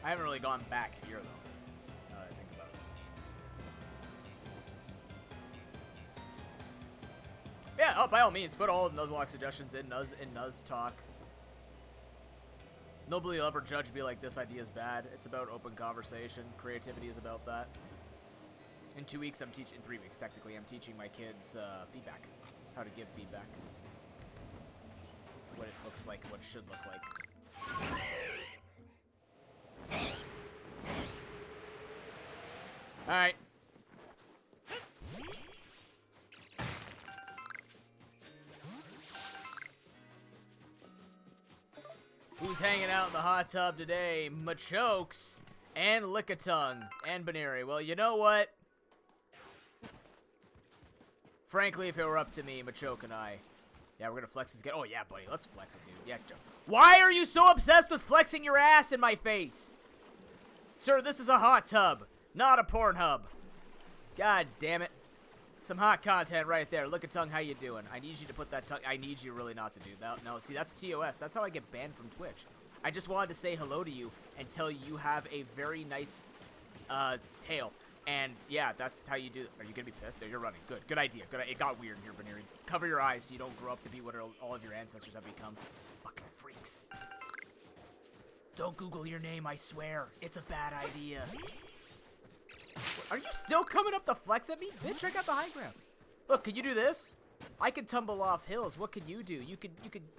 I haven't really gone back here, though, now that I think about it. Yeah, oh, by all means, put all Nuzlocke suggestions in Nuztalk. Nobody will ever judge me like this idea is bad. It's about open conversation. Creativity is about that. In 2 weeks, in 3 weeks, technically, I'm teaching my kids feedback. How to give feedback. What it looks like, what it should look like. Alright. Who's hanging out in the hot tub today? Machokes and Lickitung and Baneri. Well, you know what? Frankly, if it were up to me, Machoke and I. Yeah, we're gonna flex this again. Oh, yeah, buddy. Let's flex it, dude. Yeah, why are you so obsessed with flexing your ass in my face? Sir, this is a hot tub, not a Pornhub. God damn it. Some hot content right there. Lickitung, how you doing? I need you to put that tongue. I need you really not to do that. No, see, that's TOS. That's how I get banned from Twitch. I just wanted to say hello to you and tell you you have a very nice tail. And yeah, that's how you do it. Are you gonna be pissed? No, you're running. Good. Good idea. Good. It got weird here, Baneri. Cover your eyes so you don't grow up to be what all of your ancestors have become. Fucking freaks. Don't Google your name, I swear. It's a bad idea. Are you still coming up to flex at me? Bitch, I got the high ground. Look, can you do this? I can tumble off hills. What can you do? You could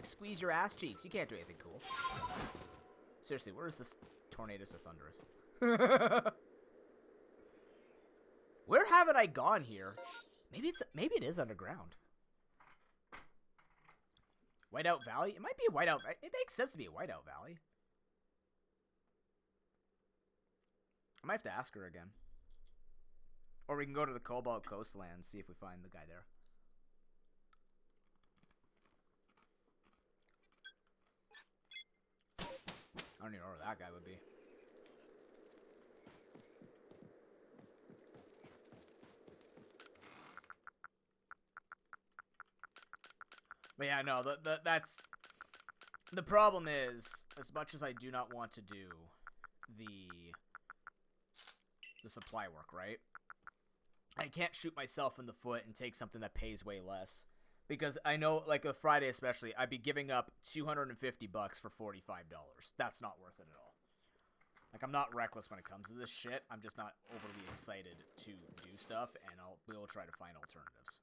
squeeze your ass cheeks. You can't do anything cool. Seriously, where is this Tornadus or Thunderous? Where haven't I gone here? Maybe it is underground. Whiteout Valley? It might be a Whiteout. It makes sense to be a Whiteout Valley. I might have to ask her again. Or we can go to the Cobalt Coastland and see if we find the guy there. I don't even know where that guy would be. But yeah, no, that's... The problem is, as much as I do not want to do the supply work, right? I can't shoot myself in the foot and take something that pays way less. Because I know, like, a Friday especially, I'd be giving up $250 for $45. That's not worth it at all. Like, I'm not reckless when it comes to this shit. I'm just not overly excited to do stuff, and we'll try to find alternatives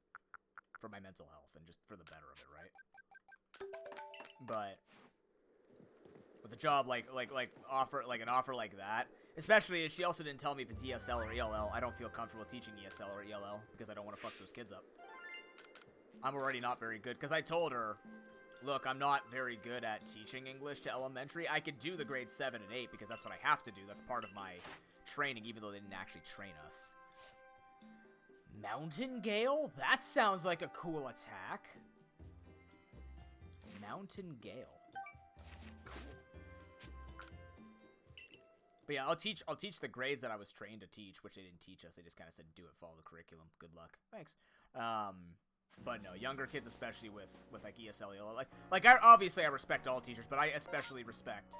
for my mental health and just for the better of it, right? But with a job like an offer like that, especially as she also didn't tell me if it's ESL or ELL, I don't feel comfortable teaching ESL or ELL because I don't want to fuck those kids up. I'm already not very good, because I told her, look, I'm not very good at teaching English to elementary. I could do the grade 7 and 8 because that's what I have to do. That's part of my training, even though they didn't actually train us. Mountain Gale? That sounds like a cool attack. Mountain Gale. Cool. But yeah, I'll teach the grades that I was trained to teach, which they didn't teach us. They just kind of said, do it, follow the curriculum. Good luck. Thanks. But no, younger kids, especially with like ESL, ELL, like obviously I respect all teachers, but I especially respect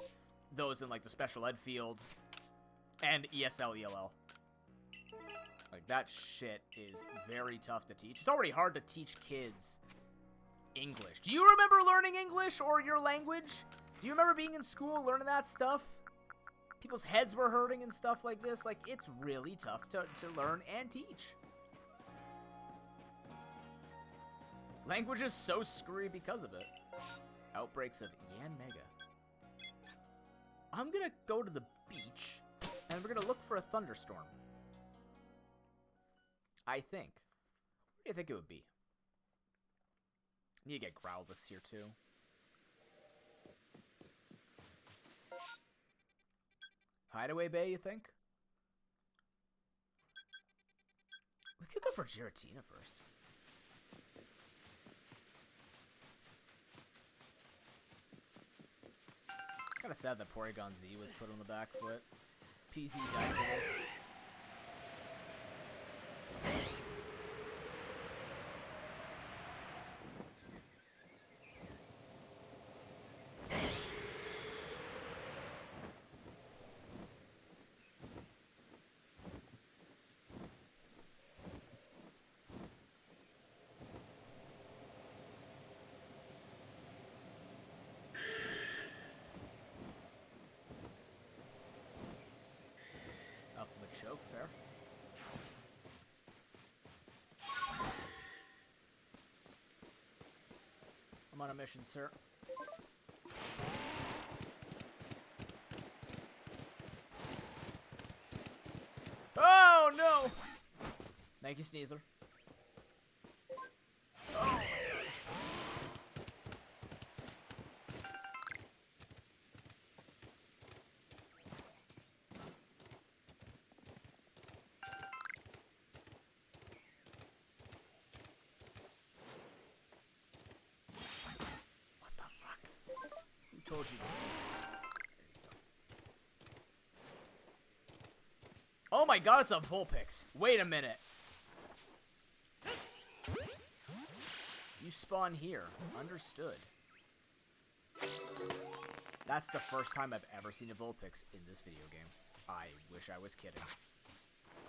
those in like the special ed field and ESL, ELL. Like, that shit is very tough to teach. It's already hard to teach kids English. Do you remember learning English or your language? Do you remember being in school learning that stuff? People's heads were hurting and stuff like this. Like, it's really tough to learn and teach. Language is so screwy because of it. Outbreaks of Yanmega. I'm gonna go to the beach, and we're gonna look for a thunderstorm. I think. What do you think it would be? I need to get Growlithe here, too. Hideaway Bay, you think? We could go for Giratina first. Kinda sad that Porygon Z was put on the back foot. PZ died for this. Choke, fair. I'm on a mission, sir. Oh, no! Thank you, Sneasler. Oh. Told you. Oh my god, it's a Vulpix. Wait a minute. You spawn here. Understood. That's the first time I've ever seen a Vulpix in this video game. I wish I was kidding.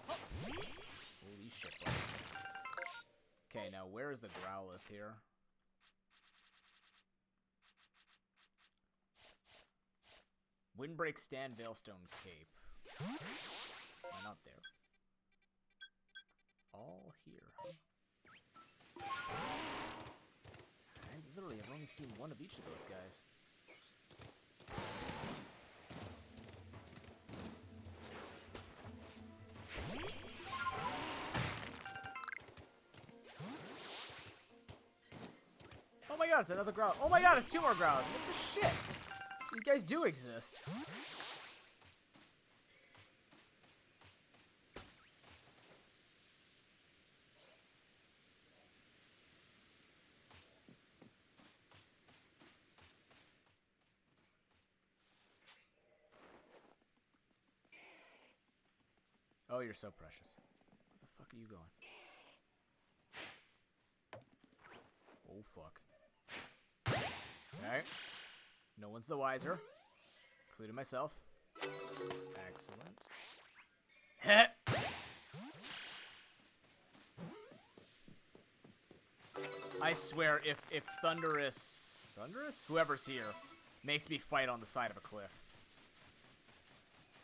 Holy shit. Okay, now where is the Growlithe here? Windbreak Stand, Veilstone Cape. Why not there? All here, huh? I literally have only seen one of each of those guys. Oh my god, it's another Growlithe. Oh my god, it's two more Growlithe. What the shit? These guys do exist. Oh, you're so precious. Where the fuck are you going? Oh, fuck. Okay. No one's the wiser, including myself. Excellent. Heh. I swear, if Thunderous, whoever's here, makes me fight on the side of a cliff,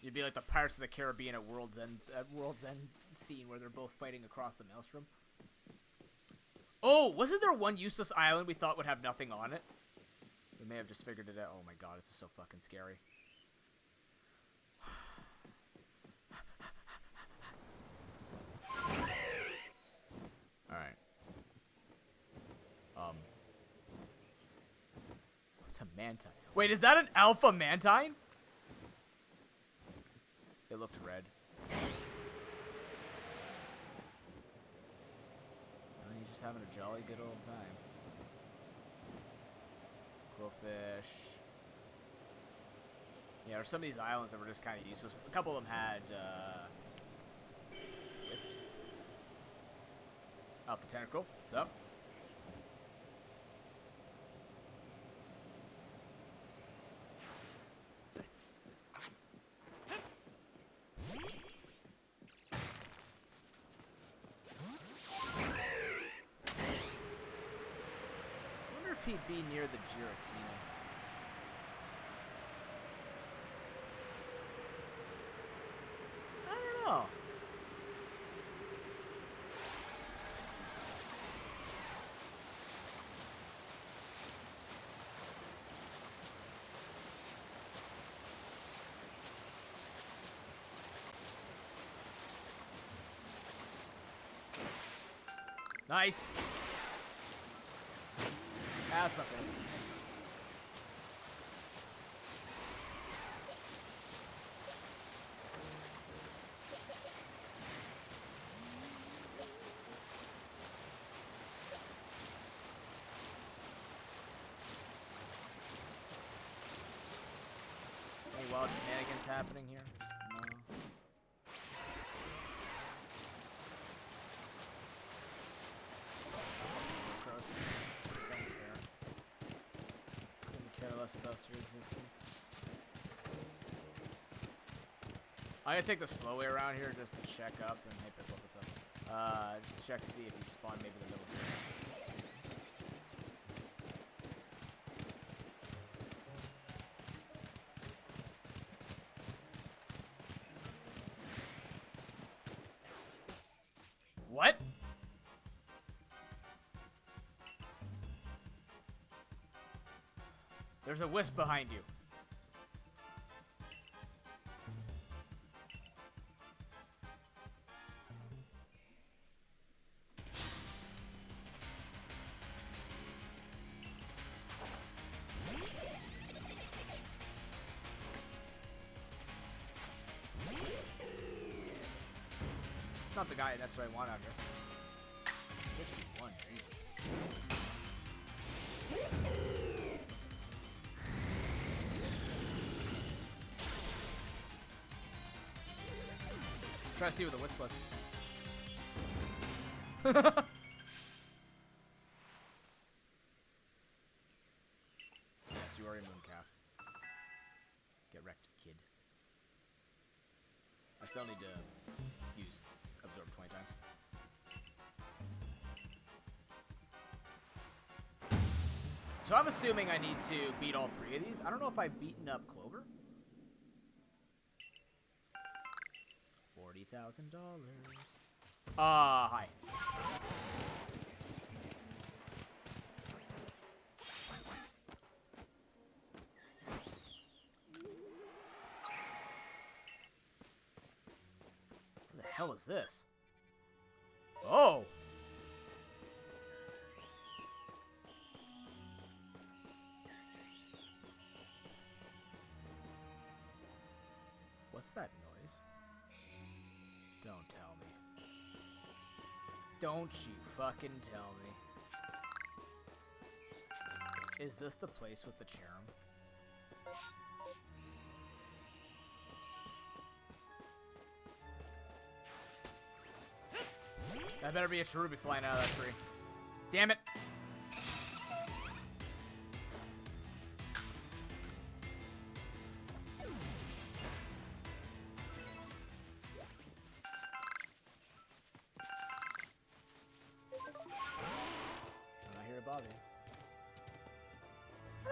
you'd be like the Pirates of the Caribbean at World's End scene where they're both fighting across the maelstrom. Oh, wasn't there one useless island we thought would have nothing on it? We may have just figured it out. Oh my god, this is so fucking scary. Alright. What's a mantine? Wait, is that an alpha mantine? It looked red. Oh, he's just having a jolly good old time. Quillfish. Yeah, or some of these islands that were just kind of useless. A couple of them had, wisps. Alpha Tentacle, what's up? I wonder if he'd be near the Giratina. I don't know. Nice. That's my face. Any wild shenanigans happening here? No. About your existence. I'm gonna take the slow way around here just to check up and hey, Pitbull, what's up? Just to check to see if he spawned maybe in the middle here. What? There's a wisp behind you. Not the guy that's what I want out here. 61, Jesus. Try to see what the wisp was. Yes, you are a mooncalf. Get wrecked, kid. I still need to use absorb 20 times. So I'm assuming I need to beat all three of these. I don't know if I've beaten up Clover. $40,000. Hi. What the hell is this? Oh! What's that noise? Don't tell me. Don't you fucking tell me. Is this the place with the cherub? That better be a cherubi flying out of that tree. Damn it!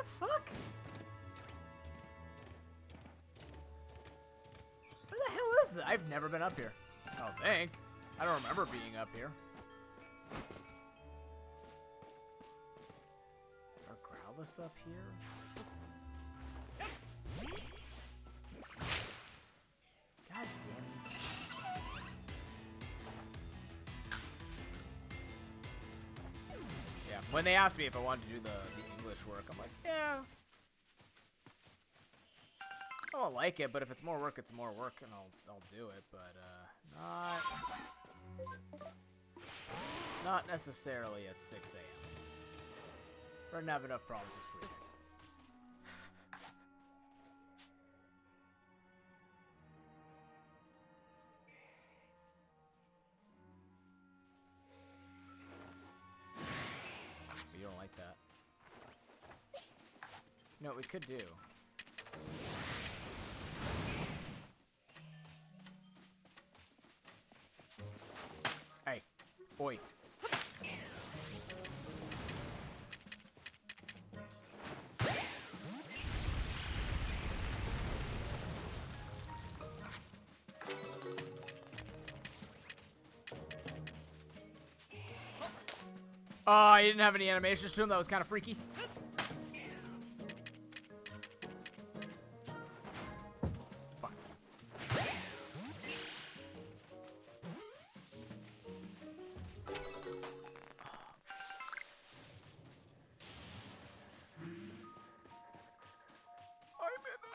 fuck? Where the hell is that? I've never been up here. I don't think. I don't remember being up here. Is there a Growlithe up here? God damn it. Yeah, when they asked me if I wanted to do the English work, I'm like, yeah. I won't like it, but if it's more work, it's more work, and I'll do it, but not necessarily at 6 a.m. I don't have enough problems with sleeping. But you don't like that. You know what we could do? Hey, oi. Oh, he didn't have any animations to him. That was kind of freaky. Fuck. I'm in it.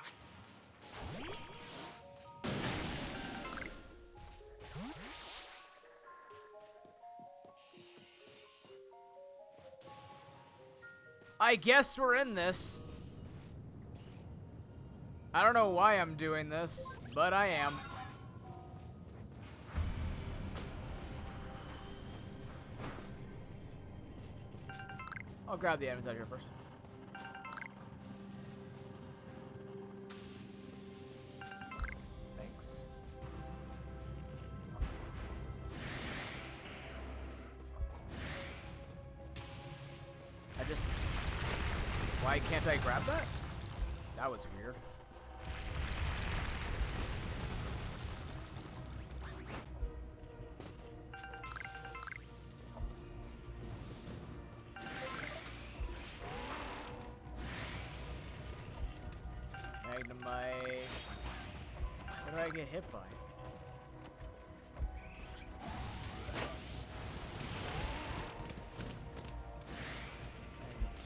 I guess we're in this. I don't know why I'm doing this, but I am. I'll grab the items out here first. Thanks. Why can't I grab that? That was weird. Magnemite. What did I get hit by?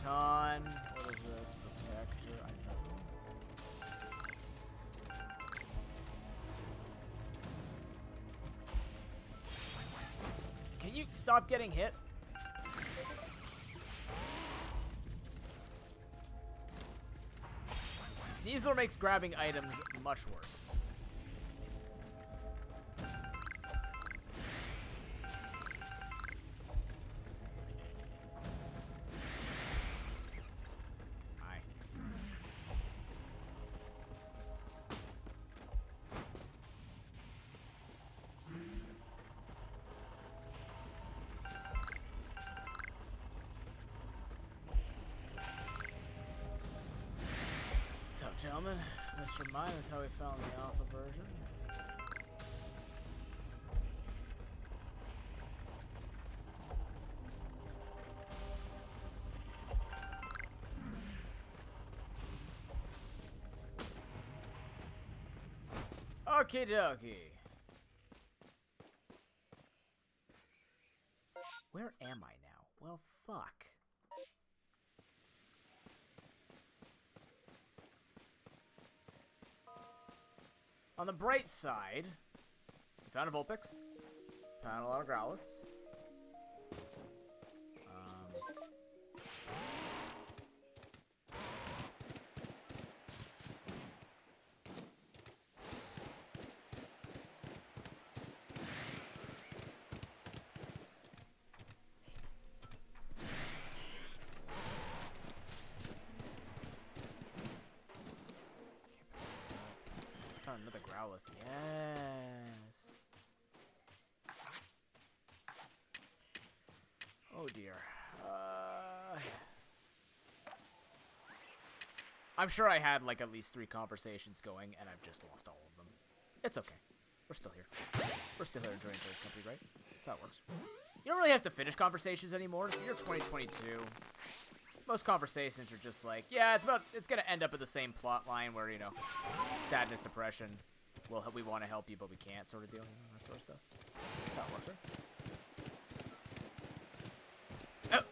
Ton. What is this? Protector. I don't know. Can you stop getting hit? Sneasler makes grabbing items much worse. What's up, gentlemen? Let's remind us how we found the alpha version. Okie dokie. Where am I now? Well, fuck. On the bright side, we found a Vulpix, found a lot of Growliths. Found another Growlithe. Yes. Oh dear. I'm sure I had like at least 3 conversations going, and I've just lost all of them. It's okay. We're still here. We're still here enjoying third country, right? That's how it works. You don't really have to finish conversations anymore. It's the year 2022. Most conversations are just like, yeah, it's gonna end up in the same plot line where, you know, sadness, depression, we want to help you, but we can't, sort of deal, you know, that sort of stuff. That's how it works, right?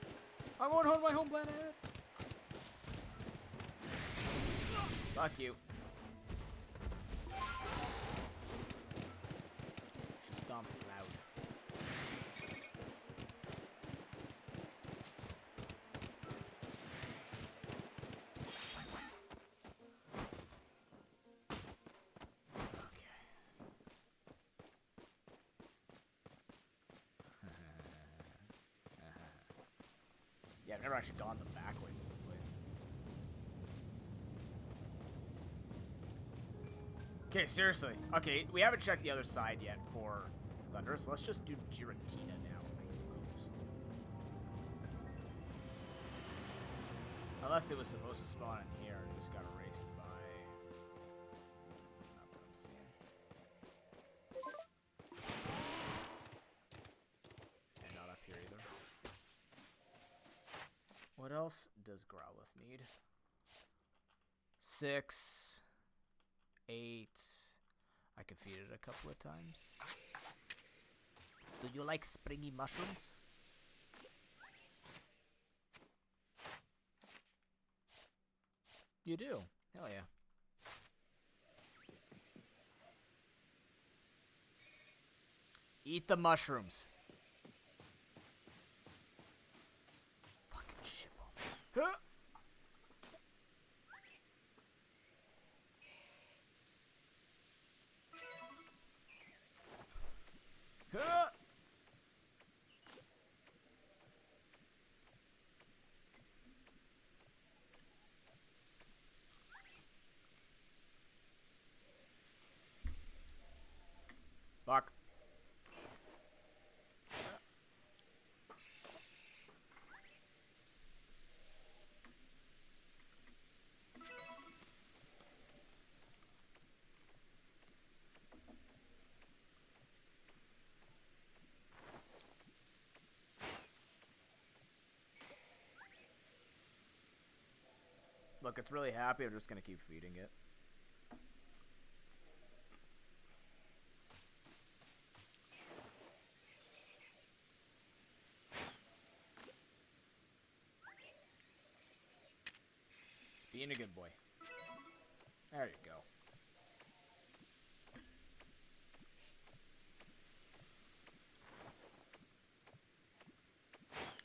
Oh, I'm going home to my home planet. Fuck you. She stomps loud. Yeah, I've never actually gone the back way to this place. Okay, seriously. Okay, we haven't checked the other side yet for Thunder, so let's just do Giratina now, I suppose. Unless it was supposed to spawn in here and it just got erased by... Not that I'm seeing. And not up here either. What else does Growlithe need? 6, 8. I can feed it a couple of times. Do you like springy mushrooms? You do? Hell yeah. Eat the mushrooms. Fucking shitball. Huh? Huh? Fuck. Look, it's really happy. I'm just gonna keep feeding it. Being a good boy. There you go.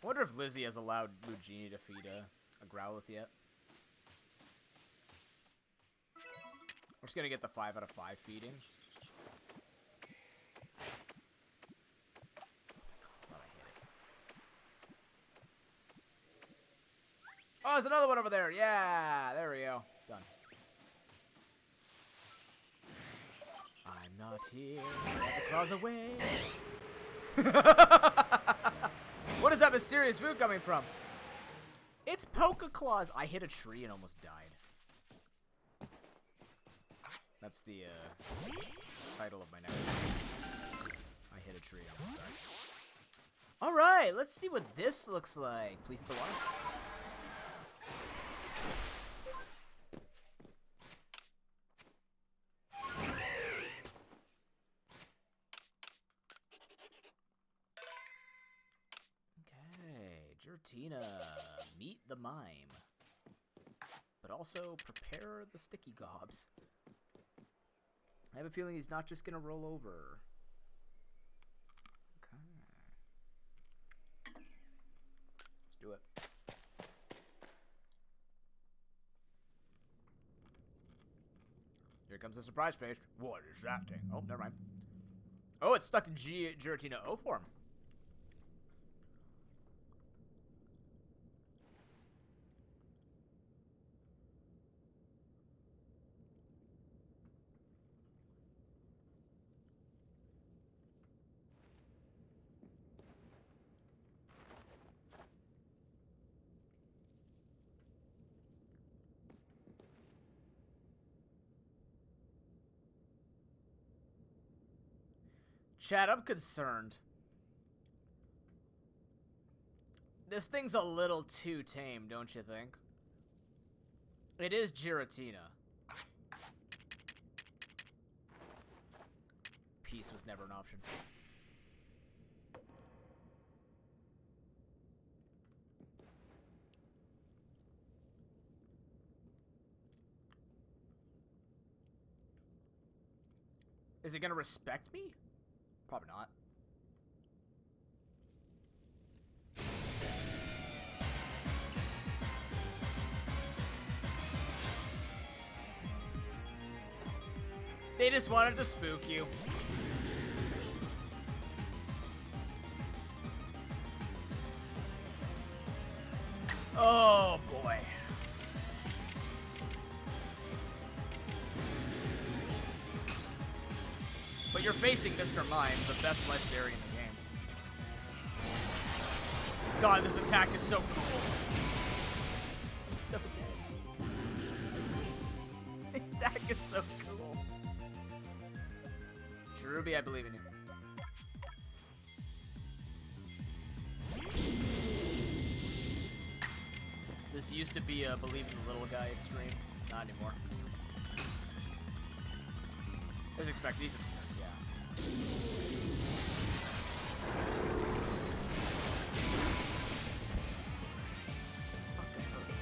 I wonder if Lizzie has allowed Lugini to feed a Growlithe yet. We're just gonna get the 5 out of 5 feeding. Oh, there's another one over there. Yeah, there we go. Done. I'm not here. Santa Claus away. What is that mysterious food coming from? It's PokeClaws. I hit a tree and almost died. That's the title of my next video. I hit a tree and almost died. Alright, let's see what this looks like. Please the water. Giratina, meet the mime, but also prepare the sticky gobs. I have a feeling he's not just gonna roll over. Okay, let's do it. Here comes the surprise face. What is that thing? Oh, never mind. Oh, it's stuck in Giratina O form. Chad, I'm concerned. This thing's a little too tame, don't you think? It is Giratina. Peace was never an option. Is it gonna respect me? Probably not. They just wanted to spook you. Oh boy. But you're facing Mr. Mime, the best legendary in the game. God, this attack is so cool. I'm so dead. The attack is so cool. Cherubi, I believe in you. This used to be a Believe in the Little Guy stream. Not anymore. As expected, he's obscure, yeah. Fucking hurts.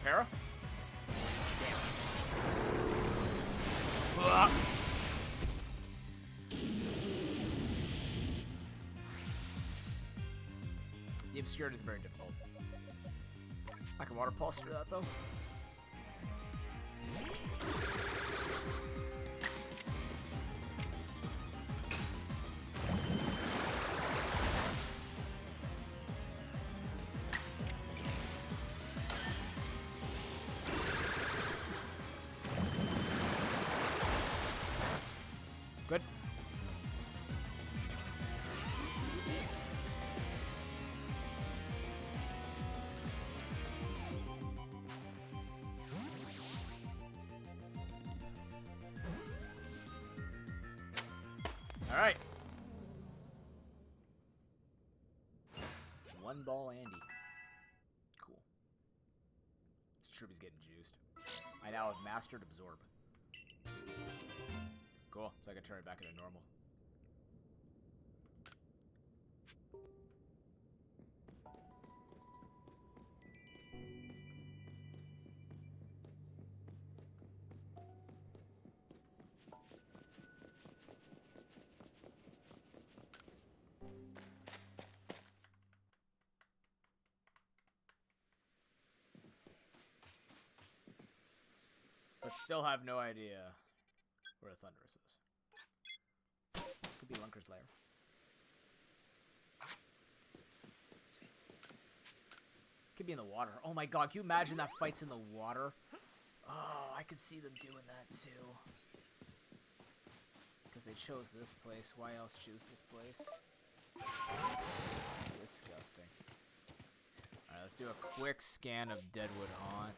Para? Damn. The obscurity is very difficult. I can water pulse through that though. Good. All right. One ball Andy. Cool. This Truby's getting juiced. I now have mastered absorb. Cool, so I can turn it back into normal. But still have no idea where the Thunderous is. Could be Lunker's lair. Could be in the water. Oh my god, can you imagine that fight's in the water? Oh, I could see them doing that too. Because they chose this place. Why else choose this place? Disgusting. Alright, let's do a quick scan of Deadwood Haunt.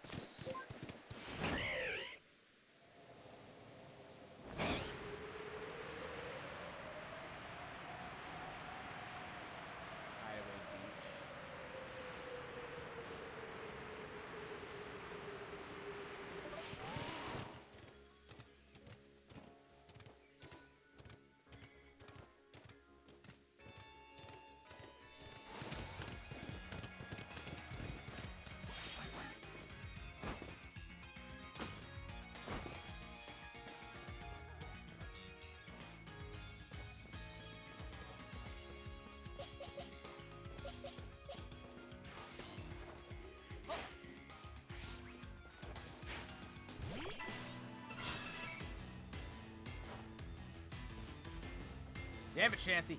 Damn it, Chansey.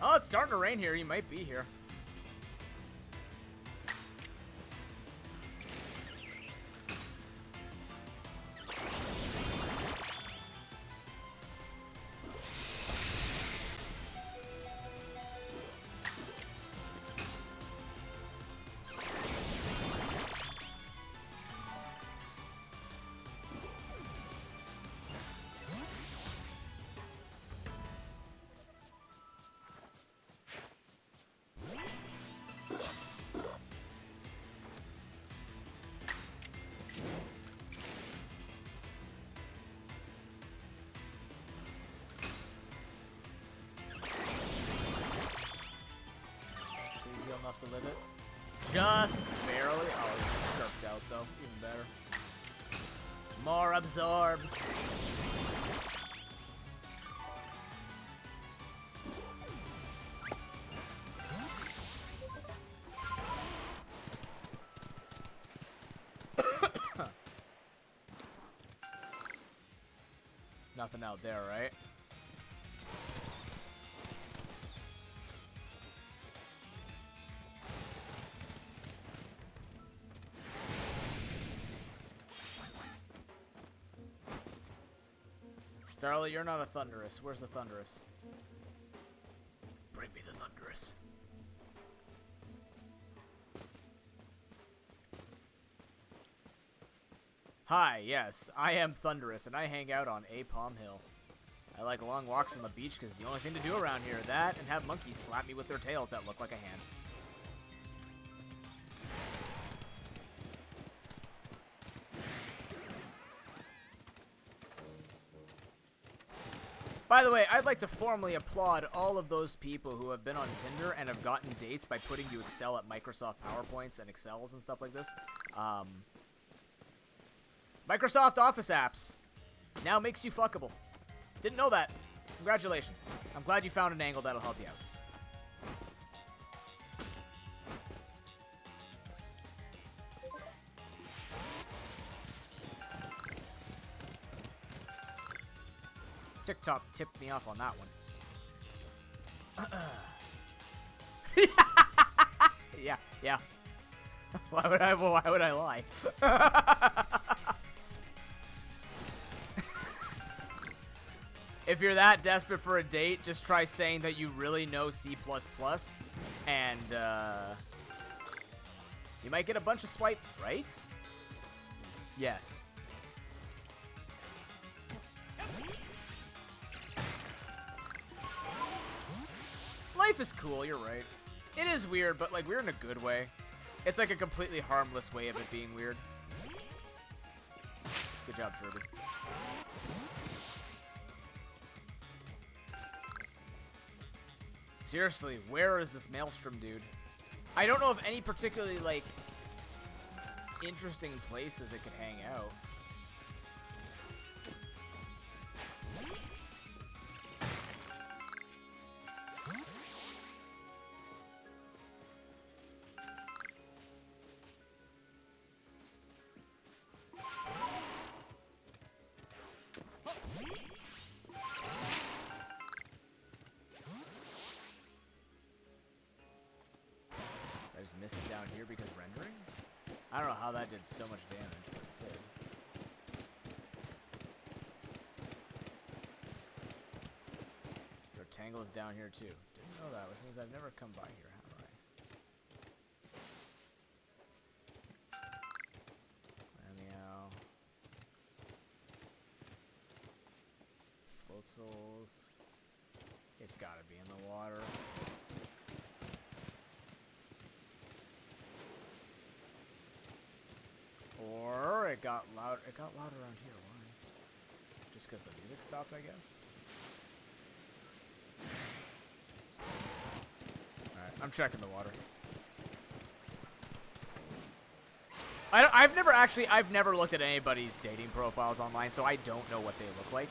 Oh, it's starting to rain here. He might be here. to live it. Just barely. Oh, he's nerfed out though. Even better. More absorbs. Nothing out there, right? Starly, you're not a Thunderous. Where's the Thunderous? Bring me the Thunderous. Hi, yes, I am Thunderous, and I hang out on Apalm Hill. I like long walks on the beach because it's the only thing to do around here. That, and have monkeys slap me with their tails that look like a hand. By the way, I'd like to formally applaud all of those people who have been on Tinder and have gotten dates by putting you Excel at Microsoft PowerPoints and Excels and stuff like this. Microsoft Office apps now makes you fuckable. Didn't know that. Congratulations. I'm glad you found an angle that'll help you out. TikTok tipped me off on that one. Yeah. Why would I lie? If you're that desperate for a date, just try saying that you really know C++, and you might get a bunch of swipe rights. Yes. Life is cool, you're right. It is weird, but like weird in a good way. It's like a completely harmless way of it being weird. Good job, Truby. Seriously, where is this Maelstrom dude? I don't know of any particularly, like, interesting places it could hang out. Just miss it down here because rendering? I don't know how that did so much damage, but it did. Your tangle is down here too. Didn't know that, which means I've never come by here, have I? Meow. Float souls. It's gotta be in the water. Or it got loud. It got louder around here. Why? Just because the music stopped, I guess. All right, I'm checking the water. I've never looked at anybody's dating profiles online, so I don't know what they look like.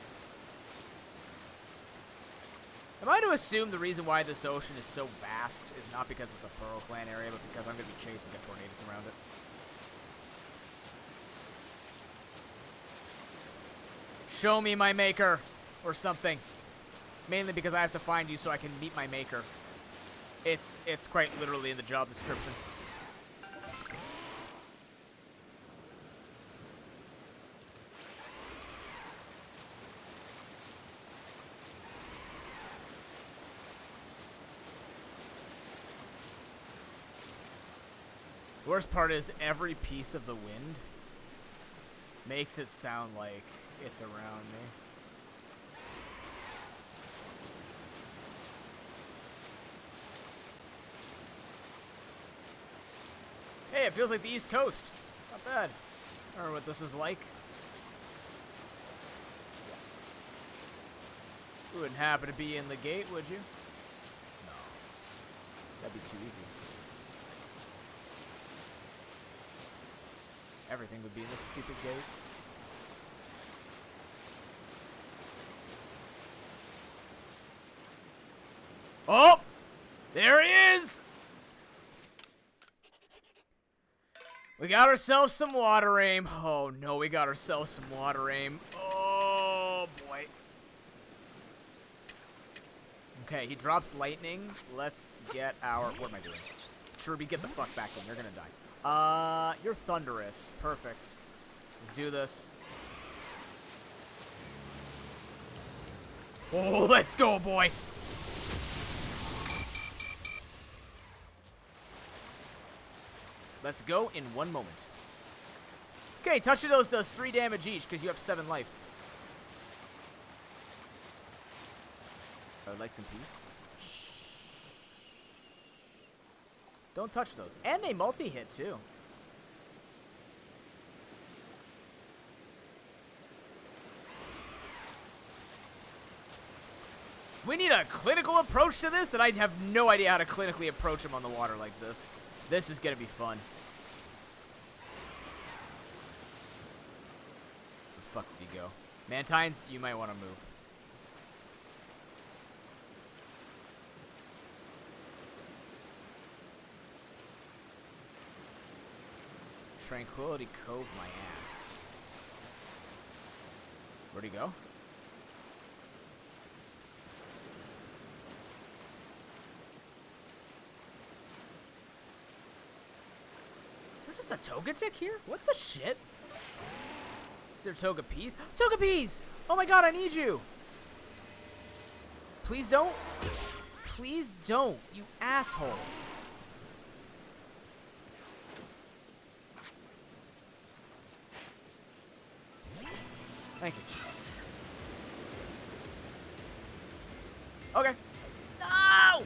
Am I to assume the reason why this ocean is so vast is not because it's a Pearl Clan area, but because I'm going to be chasing a tornado around it? Show me my maker, or something. Mainly because I have to find you so I can meet my maker. It's quite literally in the job description. The worst part is every piece of the wind makes it sound like it's around me. Hey, it feels like the East Coast. Not bad. I don't know what this is like. You wouldn't happen to be in the gate, would you? No. That'd be too easy. everything would be in this stupid gate. Oh! There he is! We got ourselves some water aim. Oh no, we got ourselves some water aim. Oh boy. Okay, he drops lightning. Let's get our... What am I doing? Kirby, get the fuck back in. You're gonna die. You're thunderous. Perfect. Let's do this. Oh, let's go, boy. Let's go in 1 moment. Okay, touch of those does 3 damage each because you have 7 life. I would like some peace. Don't touch those. And they multi-hit, too. We need a clinical approach to this, and I have no idea how to clinically approach him on the water like this. This is going to be fun. Where the fuck did he go? Mantines, you might want to move. Tranquility Cove my ass. Where'd he go? Is there just a Togetic here? What the shit? Is there Togepies? Togepies! Oh my god, I need you! Please don't. Please don't, you asshole. Thank you. Okay. No!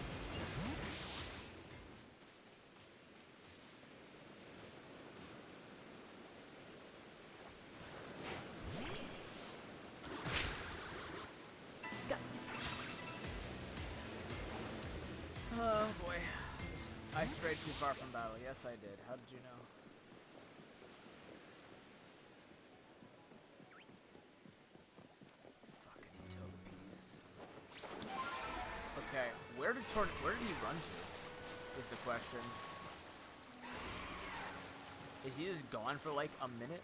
Oh boy. I strayed too far from battle. Yes, I did. How did you know? Okay, where did he run to? Is the question. Is he just gone for like a minute?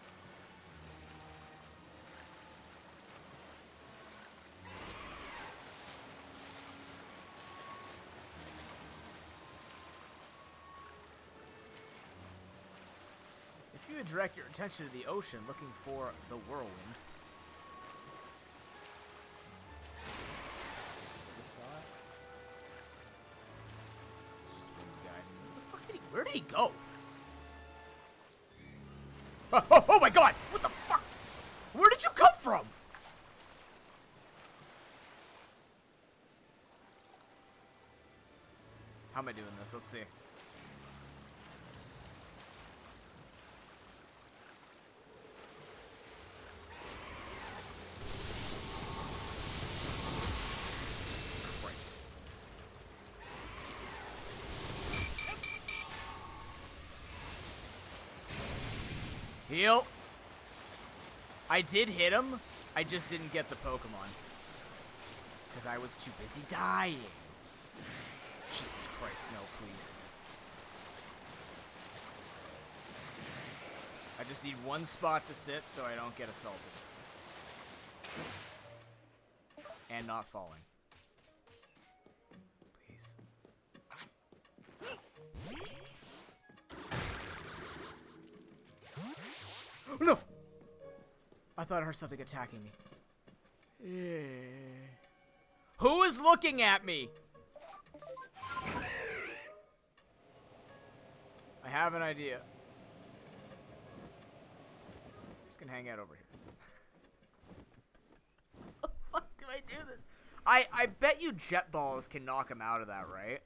If you would direct your attention to the ocean looking for the whirlwind. Where did he go? Oh my god! What the fuck? Where did you come from? How am I doing this? Let's see. Heal. I did hit him. I just didn't get the Pokemon. Because I was too busy dying. Jesus Christ, no, please. I just need one spot to sit so I don't get assaulted. And not falling. Please. No! I thought I heard something attacking me. Who is looking at me? I have an idea. I'm just gonna hang out over here. How the fuck do I do this? I bet you jet balls can knock him out of that, right?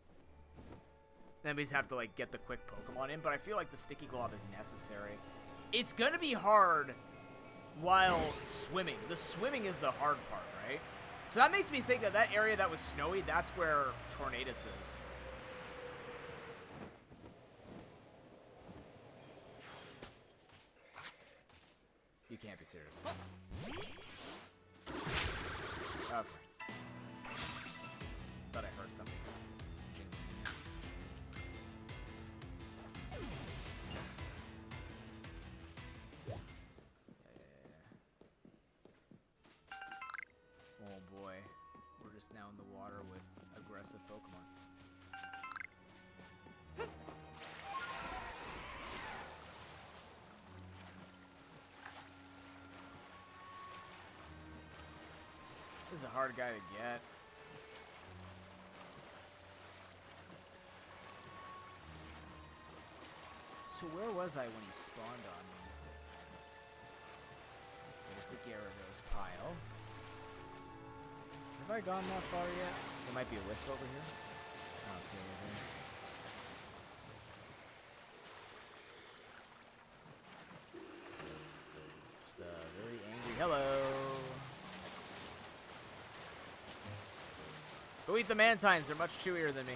Then we just have to like get the quick Pokemon in, but I feel like the Sticky Glob is necessary. It's gonna be hard while swimming. The swimming is the hard part, right? So that makes me think that that area that was snowy, that's where Tornadus is. You can't be serious. Okay. Thought I heard something. Oh boy. We're just now in the water with aggressive Pokemon. This is a hard guy to get. So where was I when he spawned on me? There's the Gyarados pile. Have I gone that far yet? There might be a wisp over here. I don't see anything. Just a very angry hello. Go eat the Mantines. They're much chewier than me.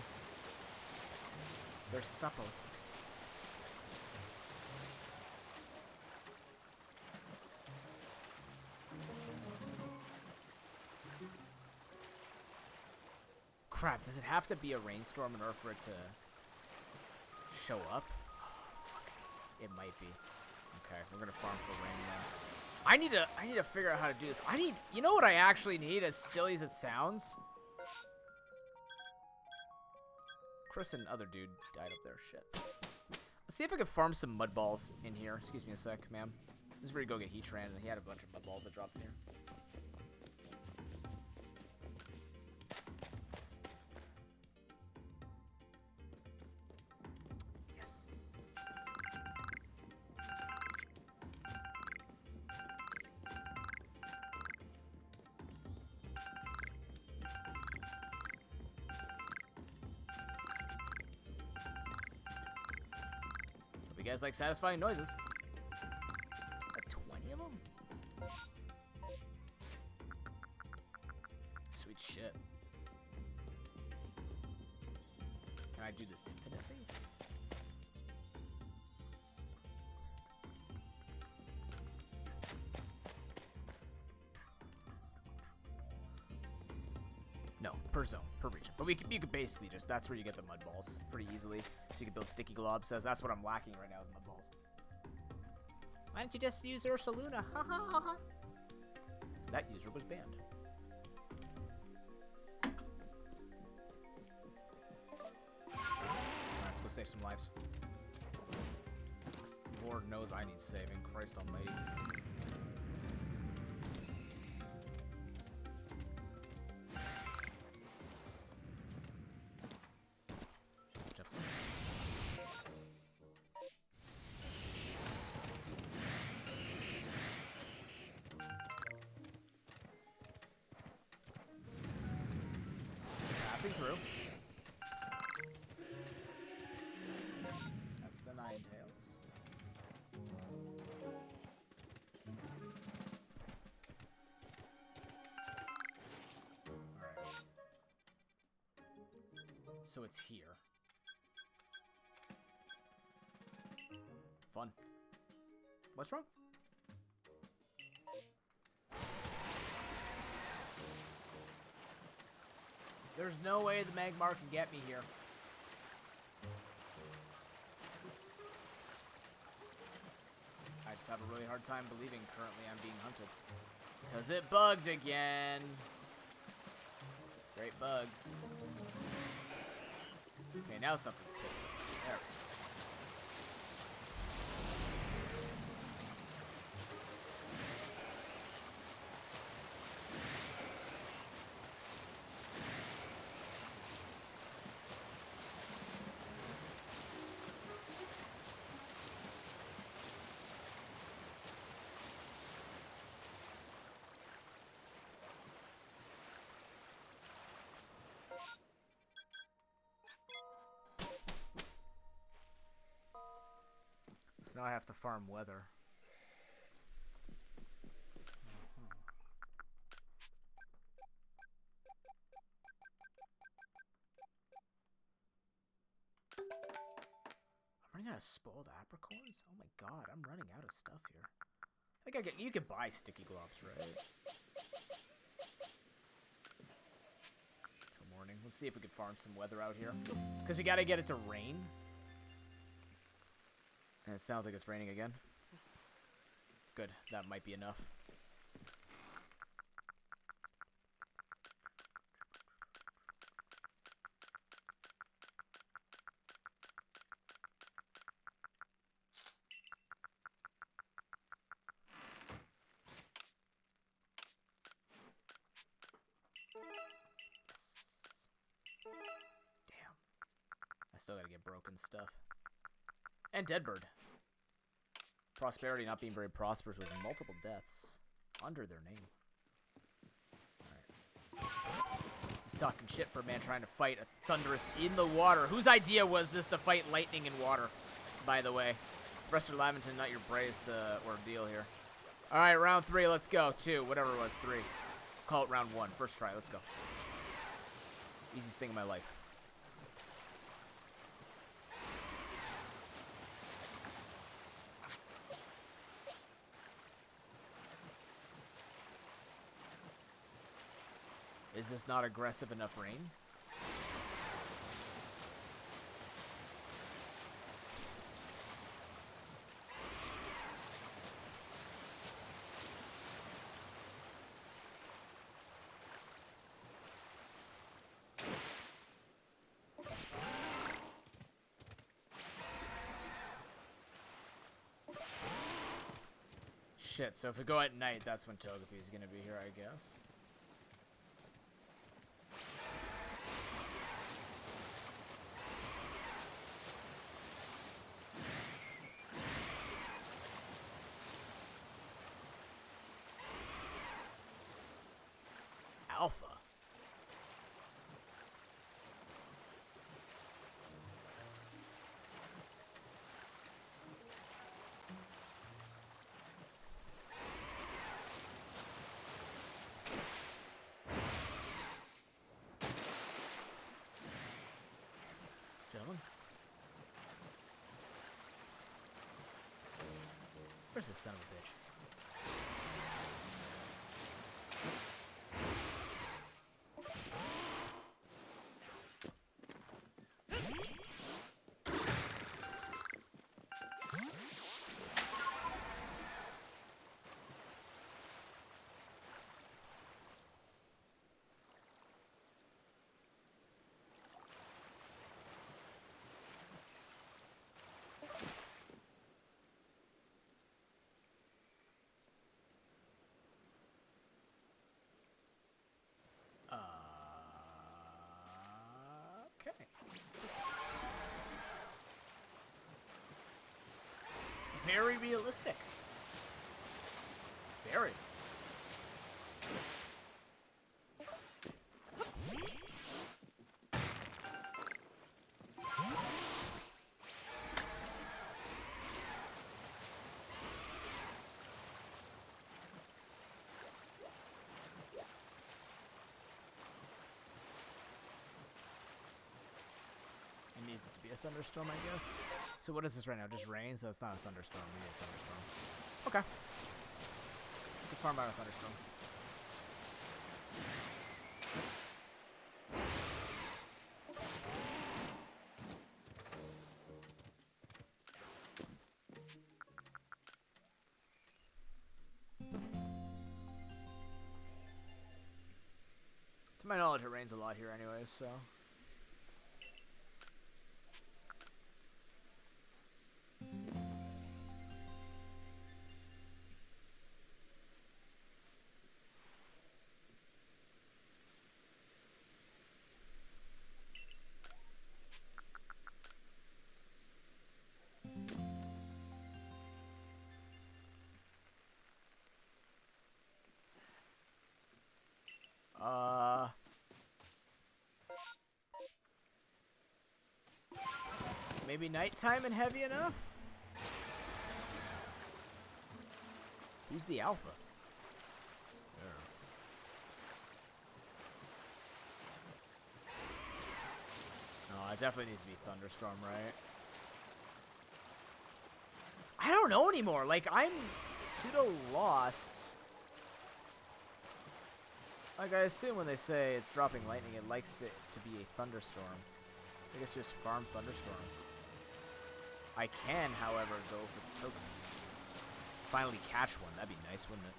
They're supple. Crap, does it have to be a rainstorm in order for it to show up? Oh, fuck. It might be. Okay, we're gonna farm for rain now. I need to figure out how to do this. You know what I actually need, as silly as it sounds? Chris and other dude died up there. Shit. Let's see if I can farm some mud balls in here. Excuse me a sec, ma'am. This is where you go get Heatran, and he had a bunch of mud balls that dropped in here. You guys like satisfying noises. Like 20 of them? Sweet shit. Can I do this infinitely? No, per zone, per region. But you could basically just, that's where you get the mud balls pretty easily. So you can build sticky globs. Says that's what I'm lacking right now is mud balls. Why don't you just use Ursaluna? Ha ha ha ha. That user was banned. Alright, let's go save some lives. Lord knows I need saving. Christ almighty. Through. That's the Ninetales. Alright. So it's here. Fun. What's wrong? There's no way the Magmar can get me here. I just have a really hard time believing currently I'm being hunted. Because it bugged again. Great bugs. Okay, now something's pissed off. There we go. So now I have to farm weather. I'm running out of spoiled apricorns? Oh my god, I'm running out of stuff here. I think you could buy sticky gloves, right? Till morning. Let's see if we can farm some weather out here. Because we got to get it to rain. And it sounds like it's raining again. Good. That might be enough. Damn. I still gotta get broken stuff. And Deadbird. Prosperity not being very prosperous with multiple deaths under their name. Alright. He's talking shit for a man trying to fight a thunderous in the water. Whose idea was this to fight lightning in water, by the way? Professor Lavington, not your bravest ordeal here. Alright, round 3, let's go. 2, whatever it was, 3. Call it round 1. First try, let's go. Easiest thing in my life. Is this not aggressive enough rain? Shit, so if we go at night, that's when Togepi's gonna be here, I guess. Alpha. Gentlemen. Where's this son of a bitch? Okay. Very realistic. Very. Needs it to be a thunderstorm, I guess. So what is this right now? Just rain, so it's not a thunderstorm. We need a thunderstorm. Okay. We can farm out a thunderstorm. To my knowledge, it rains a lot here anyway, so... Maybe nighttime and heavy enough? Who's the alpha? No, it definitely needs to be thunderstorm, right? I don't know anymore. Like, I'm Pseudo lost. Like, I assume when they say it's dropping lightning, it likes to be a thunderstorm. I guess just farm thunderstorm. I can, however, go for the token. Finally catch one. That'd be nice, wouldn't it?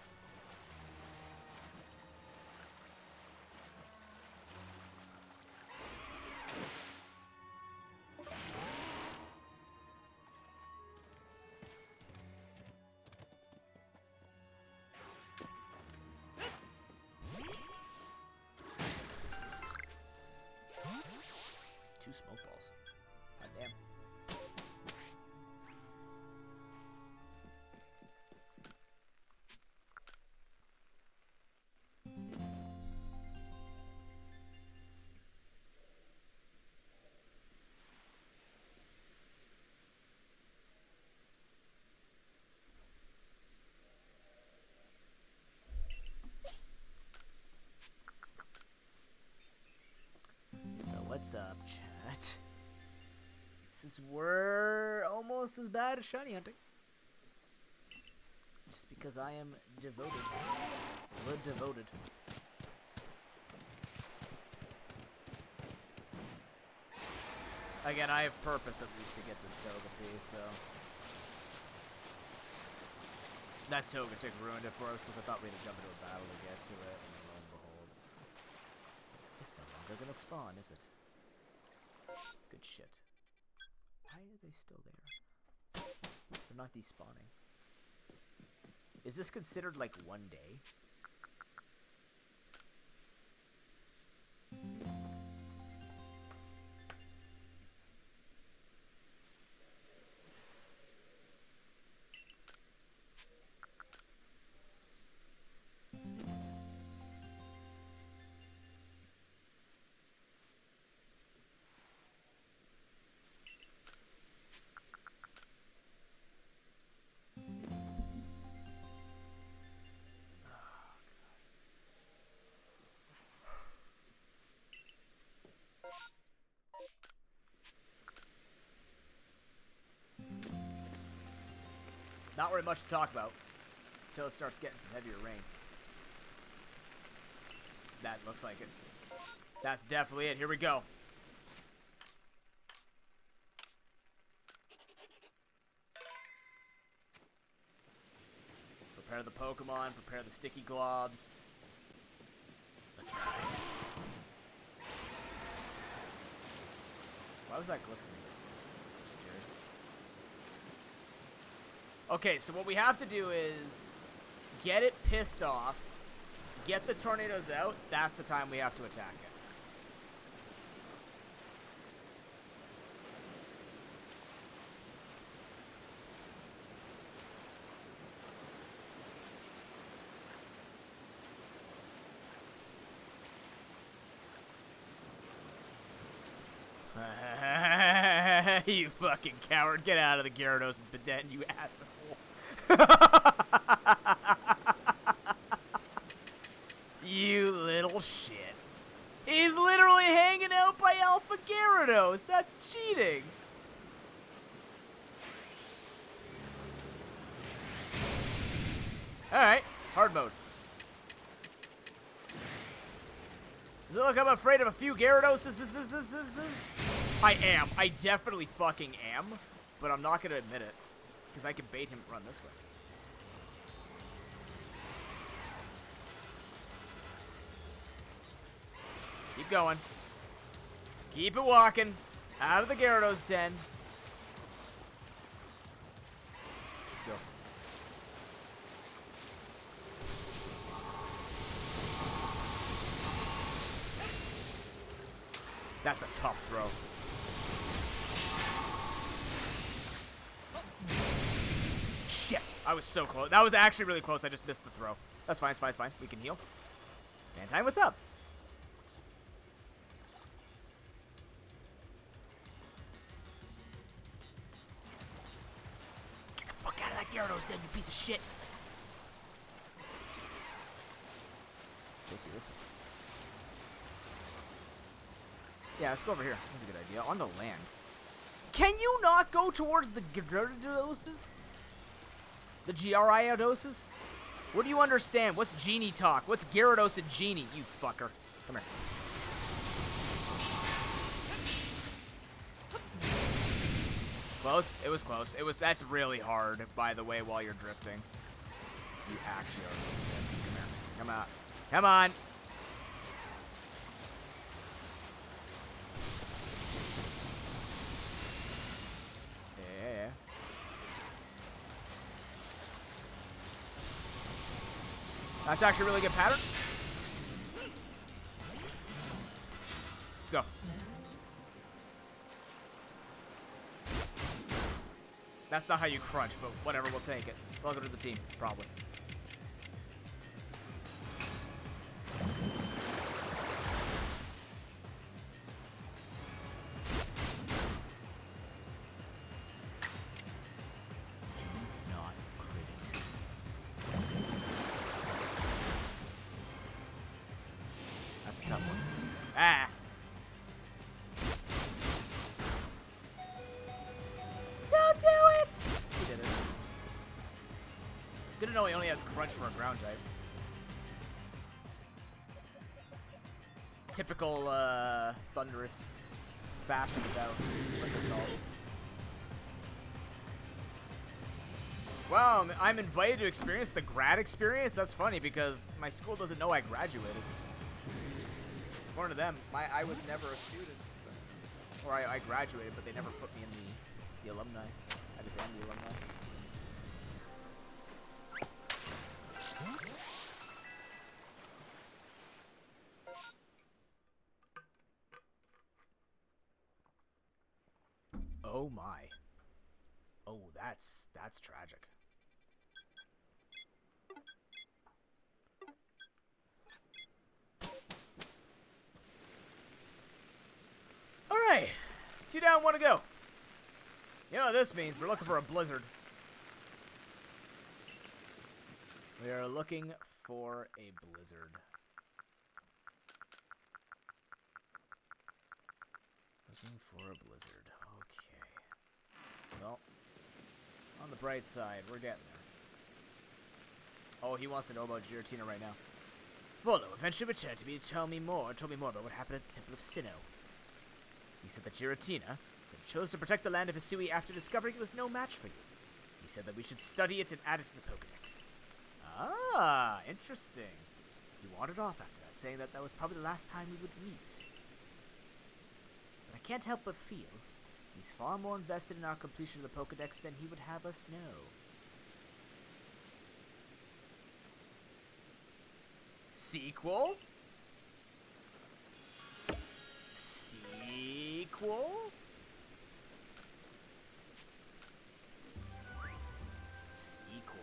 Two smoke balls. God damn. So what's up, chat? We're almost as bad as shiny hunting. Just because I am devoted. We're devoted. Again, I have purpose at least to get this Togepi, so... That Togetic ruined it for us because I thought we had to jump into a battle to get to it, and lo and behold. It's no longer gonna spawn, is it? Good shit. Why are they still there? They're not despawning. Is this considered like one day? Not very much to talk about until it starts getting some heavier rain. That looks like it. That's definitely it. Here we go. Prepare the Pokemon, prepare the sticky globs. Let's ride. Why was that glistening? Just curious. Okay, so what we have to do is get it pissed off, get the tornadoes out. That's the time we have to attack it. You fucking coward. Get out of the Gyarados bidet, you asshole. You little shit. He's literally hanging out by Alpha Gyarados. That's cheating. Alright, hard mode. Does it look I'm afraid of a few Gyaradoses? I am. I definitely fucking am. But I'm not going to admit it. Because I can bait him run this way. Keep going. Keep it walking. Out of the Gyarados den. Let's go. That's a tough throw. Shit! I was so close. That was actually really close. I just missed the throw. That's fine. It's fine. It's fine. We can heal. Mantine, what's up? Get the fuck out of that Gyarados den, you piece of shit! Go see this one. Yeah, let's go over here. That's a good idea. On the land. Can you not go towards the Gyarados? The Gyarados? What do you understand? What's genie talk? What's Gyarados and genie? You fucker. Come here. Close? It was close. That's really hard, by the way, while you're drifting. You actually are. Come here. Come out. Come on. Yeah. That's actually a really good pattern. Let's go. That's not how you crunch, but whatever, we'll take it. Welcome to the team, probably. No, he only has crunch for a ground type. Typical thunderous fashion about what's it called. Wow, I'm invited to experience the grad experience? That's funny because my school doesn't know I graduated. According to them, I was never a student. So. Or I graduated, but they never put me in the alumni. I just am the alumni. Oh my. Oh, that's tragic. All right. 2 down, 1 to go. You know what this means? We're looking for a blizzard. We are looking for a blizzard. Looking for a blizzard. Okay. Well, on the bright side, we're getting there. Oh, he wants to know about Giratina right now. Volo eventually returned to me to tell me more about what happened at the Temple of Sinnoh. He said that Giratina, that it chose to protect the land of Hisui after discovering it was no match for you. He said that we should study it and add it to the Pokedex. Ah, interesting. He wandered off after that, saying that that was probably the last time we would meet. But I can't help but feel he's far more invested in our completion of the Pokedex than he would have us know. Sequel? Sequel? Sequel.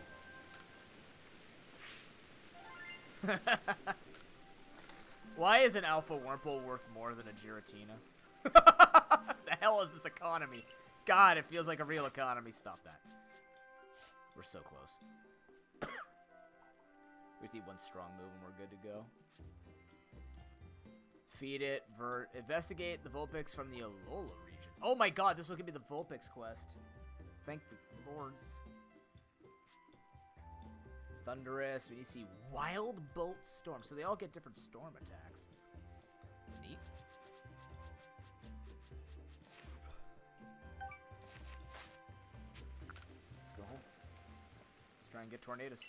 Why is an Alpha Wurmple worth more than a Giratina? The hell is this economy? God, it feels like a real economy. Stop that. We're so close. We just need one strong move and we're good to go. Feed it. Investigate the Vulpix from the Alola region. Oh my god, this will give me the Vulpix quest. Thank the lords. Thunderous. We need to see Wild Bolt Storm. So they all get different storm attacks. It's neat. Let's go home. Let's try and get Tornadus.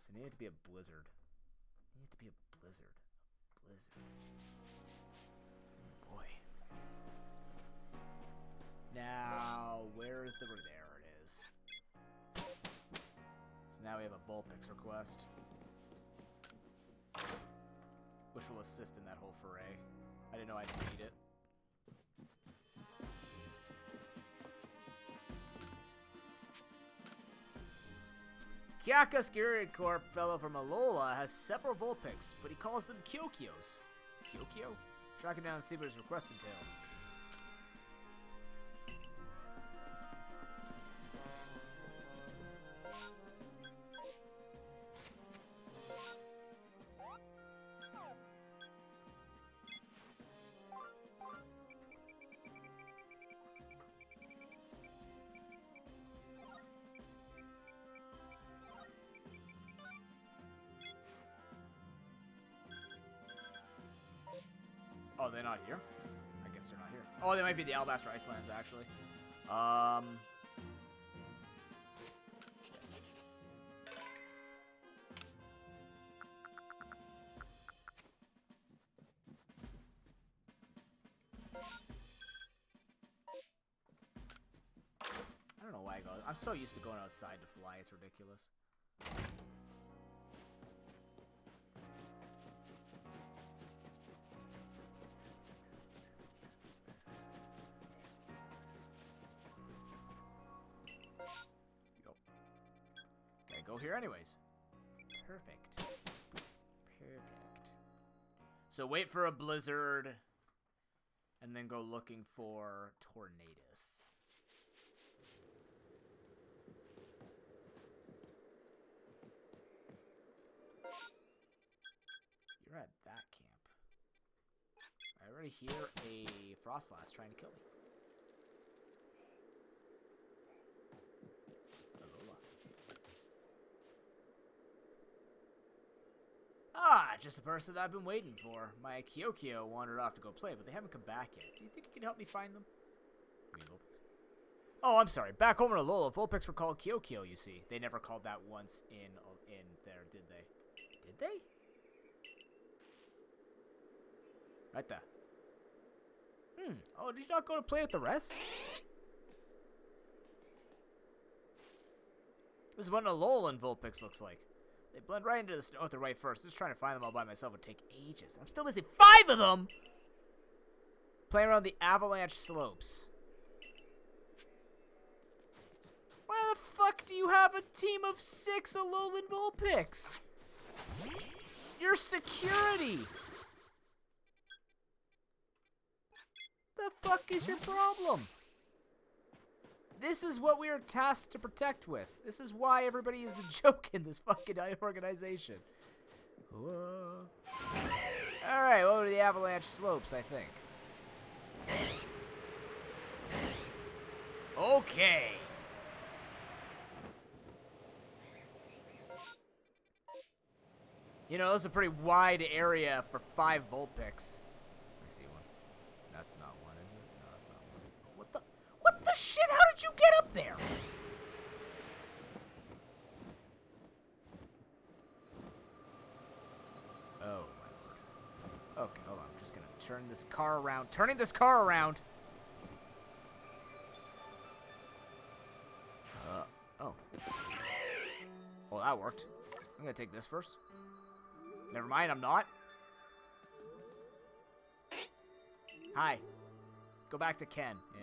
So I need it to be a blizzard. I need it to be a blizzard. Blizzard. Oh boy. Now, where is the... There it is. So now we have a Vulpix request. Which will assist in that whole foray. I didn't know I'd need it. Kyaka Skiricorp, fellow from Alola, has several Vulpix, but he calls them Kyokyos. Kyokyo? Tracking down and see what his request entails. they not here? I guess they're not here. Oh, they might be the Alabaster Icelands, actually. Yes. I don't know why I go. I'm so used to going outside to fly, it's ridiculous. Yo. Gotta go here anyways. Perfect. Perfect. So wait for a blizzard, and then go looking for tornadoes. You're at that camp. I already hear a Frostlass trying to kill me. Alola. Ah, just the person that I've been waiting for. My Kyokyo wandered off to go play, but they haven't come back yet. Do you think you can help me find them? Oh, I'm sorry. Back home in Alola, Vulpix were called Kyokyo, you see. They never called that once in there, did they? Did they? Right there. Oh, did you not go to play with the rest? This is what an Alolan Vulpix looks like. They blend right into the snow at the right first. Just trying to find them all by myself would take ages. I'm still missing 5 of them! Playing around the avalanche slopes. Why the fuck do you have a team of 6 Alolan Vulpix? Your security! The fuck is your problem? This is what we are tasked to protect with. This is why everybody is a joke in this fucking organization. Alright, over to the avalanche slopes, I think. Okay. You know, this is a pretty wide area for 5 Vulpix. I see one. That's not one, is it? No, that's not one. What the shit? How did you get up there? Oh, my lord. Okay, hold on. I'm just gonna turn this car around. Turning this car around! Oh. Well, that worked. I'm gonna take this first. Never mind, I'm not. Hi. Go back to Ken. Yeah.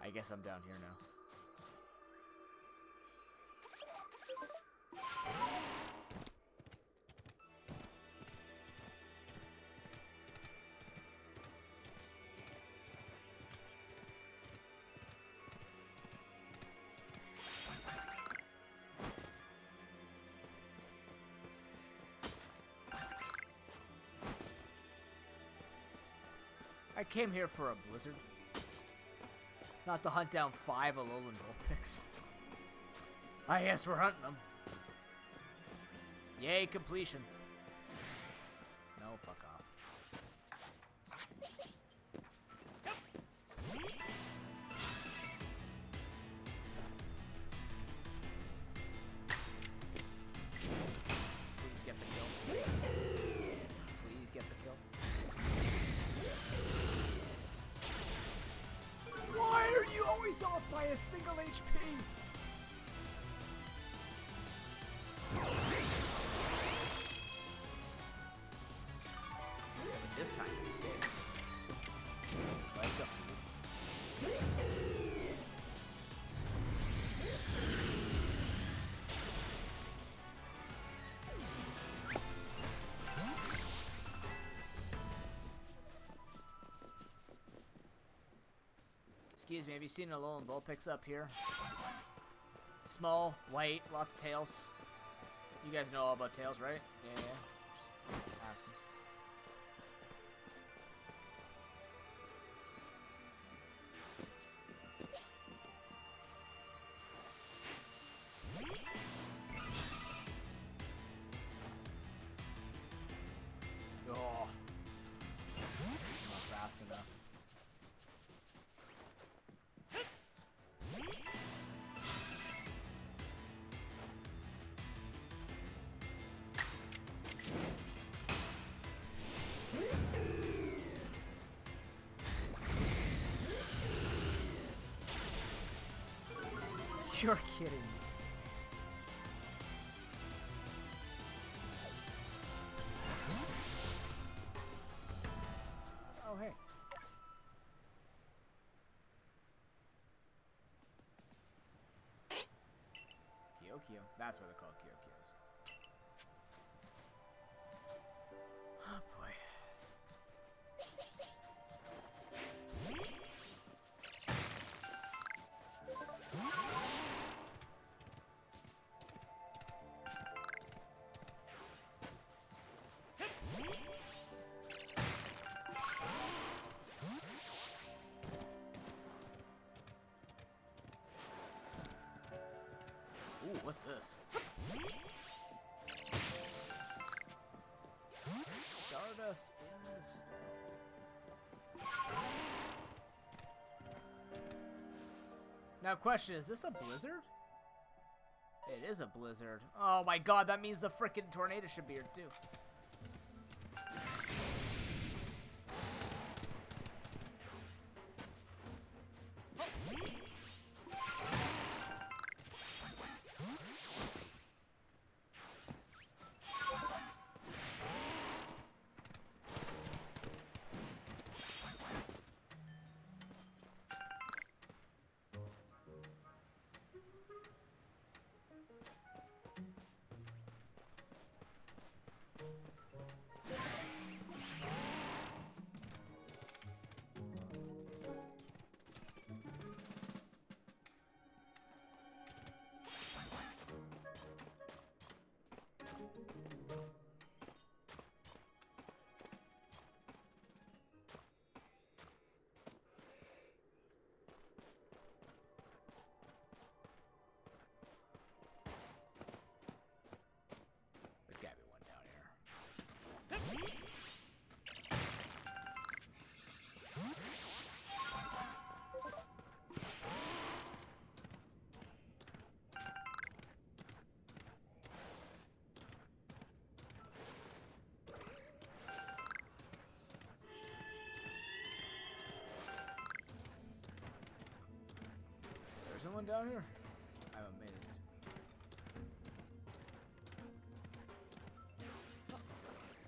I guess I'm down here now. I came here for a blizzard. Not to hunt down 5 Alolan Vulpix. Ah, yes, we're hunting them. Yay, completion. No, fuck off. Please get the kill. Please get the kill. Why are you always off by a single HP? This time it's dead. Like the food. Excuse me, have you seen a Alolan Vulpix up here? Small, white, lots of tails. You guys know all about tails, right? Yeah. Just asking. You're kidding me. Oh, hey. Kyokyo. That's what they're called, Kyokyos. Oh, boy. Ooh, what's this? Stardust in the snow. Now, question, is this a blizzard? It is a blizzard. Oh my god, that means the frickin' tornado should be here too. There's gotta be one down here. There's someone down here? I'm amazed.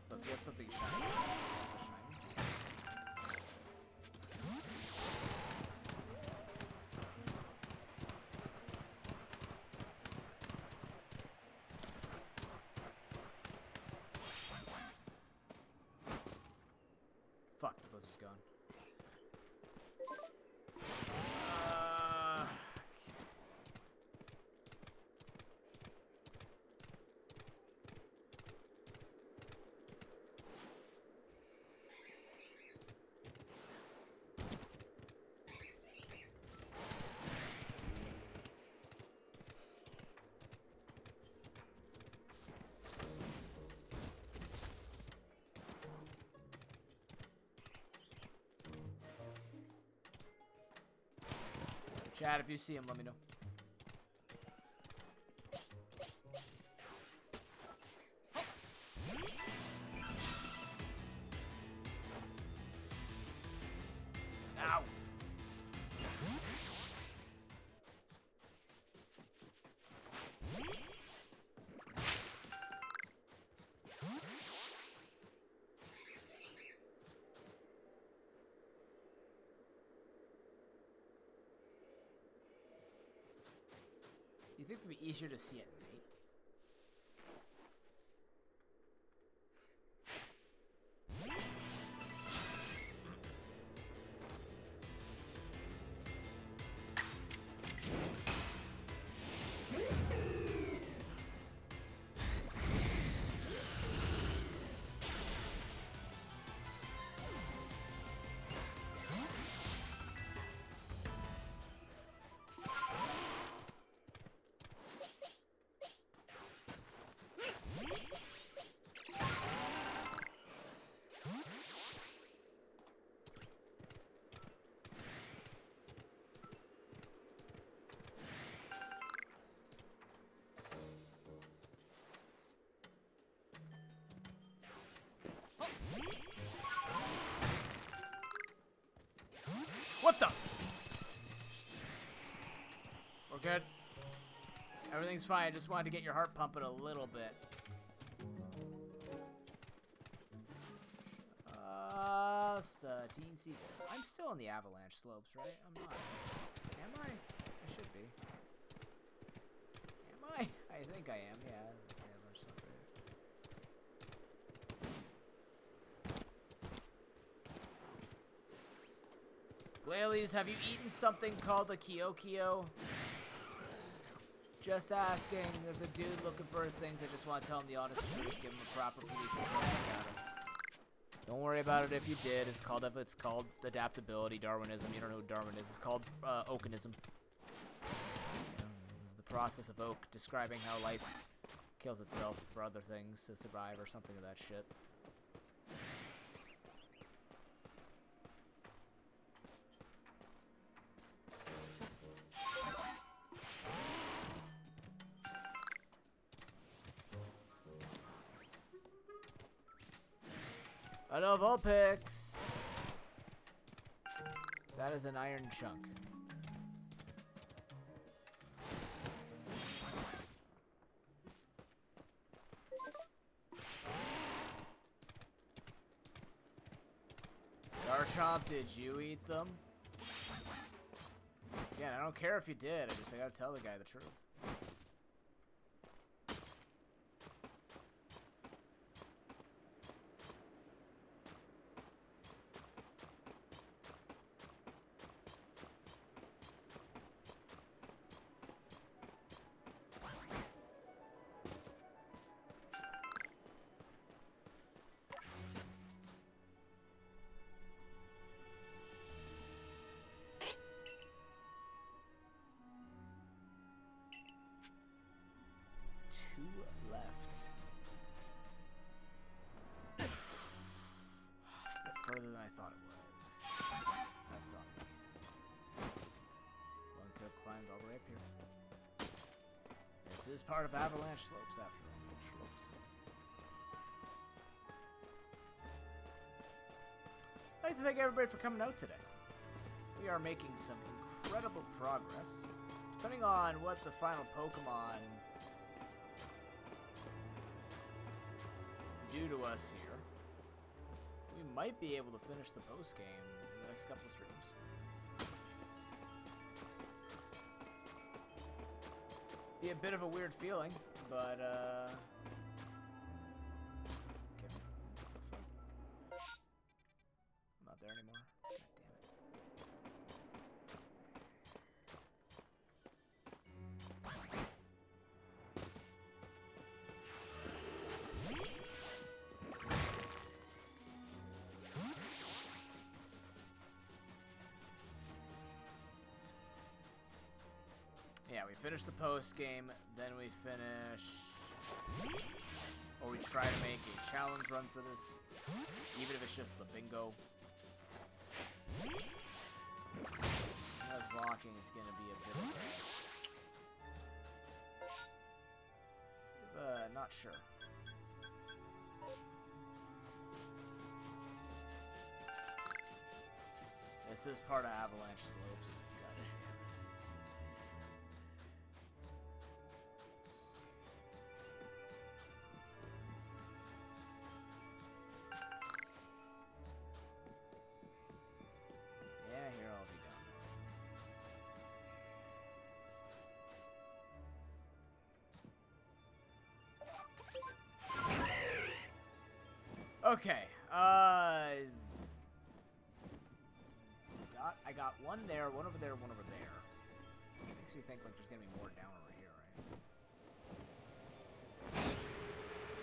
Look, you have something shiny. Fuck, the blizzard's gone. Chat, if you see him, let me know. Ow! Do you think it'd be easier to see at night? Everything's fine. I just wanted to get your heart pumping a little bit. Just a teensy bit. I'm still on the avalanche slopes, right? I'm not. Am I? I should be. Am I? I think I am. Yeah, it's the avalanche slope right here. Glailies, have you eaten something called a Kyokyo? Just asking. There's a dude looking for his things. I just want to tell him the honest truth. Give him a proper police report about it. Don't worry about it if you did. It's called adaptability, Darwinism. You don't know what Darwin is. It's called Oakenism. The process of oak, describing how life kills itself for other things to survive or something of that shit. Hello, Vulpix! That is an iron chunk. Garchomp, did you eat them? Again, I don't care if you did. I gotta tell the guy the truth. Two left. It's a bit further than I thought it was. That's on me. One could have climbed all the way up here. This is part of avalanche slopes after all. Slopes. I'd like to thank everybody for coming out today. We are making some incredible progress. Depending on what the final Pokemon do to us here, we might be able to finish the post game in the next couple of streams. Be a bit of a weird feeling, but okay. What the fuck? I'm not there anymore. God damn Yeah, we finish the post game, then we finish, or we try to make a challenge run for this, even if it's just the bingo. Nuzlocking is going to be a bit of not sure. This is part of avalanche slopes. Got it. Yeah, here I'll be down. Okay. I got one there, one over there, one over there. Which makes me think like there's gonna be more down over here, right?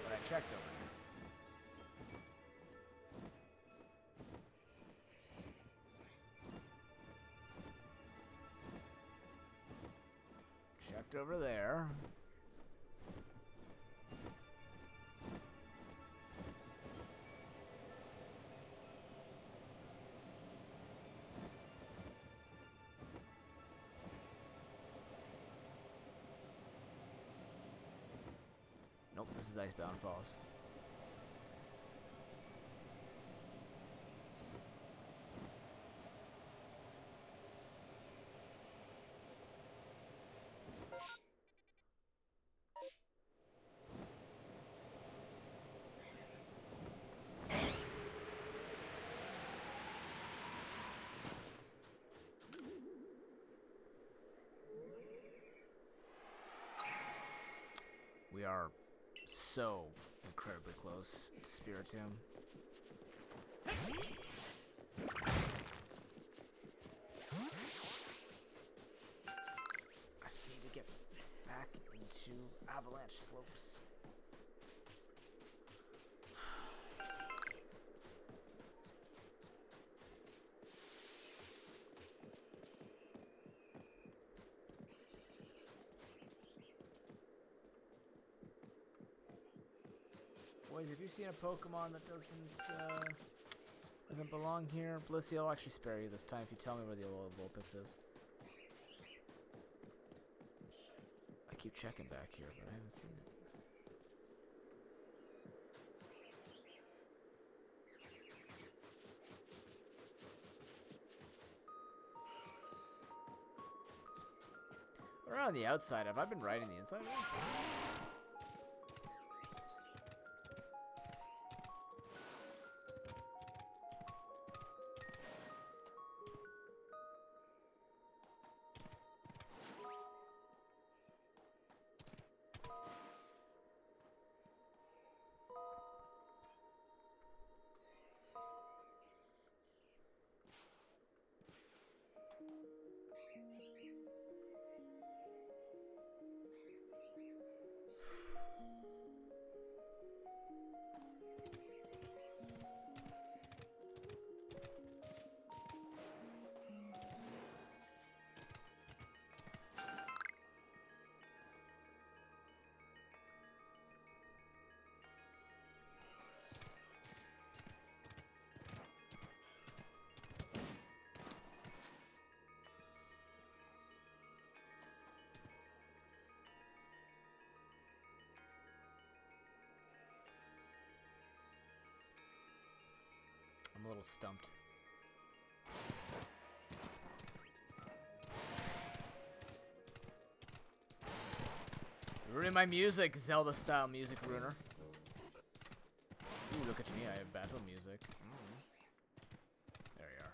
But I checked over here. Checked over there. Nope, this is Icebound Falls. We are so incredibly close to Spiritomb. I just need to get back into Avalanche Slopes. Boys, have you seen a Pokemon that doesn't belong here? Blissey, I'll actually spare you this time if you tell me where the old Vulpix is. I keep checking back here, but I haven't seen it. Around the outside, have I been riding the inside? I'm a little stumped. Ruining my music, Zelda-style music ruiner. Ooh, look at me, I have battle music. There you are.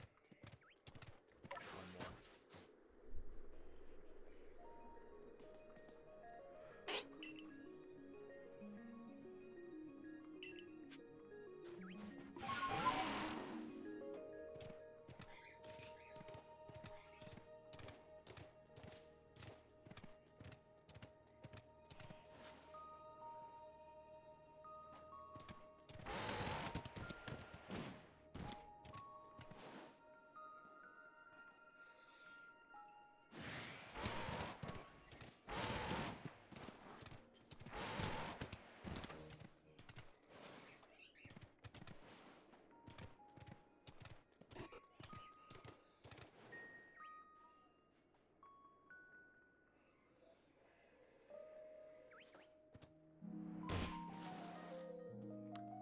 One more.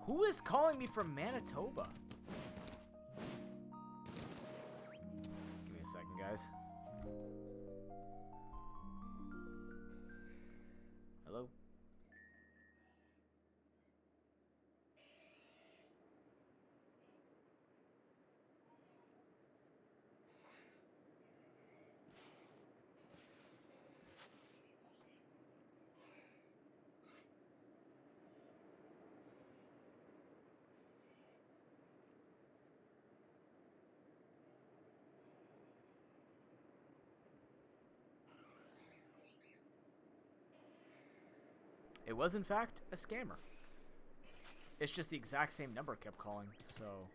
Who is calling me from Manitoba? Give me a second, guys. Hello? It was, in fact, a scammer. It's just the exact same number kept calling, so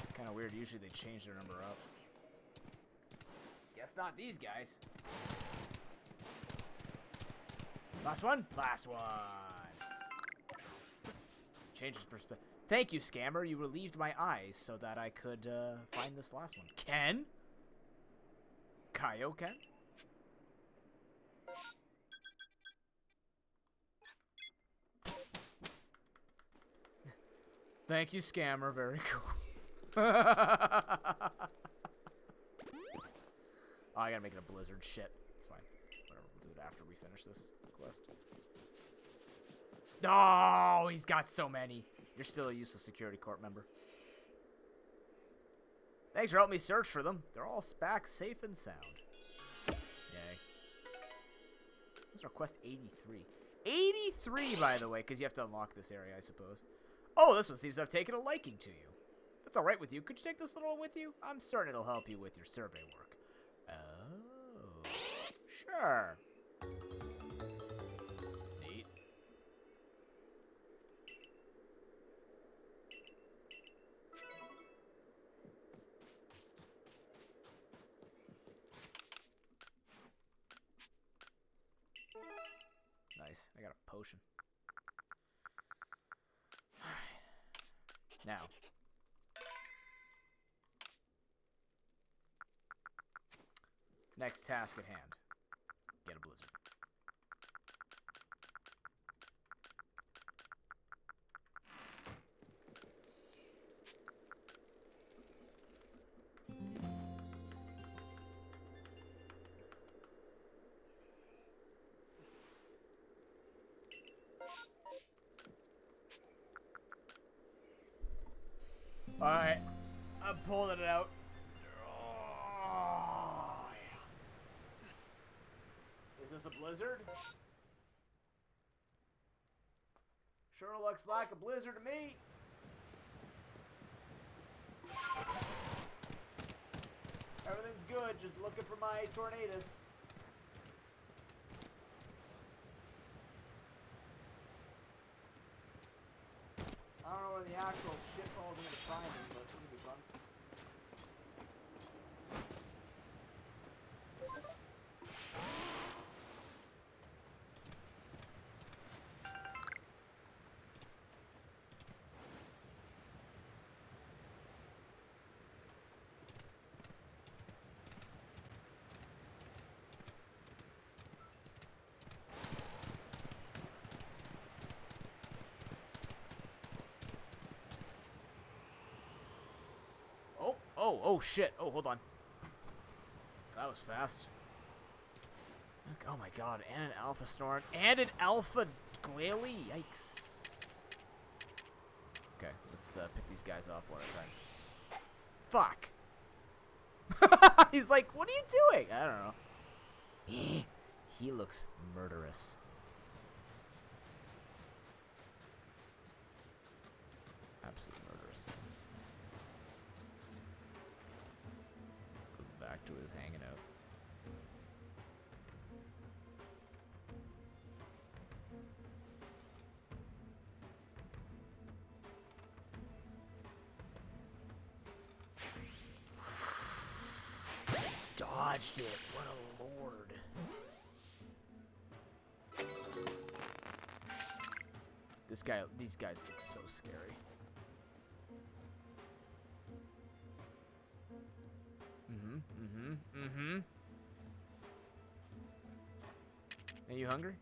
it's kind of weird. Usually they change their number up. Guess not these guys. Last one? Last one. Changes perspective. Thank you, scammer. You relieved my eyes so that I could find this last one. Ken? Kaioken? Thank you, scammer. Very cool. Oh, I gotta make it a blizzard. Shit. It's fine. Whatever. We'll do it after we finish this quest. Oh, he's got so many. You're still a useless security corp member. Thanks for helping me search for them. They're all back safe and sound. Yay. This is our quest 83. 83, by the way, because you have to unlock this area, I suppose. Oh, this one seems to have taken a liking to you. If it's all right with you, could you take this little one with you? I'm certain it'll help you with your survey work. Oh, sure. Neat. Nice. I got a potion. Alright. Now. Next task at hand. Get a blizzard. Alright, I'm pulling it out. Oh, yeah. Is this a blizzard? Sure looks like a blizzard to me. Everything's good, just looking for my tornadoes. I don't know where the actual shitballs are gonna find me, but this will be fun. Oh shit. Oh, hold on. That was fast. Oh my god, and an alpha snoring, and an alpha glalie. Yikes. Okay, let's pick these guys off one at a time. Fuck. He's like, what are you doing? I don't know. He looks murderous. Absolutely murderous. Back to his hanging out. Dodged it. What a lord. These guys look so scary. Are you hungry?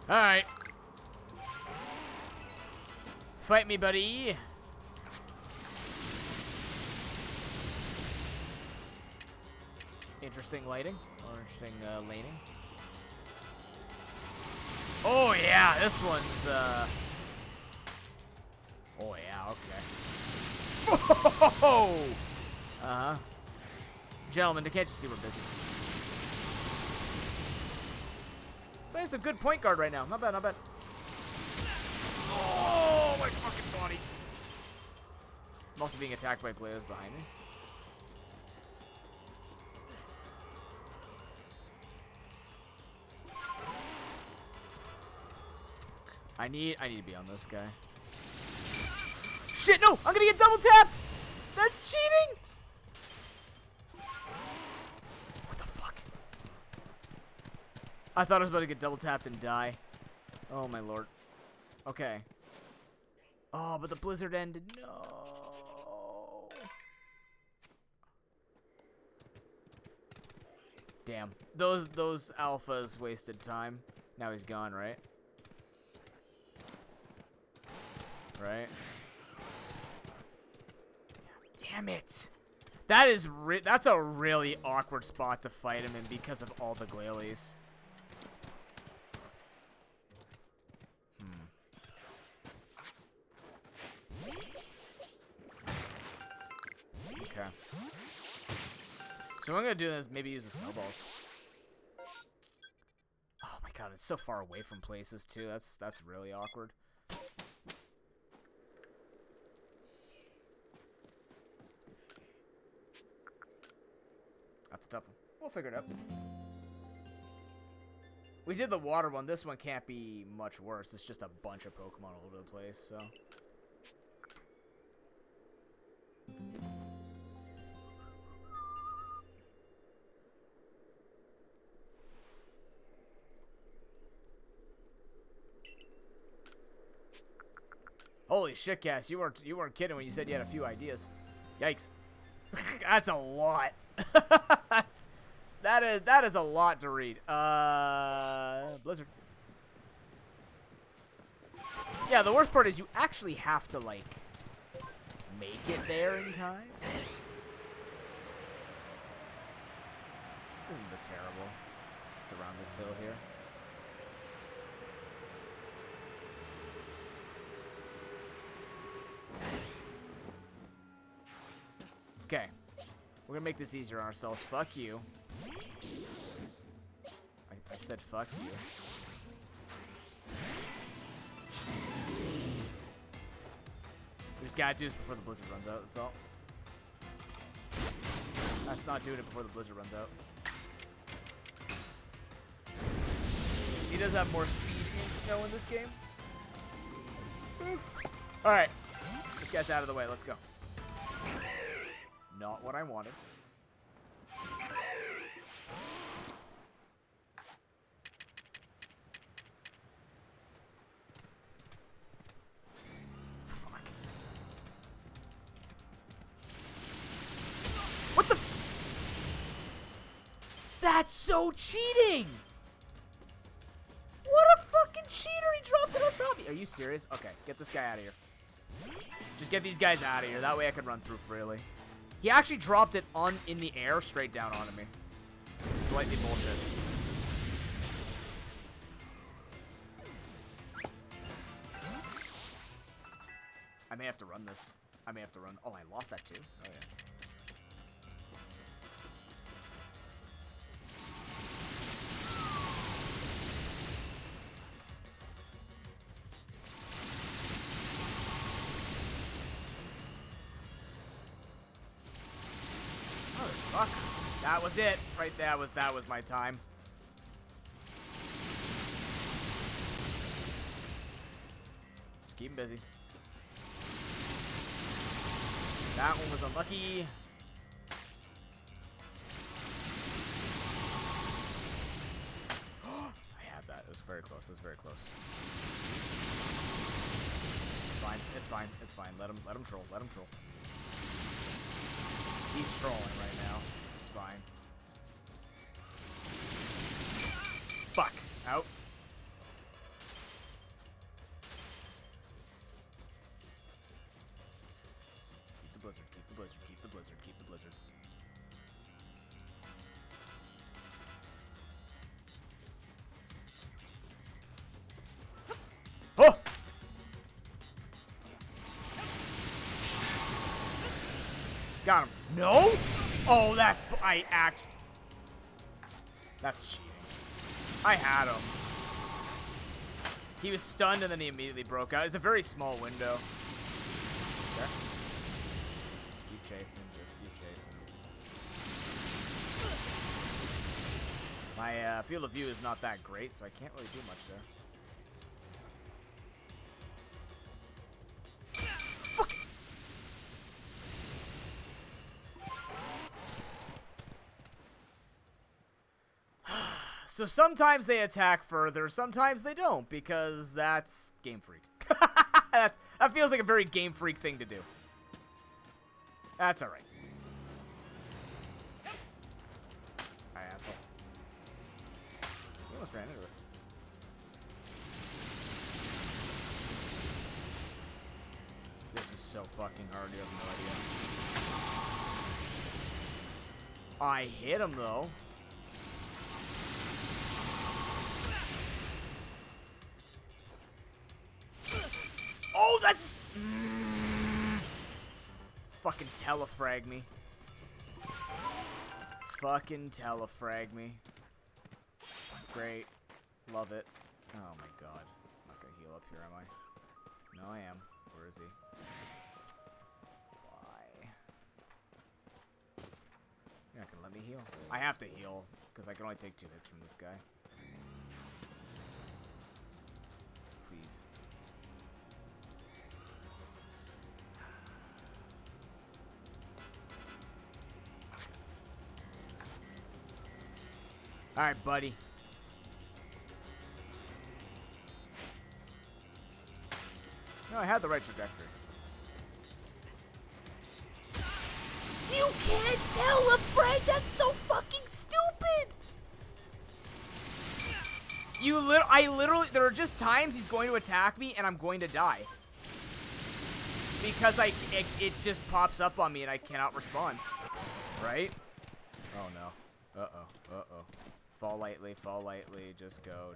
All right. Fight me, buddy. Interesting lighting, or interesting laning. Oh yeah, this one's oh yeah, okay. Uh-huh. Gentlemen, can't you see we're busy? He's playing some good point guard right now. Not bad, not bad. Oh, my fucking body. I'm also being attacked by Gleos behind me. I need to be on this guy. Shit, no! I'm gonna get double tapped! That's cheating! What the fuck? I thought I was about to get double tapped and die. Oh my lord. Okay. Oh, but the blizzard ended. No. Damn. Those alphas wasted time. Now he's gone, right? Right? Damn it! That's a really awkward spot to fight him in because of all the glailies. Okay. So what I'm gonna do is maybe use the snowballs. Oh my god, it's so far away from places too. That's really awkward. That's a tough one. We'll figure it out. We did the water one. This one can't be much worse. It's just a bunch of Pokemon all over the place, so. Holy shit, Cass, you weren't kidding when you said you had a few ideas. Yikes. That's a lot. that is a lot to read. Blizzard. Yeah, the worst part is you actually have to, like, make it there in time. Isn't it terrible? Surround this hill here. Okay. We're gonna make this easier on ourselves. Fuck you. I said fuck you. We just gotta do this before the blizzard runs out, that's all. That's not doing it before the blizzard runs out. He does have more speed in snow in this game. Alright. This guy's out of the way, let's go. Not what I wanted. Fuck. What the? That's so cheating! What a fucking cheater! He dropped it on top of me. Are you serious? Okay, get this guy out of here. Just get these guys out of here. That way I can run through freely. He actually dropped it in the air straight down onto me. Slightly bullshit. I may have to run this. I may have to run. Oh, I lost that too? Oh, yeah. Fuck. That was it. Right there that was my time. Just keep him busy. That one was unlucky. I had that. It was very close. It was very close. It's fine. It's fine. It's fine. Let him troll. Let him troll. He's trolling right now. It's fine. Fuck. Out. Keep the blizzard. Keep the blizzard. Keep the blizzard. Keep the blizzard. Oh! Got him. No? Oh, that's cheating. I had him. He was stunned and then he immediately broke out. It's a very small window. Okay. Just keep chasing. Just keep chasing. My field of view is not that great, so I can't really do much there. So sometimes they attack further, sometimes they don't, because that's Game Freak. that feels like a very Game Freak thing to do. That's alright. Hi, asshole. You almost ran into it. This is so fucking hard, you have no idea. I hit him, though. Oh, that's... Fucking telefrag me. Fucking telefrag me. Great. Love it. Oh my god. I'm not gonna heal up here, am I? No, I am. Where is he? Why? You're not gonna let me heal. I have to heal, because I can only take 2 hits from this guy. Please. Alright, buddy. No, I had the right trajectory. You can't tell a Frank! That's so fucking stupid! I literally, there are just times he's going to attack me and I'm going to die. Because it just pops up on me and I cannot respond. Right? Oh no. Uh-oh, uh-oh. Fall lightly, just go,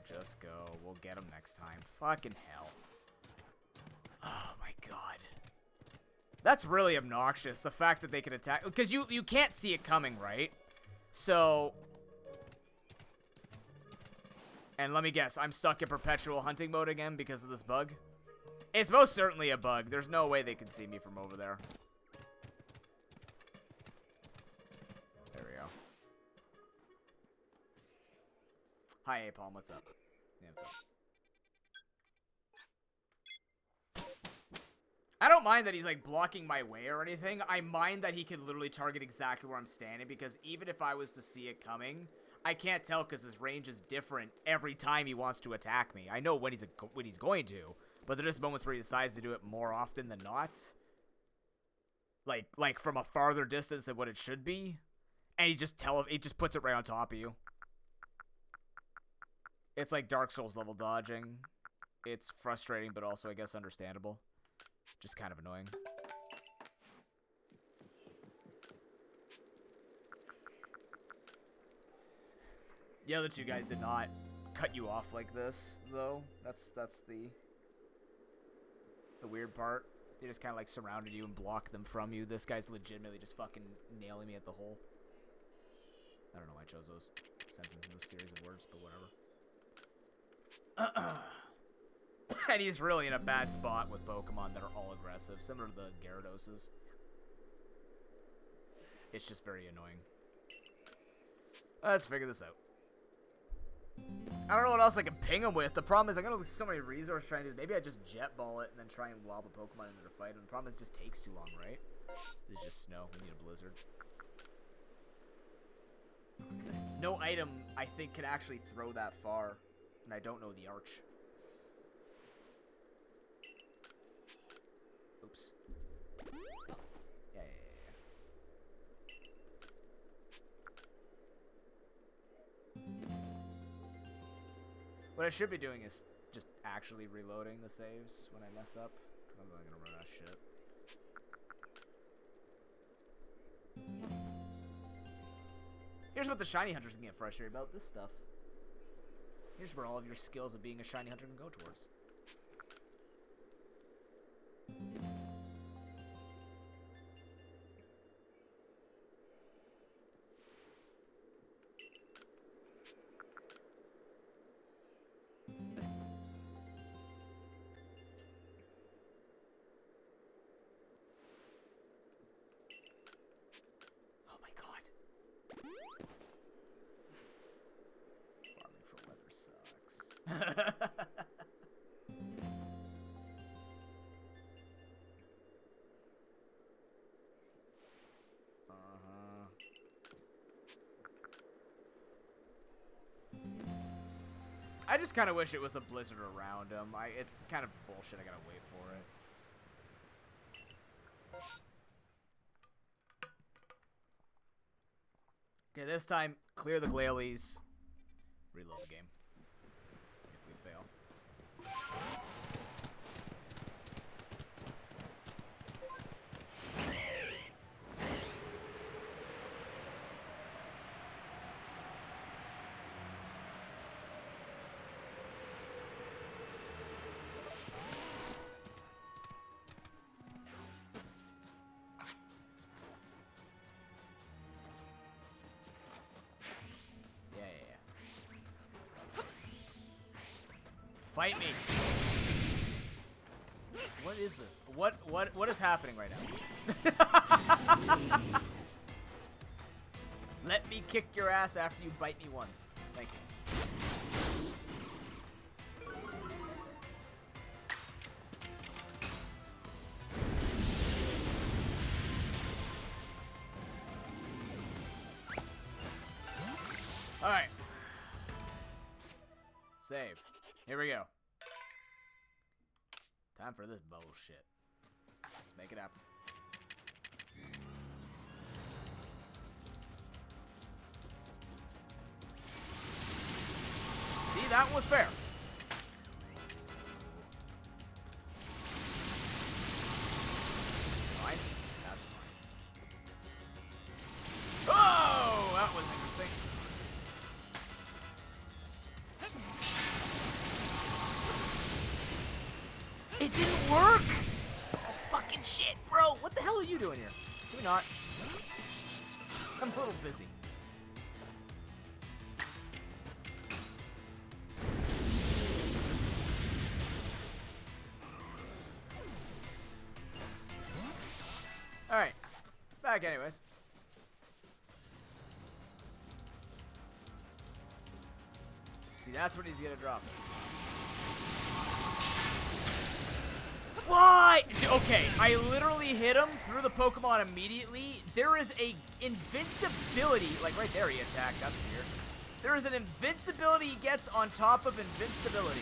we'll get him next time. Fucking hell. Oh my god. That's really obnoxious, the fact that they can attack, because you can't see it coming, right? So, and let me guess, I'm stuck in perpetual hunting mode again because of this bug? It's most certainly a bug. There's no way they can see me from over there. There we go. Hi, Apalm, what's up? Yeah, what's up? I don't mind that he's, like, blocking my way or anything. I mind that he can literally target exactly where I'm standing, because even if I was to see it coming, I can't tell because his range is different every time he wants to attack me. I know when he's going to, but there are just moments where he decides to do it more often than not. Like from a farther distance than what it should be. And he just puts it right on top of you. It's like Dark Souls level dodging. It's frustrating, but also, I guess, understandable. Just kind of annoying. The other 2 guys did not cut you off like this, though. That's the weird part. They just kind of like surrounded you and blocked them from you. This guy's legitimately just fucking nailing me at the hole. I don't know why I chose those sentences in this series of words, but whatever. And he's really in a bad spot with Pokemon that are all aggressive, similar to the Gyarados. It's just very annoying. Let's figure this out. I don't know what else I can ping him with. The problem is I'm gonna lose so many resources trying to do. Maybe I just jet ball it and then try and lob a Pokemon into the fight. And the problem is it just takes too long, right? This is just snow. We need a blizzard. No item, I think, can actually throw that far. And I don't know the arch. Oops. Yeah. What I should be doing is just actually reloading the saves when I mess up, because I'm not going to run out of shit. Here's what the shiny hunters can get frustrated about, this stuff. Here's where all of your skills of being a shiny hunter can go towards. Oh my god. Farming for weather sucks. I just kind of wish it was a blizzard around him. It's kind of bullshit. I gotta wait for it. Okay, this time, clear the Glalie. Reload the game. If we fail. Fight me. What is this? What is happening right now? Let me kick your ass after you bite me once. Thank you. Alright. Save. Here we go. Time for this bullshit. Let's make it happen. See, that was fair. Fine. That's fine. Oh, that was interesting. It didn't work! Oh, fucking shit, bro! What the hell are you doing here? Can we not? I'm a little busy. Alright. Back anyways. See, that's what he's gonna drop. Why? Okay, I literally hit him through the Pokemon immediately. There is a invincibility, like right there he attacked, that's weird. There is an invincibility he gets on top of invincibility.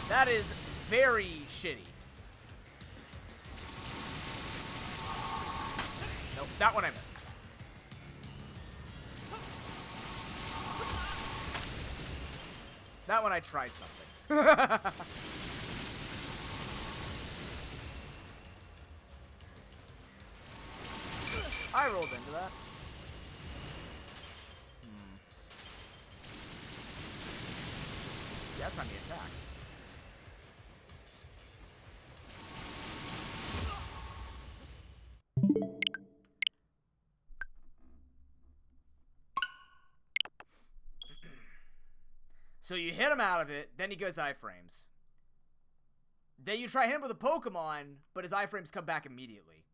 That is very shitty. Nope, that one I missed. That one I tried something. I rolled into that. Yeah, that's on the attack. So you hit him out of it, then he goes iframes. Then you try him with a Pokemon, but his iframes come back immediately.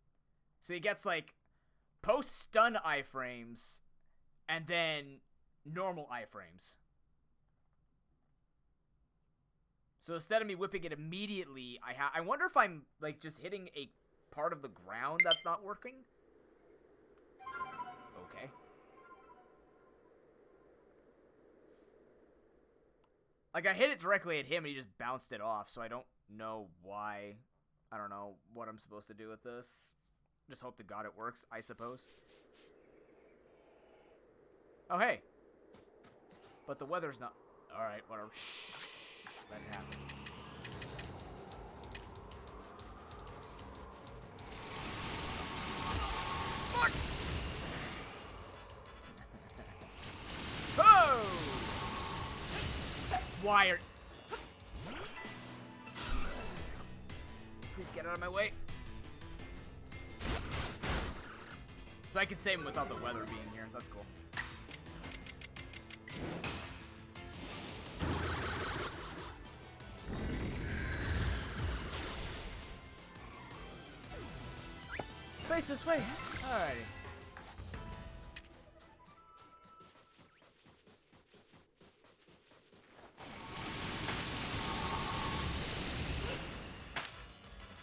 So he gets like post-stun iframes, and then normal iframes. So instead of me whipping it immediately, I wonder if I'm like just hitting a part of the ground that's not working. Okay. Like I hit it directly at him and he just bounced it off, so I don't know why. I don't know what I'm supposed to do with this. Just hope to God it works, I suppose. Oh, hey. But the weather's not... Alright, whatever. Shh. Let it happen. Fuck! Oh! Wired. Please get out of my way. So I can save him without the weather being here. That's cool. Face this way. Alrighty.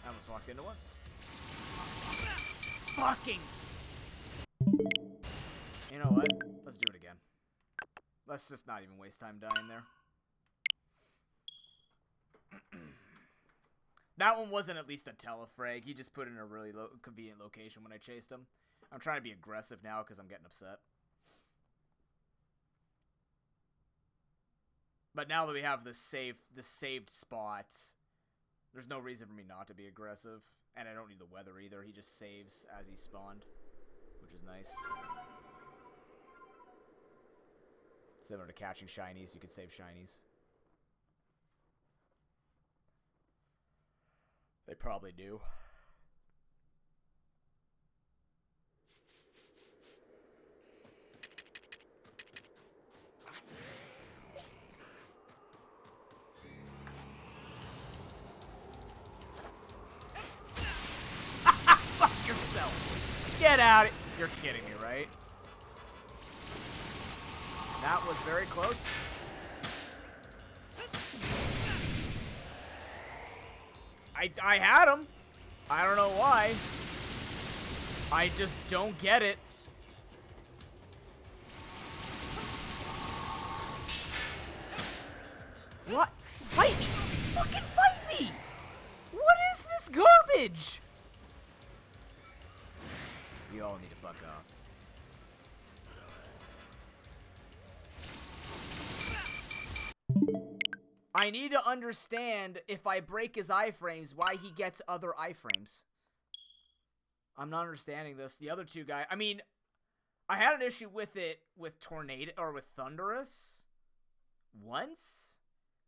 I almost walked into one. Fucking. You know what? Let's do it again. Let's just not even waste time dying there. That one wasn't at least a telefrag. He just put in a really convenient location when I chased him. I'm trying to be aggressive now because I'm getting upset. But now that we have this saved spot, there's no reason for me not to be aggressive. And I don't need the weather either. He just saves as he spawned, which is nice. Similar to catching shinies, you could save shinies. They probably do. Get out of... You're kidding me, right? That was very close. I had him. I don't know why. I just don't get it. What? Fight me! Fucking fight me! What is this garbage? You all need to fuck off. I need to understand if I break his iframes, why he gets other iframes. I'm not understanding this. The other two guys, I mean, I had an issue with it with Tornado or with Thunderous once,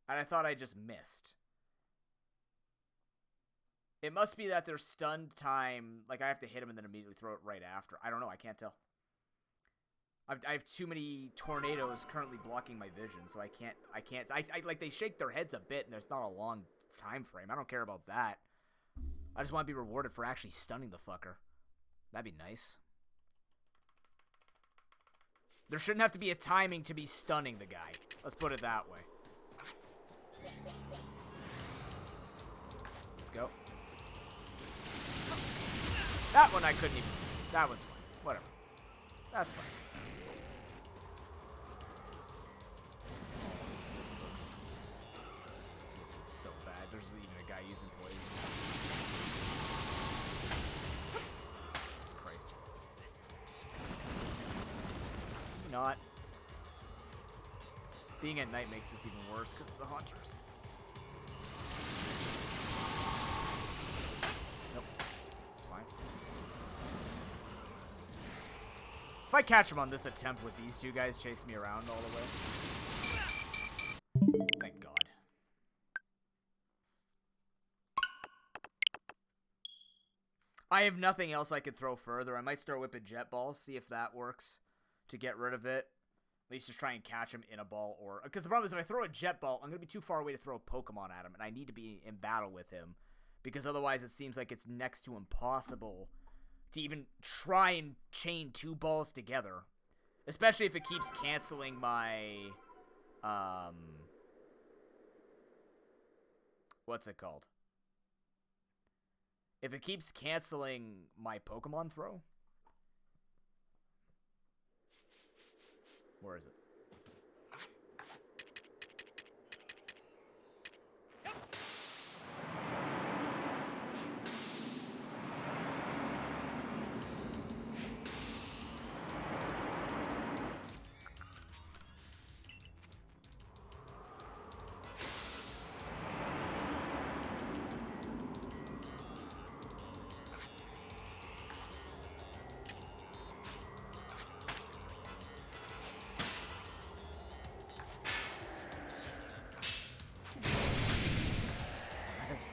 and I thought I just missed. It must be that their stunned time, like I have to hit him and then immediately throw it right after. I don't know. I can't tell. I have too many tornadoes currently blocking my vision, so I can't, like, they shake their heads a bit, and there's not a long time frame. I don't care about that. I just want to be rewarded for actually stunning the fucker. That'd be nice. There shouldn't have to be a timing to be stunning the guy. Let's put it that way. Let's go. That one I couldn't even see. That one's fine. Whatever. That's fine. This is so bad. There's even a guy using poison. Jesus Christ. Not. Being at night makes this even worse because of the hunters. Nope. It's fine. If I catch him on this attempt with these two guys chasing me around all the way. Thank God. I have nothing else I could throw further. I might start whipping jet balls, see if that works to get rid of it. At least just try and catch him in a ball, or because the problem is if I throw a jet ball, I'm gonna be too far away to throw a Pokemon at him, and I need to be in battle with him because otherwise it seems like it's next to impossible to even try and chain two balls together, especially if it keeps canceling my what's it called? If it keeps canceling my Pokemon throw. Where is it?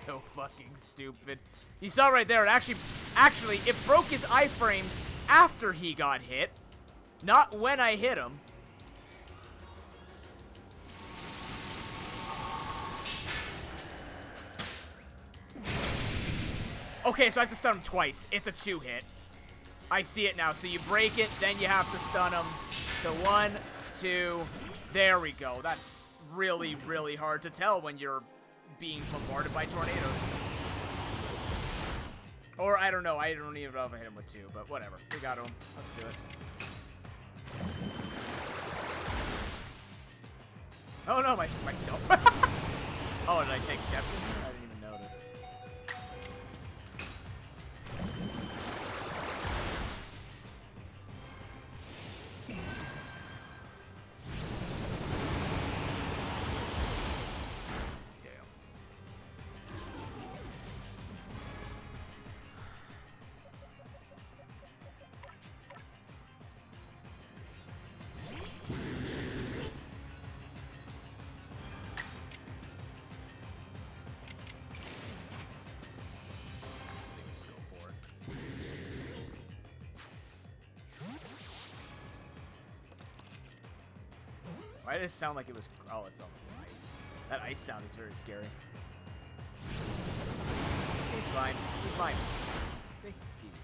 So fucking stupid. You saw right there, it actually, it broke his iframes after he got hit, not when I hit him. Okay, so I have to stun him twice. It's a 2-hit. I see it now. So you break it, then you have to stun him. So 1, 2, there we go. That's really, really hard to tell when you're being bombarded by tornadoes. Or, I don't know. I don't even know if I hit him with 2, but whatever. We got him. Let's do it. Oh, no, my stealth. Oh, did I take steps in here? I didn't even notice. Why did it sound like it was... Oh, it's on the ice. That ice sound is very scary. He's fine. He's mine. See? Easy.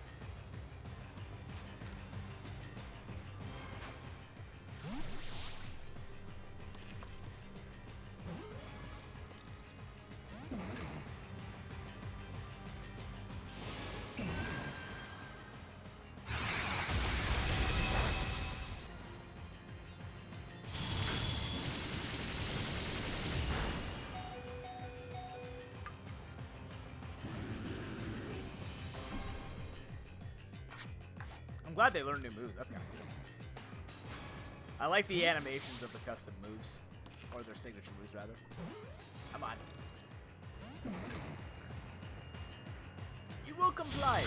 glad they learned new moves. That's kind of cool. I like the animations of the custom moves. Or their signature moves, rather. Come on. You will comply.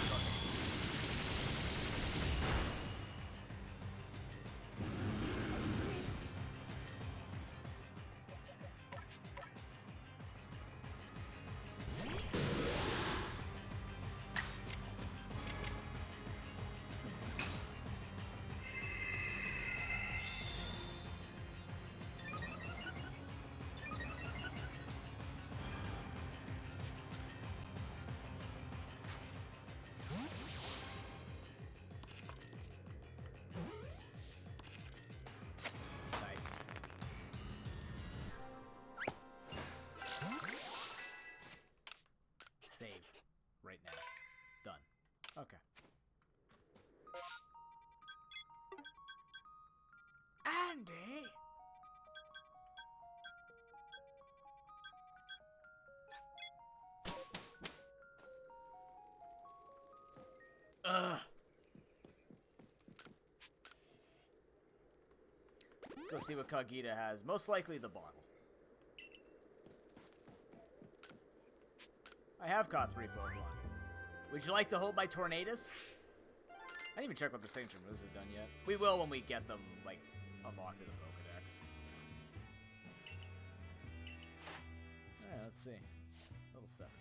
Save right now. Done. Okay. Andy! Let's go see what Kagita has. Most likely the bottle. I have caught 3 Pokemon. Would you like to hold my Tornadus? I didn't even check what the signature moves have done yet. We will when we get them, like, unlocked in the Pokedex. Alright, let's see. Level 7.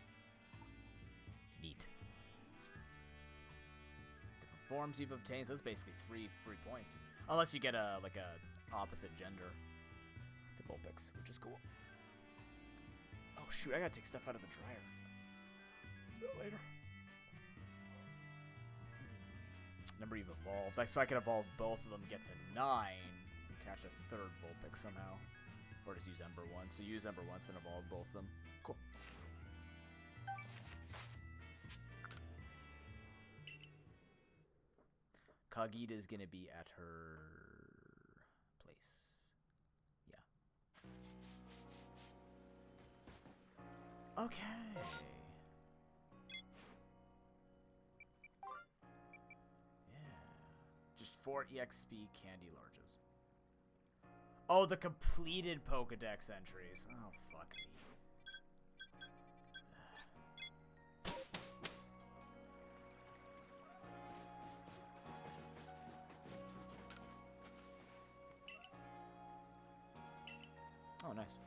Neat. Different forms you've obtained, so that's basically 3 free points. Unless you get a, like, a opposite gender to Vulpix, which is cool. Oh shoot, I gotta take stuff out of the dryer. Later. Number you've evolved. So I can evolve both of them, get to 9, catch a 3rd Vulpix somehow. Or just use Ember once. So use Ember once and evolve both of them. Cool. Kagita is gonna be at her place. Yeah. Okay. Just 4 EXP candy larges. Oh, the completed Pokedex entries. Oh, fuck me. Oh, nice.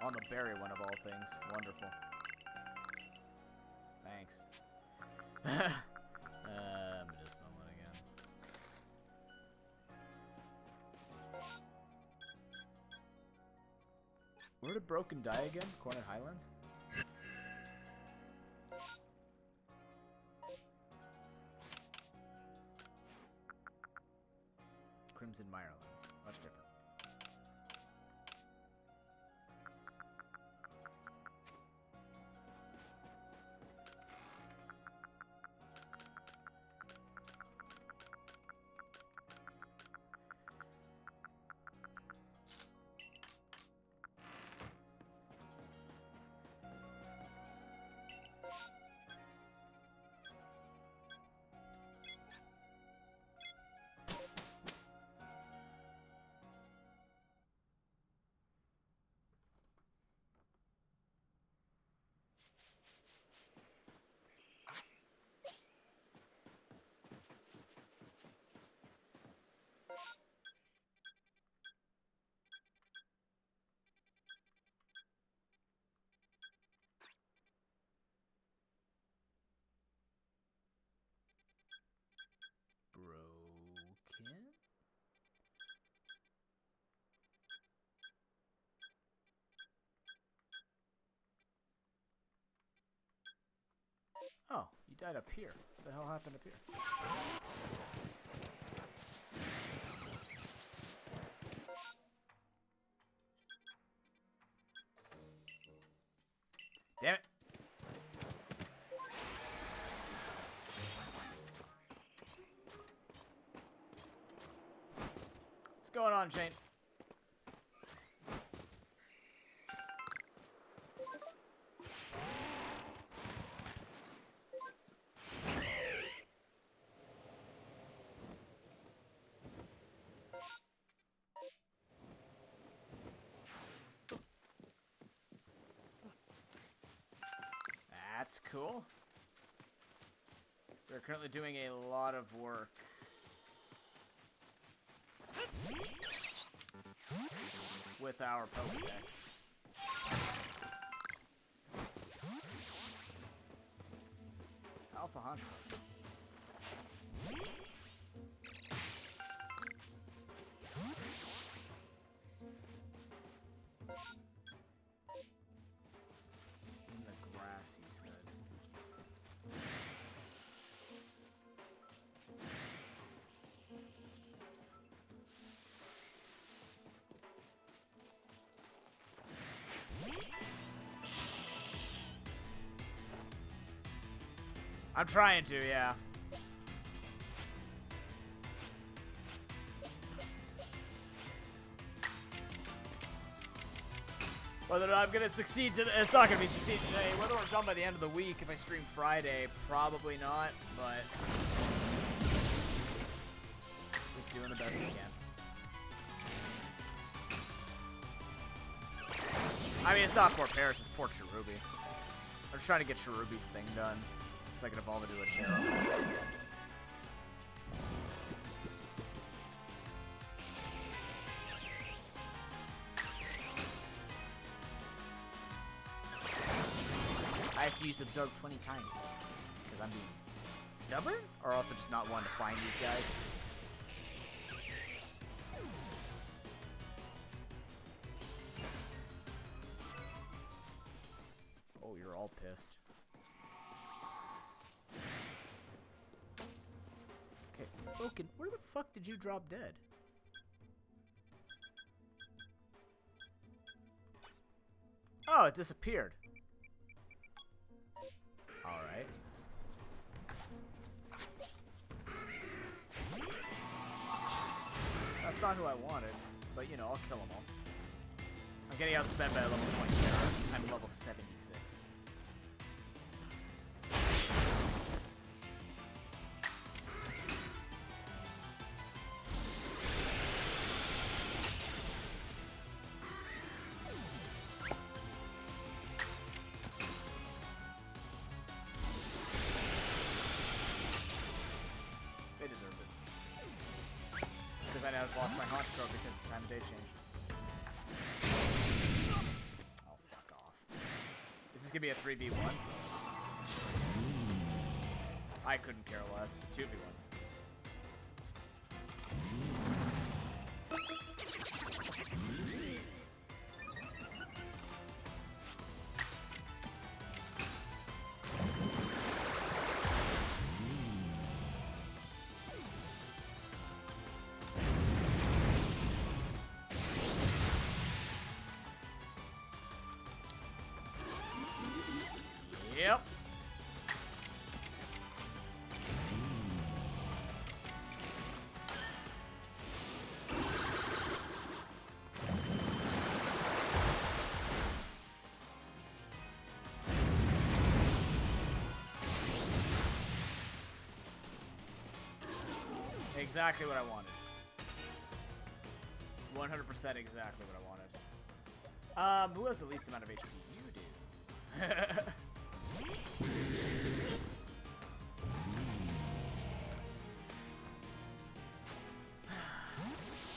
On the berry one of all things. Wonderful. Thanks. Medicinal one again. Where did Broken die again? Cornet Highlands? Crimson Mirelands. Much different. Broken? Oh, you died up here. What the hell happened up here? Damn it! What's going on, Shane? That's cool. We're currently doing a lot of work. With our Pokedex. Alpha Hunchback. In the grass, he said. I'm trying to, yeah. Whether or not I'm gonna succeed today, it's not gonna be succeed today. Whether we're done by the end of the week, if I stream Friday, probably not, but just doing the best we can. I mean, it's not poor Paris, it's poor Cherubi. I'm just trying to get Cherubi's thing done, so I can evolve into a Chero. I have to use Absorb 20 times, because I'm being stubborn, or also just not wanting to find these guys. Oh, you're all pissed. Okay, Oaken, where the fuck did you drop dead? Oh, it disappeared. Alright. That's not who I wanted, but you know, I'll kill them all. I'm getting outspent by a level 20 heroes. I'm level 76. They deserved it. Because I now just lost my Honchkrow because the time of day changed. Oh, fuck off. Is this gonna be a 3v1? I couldn't care less. 2v1. Yep. Exactly what I wanted. 100% exactly what I wanted. Who has the least amount of HP? You do.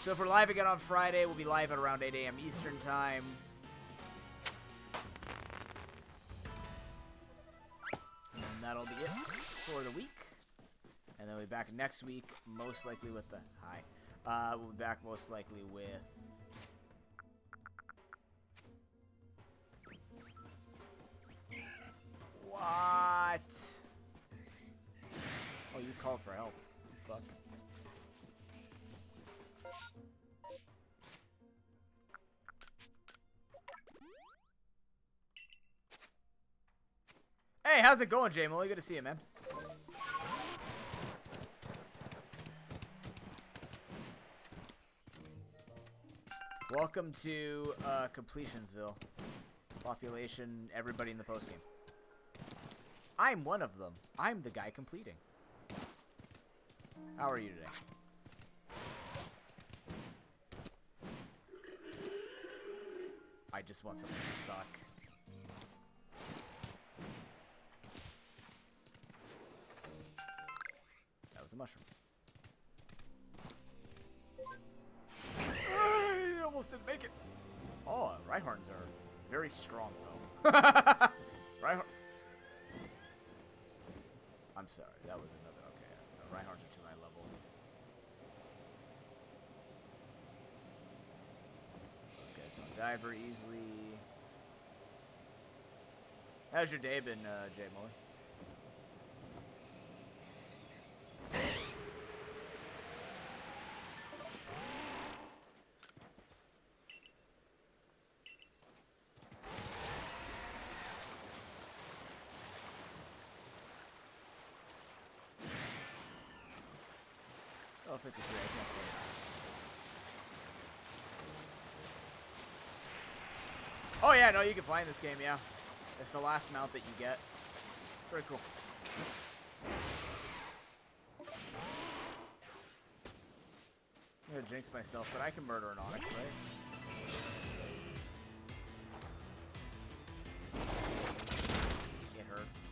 So if we're live again on Friday, we'll be live at around 8 AM Eastern Time. And that'll be it for the week. And then we'll be back next week, most likely with the... Hi. We'll be back most likely with... What? Oh, you called for help. You fuck. Hey, how's it going, Jay? Good to see you, man. Welcome to Completionsville. Population, everybody in the postgame. I'm one of them. I'm the guy completing. How are you today? I just want something to suck. was a mushroom. I almost didn't make it. Oh, Rhyhorns are very strong, though. Rhyhorn. I'm sorry, that was another. Okay, no, Rhyhorns are too high level. Those guys don't die very easily. How's your day been, Jay Mully? Oh, 53, I can't play that. Oh yeah, no, you can fly in this game, yeah. It's the last mount that you get. It's very cool. I'm gonna jinx myself, but I can murder an Onyx, right? It hurts.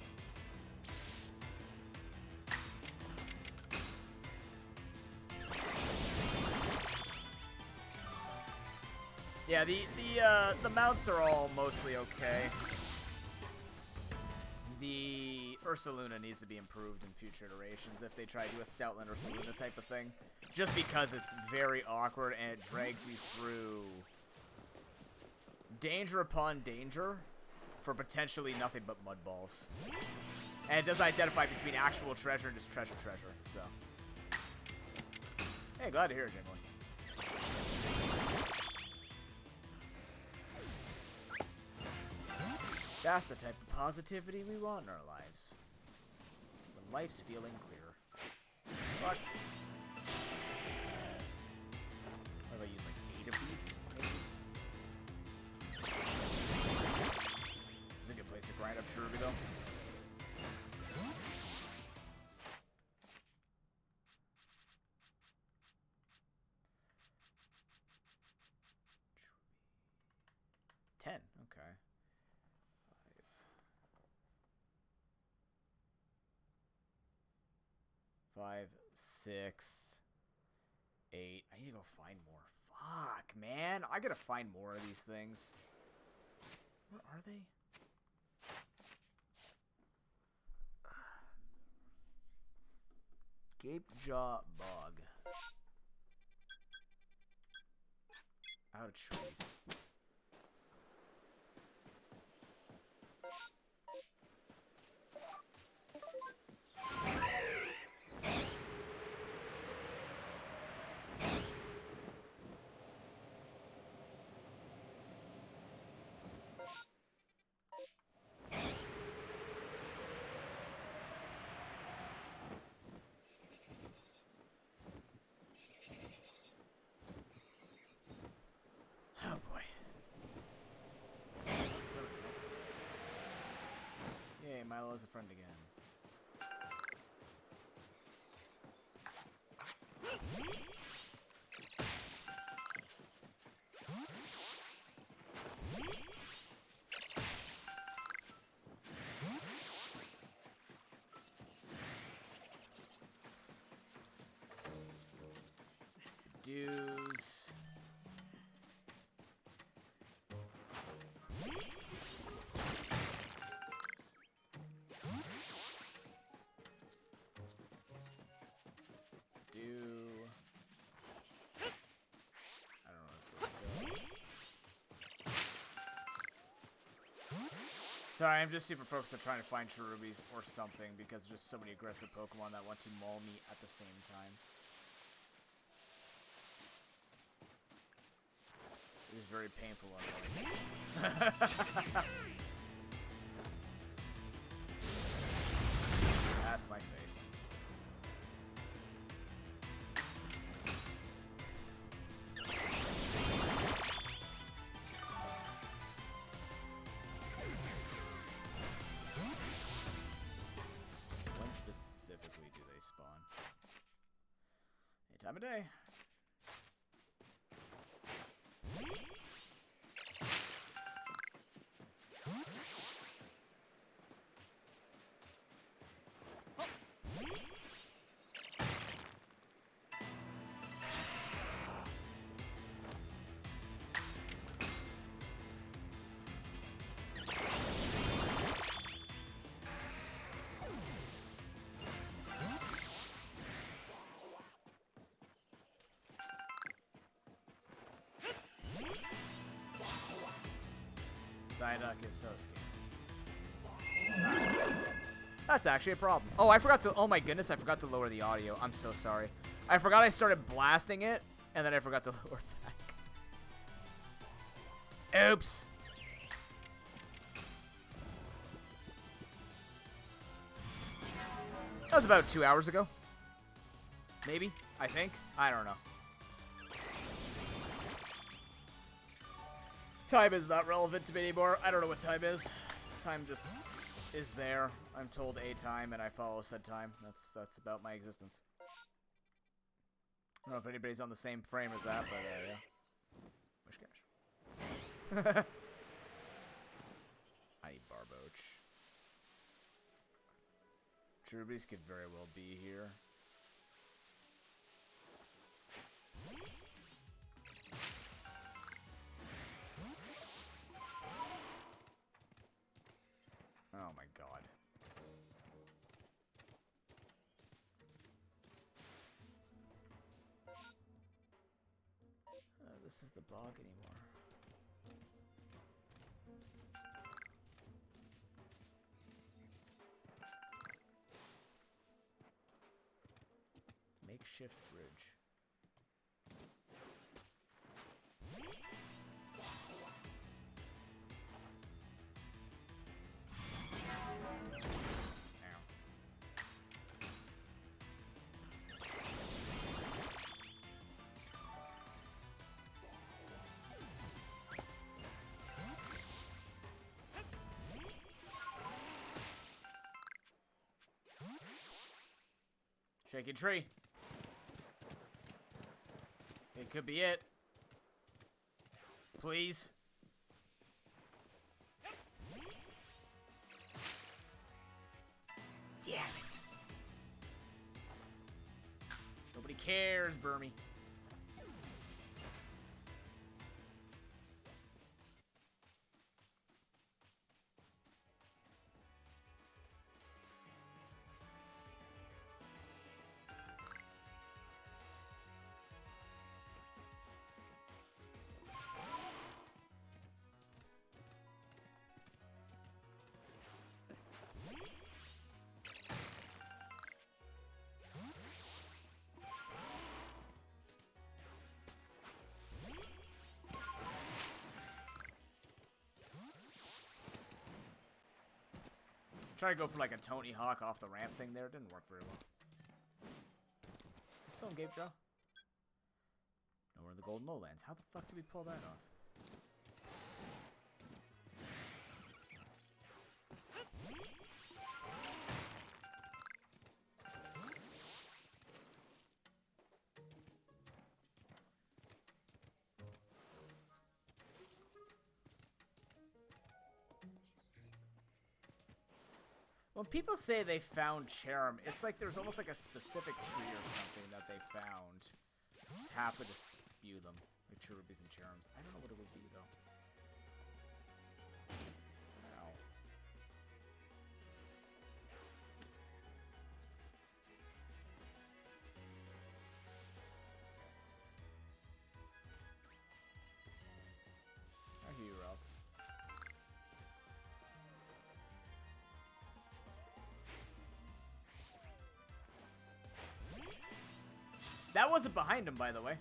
Yeah, the mounts are all mostly okay. The Ursaluna needs to be improved in future iterations if they try to do a Stoutland Ursaluna type of thing. Just because it's very awkward and it drags you through danger upon danger for potentially nothing but mud balls. And it does identify between actual treasure and just treasure, so. Hey, glad to hear it, Jingling. That's the type of positivity we want in our lives. When life's feeling clear. Fuck. What if I use like 8 of these? Maybe? This is a good place to grind up Cherubi though. $10, okay. 5, 6, 8. I need to go find more. Fuck, man. I gotta find more of these things. Where are they? Gapejaw Bog. Out of trees. Oh boy. Yay, Milo is a friend again. Dues. I don't know where it's supposed to go. Sorry, I'm just super focused on trying to find Cherubis or something because there's just so many aggressive Pokemon that want to maul me at the same time. It is very painful on That's my face. When specifically do they spawn? Any time of day. Psyduck is so scary. That's actually a problem. Oh, I forgot to... Oh my goodness, I forgot to lower the audio. I'm so sorry. I forgot I started blasting it, and then I forgot to lower it back. Oops. That was about 2 hours ago. Maybe, I think. I don't know. Time is not relevant to me anymore. I don't know what time is. Time just is there. I'm told a time, and I follow said time. That's about my existence. I don't know if anybody's on the same frame as that, but yeah. Wish cash. I need Barboach. Cherubies could very well be here. Oh my god. This is the bog anymore. Makeshift bridge. Shaky tree. It could be it. Please. Damn it. Nobody cares, Burmy. Try to go for like a Tony Hawk off the ramp thing there. It didn't work very well. I'm still in Gabe Jaw. No, we're in the Golden Lowlands. How the fuck did we pull that off? When people say they found Cherum, it's like there's almost like a specific tree or something that they found. Just happen to spew them. Like Cherubies and Cherums. I don't know what it would be, though. Ow. I hear you, Routes. That wasn't behind him, by the way.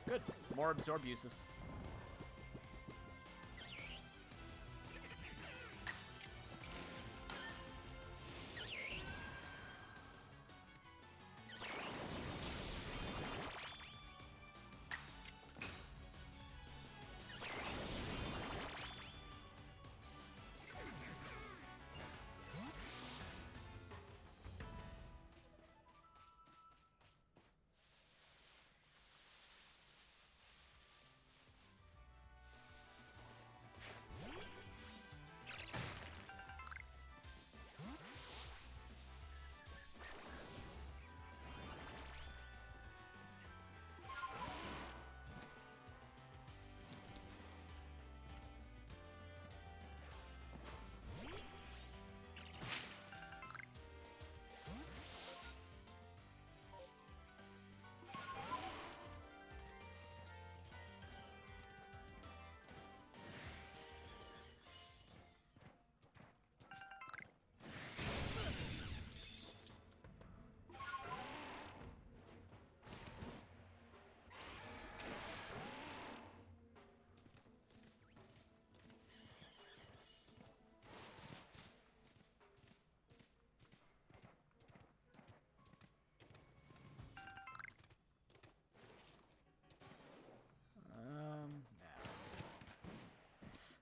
Good. More absorb uses.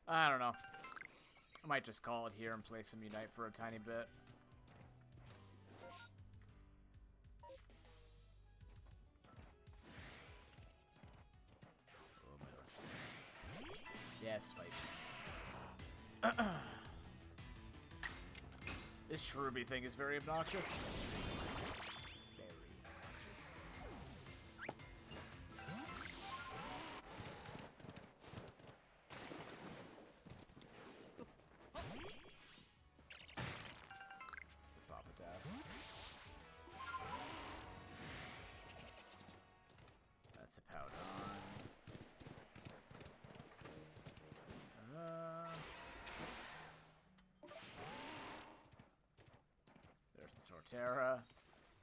I don't know. I might just call it here and play some Unite for a tiny bit. Oh my god. Yes, fight. This Shruby thing is very obnoxious. Very obnoxious. It's a Papatas. That's a Powdon. There's the Torterra.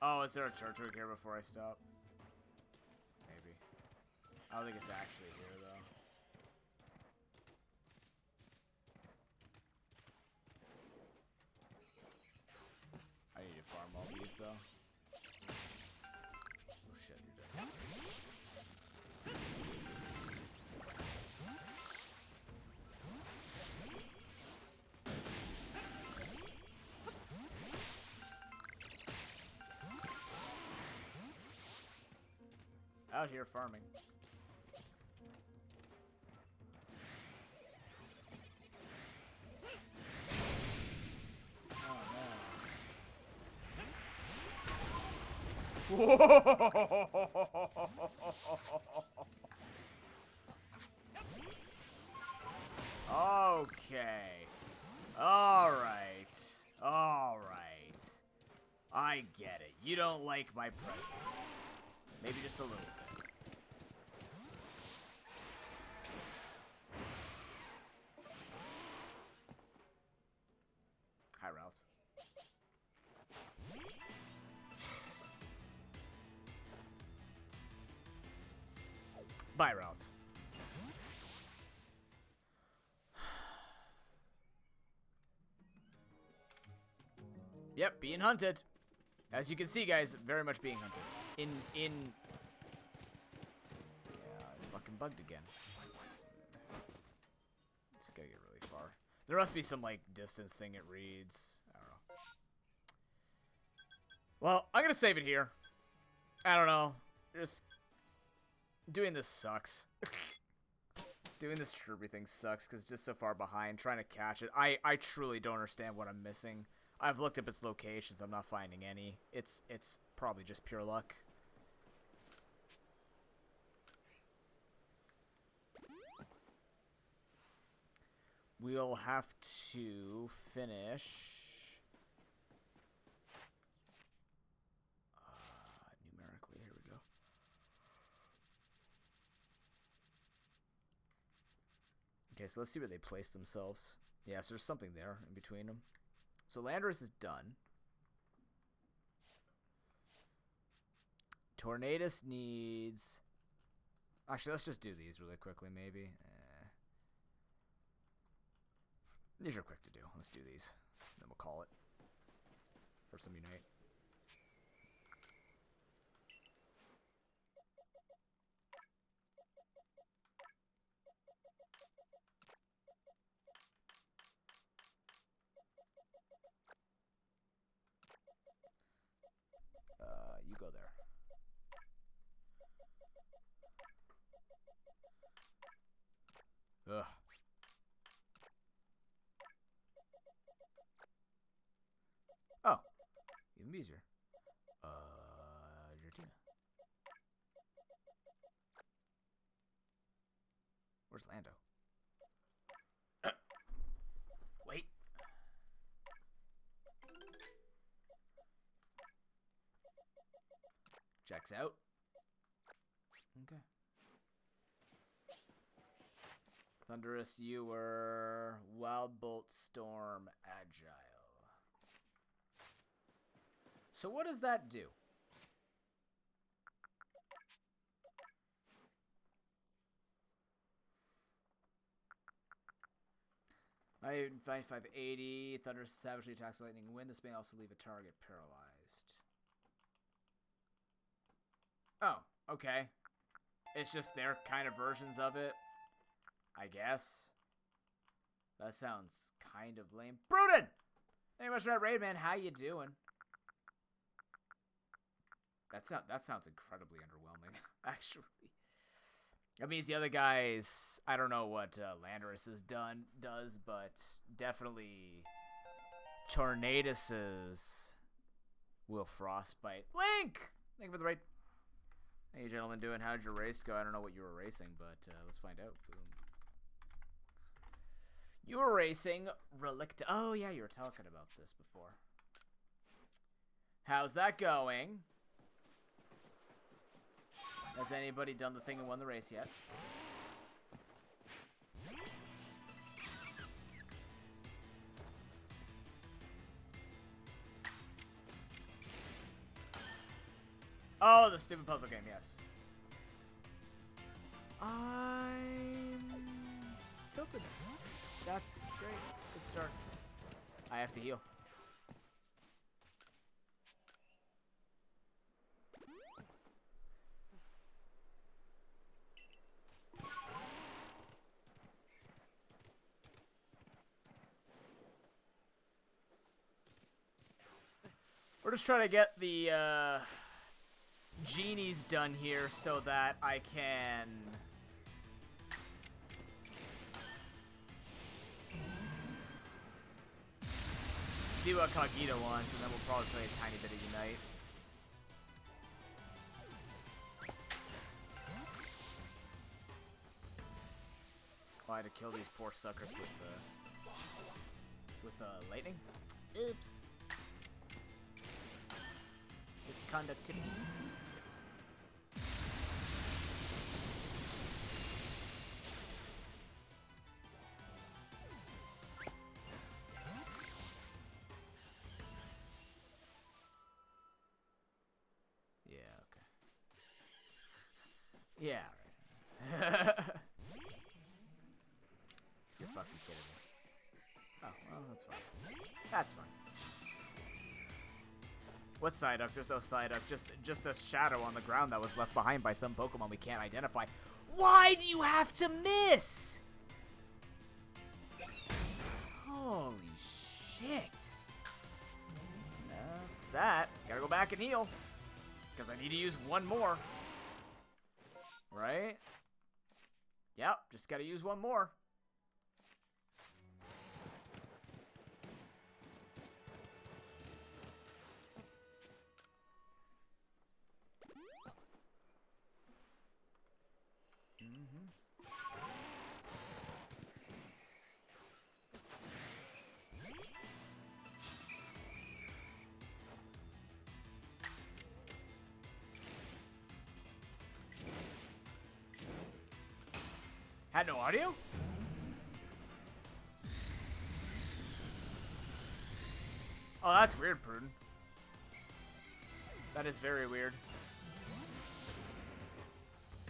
Oh, is there a Turtwig here before I stop? Maybe. I don't think it's actually here, though. I need to farm all these, though. Oh, shit, you're dead. Out here farming. Oh no. Okay. Alright. Alright. I get it. You don't like my presence. Maybe just a little bit. Hi, routes. Bye, routes. Yep, being hunted. As you can see, guys, very much being hunted. Yeah, it's fucking bugged again. It's gotta get really far. There must be some, like, distance thing it reads. I don't know. Well, I'm gonna save it here. I don't know. Just doing this sucks. Doing this Kirby thing sucks because it's just so far behind. Trying to catch it. I truly don't understand what I'm missing. I've looked up its locations. I'm not finding any. It's probably just pure luck. We'll have to finish numerically. Here we go. Okay, so let's see where they place themselves. Yeah, so there's something there in between them. So Landorus is done. Tornadus needs... Actually, let's just do these really quickly, maybe. These are quick to do. Let's do these. Then we'll call it. For some Unite. You go there. Ugh. Oh, even easier. Gertina. Where's Lando? Wait. Checks out. Okay. Thunderous, you were Wild Bolt, Storm, Agile. So what does that do? I 580. Thunderous savagely attacks lightning wind. This may also leave a target paralyzed. Oh, okay. It's just their kind of versions of it, I guess. That sounds kind of lame. Bruden! Thank you much for that raid, man. How you doing? That sounds incredibly underwhelming, actually. That means the other guys, I don't know what Landorus does, but definitely Tornadus's will frostbite. Link! Thank you for the raid. How you gentlemen doing? How'd your race go? I don't know what you were racing, but let's find out. Boom. You were racing Relict. Oh, yeah, you were talking about this before. How's that going? Has anybody done the thing and won the race yet? Oh, the stupid puzzle game, yes. I'm tilted. That's great. Good start. I have to heal. We're just trying to get the genies done here so that I can see what Kagita wants, and then we'll probably play a tiny bit of Unite. Oh, I had to kill these poor suckers with lightning. Oops. With conductivity. Yeah, okay. Yeah, right. You're fucking kidding me. Oh, well, that's fine. That's fine. What Psyduck? There's no Psyduck. Just a shadow on the ground that was left behind by some Pokemon we can't identify. Why do you have to miss? Holy shit. That's that. Gotta go back and heal. Because I need to use one more. Right? Yep, just gotta use one more. Had no audio? Oh, that's weird, Pruden. That is very weird.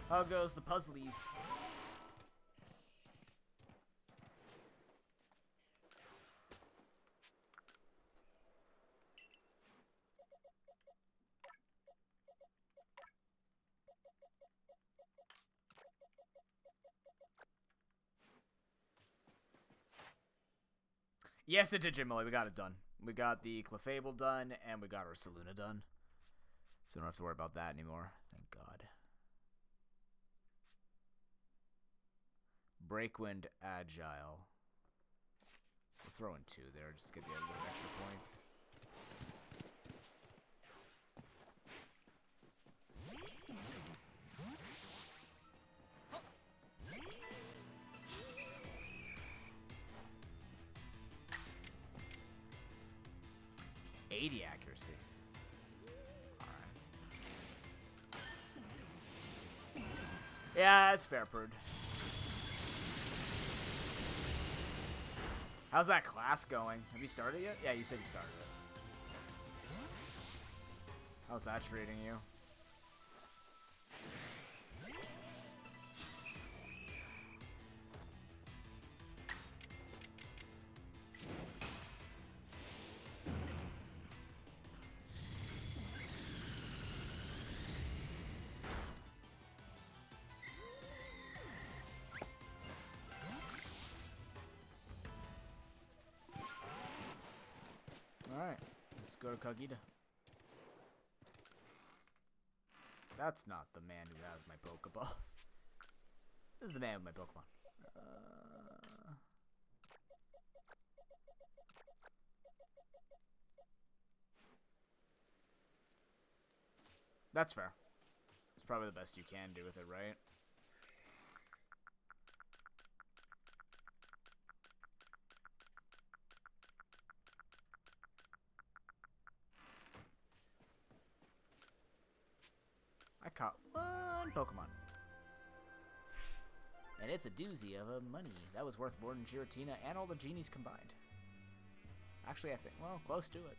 How goes the puzzlies? Yes, it did, Jimmy. We got it done. We got the Clefable done, and we got our Saluna done. So we don't have to worry about that anymore. Thank God. Breakwind Agile. We'll throw in 2 there just to get the little extra points. Accuracy. Alright. Yeah, that's fair, Prude. How's that class going? Have you started yet? Yeah, you said you started it. How's that treating you? Let's go to Kagita. That's not the man who has my Pokeballs. This is the man with my Pokemon. That's fair. It's probably the best you can do with it, right? I caught one Pokemon. And it's a doozy of a money. That was worth more than Giratina and all the genies combined. Actually, I think, well, close to it.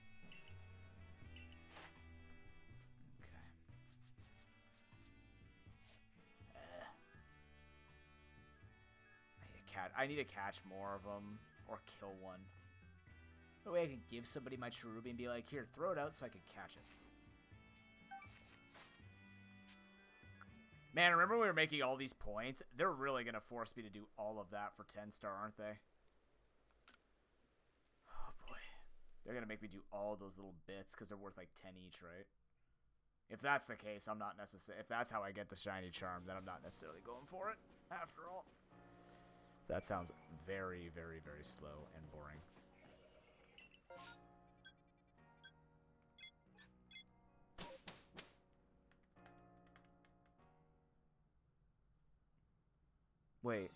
Okay. I need to catch more of them or kill one. That way I can give somebody my Cherubi and be like, here, throw it out so I can catch it. Man, remember we were making all these points? They're really going to force me to do all of that for 10-star, aren't they? Oh, boy. They're going to make me do all those little bits because they're worth like 10 each, right? If that's the case, I'm not necessarily... If that's how I get the shiny charm, then I'm not necessarily going for it, after all. That sounds very, very, very slow and boring. Wait.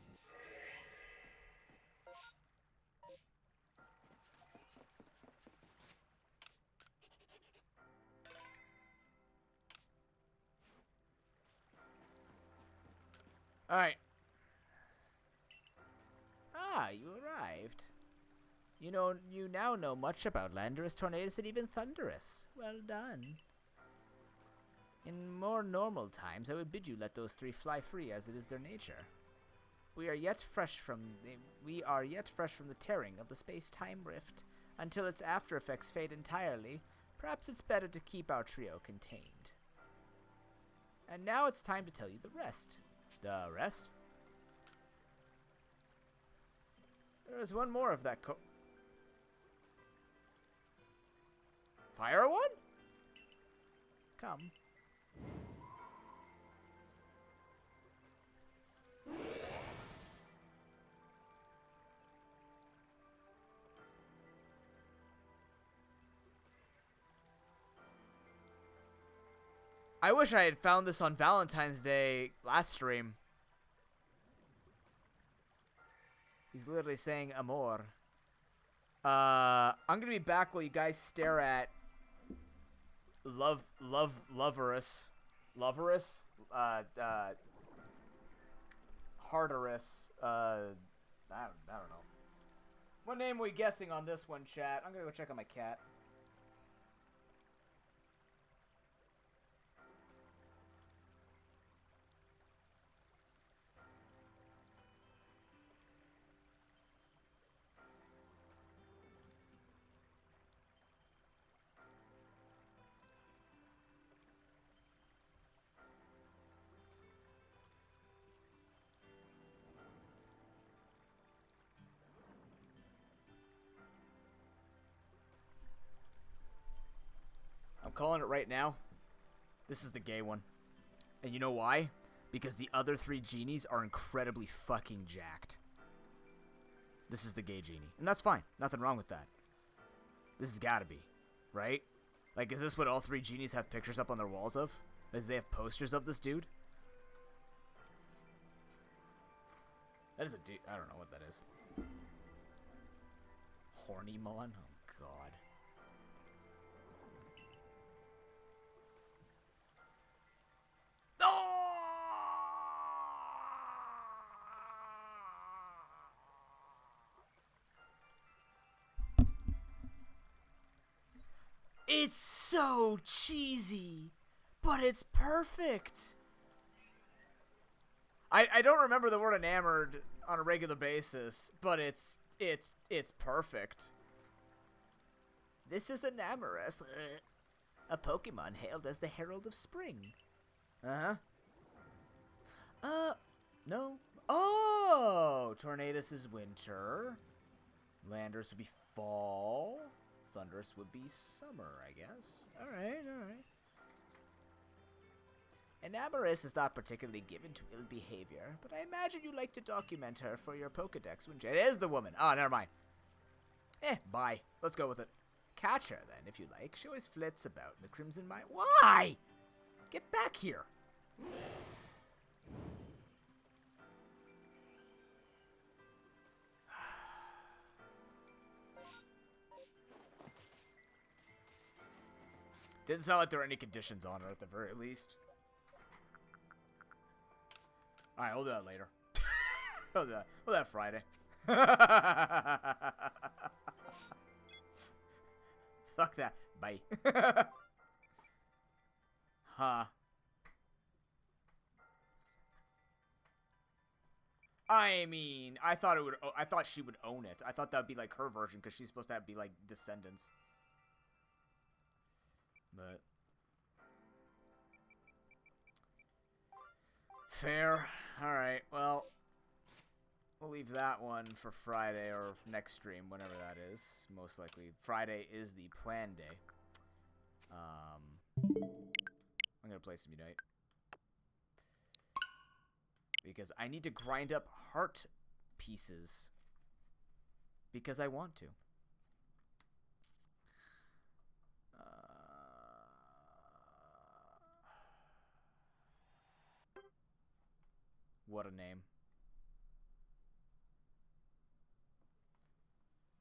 Alright. Ah, you arrived. You now know much about Landorus, Tornadus, and even Thunderous. Well done. In more normal times, I would bid you let those three fly free, as it is their nature. We are yet fresh from the tearing of the space-time rift. Until its after effects fade entirely, perhaps it's better to keep our trio contained. And now it's time to tell you the rest. The rest? There is one more of that Fire one? Come. I wish I had found this on Valentine's Day last stream. He's literally saying amor. I'm gonna be back while you guys stare at Loverus. Harderus. I don't know. What name are we guessing on this one, chat? I'm gonna go check on my cat. I'm calling it right now. This is the gay one. And you know why? Because the other three genies are incredibly fucking jacked. This is the gay genie. And that's fine. Nothing wrong with that. This has gotta be. Right? Like, is this what all three genies have pictures up on their walls of? Does they have posters of this dude? That is a dude. I don't know what that is. Horny Mon? Oh, God. It's so cheesy, but it's perfect. I don't remember the word enamored on a regular basis, but it's perfect. This is Enamorous, a Pokemon hailed as the Herald of Spring. No. Oh, Tornadus is winter. Landorus would be fall. Thunderous would be summer, I guess. Alright, alright. Enamoris is not particularly given to ill behavior, but I imagine you like to document her for your Pokedex, wouldn't you? It is the woman. Oh, never mind. Bye. Let's go with it. Catch her, then, if you like. She always flits about in the Crimson Mine. Why? Get back here. Didn't sound like there were any conditions on her at the very least. Alright, we'll do that later. We'll do that Friday. Fuck that. Bye. Huh. I mean, I thought she would own it. I thought that would be like her version because she's supposed to be like descendants. But fair. Alright, well, we'll leave that one for Friday or next stream, whenever that is. Most likely. Friday is the plan day. I'm going to play some Unite. Because I need to grind up heart pieces. Because I want to. What a name.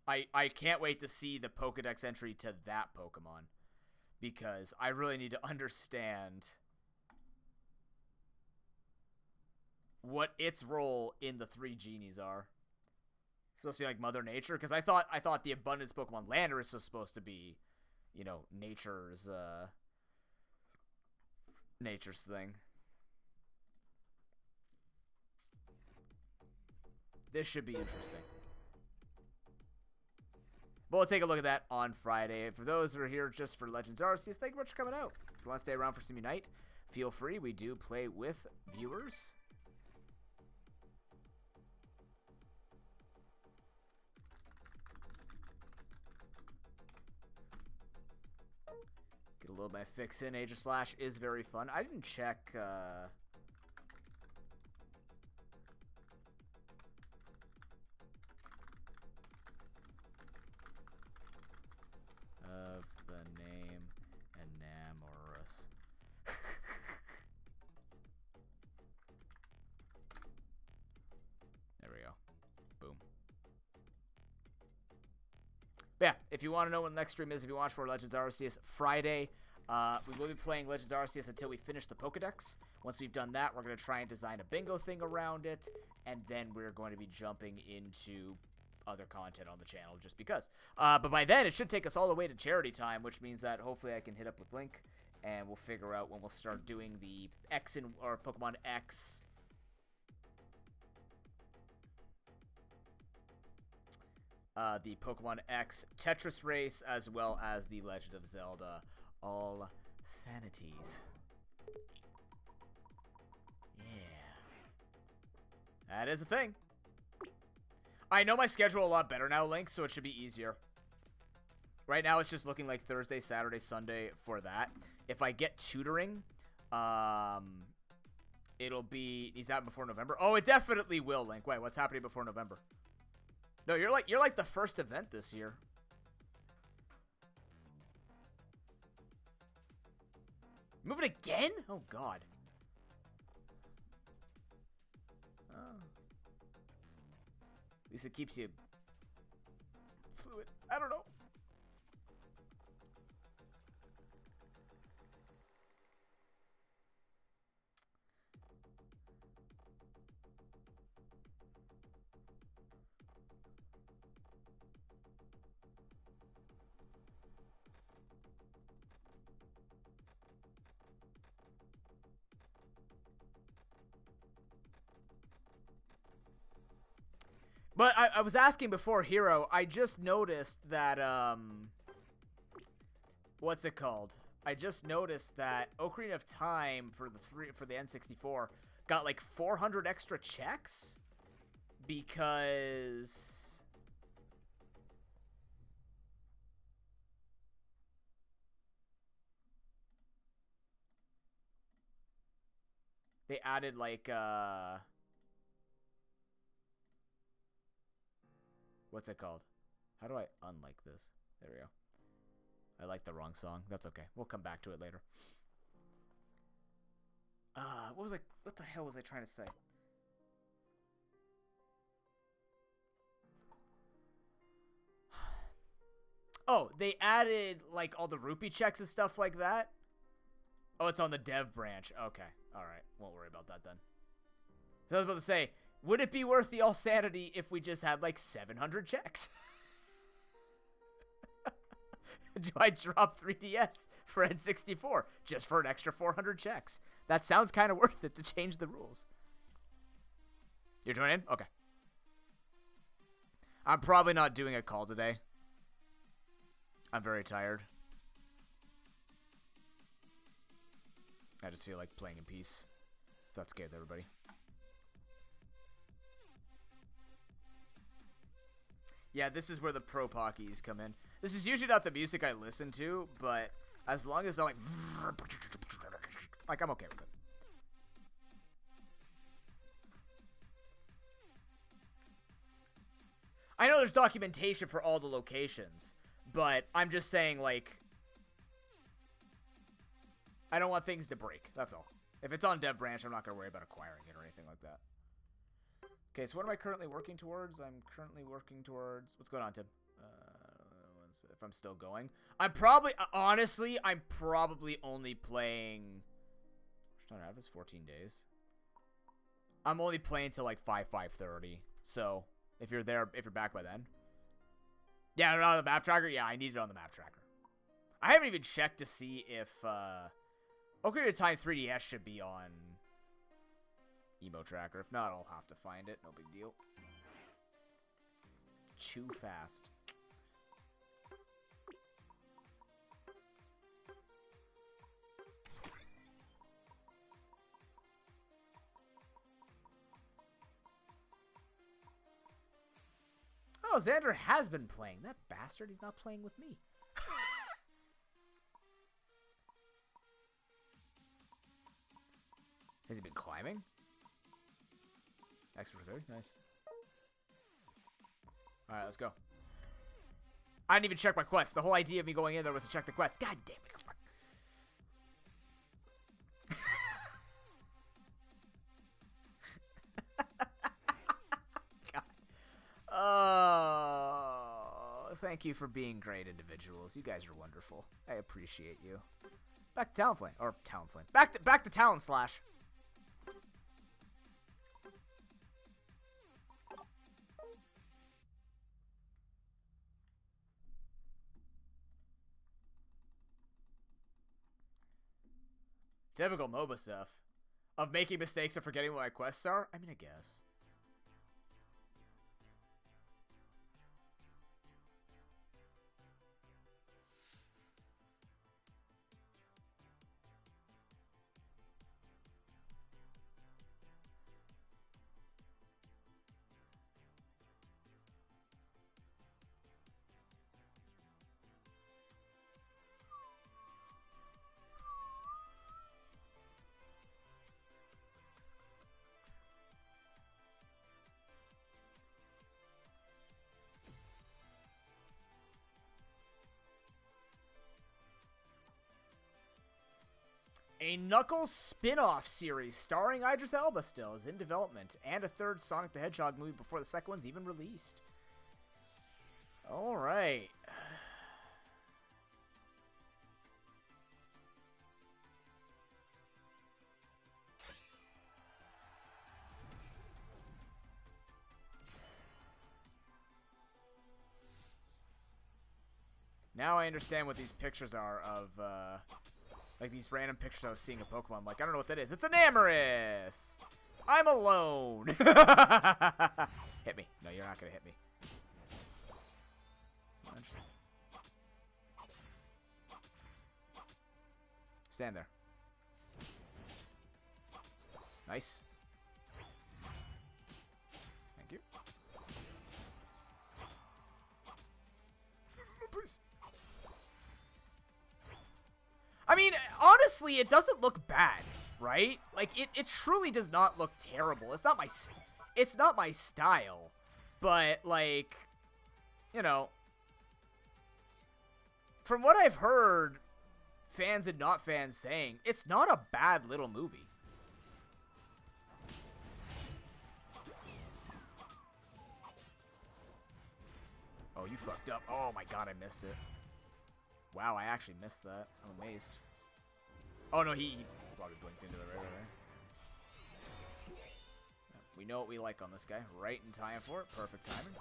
I can't wait to see the Pokedex entry to that Pokemon. Because I really need to understand what its role in the three genies are. It's supposed to be like Mother Nature? Because I thought the abundance Pokemon Landorus was supposed to be, you know, nature's thing. This should be interesting. But we'll take a look at that on Friday. For those who are here just for Legends Arceus, thank you much for coming out. If you want to stay around for some Unite, feel free. We do play with viewers. Get a little bit of fix in. Aegislash is very fun. I didn't check... of the name Enamoris. There we go. Boom. But yeah, if you want to know when the next stream is, if you watch for Legends Arceus Friday, we will be playing Legends Arceus until we finish the Pokedex. Once we've done that, we're going to try and design a bingo thing around it, and then we're going to be jumping into other content on the channel just because. But by then, it should take us all the way to charity time, which means that hopefully I can hit up with Link, and we'll figure out when we'll start doing the X or Pokemon X. The Pokemon X Tetris race, as well as the Legend of Zelda All Sanities. Yeah. That is a thing. I know my schedule a lot better now, Link, so it should be easier. Right now, it's just looking like Thursday, Saturday, Sunday for that. If I get tutoring, it'll be... Is that before November? Oh, it definitely will, Link. Wait, what's happening before November? No, you're like the first event this year. Move it again? Oh, God. Oh. At least it keeps you fluid. I don't know. But I was asking before, Hero, I just noticed that, what's it called? I just noticed that Ocarina of Time for the N64 got like 400 extra checks because They added, like, what's it called? How do I unlike this? There we go. I like the wrong song. That's okay. We'll come back to it later. What the hell was I trying to say? Oh, they added, like, all the rupee checks and stuff like that? Oh, it's on the dev branch. Okay. Alright. Won't worry about that then. I was about to say, would it be worth the all sanity if we just had, like, 700 checks? Do I drop 3DS for N64 just for an extra 400 checks? That sounds kind of worth it to change the rules. You're joining? Okay. I'm probably not doing a call today. I'm very tired. I just feel like playing in peace. If that's okay with everybody. Yeah, this is where the ProPokeNoobs come in. This is usually not the music I listen to, but as long as I'm like I'm okay with it. I know there's documentation for all the locations, but I'm just saying, like, I don't want things to break. That's all. If it's on dev branch, I'm not going to worry about acquiring it or anything like that. Okay, so what am I currently working towards? I'm currently working towards... What's going on, Tim? If I'm still going. I'm probably... Honestly, I'm probably only playing... I don't have this 14 days. I'm only playing till like 5:30. So, if you're there, if you're back by then. Yeah, on the map tracker? Yeah, I need it on the map tracker. I haven't even checked to see if... Ocarina of Time 3DS should be on... Emo tracker. If not, I'll have to find it. No big deal. Too fast. Oh, Xander has been playing. That bastard, he's not playing with me. Has he been climbing? Expert 3rd, nice. Alright, let's go. I didn't even check my quest. The whole idea of me going in there was to check the quest. God damn it. God. Oh, thank you for being great individuals. You guys are wonderful. I appreciate you. Back to Talonflame. Or Talonflame. Back to Talon Slash. Typical MOBA stuff. Of making mistakes and forgetting what my quests are? I mean, I guess. A Knuckles spin-off series starring Idris Elba still is in development, and a third Sonic the Hedgehog movie before the second one's even released. Alright. Now I understand what these pictures are of, like these random pictures I was seeing of Pokemon. I'm like, I don't know what that is. It's an Amorous! I'm alone! Hit me. No, you're not gonna hit me. Stand there. Nice. Thank you. Please. I mean, honestly, it doesn't look bad. right? Like, it truly does not look terrible. It's not my style, but, like, you know, from what I've heard fans and not fans saying, it's not a bad little movie. Oh, you fucked up. Oh my god, I missed it. Wow, I actually missed that. I'm amazed. Oh no, he probably blinked into it right there. We know what we like on this guy. Right in time for it. Perfect timing.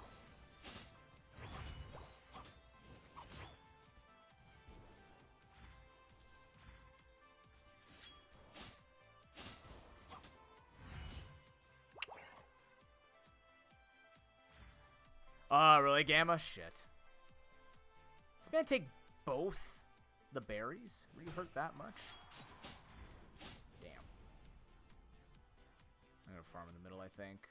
Really, Gamma? Shit. This man take both the berries? Were you hurt that much? Damn. I'm gonna farm in the middle, I think.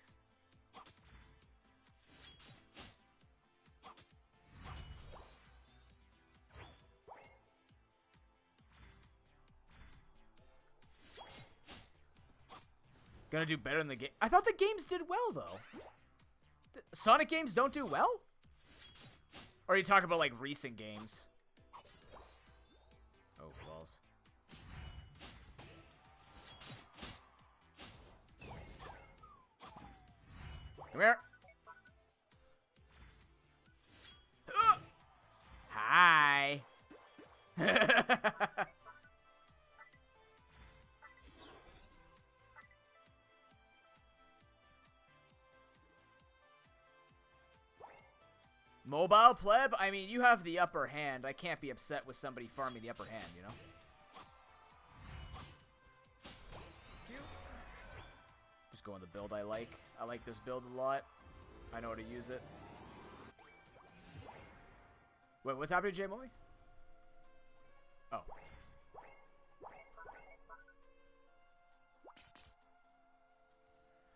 Gonna do better in the game. I thought the games did well, though. Sonic games don't do well? Or are you talking about, like, recent games? Oh, balls. Come here. Hi. Mobile pleb? I mean, you have the upper hand. I can't be upset with somebody farming the upper hand, you know? Just going the build I like. I like this build a lot. I know how to use it. Wait, what's happening to Jay Molly? Oh.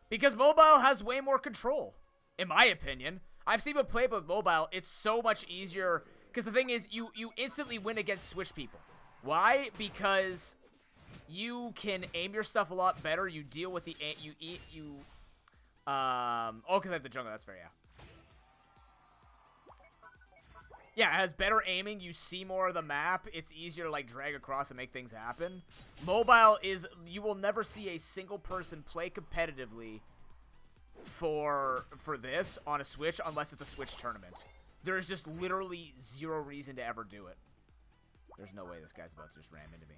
Because mobile has way more control, in my opinion. I've seen people play with mobile. It's so much easier. Because the thing is, you instantly win against Switch people. Why? Because you can aim your stuff a lot better. You deal with the oh, because I have the jungle. That's fair, yeah. Yeah, it has better aiming. You see more of the map. It's easier to, like, drag across and make things happen. Mobile is, you will never see a single person play competitively for this on a Switch unless it's a Switch tournament. There is just literally zero reason to ever do it. There's no way this guy's about to just ram into me.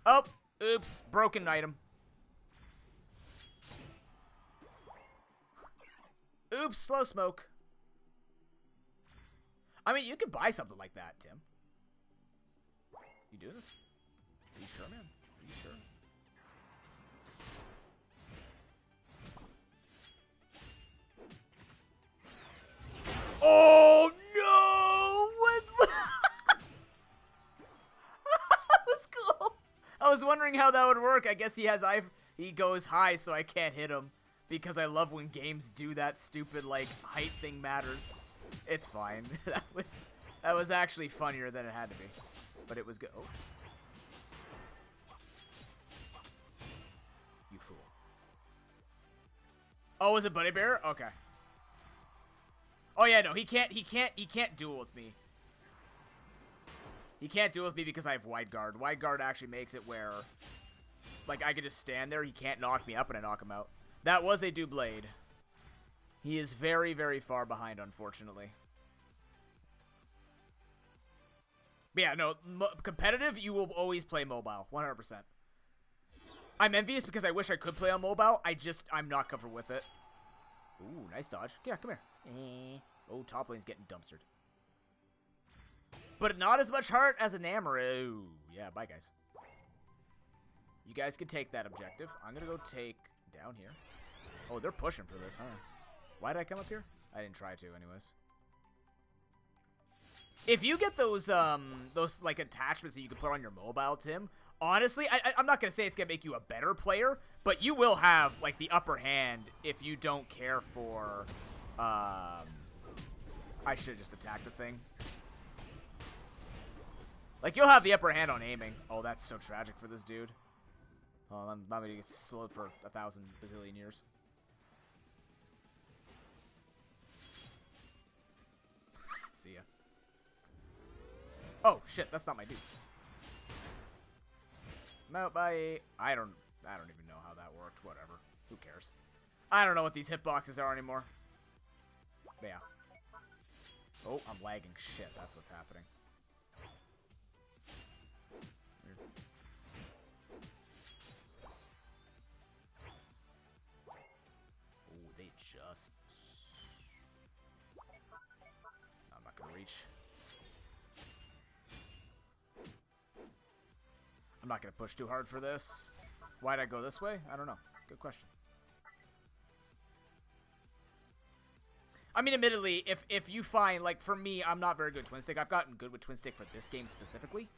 Oh, oops, broken item. Oops, slow smoke. I mean, you could buy something like that, Tim. You do this? Are you sure, man? Are you sure? Oh no! What? That was cool. I was wondering how that would work. I guess he goes high, so I can't hit him. Because I love when games do that stupid, like, height thing matters. It's fine. That was actually funnier than it had to be. But it was good. Oh. You fool. Oh, was it Buddy Bear? Okay. Oh yeah, no, he can't duel with me. He can't duel with me because I have wide guard. Wide guard actually makes it where, like, I could just stand there, he can't knock me up, and I knock him out. That was a Doublade. He is very, very far behind, unfortunately. But yeah, no, competitive, you will always play mobile, 100%. I'm envious because I wish I could play on mobile. I'm not comfortable with it. Ooh, nice dodge. Yeah, come here. Oh, top lane's getting dumpstered. But not as much heart as an Amaru. Yeah, bye, guys. You guys can take that objective. I'm going to go take down here. Oh, they're pushing for this, huh? Why did I come up here? I didn't try to, anyways. If you get those like, attachments that you can put on your mobile, Tim, honestly, I'm not going to say it's going to make you a better player, but you will have, like, the upper hand if you don't care for, I should have just attacked the thing. Like, you'll have the upper hand on aiming. Oh, that's so tragic for this dude. Oh, I'm not going to get slowed for 1,000 bazillion years. See ya. Oh, shit, that's not my dude. No, bye. I don't even know how that worked. Whatever. Who cares? I don't know what these hitboxes are anymore. Yeah. Oh, I'm lagging shit. That's what's happening. Weird. Oh, they just... I'm not gonna reach. I'm not gonna push too hard for this. Why'd I go this way? I don't know. Good question. I mean, admittedly, if you find, like, for me, I'm not very good with Twin Stick. I've gotten good with Twin Stick for this game specifically.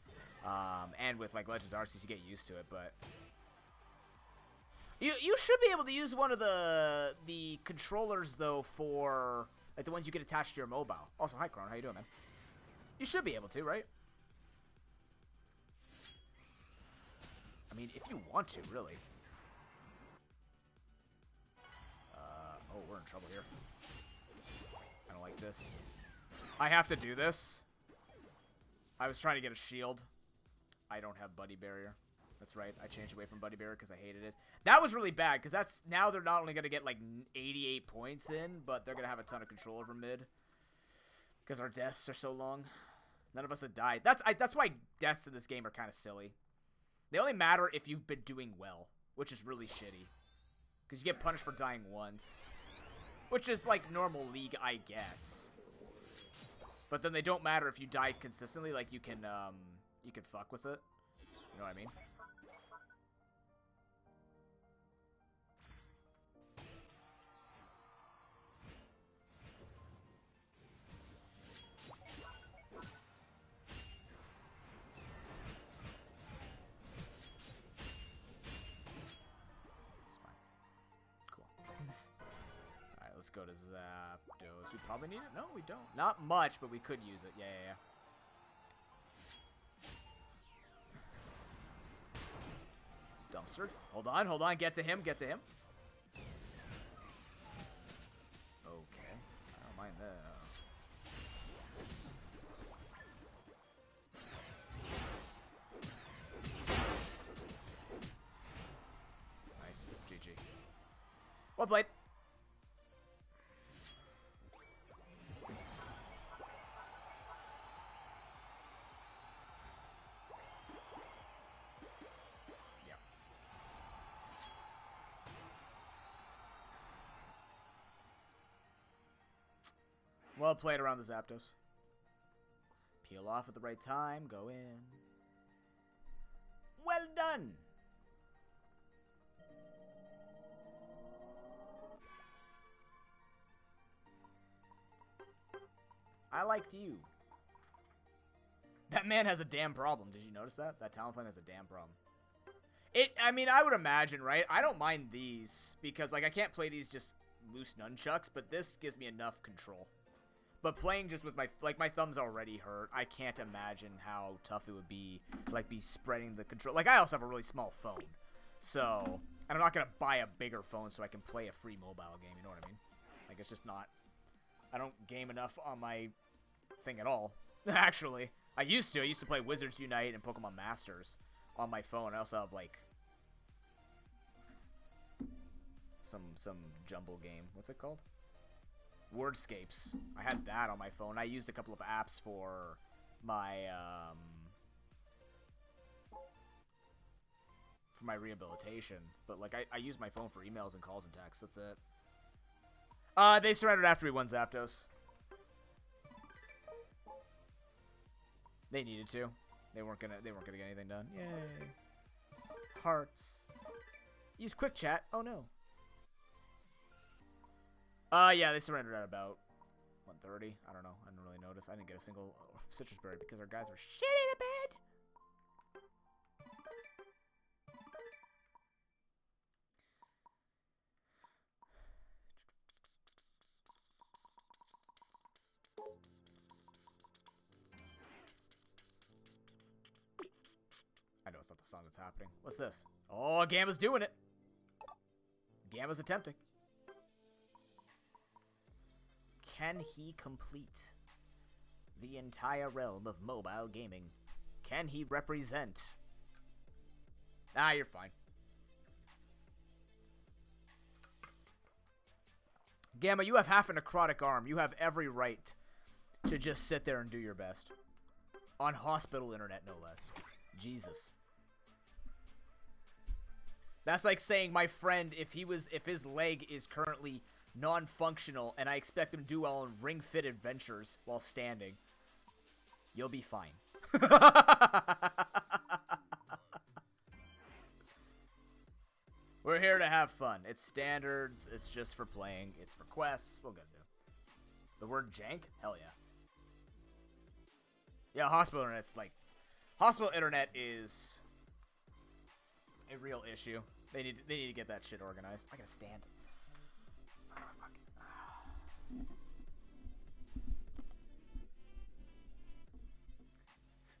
And with, like, Legends Arceus, you get used to it, but... You should be able to use one of the controllers, though, for, like, the ones you get attached to your mobile. Also, hi, Kron. How you doing, man? You should be able to, right? I mean, if you want to, really. Oh, we're in trouble here. I don't like this. I have to do this. I was trying to get a shield. I don't have Buddy Barrier. That's right. I changed away from Buddy Barrier because I hated it. That was really bad because that's now they're not only going to get like 88 points in, but they're going to have a ton of control over mid because our deaths are so long. None of us have died. That's why deaths in this game are kind of silly. They only matter if you've been doing well, which is really shitty because you get punished for dying once. Which is like normal League, I guess. But then they don't matter if you die consistently. Like you can fuck with it. You know what I mean? It's fine. Cool. Alright, let's go to Zapdos. We probably need it? No, we don't. Not much, but we could use it. Yeah. Dumpstered. Hold on. Get to him. Okay. I don't mind that. Nice. GG. Well played. Well played around the Zapdos. Peel off at the right time. Go in. Well done. I liked you. That man has a damn problem. Did you notice that? That Talonflame has a damn problem. I mean, I would imagine, right? I don't mind these because, like, I can't play these just loose nunchucks, but this gives me enough control. But playing just with my thumbs already hurt. I can't imagine how tough it would be, like, be spreading the control. Like, I also have a really small phone. So, and I'm not going to buy a bigger phone so I can play a free mobile game, you know what I mean? Like, it's just not, I don't game enough on my thing at all. Actually, I used to play Wizards Unite and Pokemon Masters on my phone. I also have, like, some jumble game. What's it called? Wordscapes. I had that on my phone. I used a couple of apps for my rehabilitation, but like I use my phone for emails and calls and texts. That's it. They surrendered after we won Zapdos. They needed to. They weren't gonna get anything done. Yay. Hearts. Use quick chat. Oh no. Yeah, they surrendered at about 1:30. I don't know. I didn't really notice. I didn't get a single citrus berry because our guys were shitting the bed. no, it's not the song that's happening. What's this? Oh, Gamma's doing it. Gamma's attempting. Can he complete the entire realm of mobile gaming? Can he represent? Ah, you're fine. Gamma, you have half a necrotic arm. You have every right to just sit there and do your best. On hospital internet, no less. Jesus. That's like saying my friend, if his leg is currently non-functional and I expect him to do well in Ring Fit Adventures while standing, you'll be fine. We're here to have fun. It's standards. It's just for playing. It's for quests. We'll go do. The word jank? Hell yeah. Yeah, hospital internet's like... Hospital internet is a real issue. They need to get that shit organized. I gotta stand.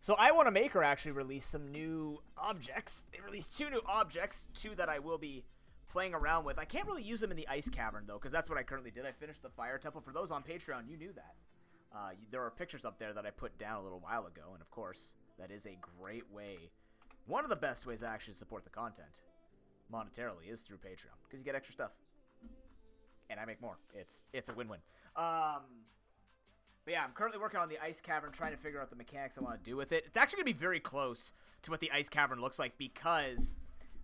So I Want to Maker actually released some new objects. They released 2 new objects, 2 that I will be playing around with. I can't really use them in the ice cavern though, because that's what I currently did. I finished the fire temple. For those on Patreon, you knew that. There are pictures up there that I put down a little while ago, and of course, that is a great way. One of the best ways to actually support the content monetarily is through Patreon, because you get extra stuff. And I make more. It's a win-win. But yeah, I'm currently working on the ice cavern, trying to figure out the mechanics I want to do with it. It's actually going to be very close to what the ice cavern looks like, because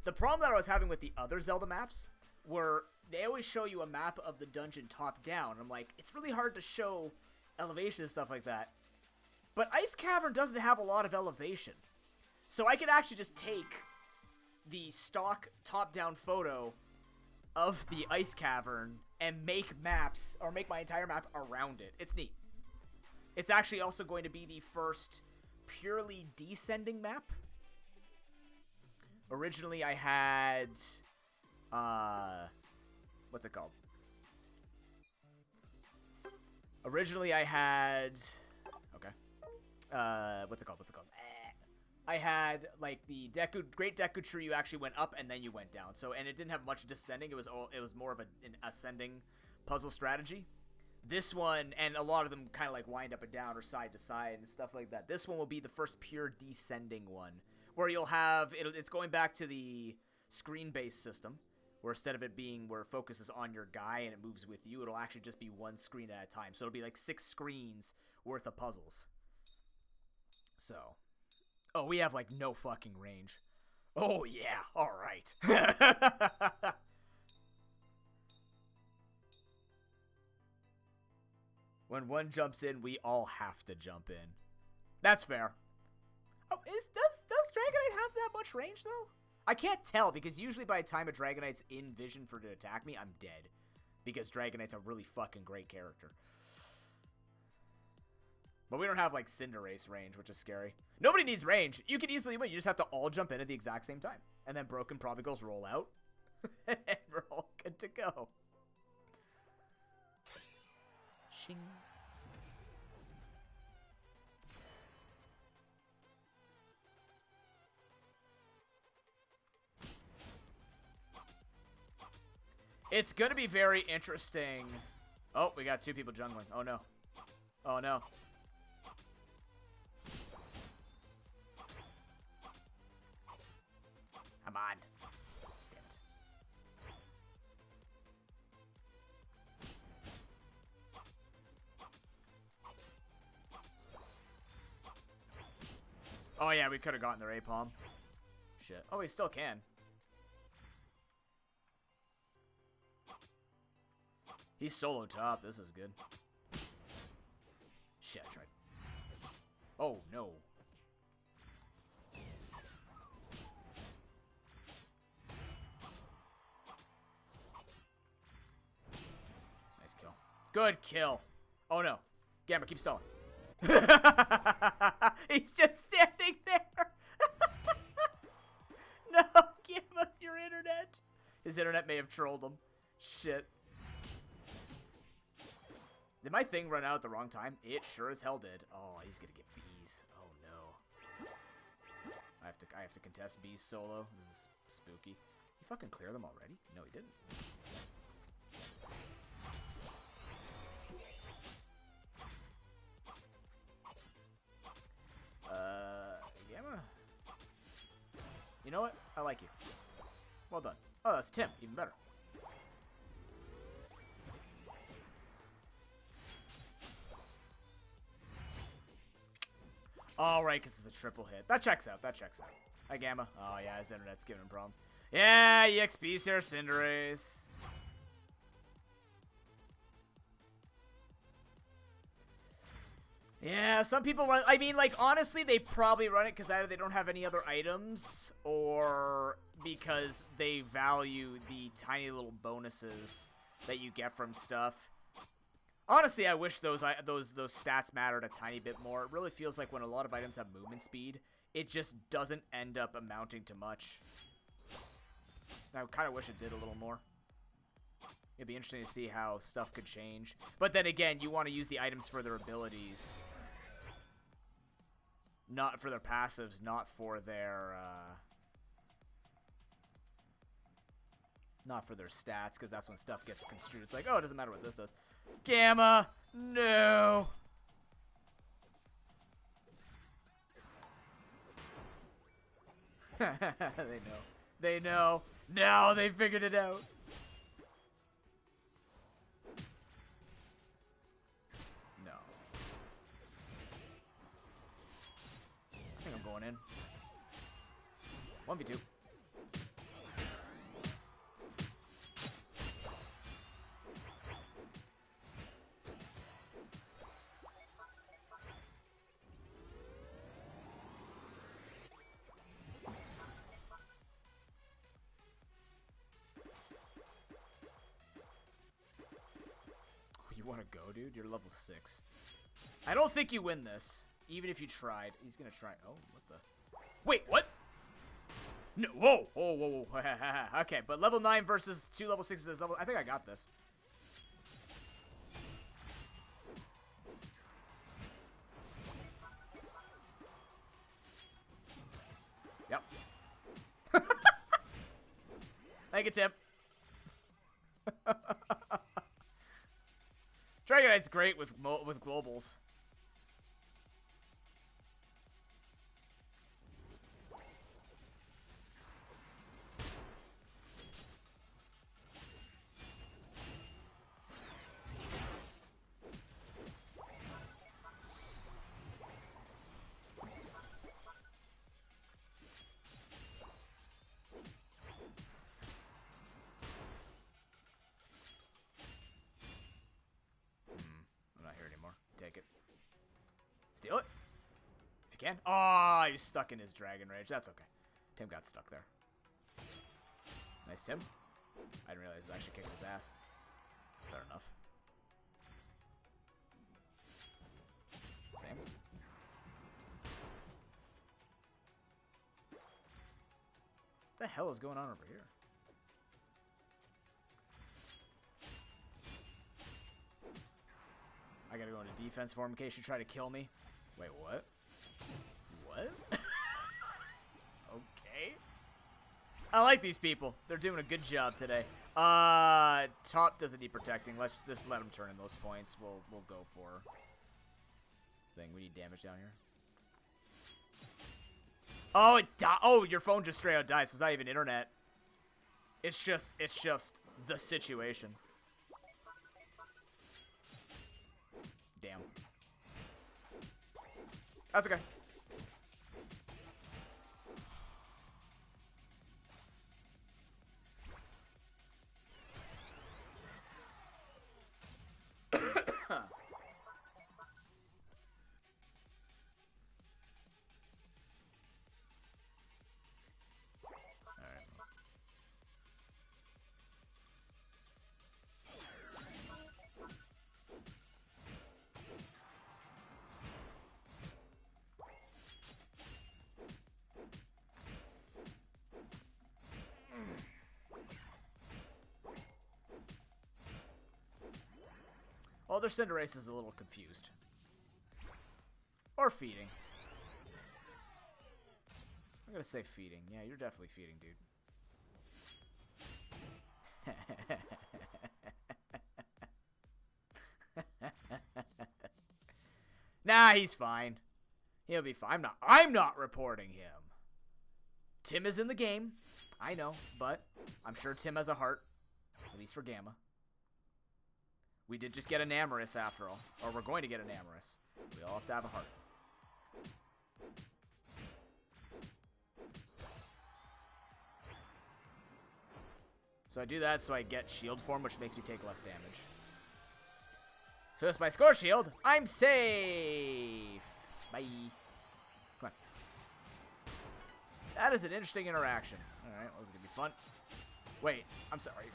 the problem that I was having with the other Zelda maps were they always show you a map of the dungeon top down. And I'm like, it's really hard to show elevation and stuff like that. But ice cavern doesn't have a lot of elevation. So I could actually just take the stock top-down photo of the ice cavern and make maps, or make my entire map around it. It's neat. It's actually also going to be the first purely descending map. Originally, I had... what's it called? Originally, I had... Okay. What's it called? I had, like, the Great Deku Tree, you actually went up and then you went down. So, and it didn't have much descending. It was more of an ascending puzzle strategy. This one, and a lot of them kind of like wind up and down or side to side and stuff like that. This one will be the first pure descending one, where you'll have, it's going back to the screen-based system, where instead of it being where it focuses on your guy and it moves with you, it'll actually just be one screen at a time. So it'll be like 6 screens worth of puzzles. So, oh, we have like no fucking range. Oh yeah, all right. When one jumps in, we all have to jump in. That's fair. Oh, does Dragonite have that much range, though? I can't tell, because usually by the time a Dragonite's in vision for it to attack me, I'm dead. Because Dragonite's a really fucking great character. But we don't have, like, Cinderace range, which is scary. Nobody needs range. You can easily win. You just have to all jump in at the exact same time. And then Broken Probigles roll out. And we're all good to go. Shing. It's going to be very interesting. Oh, we got 2 people jungling. Oh, no. Oh, no. Come on. Damn it. Oh, yeah, we could have gotten their A-palm. Shit. Oh, we still can. He's solo top. This is good. Shit, I tried. Oh, no. Nice kill. Good kill. Oh, no. Gamma, keep stalling. He's just standing there. No, Gamma, your internet. His internet may have trolled him. Shit. Did my thing run out at the wrong time? It sure as hell did. Oh, he's gonna get bees. Oh, no. I have to contest B's solo. This is spooky. He fucking cleared them already? No, he didn't. Gamma. You know what? I like you. Well done. Oh, that's Tim. Even better. Alright, because it's a triple hit. That checks out. That checks out. Hi, Gamma. Oh, yeah, his internet's giving him problems. Yeah, EXP's here, Cinderace. Yeah, some people run... I mean, like, honestly, they probably run it because either they don't have any other items or because they value the tiny little bonuses that you get from stuff. Honestly, I wish those stats mattered a tiny bit more. It really feels like when a lot of items have movement speed, it just doesn't end up amounting to much. I kind of wish it did a little more. It'd be interesting to see how stuff could change. But then again, you want to use the items for their abilities. Not for their passives, not for their stats, because that's when stuff gets construed. It's like, oh, it doesn't matter what this does. Gamma! No! They know. They know. Now they figured it out. No. I think I'm going in. 1v2. You want to go, dude? You're level 6. I don't think you win this, even if you tried. He's gonna try. Oh, what the? Wait, what? No, whoa, whoa, whoa, whoa. Okay, but level 9 versus 2 level 6s is level. I think I got this. Yep. Thank you, Tim. Dragonite's great with globals. Take it. Steal it. If you can. Oh, he's stuck in his Dragon Rage. That's okay. Tim got stuck there. Nice, Tim. I didn't realize he was actually kicking his ass. Fair enough. Same. What the hell is going on over here? I gotta go into defense form in case you try to kill me. Wait, what? What? Okay. I like these people. They're doing a good job today. Top doesn't need protecting. Let's just let him turn in those points. We'll go for thing. We need damage down here. Oh, oh, your phone just straight out dies. So it's not even internet. It's just the situation. Damn. That's okay. Well, their Cinderace is a little confused. Or feeding. gonna say feeding. Yeah, you're definitely feeding, dude. Nah, he's fine. He'll be fine. I'm not reporting him. Tim is in the game. I know, but I'm sure Tim has a heart. At least for Gamma. We did just get an Amorous after all. Or we're going to get an Amorous. We all have to have a heart. So I do that so I get shield form, which makes me take less damage. So that's my score shield. I'm safe. Bye. Come on. That is an interesting interaction. Alright, well, this is going to be fun. Wait, I'm sorry.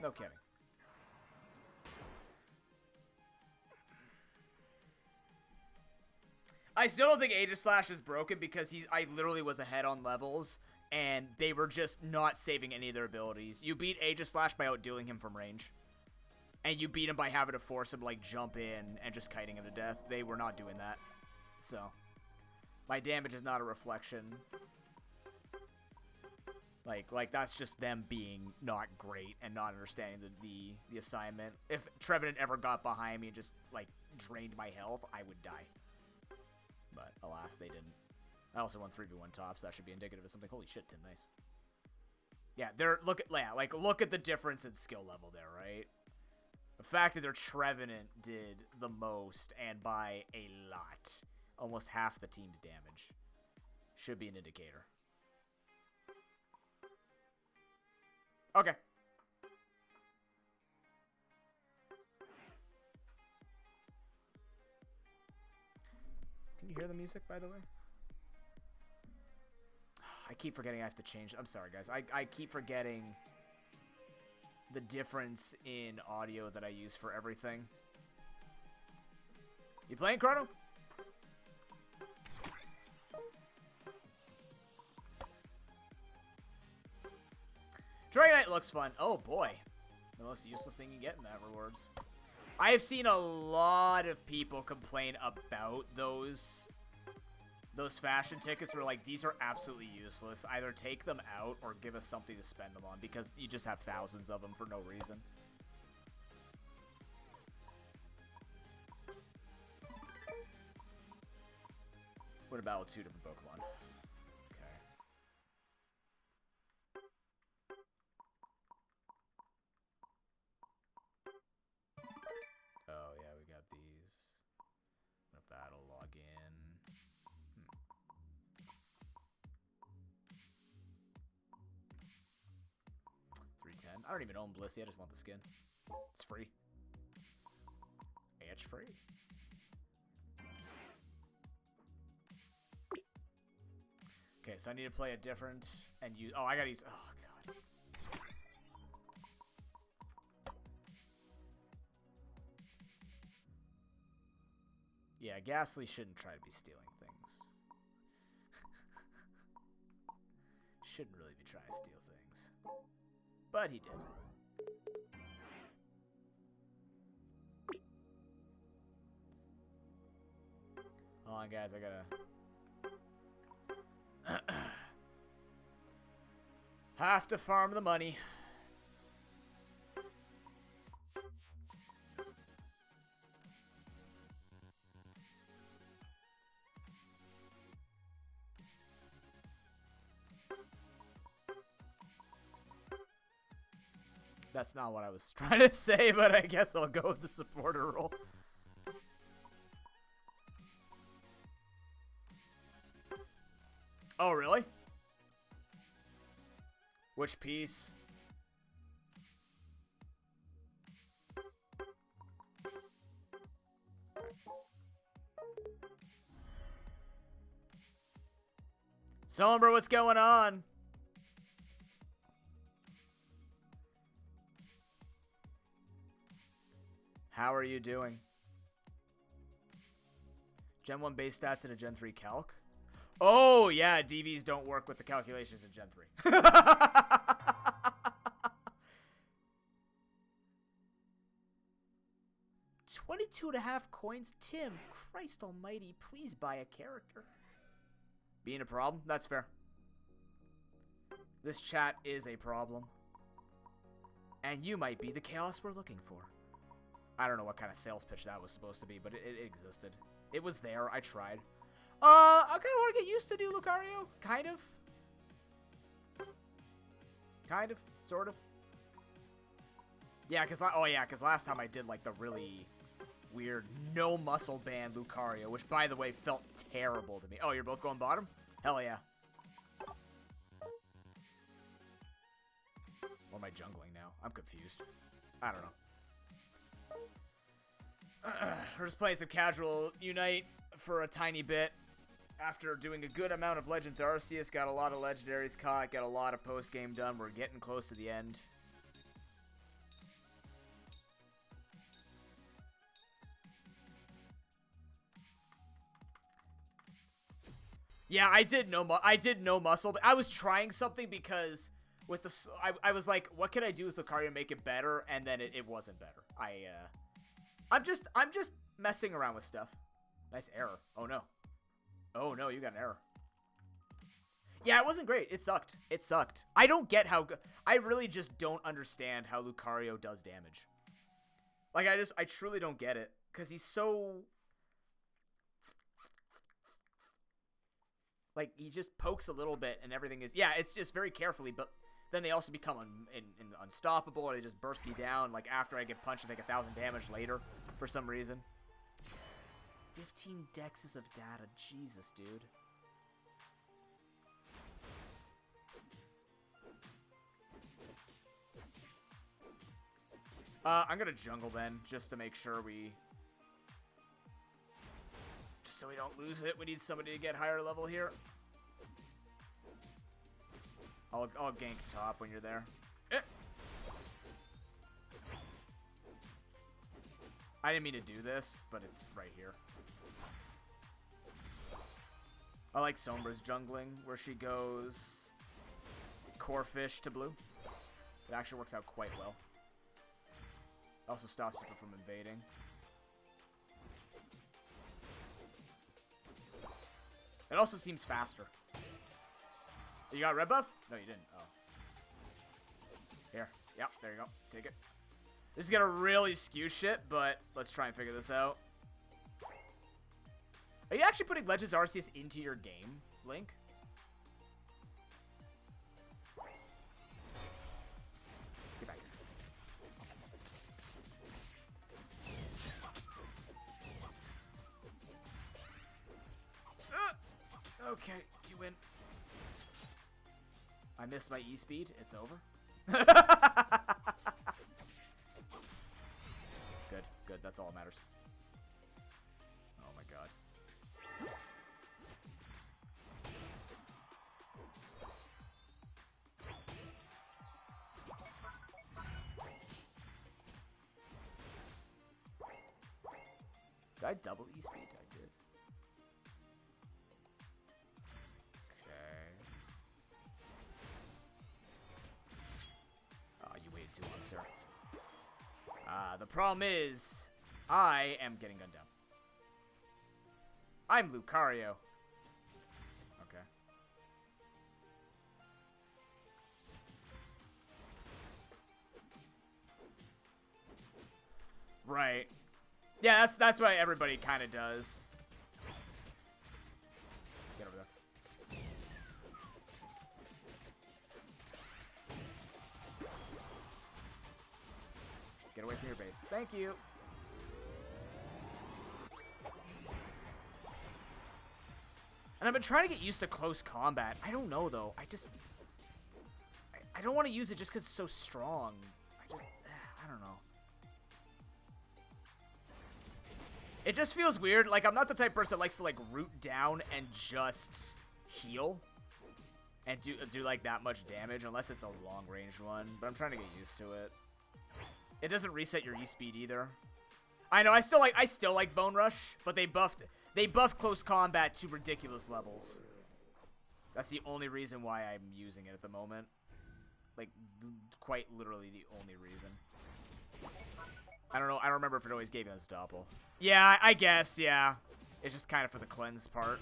No kidding. I still don't think Aegislash is broken because I literally was ahead on levels and they were just not saving any of their abilities. You beat Aegislash by outdueling him from range. And you beat him by having to force him to, like, jump in and just kiting him to death. They were not doing that. So, my damage is not a reflection. Like that's just them being not great and not understanding the assignment. If Trevenant ever got behind me and just, like, drained my health, I would die. But, alas, they didn't. I also won 3v1 top, so that should be indicative of something. Holy shit, Tim, nice. Yeah, look at the difference in skill level there, right? The fact that their Trevenant did the most, and by a lot. Almost half the team's damage. Should be an indicator. Okay. Can you hear the music, by the way? I keep forgetting I have to change. I'm sorry, guys. I keep forgetting the difference in audio that I use for everything. You playing, Chrono? Dragonite looks fun. Oh, boy. The most useless thing you get in that rewards. I have seen a lot of people complain about those fashion tickets where, like, these are absolutely useless. Either take them out or give us something to spend them on because you just have thousands of them for no reason. What about with 2 different Pokemon? Okay. Oh, yeah, we got these. I'm gonna battle log in. 310. I don't even own Blissey, I just want the skin. It's free. It's free. Okay, so I need to play a different and use. Oh, I gotta use. Oh, God. Yeah, Ghastly shouldn't try to be stealing things. Shouldn't really be trying to steal things. But he did. Hold on, guys, I gotta... have to farm the money. That's not what I was trying to say, but I guess I'll go with the supporter role. Oh, really? Which piece? Sombra, what's going on? How are you doing? Gen 1 base stats in a Gen 3 calc? Oh, yeah, DVs don't work with the calculations in Gen 3. 22.5 coins. Tim, Christ almighty, please buy a character. Being a problem? That's fair. This chat is a problem. And you might be the chaos we're looking for. I don't know what kind of sales pitch that was supposed to be, but it existed. It was there. I tried. I kind of want to get used to new Lucario. Kind of. Kind of. Sort of. Yeah, because last time I did, like, the really weird no muscle band Lucario, which, by the way, felt terrible to me. Oh, you're both going bottom? Hell yeah. Or am I jungling now? I'm confused. I don't know. We're just playing some casual Unite for a tiny bit. After doing a good amount of Legends Arceus, got a lot of legendaries caught, got a lot of post-game done. We're getting close to the end. Yeah, I did no muscle, but I was trying something because with the I was like, what can I do with Lucario to make it better? And then it wasn't better. I'm just messing around with stuff. Nice error. Oh no. Oh no, you got an error. Yeah, it wasn't great. It sucked. It sucked. I don't get how I really just don't understand how Lucario does damage. Like I truly don't get it cuz he's so like he just pokes a little bit and everything is it's just very carefully, but then they also become unstoppable, or they just burst me down like after I get punched and take 1,000 damage later for some reason. 15 dexes of data. Jesus, dude. I'm gonna jungle then, just to make sure just so we don't lose it. We need somebody to get higher level here. I'll gank top when you're there. I didn't mean to do this, but it's right here. I like Sombra's jungling, where she goes core fish to blue. It actually works out quite well. Also stops people from invading. It also seems faster. You got red buff? No, you didn't. Oh. Here. Yep, there you go. Take it. This is gonna really skew shit, but let's try and figure this out. Are you actually putting Legends Arceus into your game, Link? Get back here. Okay, you win. I missed my E-speed. It's over. Good. That's all that matters. Oh my god. Did I double E-speed? I did. Okay. Oh, you waited too long, sir. The problem is, I am getting gunned down. I'm Lucario. Okay. Right. Yeah, that's what everybody kind of does. Get over there. Get away from your base. Thank you. And I've been trying to get used to close combat. I don't know, though. I don't want to use it just because it's so strong. I don't know. It just feels weird. Like, I'm not the type of person that likes to, like, root down and just heal. And do like, that much damage, unless it's a long-range one. But I'm trying to get used to it. It doesn't reset your E-speed either. I know, I still like Bone Rush, but they buffed close combat to ridiculous levels. That's the only reason why I'm using it at the moment. Like, quite literally the only reason. I don't know. I don't remember if it always gave you unstoppable. Yeah, I guess, yeah. It's just kind of for the cleanse part.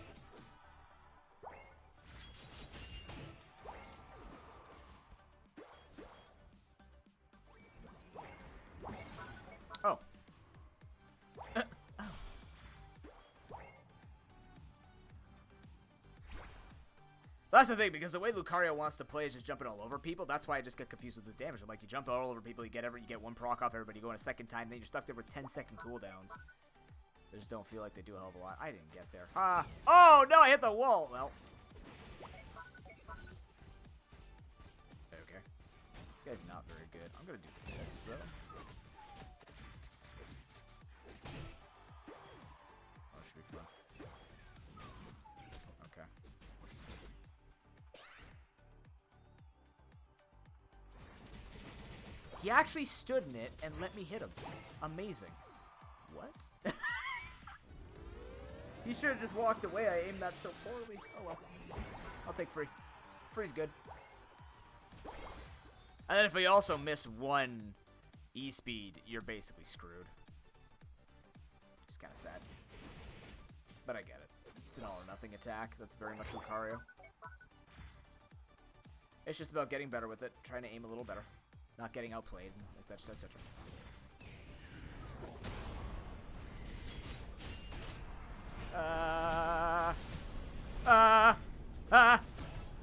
Oh. That's the thing, because the way Lucario wants to play is just jumping all over people. That's why I just get confused with his damage. I'm like, you jump all over people, you get one proc off everybody, you go in a second time, then you're stuck there with 10-second cooldowns. They just don't feel like they do a hell of a lot. I didn't get there. Oh, no, I hit the wall. Well. Okay. This guy's not very good. I'm going to do this, though. Oh, it should be fun. Okay. He actually stood in it and let me hit him. Amazing. What? He should have just walked away. I aimed that so poorly. Oh well. I'll take free. Free's good. And then if we also miss one E-speed, you're basically screwed. Just kind of sad. But I get it. It's an all-or-nothing attack. That's very much Lucario. It's just about getting better with it. Trying to aim a little better. Not getting outplayed, etc., etc.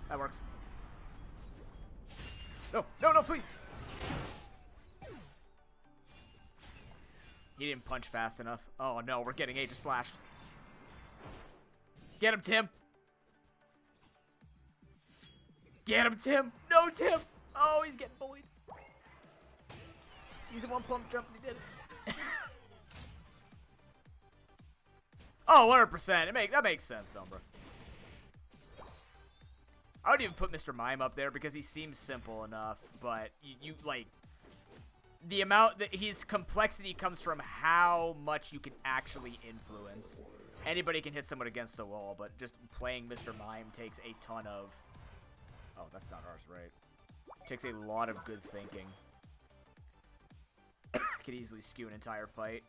That works. No, no, no, please! He didn't punch fast enough. Oh no, we're getting Aegis slashed. Get him, Tim! Get him, Tim! No, Tim! Oh, he's getting bullied. He's in one pump jump and he did it. Oh, 100%. That makes sense, Sombra. I would even put Mr. Mime up there because he seems simple enough, but you like the amount that his complexity comes from how much you can actually influence. Anybody can hit someone against the wall, but just playing Mr. Mime takes a ton of... Oh, that's not ours, right? Takes a lot of good thinking. Could easily skew an entire fight.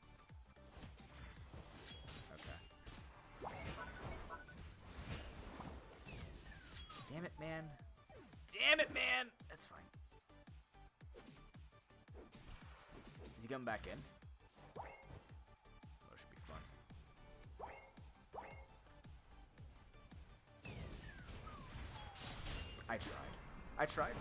Okay. Damn it, man. Damn it, man! That's fine. Is he coming back in? Oh, it should be fun. I tried. I tried.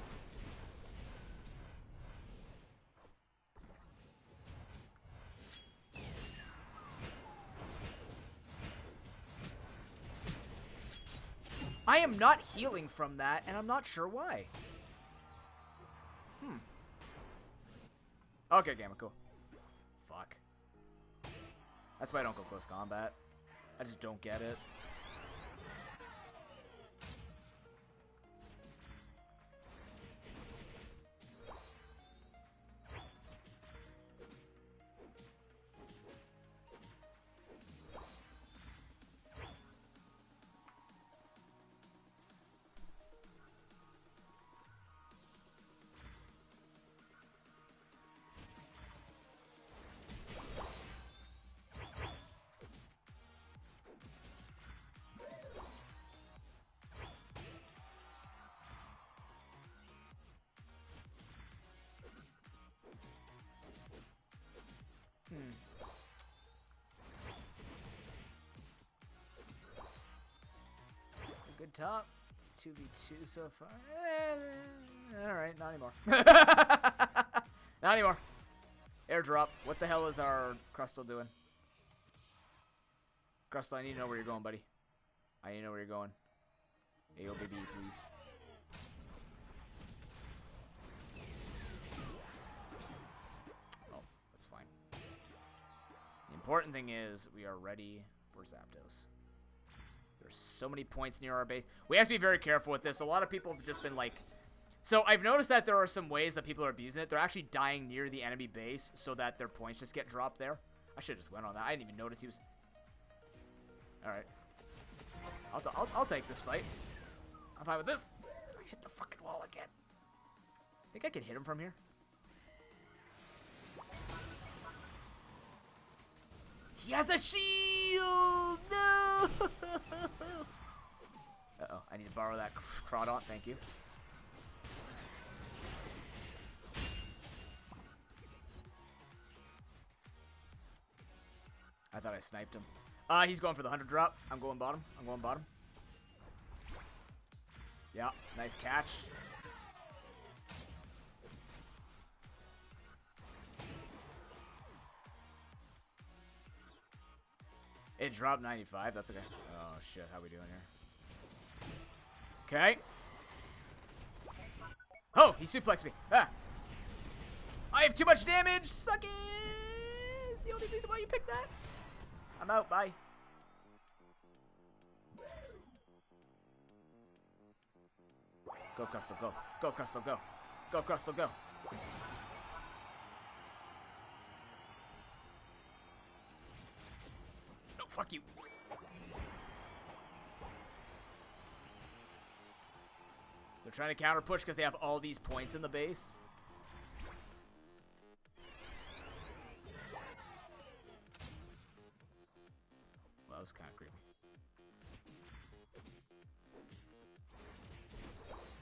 I am not healing from that, and I'm not sure why. Okay, Gamma, cool. Fuck. That's why I don't go close combat. I just don't get it. A good top. It's 2v2 so far. Alright, not anymore. Not anymore. Airdrop. What the hell is our Crustle doing? Crustle, I need to know where you're going, buddy. I need to know where you're going. Ayo, baby, please. Oh, that's fine. The important thing is we are ready for Zapdos. There's so many points near our base. We have to be very careful with this. A lot of people have just been like... So I've noticed that there are some ways that people are abusing it. They're actually dying near the enemy base so that their points just get dropped there. I should have just went on that. I didn't even notice he was... Alright. I'll take this fight. I'm fine with this. I hit the fucking wall again. Think I can hit him from here? He has a shield! No! Uh-oh, I need to borrow that Crawdaunt, thank you. I thought I sniped him. He's going for the 100 drop. I'm going bottom. I'm going bottom. Yeah, nice catch. It dropped 95. That's okay. Oh, shit. How we doing here? Okay. Oh, he suplexed me. Ah. I have too much damage. Suck it. It's the only reason why you picked that. I'm out. Bye. Go, Crystal. Go. Go, Crystal. Go. Go, Crystal. Go. No, fuck you. They're trying to counter push because they have all these points in the base. Well, that was kind of creepy.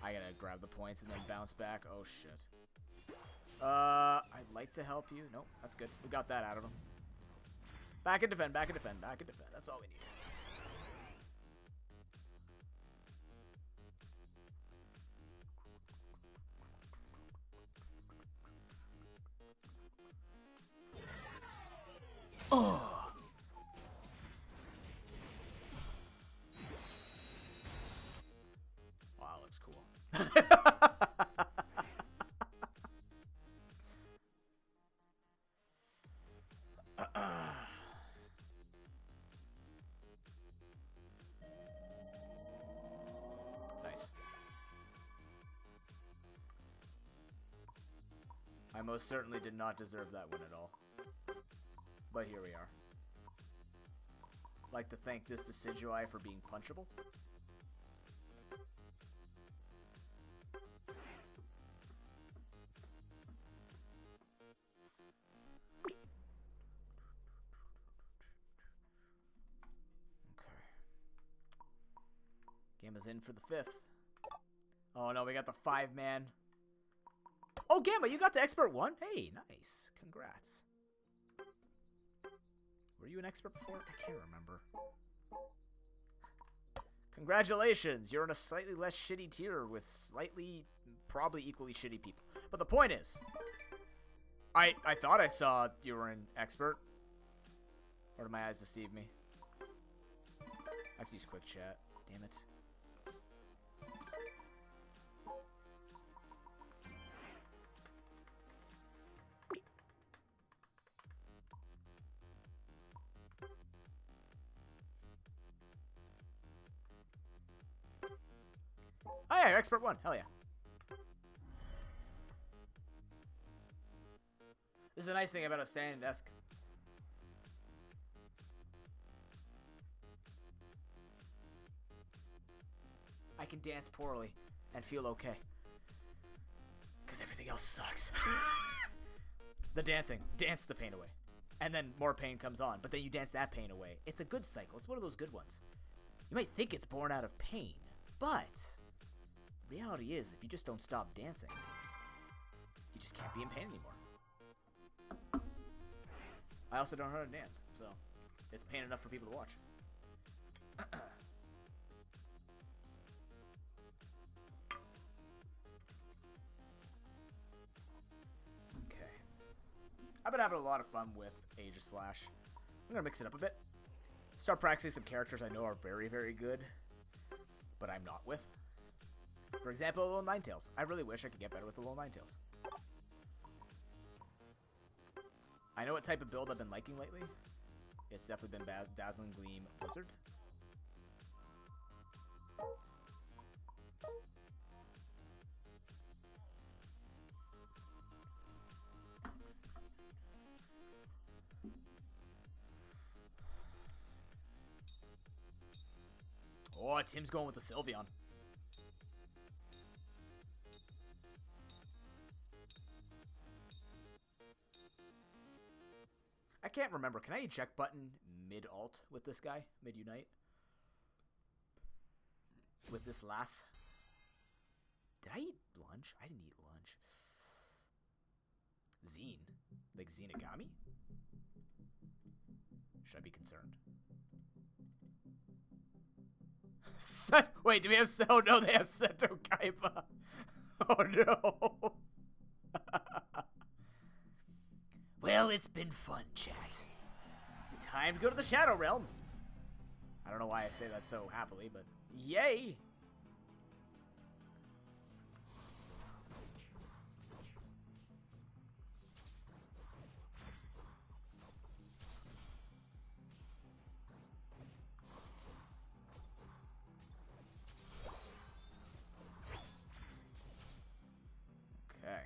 I gotta grab the points and then bounce back. Oh, shit. I'd like to help you. Nope, that's good. We got that out of him. Back and defend, back and defend, back and defend. That's all we need. Oh! Wow, that looks cool. Nice. I most certainly did not deserve that win at all. But here we are. Like to thank this Decidueye for being punchable. Okay. Game is in for the 5th. Oh no, we got the 5-man. Oh, Gamma, you got the expert 1? Hey, nice. Congrats. Were you an expert before? I can't remember. Congratulations, you're in a slightly less shitty tier with slightly, probably equally shitty people. But the point is, I thought I saw you were an expert. Or did my eyes deceive me? I have to use quick chat. Damn it. Oh yeah, you're expert 1. Hell yeah. This is a nice thing about a standing desk. I can dance poorly and feel okay. Because everything else sucks. The dancing. Dance the pain away. And then more pain comes on. But then you dance that pain away. It's a good cycle. It's one of those good ones. You might think it's born out of pain. But the reality is, if you just don't stop dancing, you just can't be in pain anymore. I also don't know how to dance, so it's pain enough for people to watch. Okay. I've been having a lot of fun with Age of Slash. I'm going to mix it up a bit. Start practicing some characters I know are very, very good, but I'm not with. For example, Little Ninetales. I really wish I could get better with the Little Ninetales. I know what type of build I've been liking lately. It's definitely been Dazzling Gleam Blizzard. Oh, Tim's going with the Sylveon. I can't remember. Can I eject button mid-alt with this guy? Mid-unite? With this lass? Did I eat lunch? I didn't eat lunch. Zine? Like Zenigami? Should I be concerned? Wait, do we have... Oh, no, they have Seto Kaiba. Oh, no. Well, it's been fun, chat. Time to go to the Shadow Realm. I don't know why I say that so happily, but yay. Okay.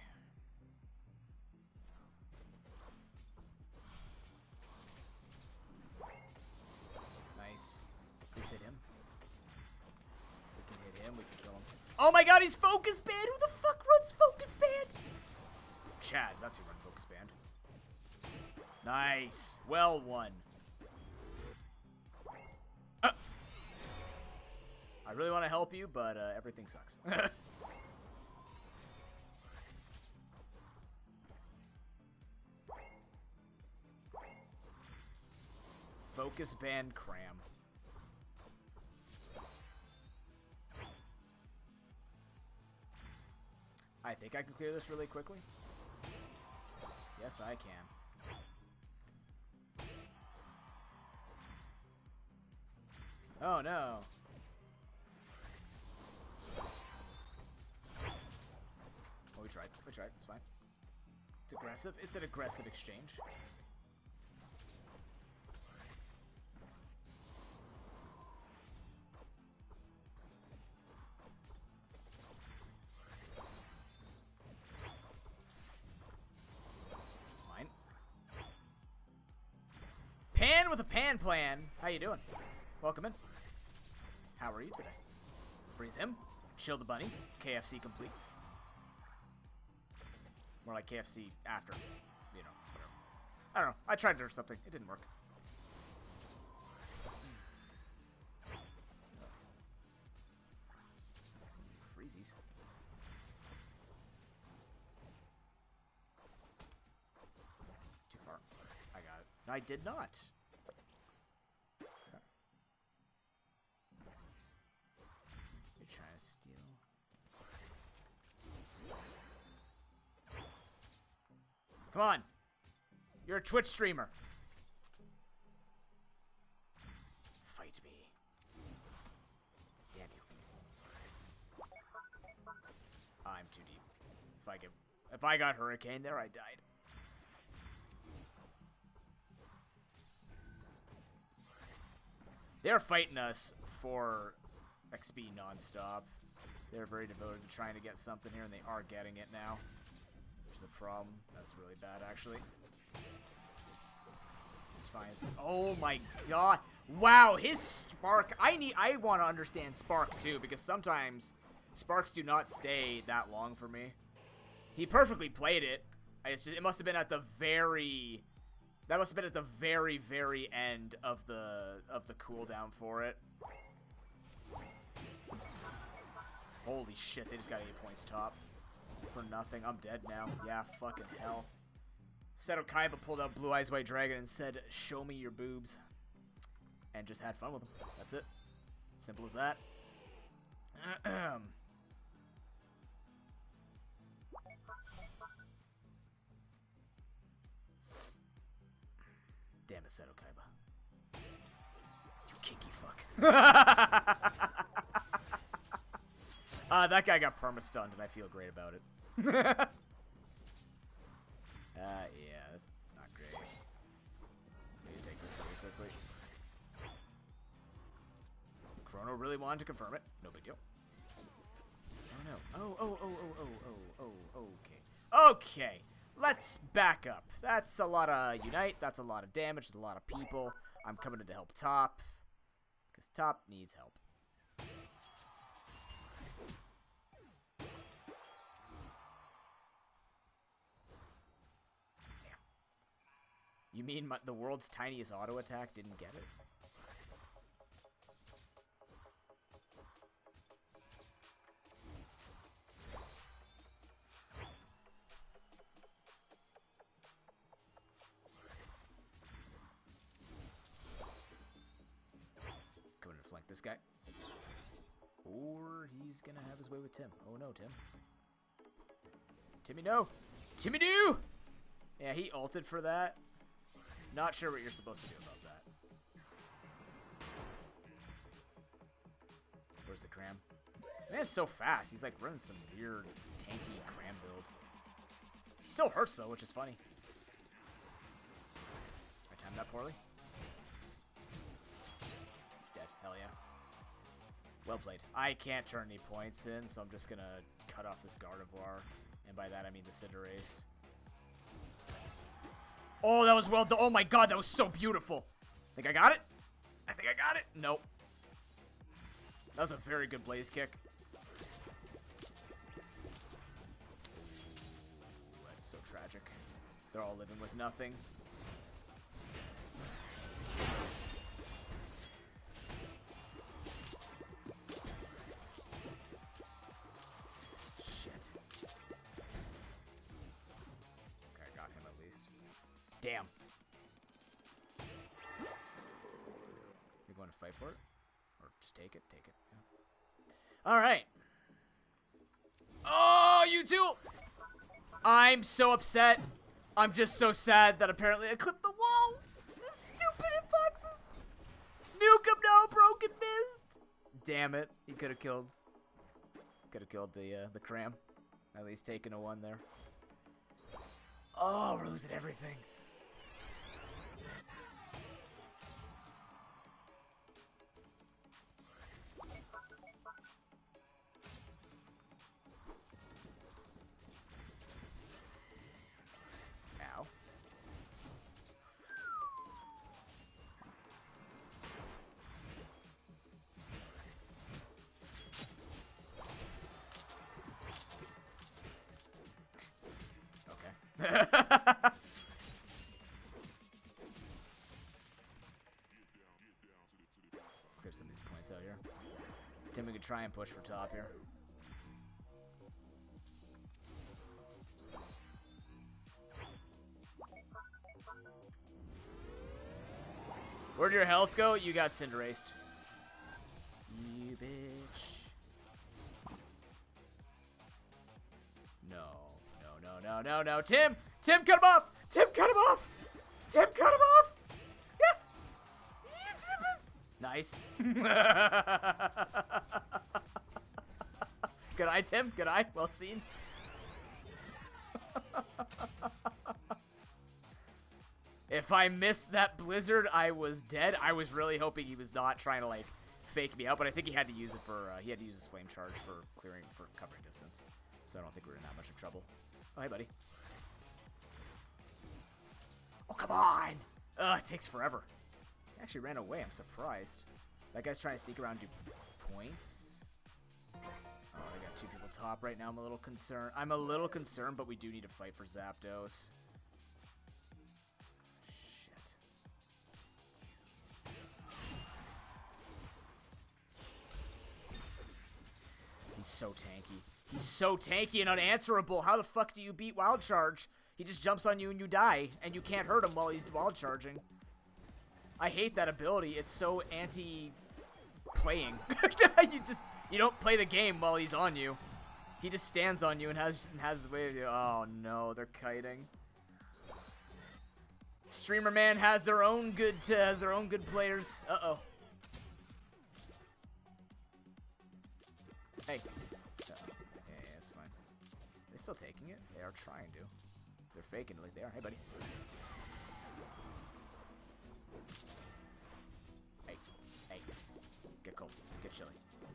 Nice. Please hit him. We can hit him. We can kill him. Oh my god, he's Focus Band! Who the fuck runs Focus Band? Chads, that's who runs Focus Band. Nice. Well won. I really want to help you, but everything sucks. Focus Band Cram. I think I can clear this really quickly. Yes, I can. Oh, no. Oh, we tried. We tried. It's fine. It's aggressive. It's an aggressive exchange. Mine. Pan with a pan plan. How you doing? Welcome in. How are you today? Freeze him. Chill the bunny. KFC complete. More like KFC after. You know, whatever. I don't know. I tried to do something. It didn't work. Freezies. Too far. I got it. No, I did not. Trying to steal. Come on. You're a Twitch streamer. Fight me. Damn you. I'm too deep. If I got Hurricane there, I died. They're fighting us for XP nonstop. They're very devoted to trying to get something here, and they are getting it now. Which is a problem. That's really bad, actually. This is fine. Oh my god. Wow, his Spark. I want to understand Spark, too, because sometimes Sparks do not stay that long for me. He perfectly played it. It must have been at the very... That must have been at the very, very end of the cooldown for it. Holy shit, they just got 8 points top. For nothing. I'm dead now. Yeah, fucking hell. Seto Kaiba pulled out Blue Eyes White Dragon and said, "Show me your boobs." And just had fun with them. That's it. Simple as that. Damn it, Seto Kaiba. You kinky fuck. That guy got perma-stunned, and I feel great about it. Yeah, that's not great. Need to take this really quickly. Chrono really wanted to confirm it. No big deal. Oh, no. Oh, okay. Okay, let's back up. That's a lot of Unite. That's a lot of damage. There's a lot of people. I'm coming in to help top, because top needs help. You mean the world's tiniest auto attack didn't get it? Coming to flank this guy. Or he's gonna have his way with Tim. Oh no, Tim. Timmy, no! Timmy, do! Yeah, he ulted for that. Not sure what you're supposed to do about that. Where's the cram? Man, it's so fast. He's like running some weird, tanky cram build. He still hurts though, which is funny. I timed that poorly. He's dead. Hell yeah. Well played. I can't turn any points in, so I'm just gonna cut off this Gardevoir. And by that I mean the Cinderace. Oh, that was well done. Oh my god, that was so beautiful. Think I got it? I think I got it. Nope. That was a very good blaze kick. Ooh, that's so tragic. They're all living with nothing. Shit. Okay, I got him at least. Damn. You going to fight for it? Or just take it? Take it. Yeah. Alright. Oh, you two! I'm so upset. I'm just so sad that apparently I clipped the wall. This stupid hitboxes. Nuke him, no, broken mist. Damn it. He could have killed. Could have killed the cram. At least taking a 1 there. Oh, we're losing everything. Ow. Okay. Let's clear some of these points out here. Tim, we could try and push for top here. Where'd your health go? You got Cinderaced. You bitch. No. No, no, no, no, no. Tim! Tim, cut him off! Tim, cut him off! Tim, cut him off! Yeah! Nice. Good eye, Tim. Good eye. Well seen. If I missed that blizzard, I was dead. I was really hoping he was not trying to like fake me out, but I think he had to use it for he had to use his flame charge for covering distance. So I don't think we're in that much of trouble. Oh, hey, buddy. Oh, come on! Ugh, it takes forever. He actually ran away. I'm surprised. That guy's trying to sneak around and do points. Oh, I got 2 people top right now. I'm a little concerned. I'm a little concerned, but we do need to fight for Zapdos. Shit. He's so tanky. He's so tanky and unanswerable. How the fuck do you beat Wild Charge? He just jumps on you and you die, and you can't hurt him while he's Wild Charging. I hate that ability. It's so anti-playing. You don't play the game while he's on you. He just stands on you and has his way. Oh no, they're kiting. Streamer Man has their own good players. Uh-oh. Hey. Yeah, it's fine. They're still taking it. They are trying to. They're faking it like they are. Hey, buddy. Hey. Hey. Get cold. Get chilly. Okay.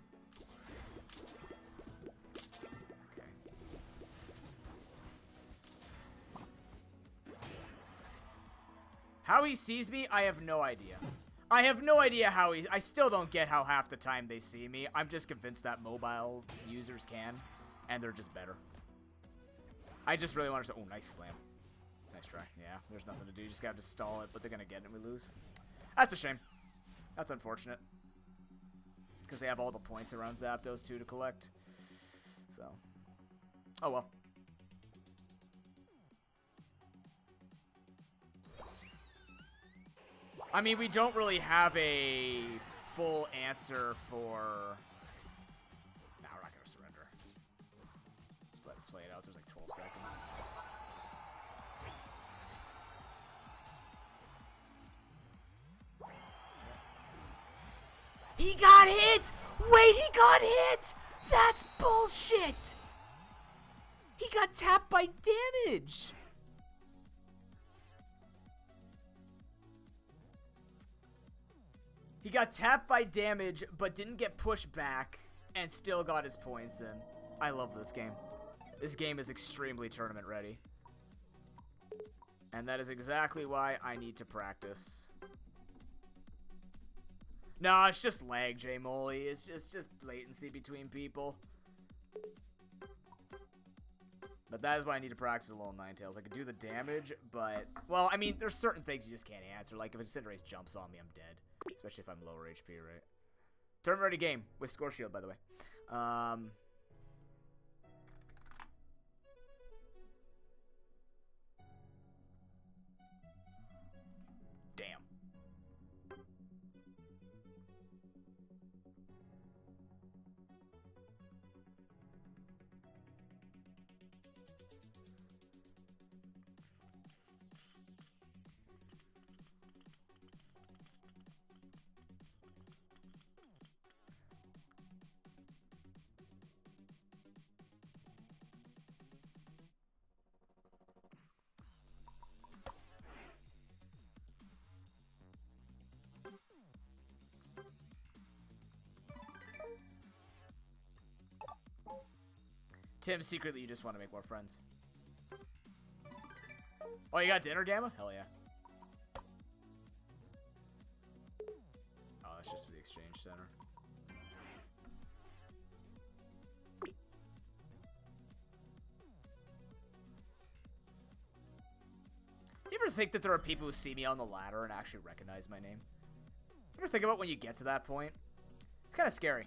How he sees me, I have no idea. I have no idea how he's... I still don't get how half the time they see me. I'm just convinced that mobile users can, and they're just better. I just really want to... Oh, nice slam. Nice try. Yeah, there's nothing to do. You just gotta stall it, but they're gonna get it and we lose. That's a shame. That's unfortunate. Because they have all the points around Zapdos, too, to collect. So. Oh, well. I mean, we don't really have a full answer for... Nah, we're not going to surrender. Just let it play it out. There's like 12 seconds. He got hit! Wait, he got hit! That's bullshit! He got tapped by damage! He got tapped by damage, but didn't get pushed back, and still got his points in. I love this game. This game is extremely tournament ready. And that is exactly why I need to practice. No, it's just lag, J-Molly. It's just latency between people. But that is why I need to practice a little Ninetales. I can do the damage, but... Well, I mean, there's certain things you just can't answer. Like, if a Cinderace jumps on me, I'm dead. Especially if I'm lower HP, right? Tournament ready game with Score Shield, by the way. Damn. Tim, secretly you just want to make more friends. Oh, you got dinner, Gamma? Hell yeah. Oh, that's just for the exchange center. You ever think that there are people who see me on the ladder and actually recognize my name? You ever think about when you get to that point? It's kind of scary.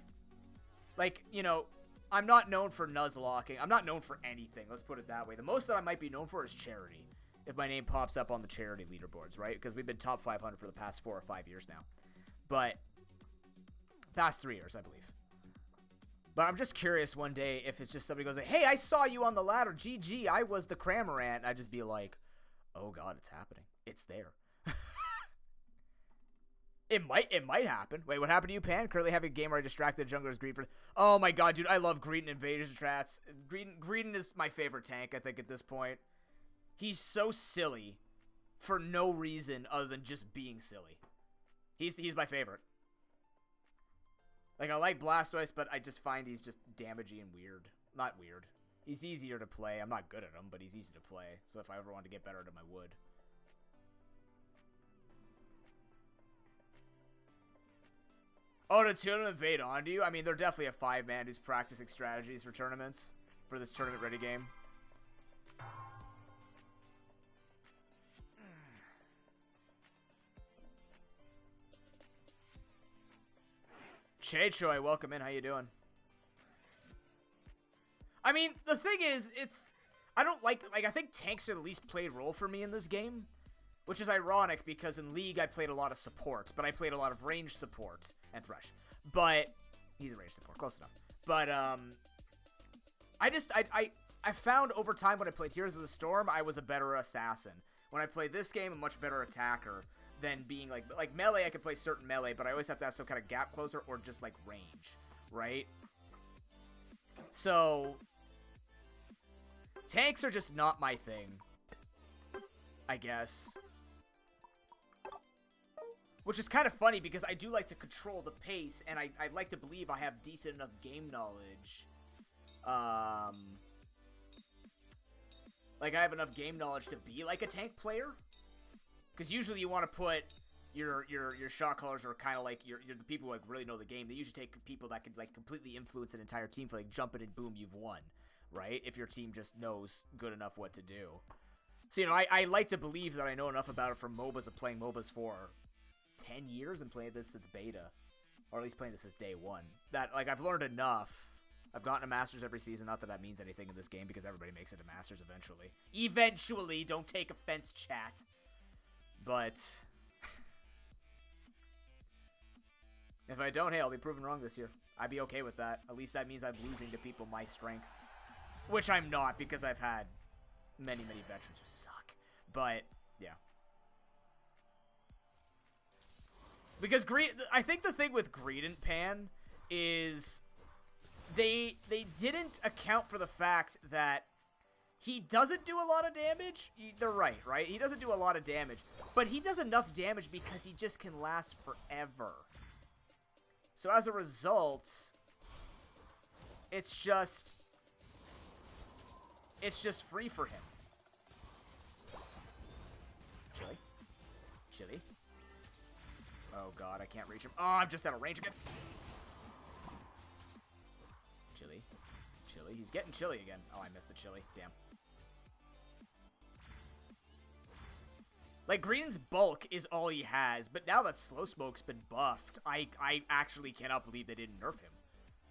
Like, you know, I'm not known for nuzlocking. I'm not known for anything. Let's put it that way. The most that I might be known for is charity. If my name pops up on the charity leaderboards, right? Because we've been top 500 for the past 4 or 5 years now. But, past 3 years, I believe. But I'm just curious one day if it's just somebody goes like, hey, I saw you on the ladder. GG, I was the Cramorant. And I'd just be like, oh God, it's happening. It's there. It might happen. Wait, what happened to you, Pan? Currently having a game where I distracted junglers Greedon for... Oh my God, dude, I love Greedon Invasion Strats. Greedon is my favorite tank, I think, at this point. He's so silly for no reason other than just being silly. He's my favorite. Like, I like Blastoise, but I just find he's just damagey and weird. Not weird. He's easier to play. I'm not good at him, but he's easy to play. So if I ever wanted to get better at him, I would. Oh, did tournament invade onto you? I mean, they're definitely a 5-man who's practicing strategies for tournaments. For this tournament-ready game. Che Choi, welcome in. How you doing? I mean, the thing is, I don't like, I think tanks at least played a role for me in this game. Which is ironic because in League I played a lot of support, but I played a lot of range support and Thresh. But he's a range support, close enough. But I found over time when I played Heroes of the Storm, I was a better assassin. When I played this game, a much better attacker than being like melee. I could play certain melee, but I always have to have some kind of gap closer or just like range, right? So tanks are just not my thing, I guess. Which is kind of funny because I do like to control the pace, and I like to believe I have decent enough game knowledge. Like, I have enough game knowledge to be like a tank player. Because usually you want to put your shot callers are kind of like you're the people who like really know the game. They usually take people that can like completely influence an entire team for like jump in and boom, you've won, right? If your team just knows good enough what to do. So, you know, I like to believe that I know enough about it from MOBAs of playing MOBAs for 10 years and playing this since beta. Or at least playing this since day one. That, like, I've learned enough. I've gotten a Masters every season. Not that that means anything in this game because everybody makes it to Masters eventually. Eventually! Don't take offense, chat. But... if I don't, hey, I'll be proven wrong this year. I'd be okay with that. At least that means I'm losing to people my strength. Which I'm not because I've had many, many veterans who suck. But, yeah. Because I think the thing with Greedent Pan is they didn't account for the fact that he doesn't do a lot of damage. They're right? He doesn't do a lot of damage. But he does enough damage because he just can last forever. So as a result, it's just free for him. Chili. Chili. Oh god, I can't reach him. Oh, I'm just out of range again. Chili. Chili. He's getting chili again. Oh, I missed the chili. Damn. Like, Green's bulk is all he has, but now that Slow Smoke's been buffed, I actually cannot believe they didn't nerf him.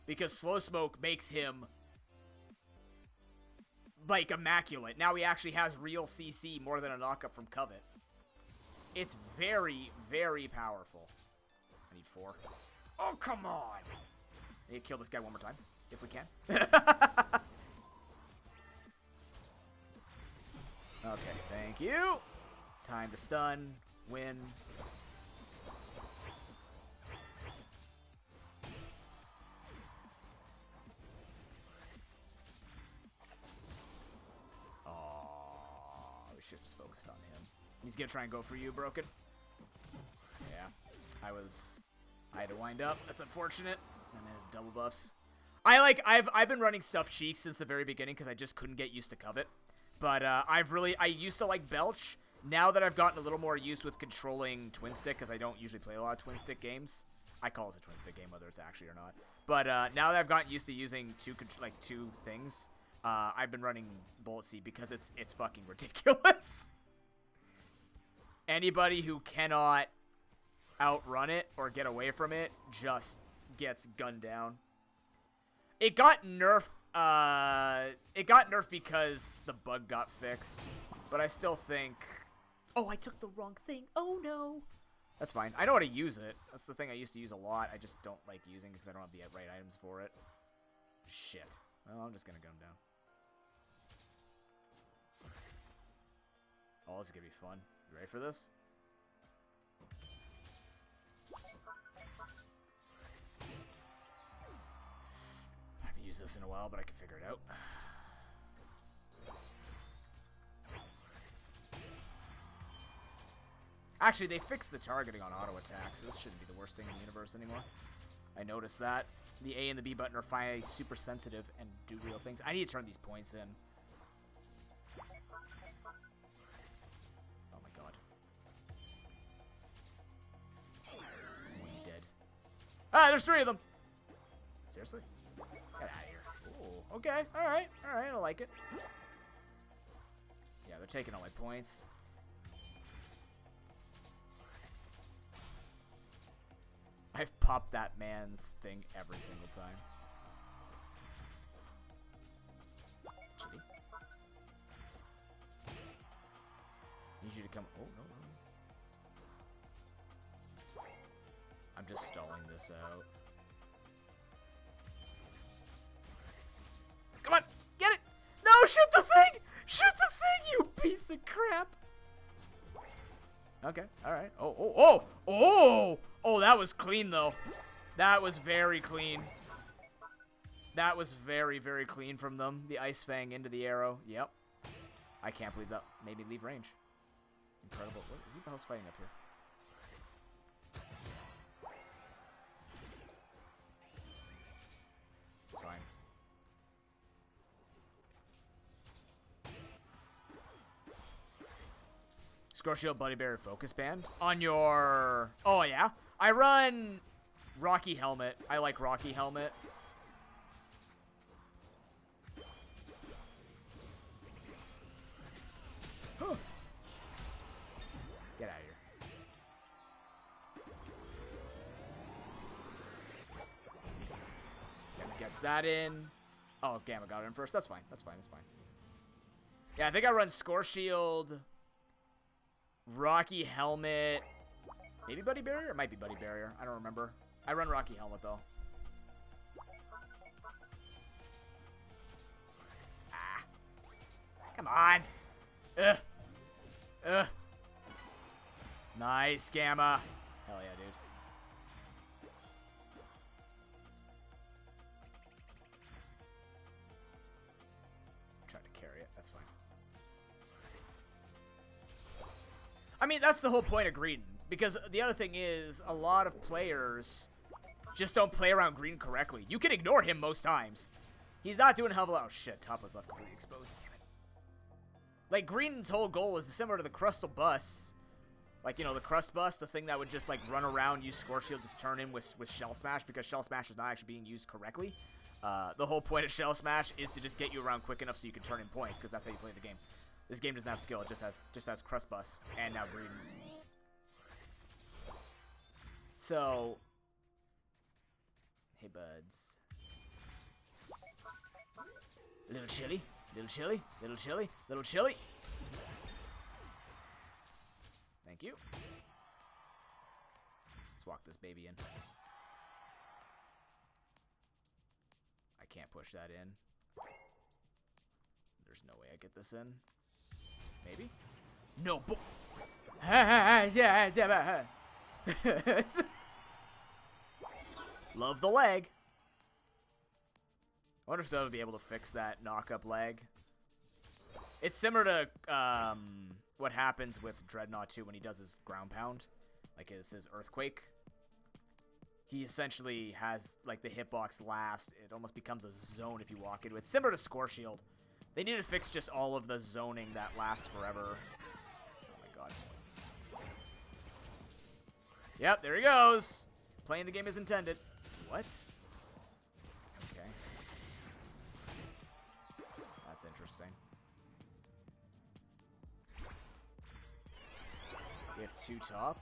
Because Slow Smoke makes him, like, immaculate. Now he actually has real CC more than a knockup from Covet. It's very, very powerful. I need 4. Oh, come on! I need to kill this guy one more time, if we can. Okay, thank you. Time to stun, win. Oh, we should have just focused on him. He's gonna try and go for you, Broken. Yeah, I had to wind up. That's unfortunate. And then his double buffs. I've been running Stuffed Cheeks since the very beginning because I just couldn't get used to Covet. But I used to like Belch. Now that I've gotten a little more used with controlling Twin Stick, because I don't usually play a lot of Twin Stick games. I call it a Twin Stick game, whether it's actually or not. But now that I've gotten used to using two things, I've been running Bullet Seed because it's fucking ridiculous. Anybody who cannot outrun it or get away from it just gets gunned down. It got nerfed. It got nerfed because the bug got fixed, but I still think. Oh, I took the wrong thing. Oh no. That's fine. I know how to use it. That's the thing I used to use a lot. I just don't like using it because I don't have the right items for it. Shit. Well, I'm just gonna gun him down. Oh, this is gonna be fun. You ready for this? I haven't used this in a while, but I can figure it out. Actually, they fixed the targeting on auto attacks, so this shouldn't be the worst thing in the universe anymore. I noticed that. The A and the B button are finally super sensitive and do real things. I need to turn these points in. Oh my god. Dead. Ah, there's 3 of them! Seriously? Get out of here. Ooh, okay, alright, I like it. Yeah, they're taking all my points. I've popped that man's thing every single time. Chitty. Need you to come. Oh, no. I'm just stalling this out. Come on! Get it! No! Shoot the thing! Shoot the thing, you piece of crap! Okay, alright. Oh, that was clean, though. That was very clean. That was very, very clean from them. The Ice Fang into the arrow. Yep. I can't believe that made me leave range. Incredible. Who the hell's fighting up here? It's fine. Scorchio Buddy Bear Focus Band on your... Oh, yeah. I run Rocky Helmet. I like Rocky Helmet. Huh. Gets that in. Oh, Gamma got it in first. That's fine. That's fine. That's fine. Yeah, I think I run Score Shield, Rocky Helmet, maybe Buddy Barrier? It might be Buddy Barrier. I don't remember. I run Rocky Helmet, though. Ah. Come on. Nice, Gamma. Hell yeah, dude. Try to carry it. That's fine. I mean, that's the whole point of Green. Because the other thing is, a lot of players just don't play around Green correctly. You can ignore him most times. He's not doing a hell of a lot. Oh, shit. Top was left completely exposed. Damn it. Like, Green's whole goal is similar to the Crustal Bus. Like, you know, the Crust Bus, the thing that would just, like, run around, use Score Shield, just turn in with Shell Smash, because Shell Smash is not actually being used correctly. The whole point of Shell Smash is to just get you around quick enough so you can turn in points, because that's how you play the game. This game doesn't have skill, it just has Crust Bus, and now Green. So, hey buds. Little chilly, little chilly, little chilly, little chilly. Thank you. Let's walk this baby in. I can't push that in. There's no way I get this in. Maybe? No, but love the lag. I wonder if I would be able to fix that knock-up lag. It's similar to what happens with Dreadnought 2 when he does his ground pound, like his earthquake. He essentially has like the hitbox last. It almost becomes a zone if you walk into it. It's similar to Score Shield. They need to fix just all of the zoning that lasts forever. Oh my god. Yep, there he goes. Playing the game as intended. What? Okay. That's interesting. We have 2 top.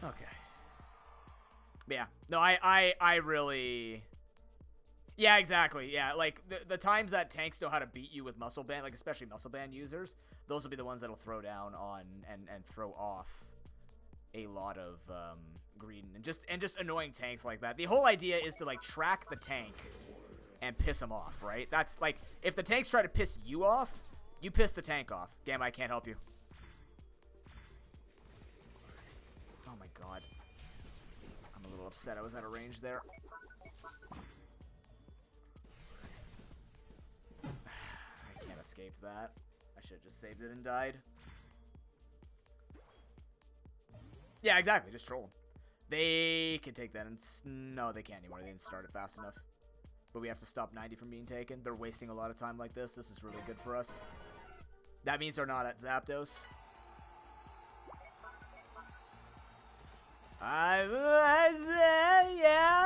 Okay. Yeah. No, I really... Yeah, exactly. Yeah, like, the times that tanks know how to beat you with Muscle Band, like, especially Muscle Band users, those will be the ones that'll throw down on and throw off a lot of Green. And just annoying tanks like that. The whole idea is to, like, track the tank and piss them off, right? That's, like, if the tanks try to piss you off, you piss the tank off. Gamma, I can't help you. Oh my god. I'm a little upset I was out of range there. I can't escape that. I should have just saved it and died. Yeah, exactly. Just troll them. They can take that and... No, they can't anymore. They didn't start it fast enough. But we have to stop 90 from being taken. They're wasting a lot of time like this. This is really good for us. That means they're not at Zapdos. Yeah,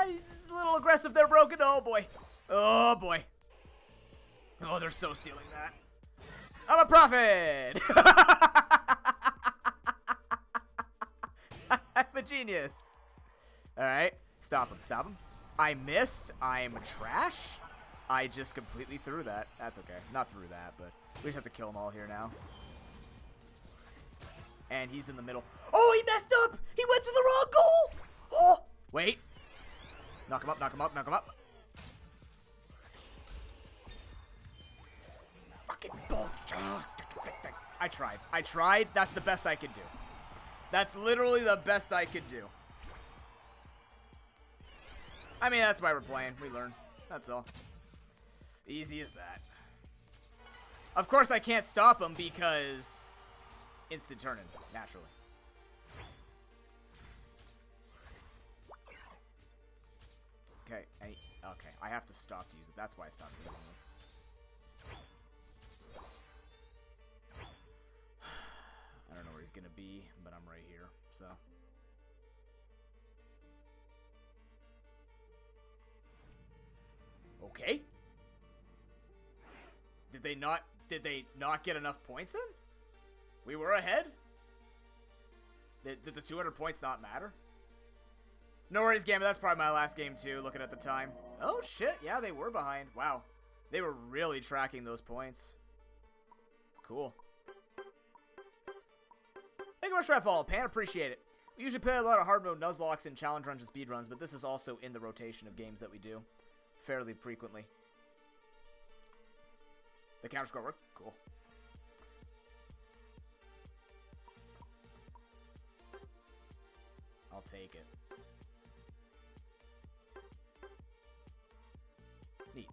it's a little aggressive there, Broken. Oh, boy. Oh, boy. Oh, they're so stealing that. I'm a prophet! I'm a genius. Alright, stop him, stop him. I missed. I'm trash. I just completely threw that. That's okay. Not through that, but we just have to kill them all here now. And he's in the middle. Oh, he messed up! He went to the wrong goal! Oh! Wait. Knock him up, knock him up, knock him up. Fucking bull. I tried. I tried. That's the best I could do. That's literally the best I could do. I mean, that's why we're playing. We learn. That's all. Easy as that. Of course, I can't stop him because instant turn-in, naturally. Okay, okay. I have to stop to use it. That's why I stopped using this. I don't know where he's gonna be, but I'm right here, so. Okay. Did they not get enough points in? We were ahead? Did the 200 points not matter? No worries, Gamma. That's probably my last game, too, looking at the time. Oh, shit. Yeah, they were behind. Wow. They were really tracking those points. Cool. Thank you much for that follow, Pan. Appreciate it. We usually play a lot of hard mode Nuzlocks and challenge runs and speed runs, but this is also in the rotation of games that we do fairly frequently. The counter score work? Cool. I'll take it. Neat.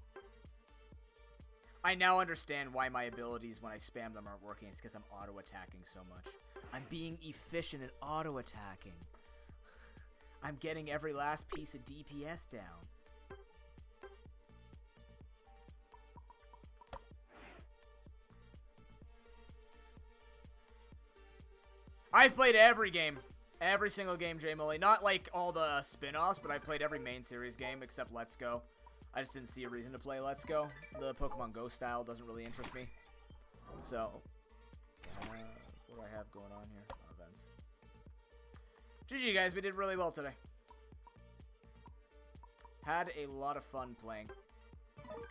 I now understand why my abilities, when I spam them, aren't working. It's because I'm auto-attacking so much. I'm being efficient at auto-attacking. I'm getting every last piece of DPS down. I've played every game. Every single game, J Mully. Not like all the spin-offs, but I played every main series game except Let's Go. I just didn't see a reason to play Let's Go. The Pokemon Go style doesn't really interest me. So, what do I have going on here? Events. GG, guys. We did really well today. Had a lot of fun playing.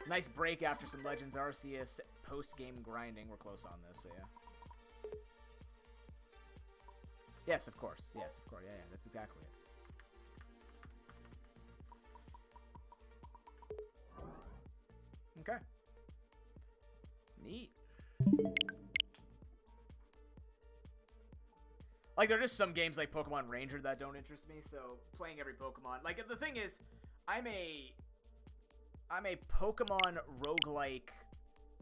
Nice break after some Legends Arceus post-game grinding. We're close on this, so yeah. Yes, of course. Yes, of course. Yeah, yeah, that's exactly it. Okay. Neat. Like, there are just some games like Pokemon Ranger that don't interest me, so playing every Pokemon... Like, the thing is, I'm a Pokemon roguelike...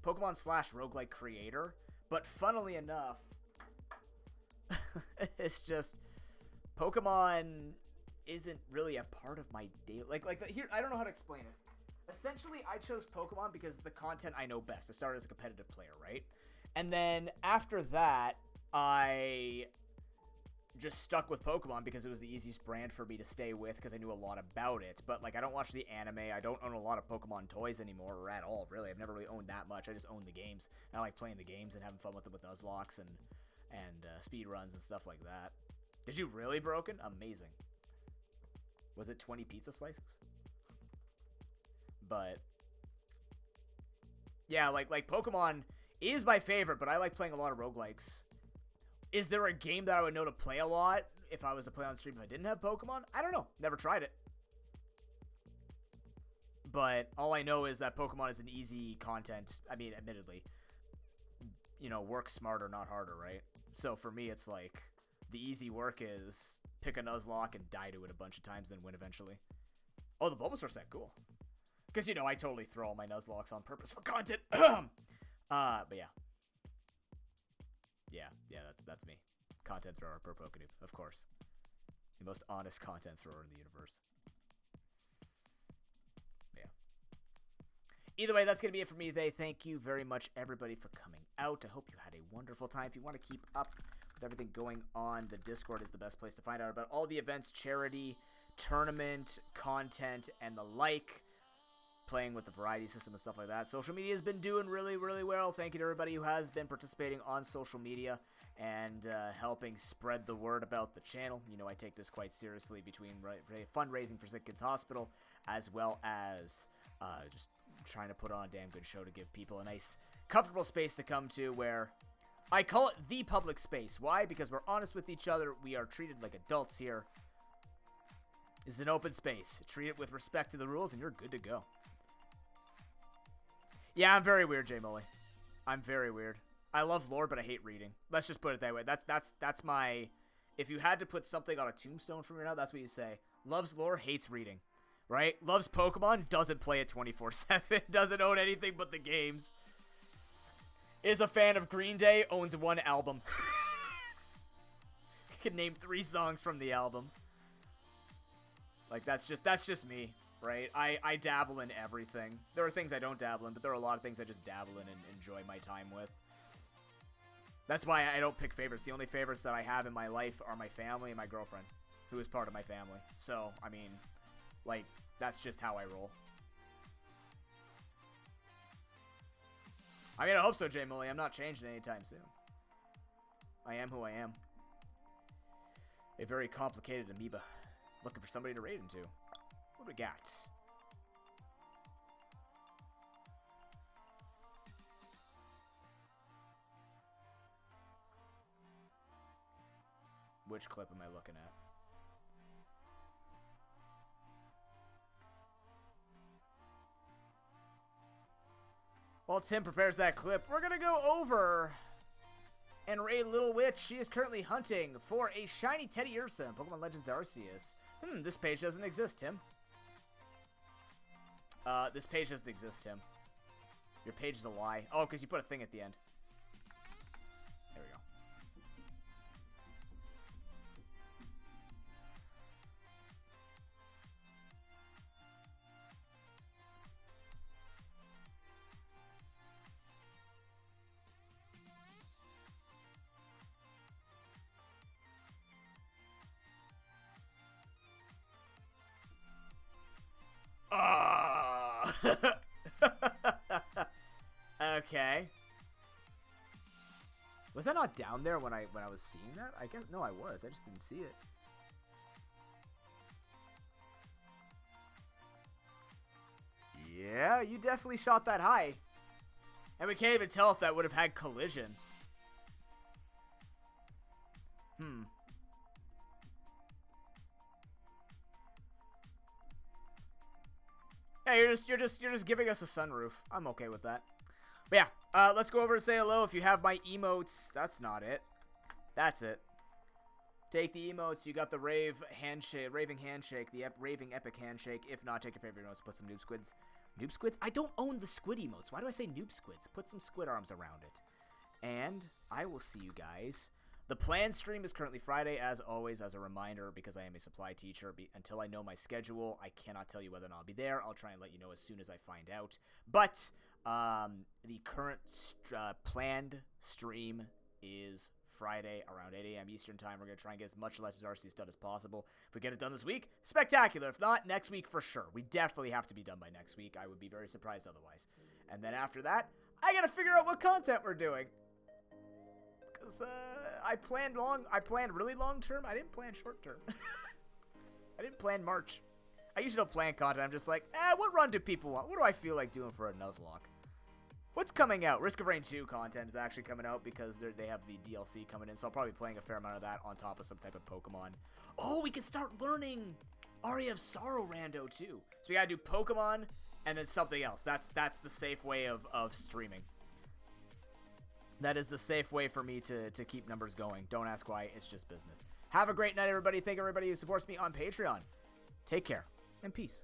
Pokemon/roguelike creator, but funnily enough... it's just Pokemon isn't really a part of my daily here. I don't know how to explain it. Essentially, I chose Pokemon because the content I know best. I started as a competitive player, right? And then after that, I just stuck with Pokemon because it was the easiest brand for me to stay with because I knew a lot about it. But like, I don't watch the anime. I don't own a lot of Pokemon toys anymore, or at all, really. I've never really owned that much. I just own the games. And I like playing the games and having fun with them with Nuzlocks and speed runs and stuff like that. Did you really, Broken? Amazing. Was it 20 pizza slices? But yeah, like Pokemon is my favorite, but I like playing a lot of roguelikes. Is there a game that I would know to play a lot if I was to play on stream if I didn't have Pokemon? I don't know. Never tried it. But all I know is that Pokemon is an easy content. I mean, admittedly, you know, work smarter, not harder, right? So for me, it's like the easy work is pick a Nuzlocke and die to it a bunch of times, then win eventually. Oh, the Bulbasaur set, cool. Because, you know, I totally throw all my Nuzlocks on purpose for content. But yeah. Yeah, that's me. Content thrower, ProPokeNoob, of course. The most honest content thrower in the universe. Yeah. Either way, that's going to be it for me today. Thank you very much, everybody, for coming out. I hope you had a wonderful time. If you want to keep up with everything going on, the Discord is the best place to find out about all the events, charity, tournament, content, and the like. Playing with the variety system and stuff like that. Social media has been doing really, really well. Thank you to everybody who has been participating on social media and helping spread the word about the channel. You know, I take this quite seriously between fundraising for Sick Kids Hospital as well as just trying to put on a damn good show to give people a nice, comfortable space to come to where I call it the public space. Why? Because we're honest with each other. We are treated like adults here. This is an open space. Treat it with respect to the rules and you're good to go. Yeah, I'm very weird, J Mully. I'm very weird. I love lore, but I hate reading. Let's just put it that way. That's my... If you had to put something on a tombstone for me now, that's what you say. Loves lore, hates reading. Right? Loves Pokemon, doesn't play it 24/7. Doesn't own anything but the games. Is a fan of Green Day, owns one album. Can name 3 songs from the album. Like, that's just me. Right? I dabble in everything. There are things I don't dabble in, but there are a lot of things I just dabble in and enjoy my time with. That's why I don't pick favorites. The only favorites that I have in my life are my family and my girlfriend, who is part of my family. So, I mean, like, that's just how I roll. I mean, I hope so, J Mully. I'm not changing anytime soon. I am who I am. A very complicated amoeba. Looking for somebody to raid into. What do we got? Which clip am I looking at? While Tim prepares that clip, we're going to go over and raid Little Witch. She is currently hunting for a shiny Teddy Ursa in Pokemon Legends Arceus. This page doesn't exist, Tim. This page doesn't exist, Tim. Your page is a lie. Oh, because you put a thing at the end. There we go. Okay. Was that not down there when I was seeing that? I guess no, I was. I just didn't see it. Yeah, you definitely shot that high. And we can't even tell if that would have had collision. Yeah, you're just giving us a sunroof. I'm okay with that. But yeah, let's go over and say hello. If you have my emotes, that's not it. That's it. Take the emotes. You got the raving handshake, the raving epic handshake. If not, take your favorite emotes. Put some noob squids. Noob squids? I don't own the squid emotes. Why do I say noob squids? Put some squid arms around it. And I will see you guys. The planned stream is currently Friday, as always, as a reminder, because I am a supply teacher. Until I know my schedule, I cannot tell you whether or not I'll be there. I'll try and let you know as soon as I find out. But the current planned stream is Friday around 8 a.m. Eastern Time. We're going to try and get as much Legends Arceus done as possible. If we get it done this week, spectacular. If not, next week for sure. We definitely have to be done by next week. I would be very surprised otherwise. And then after that, I got to figure out what content we're doing. Because I planned really long term. I didn't plan short term. I didn't plan March. I usually don't plan content. I'm just like, what run do people want? What do I feel like doing for a Nuzlocke? What's coming out? Risk of Rain 2 content is actually coming out because they have the DLC coming in. So I'll probably be playing a fair amount of that on top of some type of Pokemon. Oh, we can start learning Aria of Sorrow rando too. So we got to do Pokemon and then something else. That's the safe way of streaming. That is the safe way for me to keep numbers going. Don't ask why. It's just business. Have a great night, everybody. Thank everybody who supports me on Patreon. Take care and peace.